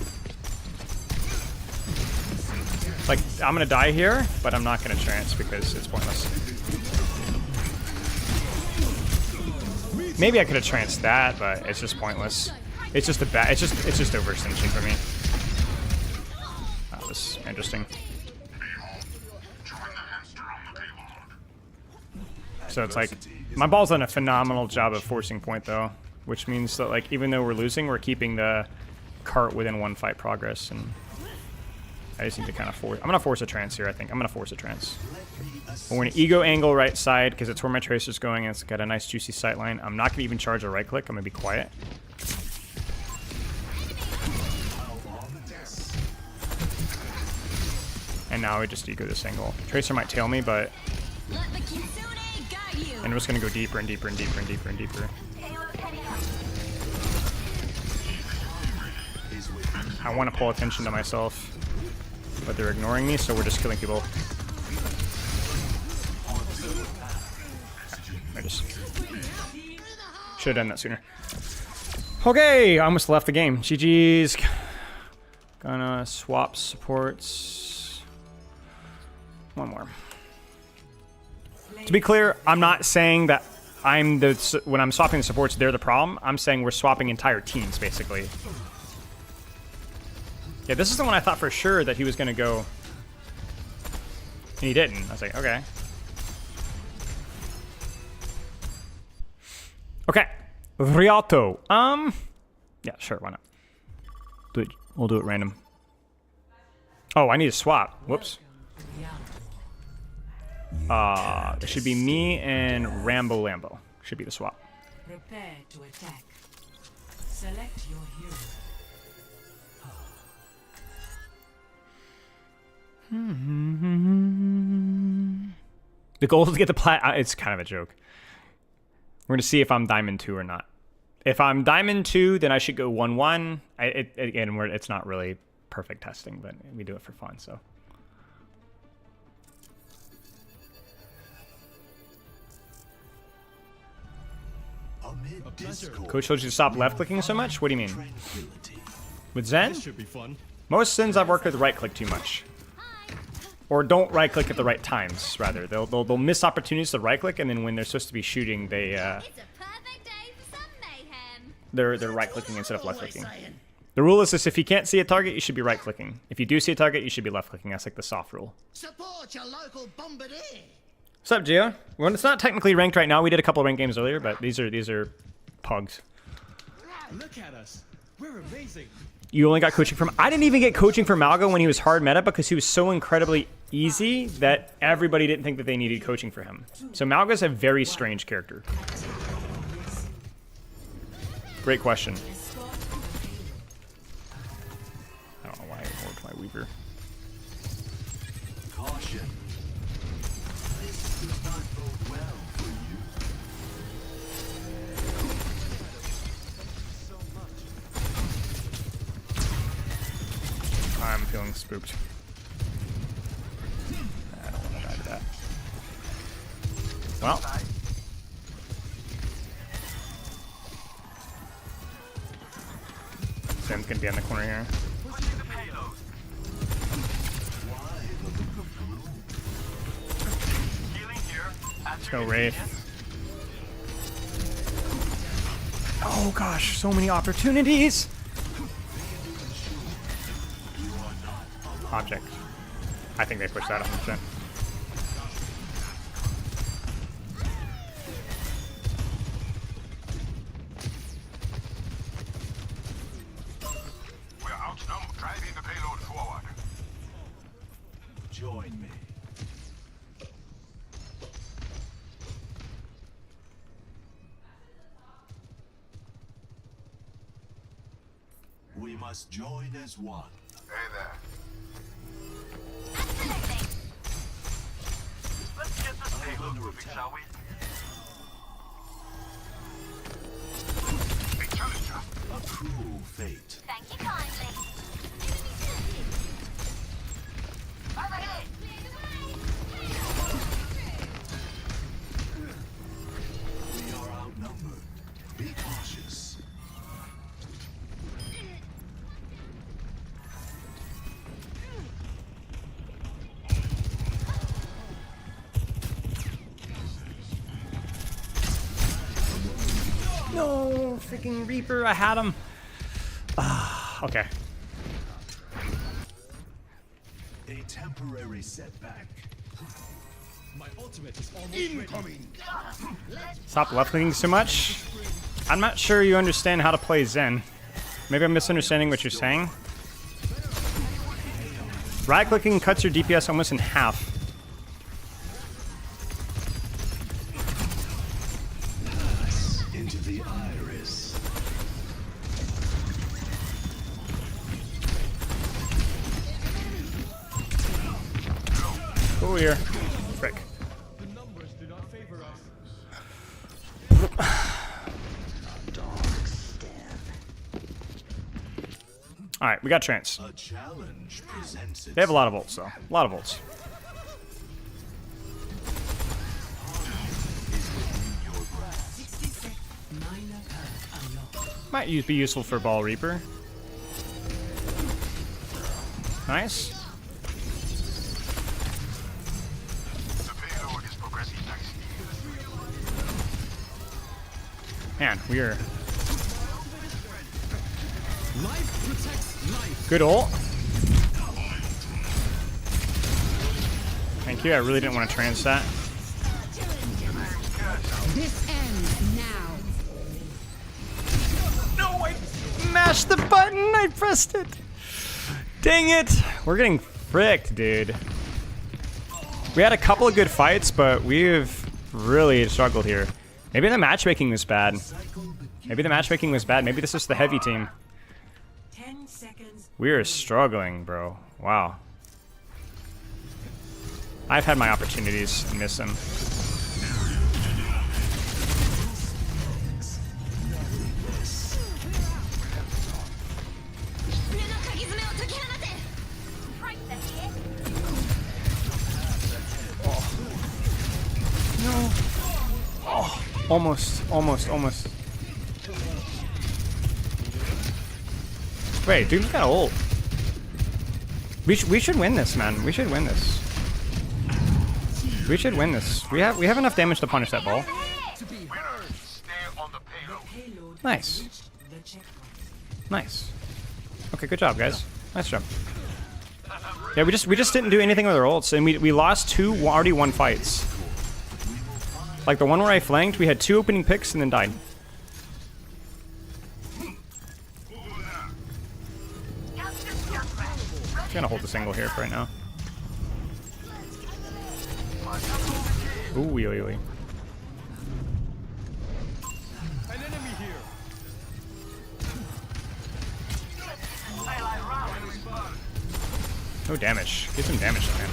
Like, I'm gonna die here, but I'm not gonna trance because it's pointless. Maybe I could have tranced that, but it's just pointless. It's just it's just overextension for me. That was interesting. So it's like, my ball's done a phenomenal job of forcing point though, which means that, like, even though we're losing, we're keeping the cart within one fight progress, and I just need to kind of force. I'm gonna force a trance here. I think I'm gonna force a trance. We're gonna ego angle right side because it's where my tracer's going, and it's got a nice juicy sight line. I'm not gonna even charge a right click. I'm gonna be quiet. And now we just ego this angle. Tracer might tail me, but. And we're just gonna go deeper and deeper and deeper and deeper and deeper. I want to pull attention to myself, but they're ignoring me, so we're just killing people. I just should have done that sooner. Okay, I almost left the game. GG's. Gonna swap supports. One more. To be clear, I'm not saying that when I'm swapping the supports, they're the problem. I'm saying we're swapping entire teams, basically. Yeah, this is the one I thought for sure that he was gonna go, and he didn't. I was like, okay. Okay, Rialto. Yeah, sure, why not? Do it. We'll do it random. Oh, I need to swap. Whoops. It should be me and Rambo Lambo. Should be the swap. Prepare to attack. Select your hero. The goal is to get the plat. It's kind of a joke. We're gonna see if I'm Diamond 2 or not. If I'm Diamond 2, then I should go 1-1. Again, it's not really perfect testing, but we do it for fun, so. Coach told you to stop left clicking so much? What do you mean? With Zen? This should be fun. Most Zens I've worked with right click too much. Or don't right click at the right times, rather. They'll miss opportunities to right click, and then when they're supposed to be shooting, they're right clicking instead of left clicking. The rule is this: if you can't see a target, you should be right clicking. If you do see a target, you should be left clicking. That's like the soft rule. Support your local bombardier. What's up, Gio? Well, it's not technically ranked right now. We did a couple of ranked games earlier, but these are pugs. Look at us. We're amazing. You only got coaching from... I didn't even get coaching from Malgo when he was hard meta because he was so incredibly easy that everybody didn't think that they needed coaching for him. So Malgo's a very strange character. Great question. I don't know why I worked my Weaver. Caution. This does not bode well for you. I'm feeling spooked. I don't want to die to that. Well. Zen's gonna be on the corner here. Let's go Wraith. Oh gosh, so many opportunities. Object. I think they pushed that 100%. We're outnumbered, driving the payload forward. Join me. We must join as one. Hey there. Let's get this payload moving, shall we? Hey, Challenger. A cruel fate. Thank you kindly. Overhead. We are outnumbered. Be cautious. No, freaking Reaper, I had him. Okay. A temporary setback. My ultimate is almost incoming. Stop left clicking so much. I'm not sure you understand how to play Zen. Maybe I'm misunderstanding what you're saying. Right clicking cuts your DPS almost in half. Into the iris. Oh, here. Frick. The numbers do not favor us. Alright, we got trance. A challenge presents They have a lot of ults, though. A lot of ults. Might be useful for Ball Reaper. Nice. The payload is progressing nicely. Man, we are Life protects life. good ult. Thank you. I really didn't want to trance that. This ends now. No, I mashed the button. I pressed it. Dang it. We're getting fricked, dude. We had a couple of good fights, but we've really struggled here. Maybe the matchmaking was bad. Maybe the matchmaking was bad. Maybe this is the heavy team. 10 seconds. We are struggling, bro. Wow. I've had my opportunities and missed them. No. Oh, almost. Wait, dude's got ult. We should win this, man. We should win this. We should win this. We have enough damage to punish that ball. Nice. Nice. Okay, good job, guys. Nice job. Yeah, we just didn't do anything with our ults, and we lost two already won fights. Like the one where I flanked, we had 2 opening picks and then died. I'm gonna hold the single here for right now. Ooh, wee. An enemy here. No damage. Get some damage on him.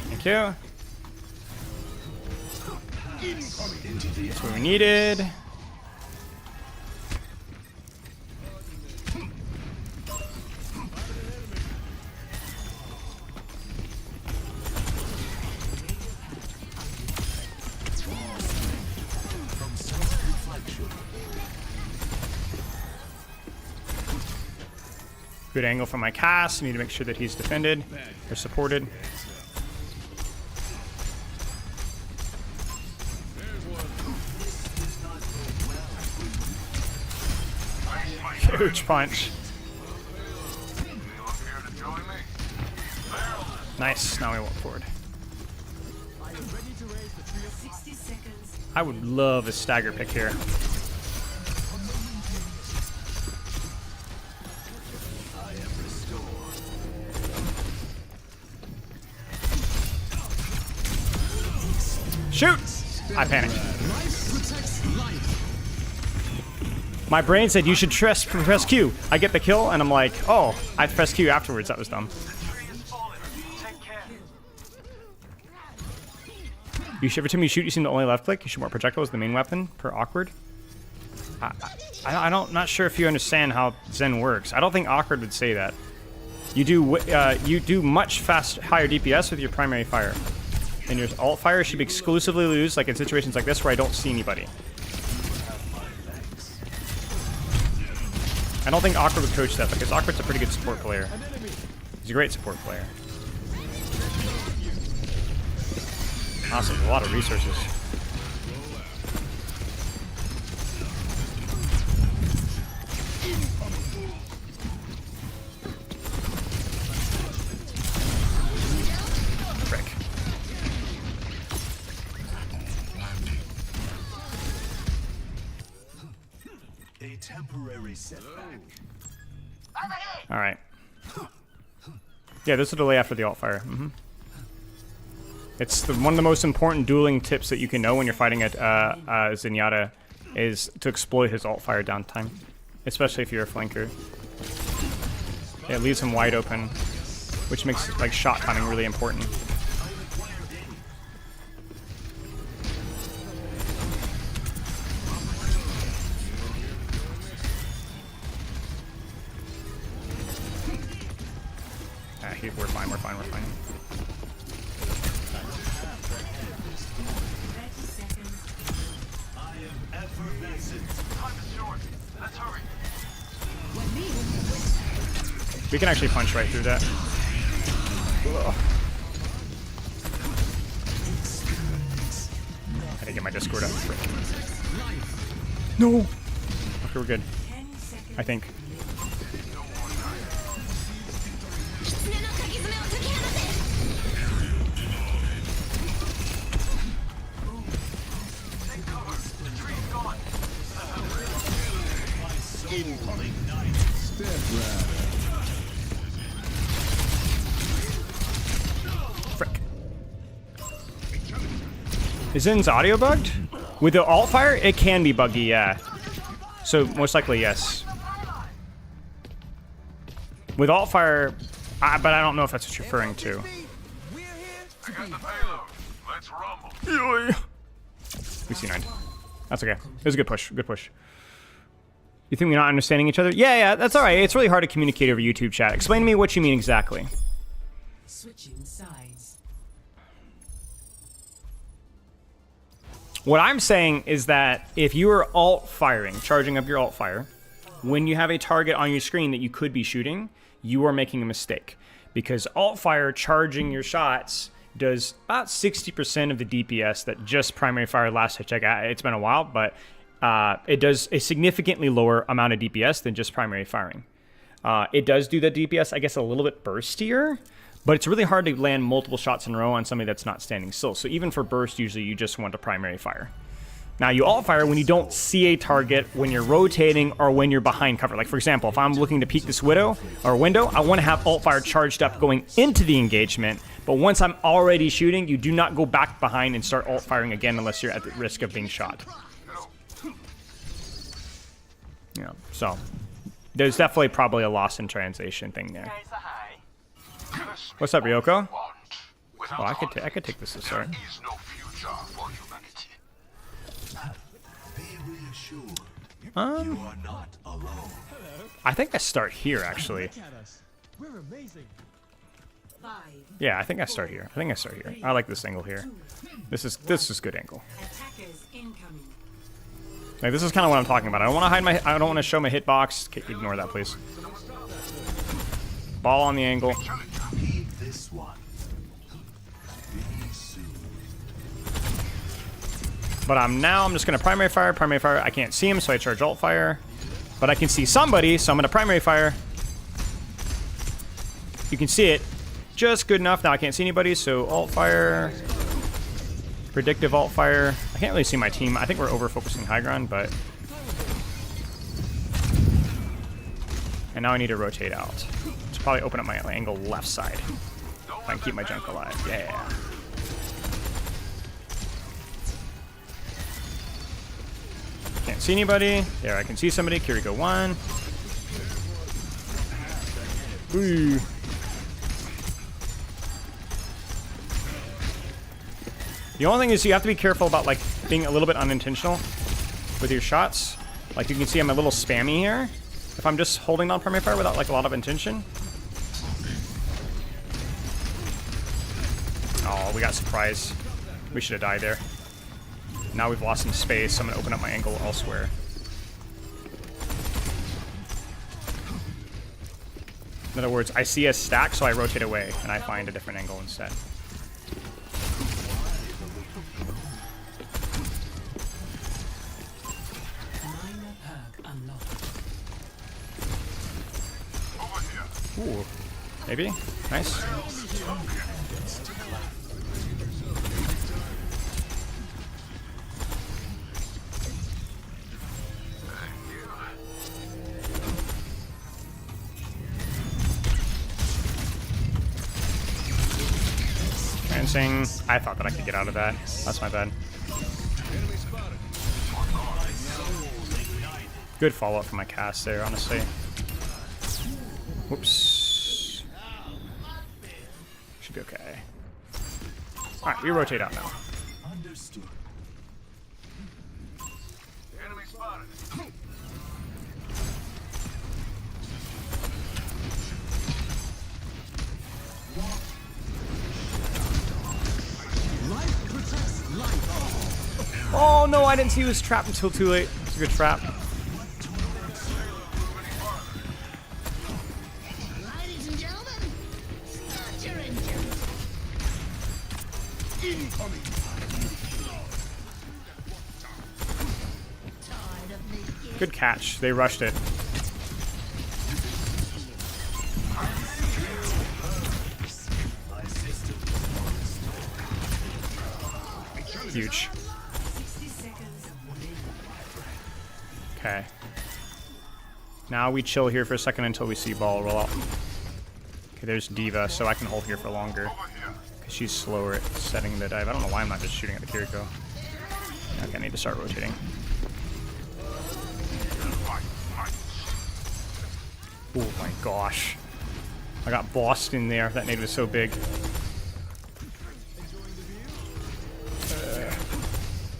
Thank you. That's what we needed. Good angle from my cast. I need to make sure that he's defended or supported. Huge punch. Nice. Now we walk forward. I would love a stagger pick here. Shoot! I panicked. My brain said you should press Q. I get the kill, and I'm like, oh, I pressed Q afterwards. That was dumb. You should, every time you shoot, you seem to only left click. You shoot more projectiles, the main weapon, per awkward. Not sure if you understand how Zen works. I don't think awkward would say that. You do much higher DPS with your primary fire. And your alt fire should be exclusively used like in situations like this where I don't see anybody. I don't think Awkward would coach that because Awkward's a pretty good support player. He's a great support player. Awesome, a lot of resources. Frick. A temporary setback. All right. Yeah, this will delay after the alt fire. It's one of the most important dueling tips that you can know when you're fighting at Zenyatta is to exploit his alt fire downtime, especially if you're a flanker. It leaves him wide open, which makes like shot timing really important. We're fine, we're fine, we're fine. I am effervescent. Time is short. Let's hurry. We can actually punch right through that. Ugh. I didn't get my Discord up. No! Okay, we're good. I think. Frick. Is Zen's audio bugged? With the alt fire, it can be buggy, yeah. So most likely, yes. With alt fire, but I don't know if that's what you're referring to. I got the payload. Let's rumble. We C9. That's okay. It was a good push. Good push. You think we're not understanding each other? Yeah, that's all right. It's really hard to communicate over YouTube chat. Explain to me what you mean exactly. Switching sides. What I'm saying is that if you are alt firing, charging up your alt fire, when you have a target on your screen that you could be shooting, you are making a mistake. Because alt fire charging your shots does about 60% of the DPS that just primary fire last I checked. It's been a while, but it does a significantly lower amount of DPS than just primary firing. It does do the DPS, I guess, a little bit burstier, but it's really hard to land multiple shots in a row on somebody that's not standing still. So even for burst, usually you just want to primary fire. Now, you alt fire when you don't see a target, when you're rotating, or when you're behind cover. Like, for example, if I'm looking to peek this window, I want to have alt fire charged up going into the engagement. But once I'm already shooting, you do not go back behind and start alt firing again unless you're at the risk of being shot. Yeah, so there's definitely probably a loss in translation thing there. What's up, Ryoko? Oh, I could take this to start. I think I start here actually. Yeah, I think I start here. I like this angle here. This is good angle. Like, this is kind of what I'm talking about. I don't want to show my hitbox. Okay, ignore that, please. Ball on the angle. But I'm just gonna primary fire. I can't see him, so I charge alt fire. But I can see somebody, so I'm gonna primary fire. You can see it just good enough. Now I can't see anybody, so alt fire. Predictive alt fire. I can't really see my team. I think we're over focusing high ground, but. And now I need to rotate out. To probably open up my angle left side. If I can keep my junk alive. Yeah. Can't see anybody. There, I can see somebody. Kiriko 1. Ooh. The only thing is you have to be careful about like being a little bit unintentional with your shots. Like you can see I'm a little spammy here. If I'm just holding down primary fire without like a lot of intention. Oh, we got surprised. We should have died there. Now we've lost some space, so I'm gonna open up my angle elsewhere. In other words, I see a stack, so I rotate away, and I find a different angle instead. Ooh, maybe? Nice. Trancing. I thought that I could get out of that. That's my bad. Good follow-up from my cast there, honestly. Whoops. Should be okay. Alright, we rotate out now. Understood. Enemy spotted. Oh no, I didn't see he was trapped until too late. It's a good trap. Ladies and gentlemen, start your engines. Incoming. Good catch. They rushed it. Huge. Okay. Now we chill here for a second until we see ball roll out. Okay, there's Diva, so I can hold here for longer. Because she's slower at setting the dive. I don't know why I'm not just shooting at the Kiriko. Okay, I need to start rotating. Oh my gosh. I got bossed in there. That nade was so big.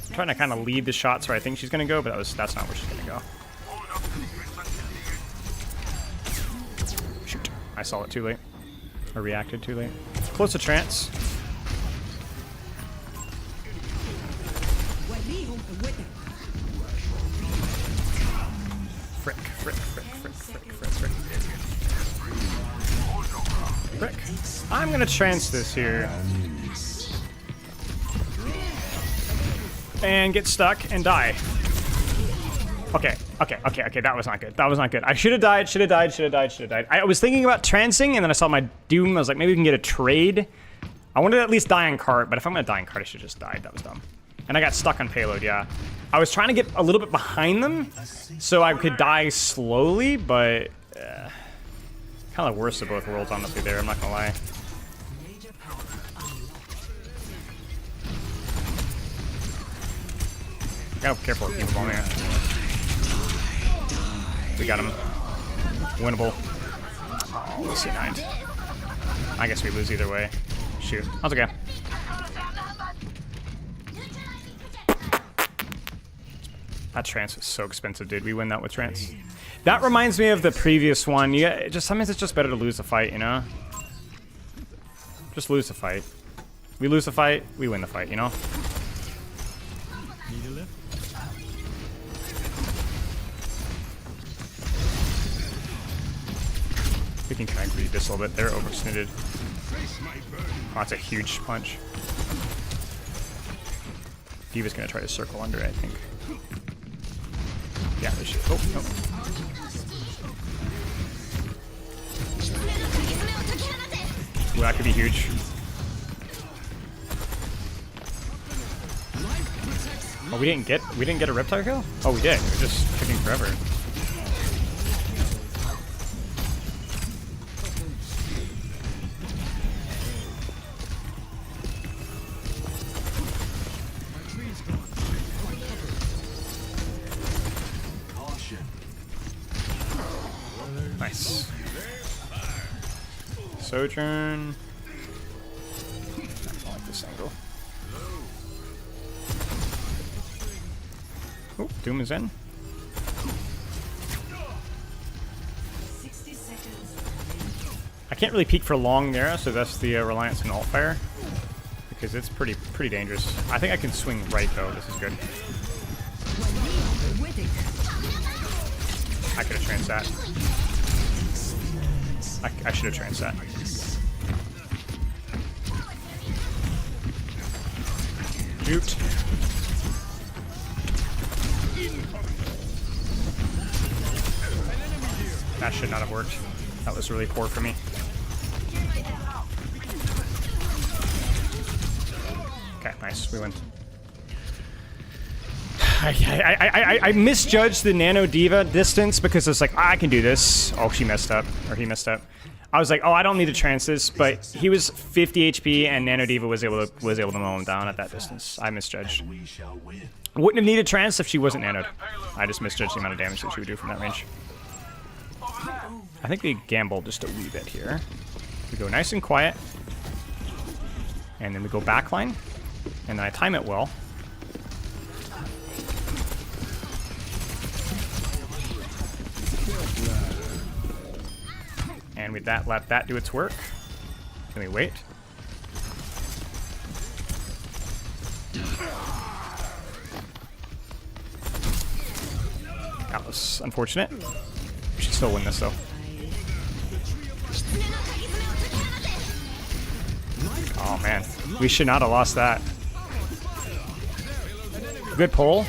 I'm trying to kind of lead the shots where I think she's going to go, but that's not where she's going to go. Shoot. I saw it too late. Or reacted too late. Close to trance. Frick, frick, frick, frick, frick, frick, frick. Frick. I'm going to trance this here. And get stuck and die. Okay, that was not good. That was not good. I should have died, should have died, should have died, should have died. I was thinking about trancing, and then I saw my doom. I was like, maybe we can get a trade. I wanted to at least die on cart, but if I'm gonna die on cart, I should have just died. That was dumb. And I got stuck on payload, yeah. I was trying to get a little bit behind them, so I could die slowly, but... kind of the worst of both worlds, honestly, there. I'm not gonna lie. Gotta be careful with people on here. We got him. Winnable. Oh, we C9'd. I guess we lose either way. Shoot. That's okay. That trance was so expensive, dude. We win that with trance. That reminds me of the previous one. Yeah, sometimes it's just better to lose the fight, you know? Just lose the fight. We lose the fight, we win the fight, you know? We can kind of read this a little bit. They're over-snooted. Oh, that's a huge punch. Diva's gonna try to circle under, I think. Yeah, there she is. Oh, no. Ooh, that could be huge. Oh, we didn't get a Riptide kill? Oh, we did. It was just taking forever. Nice. Sojourn. I like this angle. Oh, Doom is in. 60 seconds. I can't really peek for long there, so that's the reliance on alt fire because it's pretty dangerous. I think I can swing right though. This is good. I could have trans that. I should have trans that. Shoot. That should not have worked. That was really poor for me. Okay, nice. We win. I misjudged the Nano Diva distance because it's like, I can do this. Oh, she messed up. Or he messed up. I was like, oh, I don't need to trance this, but he was 50 HP and Nano Diva was able to mow him down at that distance. I misjudged. Wouldn't have needed trance if she wasn't nanoed. I just misjudged the amount of damage that she would do from that range. I think we gamble just a wee bit here. We go nice and quiet. And then we go backline. And then I time it well. And with that, let that do its work. Can we wait? That was unfortunate. We should still win this though. Oh man, we should not have lost that. Good pull.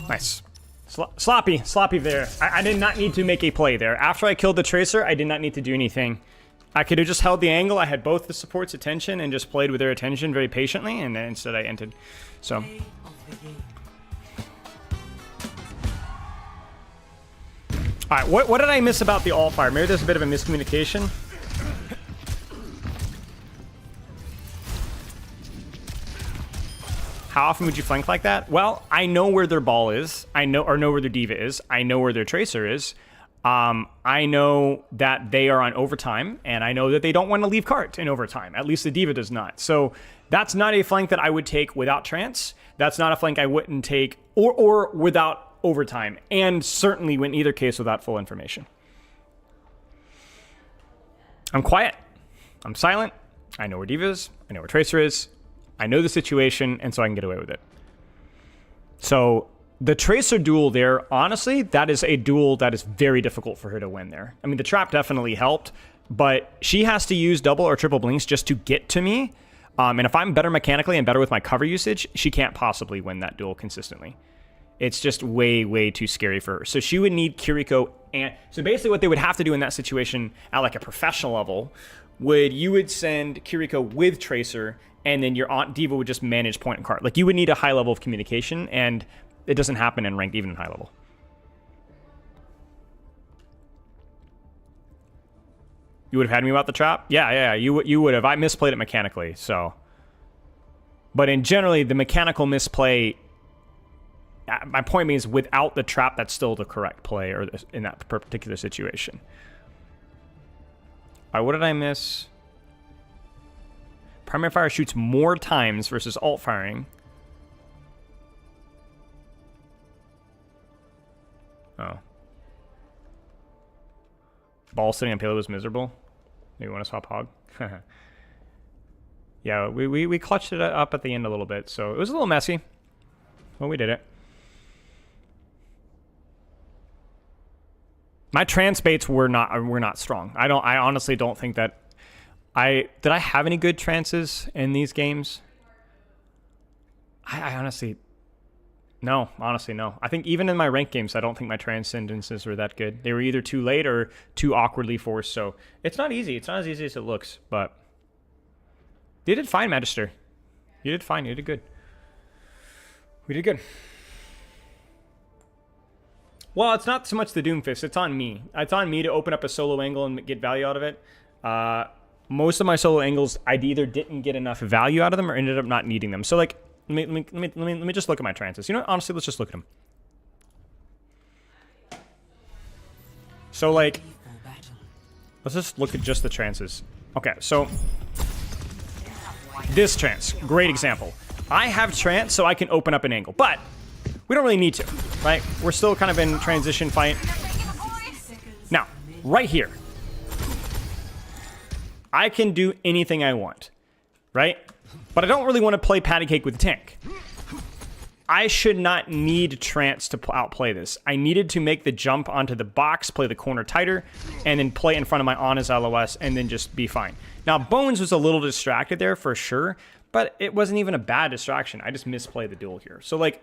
Nice. Sloppy there. I did not need to make a play there. After I killed the Tracer, I did not need to do anything. I could have just held the angle. I had both the support's attention and just played with their attention very patiently, and then instead I entered. So. Alright, what did I miss about the alt fire? Maybe there's a bit of a miscommunication. How often would you flank like that? Well, I know where their ball is. I know where their diva is. I know where their tracer is. I know that they are on overtime, and I know that they don't want to leave cart in overtime. At least the diva does not. So that's not a flank that I would take without trance. That's not a flank I wouldn't take or without overtime, and certainly in either case without full information. I'm quiet. I'm silent. I know where diva is. I know where tracer is. I know the situation, and so I can get away with it. So the Tracer duel there, honestly, that is a duel that is very difficult for her to win there. I mean, the trap definitely helped, but she has to use double or triple blinks just to get to me. And if I'm better mechanically and better with my cover usage, she can't possibly win that duel consistently. It's just way, way too scary for her. So she would need Kiriko. And so basically what they would have to do in that situation at like a professional level you would send Kiriko with Tracer, and then your Aunt Diva would just manage point and cart. Like, you would need a high level of communication, and it doesn't happen in ranked, even in high level. You would have had me about the trap? Yeah, you would have. I misplayed it mechanically, so. But in generally, the mechanical misplay, my point being is without the trap, that's still the correct play or in that particular situation. All right, what did I miss? Primary fire shoots more times versus alt firing. Oh. Ball sitting on payload was miserable. Maybe want to swap hog. Yeah, we clutched it up at the end a little bit, so it was a little messy. Well, we did it. My trance baits were not strong. I honestly don't think that did I have any good trances in these games? I honestly No, honestly, no. I think even in my ranked games, I don't think my transcendences were that good. They were either too late or too awkwardly forced, so it's not easy. It's not as easy as it looks, but you did fine, Magister. You did fine. You did good. We did good. Well, it's not so much the Doomfist. It's on me. It's on me to open up a solo angle and get value out of it. Most of my solo angles, I either didn't get enough value out of them or ended up not needing them. So, like, let me just look at my trances. You know what? Honestly, let's just look at them. So, like, let's just look at just the trances. Okay, so this trance, great example. I have trance, so I can open up an angle, but we don't really need to, right? We're still kind of in transition fight. Now, right here, I can do anything I want, right? But I don't really want to play patty cake with the tank. I should not need trance to outplay this. I needed to make the jump onto the box, play the corner tighter, and then play in front of my Ana's LOS, and then just be fine. Now, Bones was a little distracted there for sure, but it wasn't even a bad distraction. I just misplayed the duel here. So, like,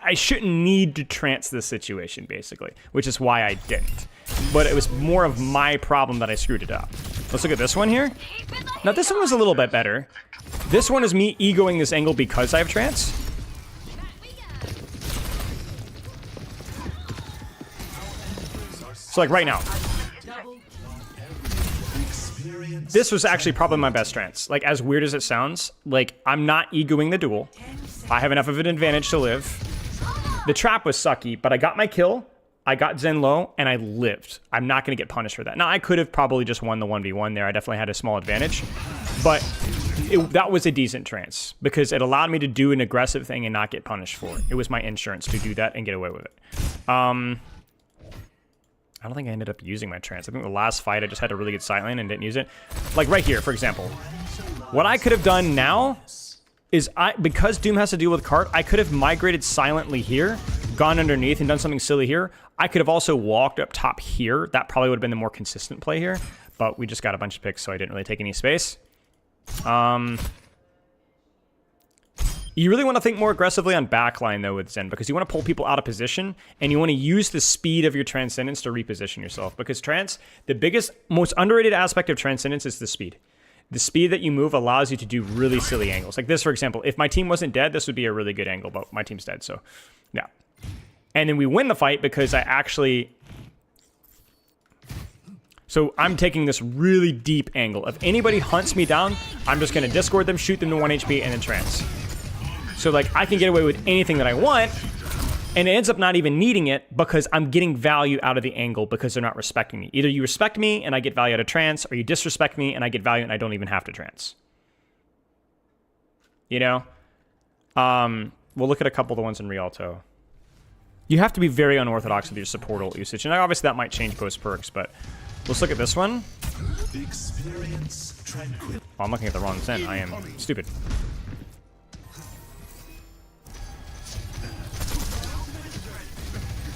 I shouldn't need to trance this situation, basically, which is why I didn't. But it was more of my problem that I screwed it up. Let's look at this one here. Now, this one was a little bit better. This one is me egoing this angle because I have trance. So, like, right now. This was actually probably my best trance. Like, as weird as it sounds, like, I'm not egoing the duel. I have enough of an advantage to live. The trap was sucky, but I got my kill. I got Zen low, and I lived. I'm not going to get punished for that. Now, I could have probably just won the 1v1 there. I definitely had a small advantage. But that was a decent trance because it allowed me to do an aggressive thing and not get punished for it. It was my insurance to do that and get away with it. I don't think I ended up using my trance. I think the last fight I just had a really good sideline and didn't use it. Like right here, for example. What I could have done now is because Doom has to deal with cart, I could have migrated silently here, gone underneath and done something silly here. I could have also walked up top here. That probably would have been the more consistent play here. But we just got a bunch of picks, so I didn't really take any space. You really want to think more aggressively on backline, though, with Zen, because you want to pull people out of position, and you want to use the speed of your Transcendence to reposition yourself. Because the biggest, most underrated aspect of Transcendence is the speed. The speed that you move allows you to do really silly angles. Like this, for example. If my team wasn't dead, this would be a really good angle, but my team's dead, so yeah. And then we win the fight because I actually... So I'm taking this really deep angle. If anybody hunts me down, I'm just going to discord them, shoot them to 1 HP, and then trance. So, like, I can get away with anything that I want, and it ends up not even needing it because I'm getting value out of the angle because they're not respecting me. Either you respect me and I get value out of trance, or you disrespect me and I get value and I don't even have to trance. You know? We'll look at a couple of the ones in Rialto. You have to be very unorthodox with your support ult usage, and obviously that might change post-perks, but let's look at this one. Oh, I'm looking at the wrong Zen. I am stupid.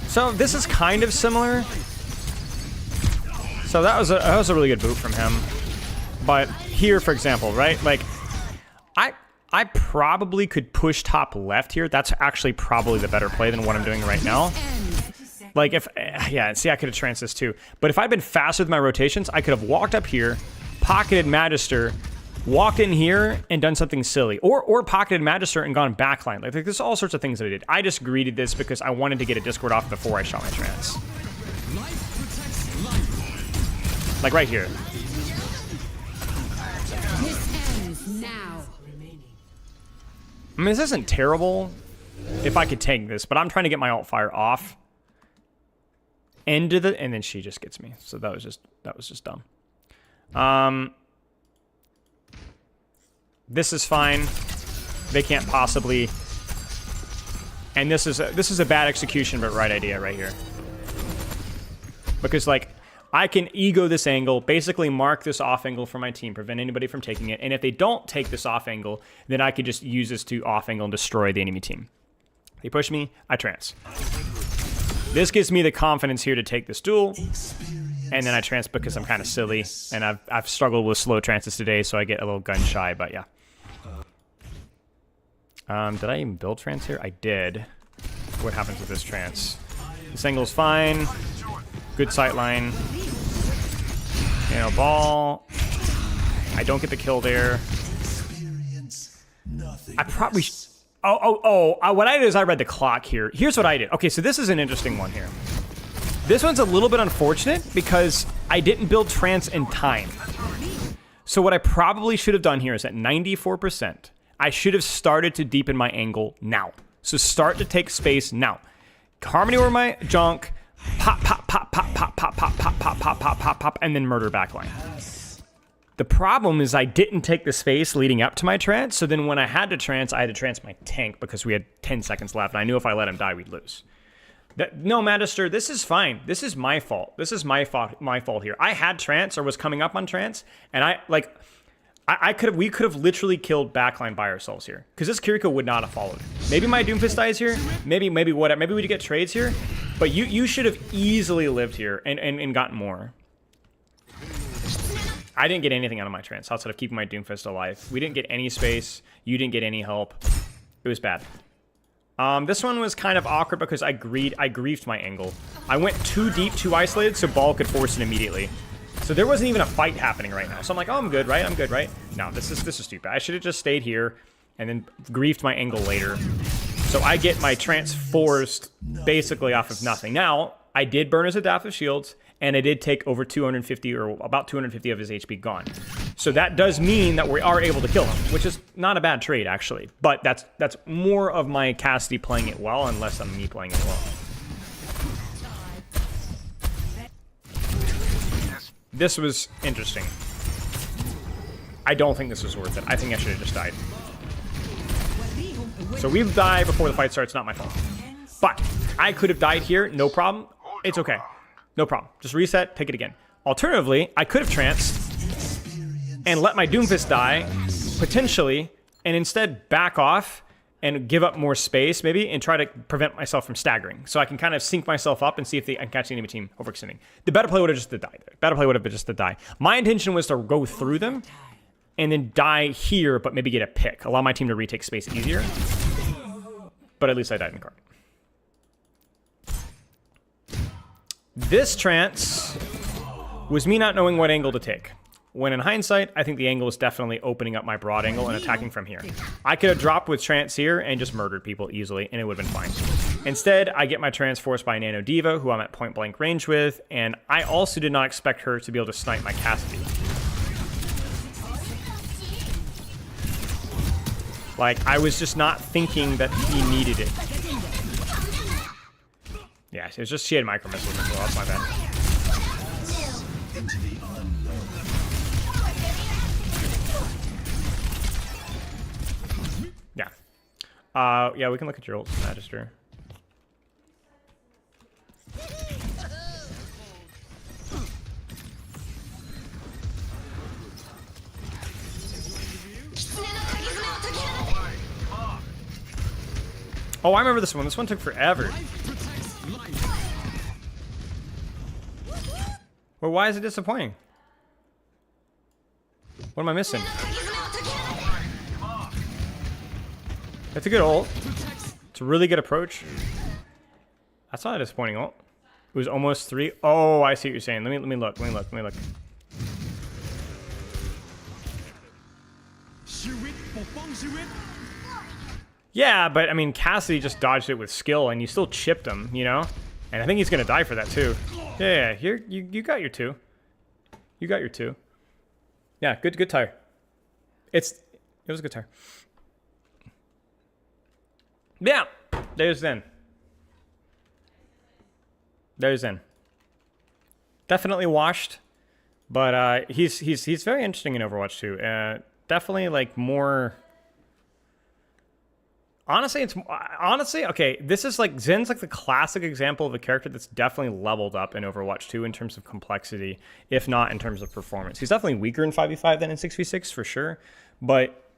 So this is kind of similar. So that was a really good boot from him. But here, for example, right? Like, I probably could push top left here. That's actually probably the better play than what I'm doing right now. Like if, yeah, see, I could have tranced this too. But if I'd been faster with my rotations, I could have walked up here, pocketed Magister, walked in here and done something silly, or pocketed Magister and gone backline. Like there's all sorts of things that I did. I just greeted this because I wanted to get a Discord off before I shot my trance. Like right here. I mean, this isn't terrible if I could tank this, but I'm trying to get my alt fire off. And then she just gets me. So that was just dumb. This is fine. They can't possibly. And this is a bad execution, but right idea right here. Because like I can ego this angle, basically mark this off angle for my team, prevent anybody from taking it. And if they don't take this off angle, then I could just use this to off angle and destroy the enemy team. They push me, I trance. This gives me the confidence here to take this duel. And then I trance because I'm kind of silly. And I've struggled with slow trances today, so I get a little gun shy, but yeah. Did I even build trance here? I did. what happens with this trance. This angle's fine. Good sight line. Ball. I don't get the kill there. I probably... what I did is I read the clock here. Here's what I did. Okay, so this is an interesting one here. This one's a little bit unfortunate because I didn't build trance in time. So what I probably should have done here is at 94%, I should have started to deepen my angle now. So start to take space now. Harmony over my junk, pop, pop, pop, pop, pop, pop, pop, pop, pop, pop, pop, pop, pop, and then murder backline. The problem is I didn't take the space leading up to my trance, so then when I had to trance my tank because we had 10 seconds left, and I knew if I let him die, we'd lose. No, Magister, this is fine. This is my fault. This is my fault here. I had trance or was coming up on trance, and we could have literally killed backline by ourselves here because this Kiriko would not have followed. Maybe my Doomfist dies here. Maybe whatever. Maybe we'd get trades here, but you should have easily lived here and gotten more. I didn't get anything out of my trance outside of keeping my Doomfist alive. We didn't get any space. You didn't get any help. It was bad. This one was kind of awkward because I griefed my angle. I went too deep, too isolated, so Ball could force it immediately. So there wasn't even a fight happening right now. So I'm like, oh, I'm good, right? I'm good, right? No, this is stupid. I should have just stayed here and then griefed my angle later. So I get my trance forced basically off of nothing. Now, I did burn his Adaptive Shields, and I did take over 250 or about 250 of his HP gone. So that does mean that we are able to kill him, which is not a bad trade, actually. But that's more of my Cassidy playing it well and less of me playing it well. This was interesting. I don't think this was worth it. I think I should have just died. So we've died before the fight starts, not my fault. But I could have died here, no problem. It's okay. No problem. Just reset, take it again. Alternatively, I could have tranced and let my Doomfist die, potentially, and instead back off and give up more space, maybe, and try to prevent myself from staggering. So I can kind of sync myself up and see if I can catch the enemy team overextending. The better play would have just to die there. Better play would have been just to die. My intention was to go through them and then die here, but maybe get a pick. Allow my team to retake space easier. But at least I died in card. This trance was me not knowing what angle to take. When in hindsight, I think the angle is definitely opening up my broad angle and attacking from here. I could have dropped with trance here and just murdered people easily, and it would have been fine. Instead, I get my trance forced by Nano Diva, who I'm at point blank range with, and I also did not expect her to be able to snipe my Cassidy. Like, I was just not thinking that he needed it. Yeah, it was just she had micro missiles as well. That's my bad. Yeah. Yeah, we can look at your ults, Magister. Oh, I remember this one. This one took forever. Well, why is it disappointing? What am I missing? That's a good ult. It's a really good approach. That's not a disappointing ult. It was almost 3. Oh, I see what you're saying. Let me look. Yeah, but I mean, Cassidy just dodged it with skill, and you still chipped him, you know? And I think he's gonna die for that too. Yeah, here you got your 2. You got your 2. Yeah, good tire. It was a good tire. Yeah, there's Zen. Definitely washed, but he's very interesting in Overwatch 2. Definitely like more. Honestly, okay, this is like, Zen's like the classic example of a character that's definitely leveled up in Overwatch 2 in terms of complexity, if not in terms of performance. He's definitely weaker in 5v5 than in 6v6 for sure, but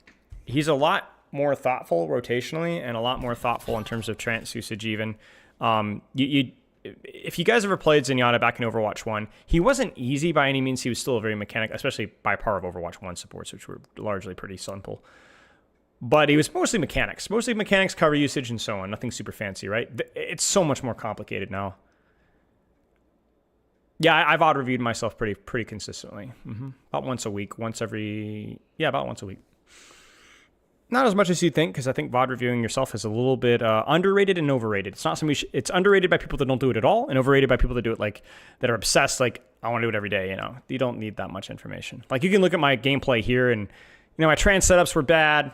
he's a lot more thoughtful rotationally and a lot more thoughtful in terms of trance usage even. If you guys ever played Zenyatta back in Overwatch 1, he wasn't easy by any means. He was still a very mechanic, especially by par of Overwatch 1 supports, which were largely pretty simple. But it was mostly mechanics. Mostly mechanics, cover usage, and so on. Nothing super fancy, right? It's so much more complicated now. Yeah, I've odd reviewed myself pretty consistently. About once a week. About once a week. Not as much as you think, because I think VOD reviewing yourself is a little bit underrated and overrated. It's not something it's underrated by people that don't do it at all, and overrated by people that do it that are obsessed. Like, I want to do it every day. You don't need that much information. Like, you can look at my gameplay here, and my trans setups were bad.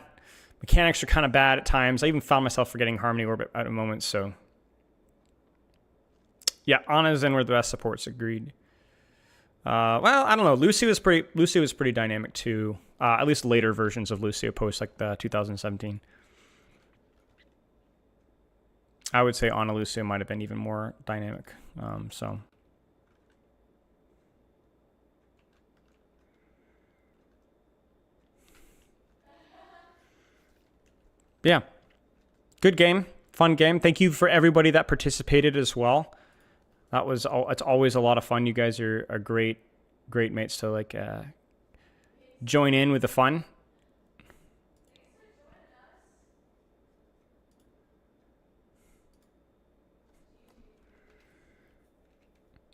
Mechanics are kind of bad at times. I even found myself forgetting Harmony Orbit at a moment. So, yeah, Ana and Zen were the best supports. Agreed. Well, I don't know. Lucio was pretty dynamic too. At least later versions of Lucio post the 2017. I would say Ana Lucio might have been even more dynamic. So. Yeah, good game, fun game. Thank you for everybody that participated as well. It's always a lot of fun. You guys are great mates to join in with the fun.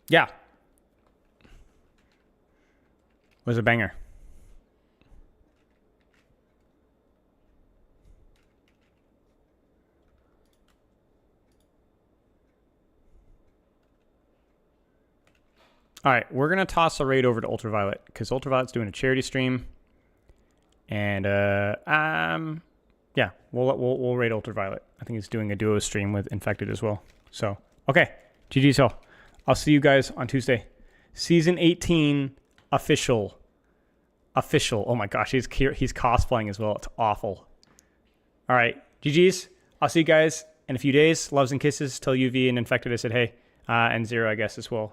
Yeah, was a banger. All right, we're gonna toss a raid over to Ultraviolet because Ultraviolet's doing a charity stream, and yeah, we'll raid Ultraviolet. I think he's doing a duo stream with Infected as well. So okay, GG's all. I'll see you guys on Tuesday. Season 18 official. Oh my gosh, he's cosplaying as well. It's awful. All right, GG's. I'll see you guys in a few days. Loves and kisses. Tell UV and Infected I said hey, and Zero I guess as well.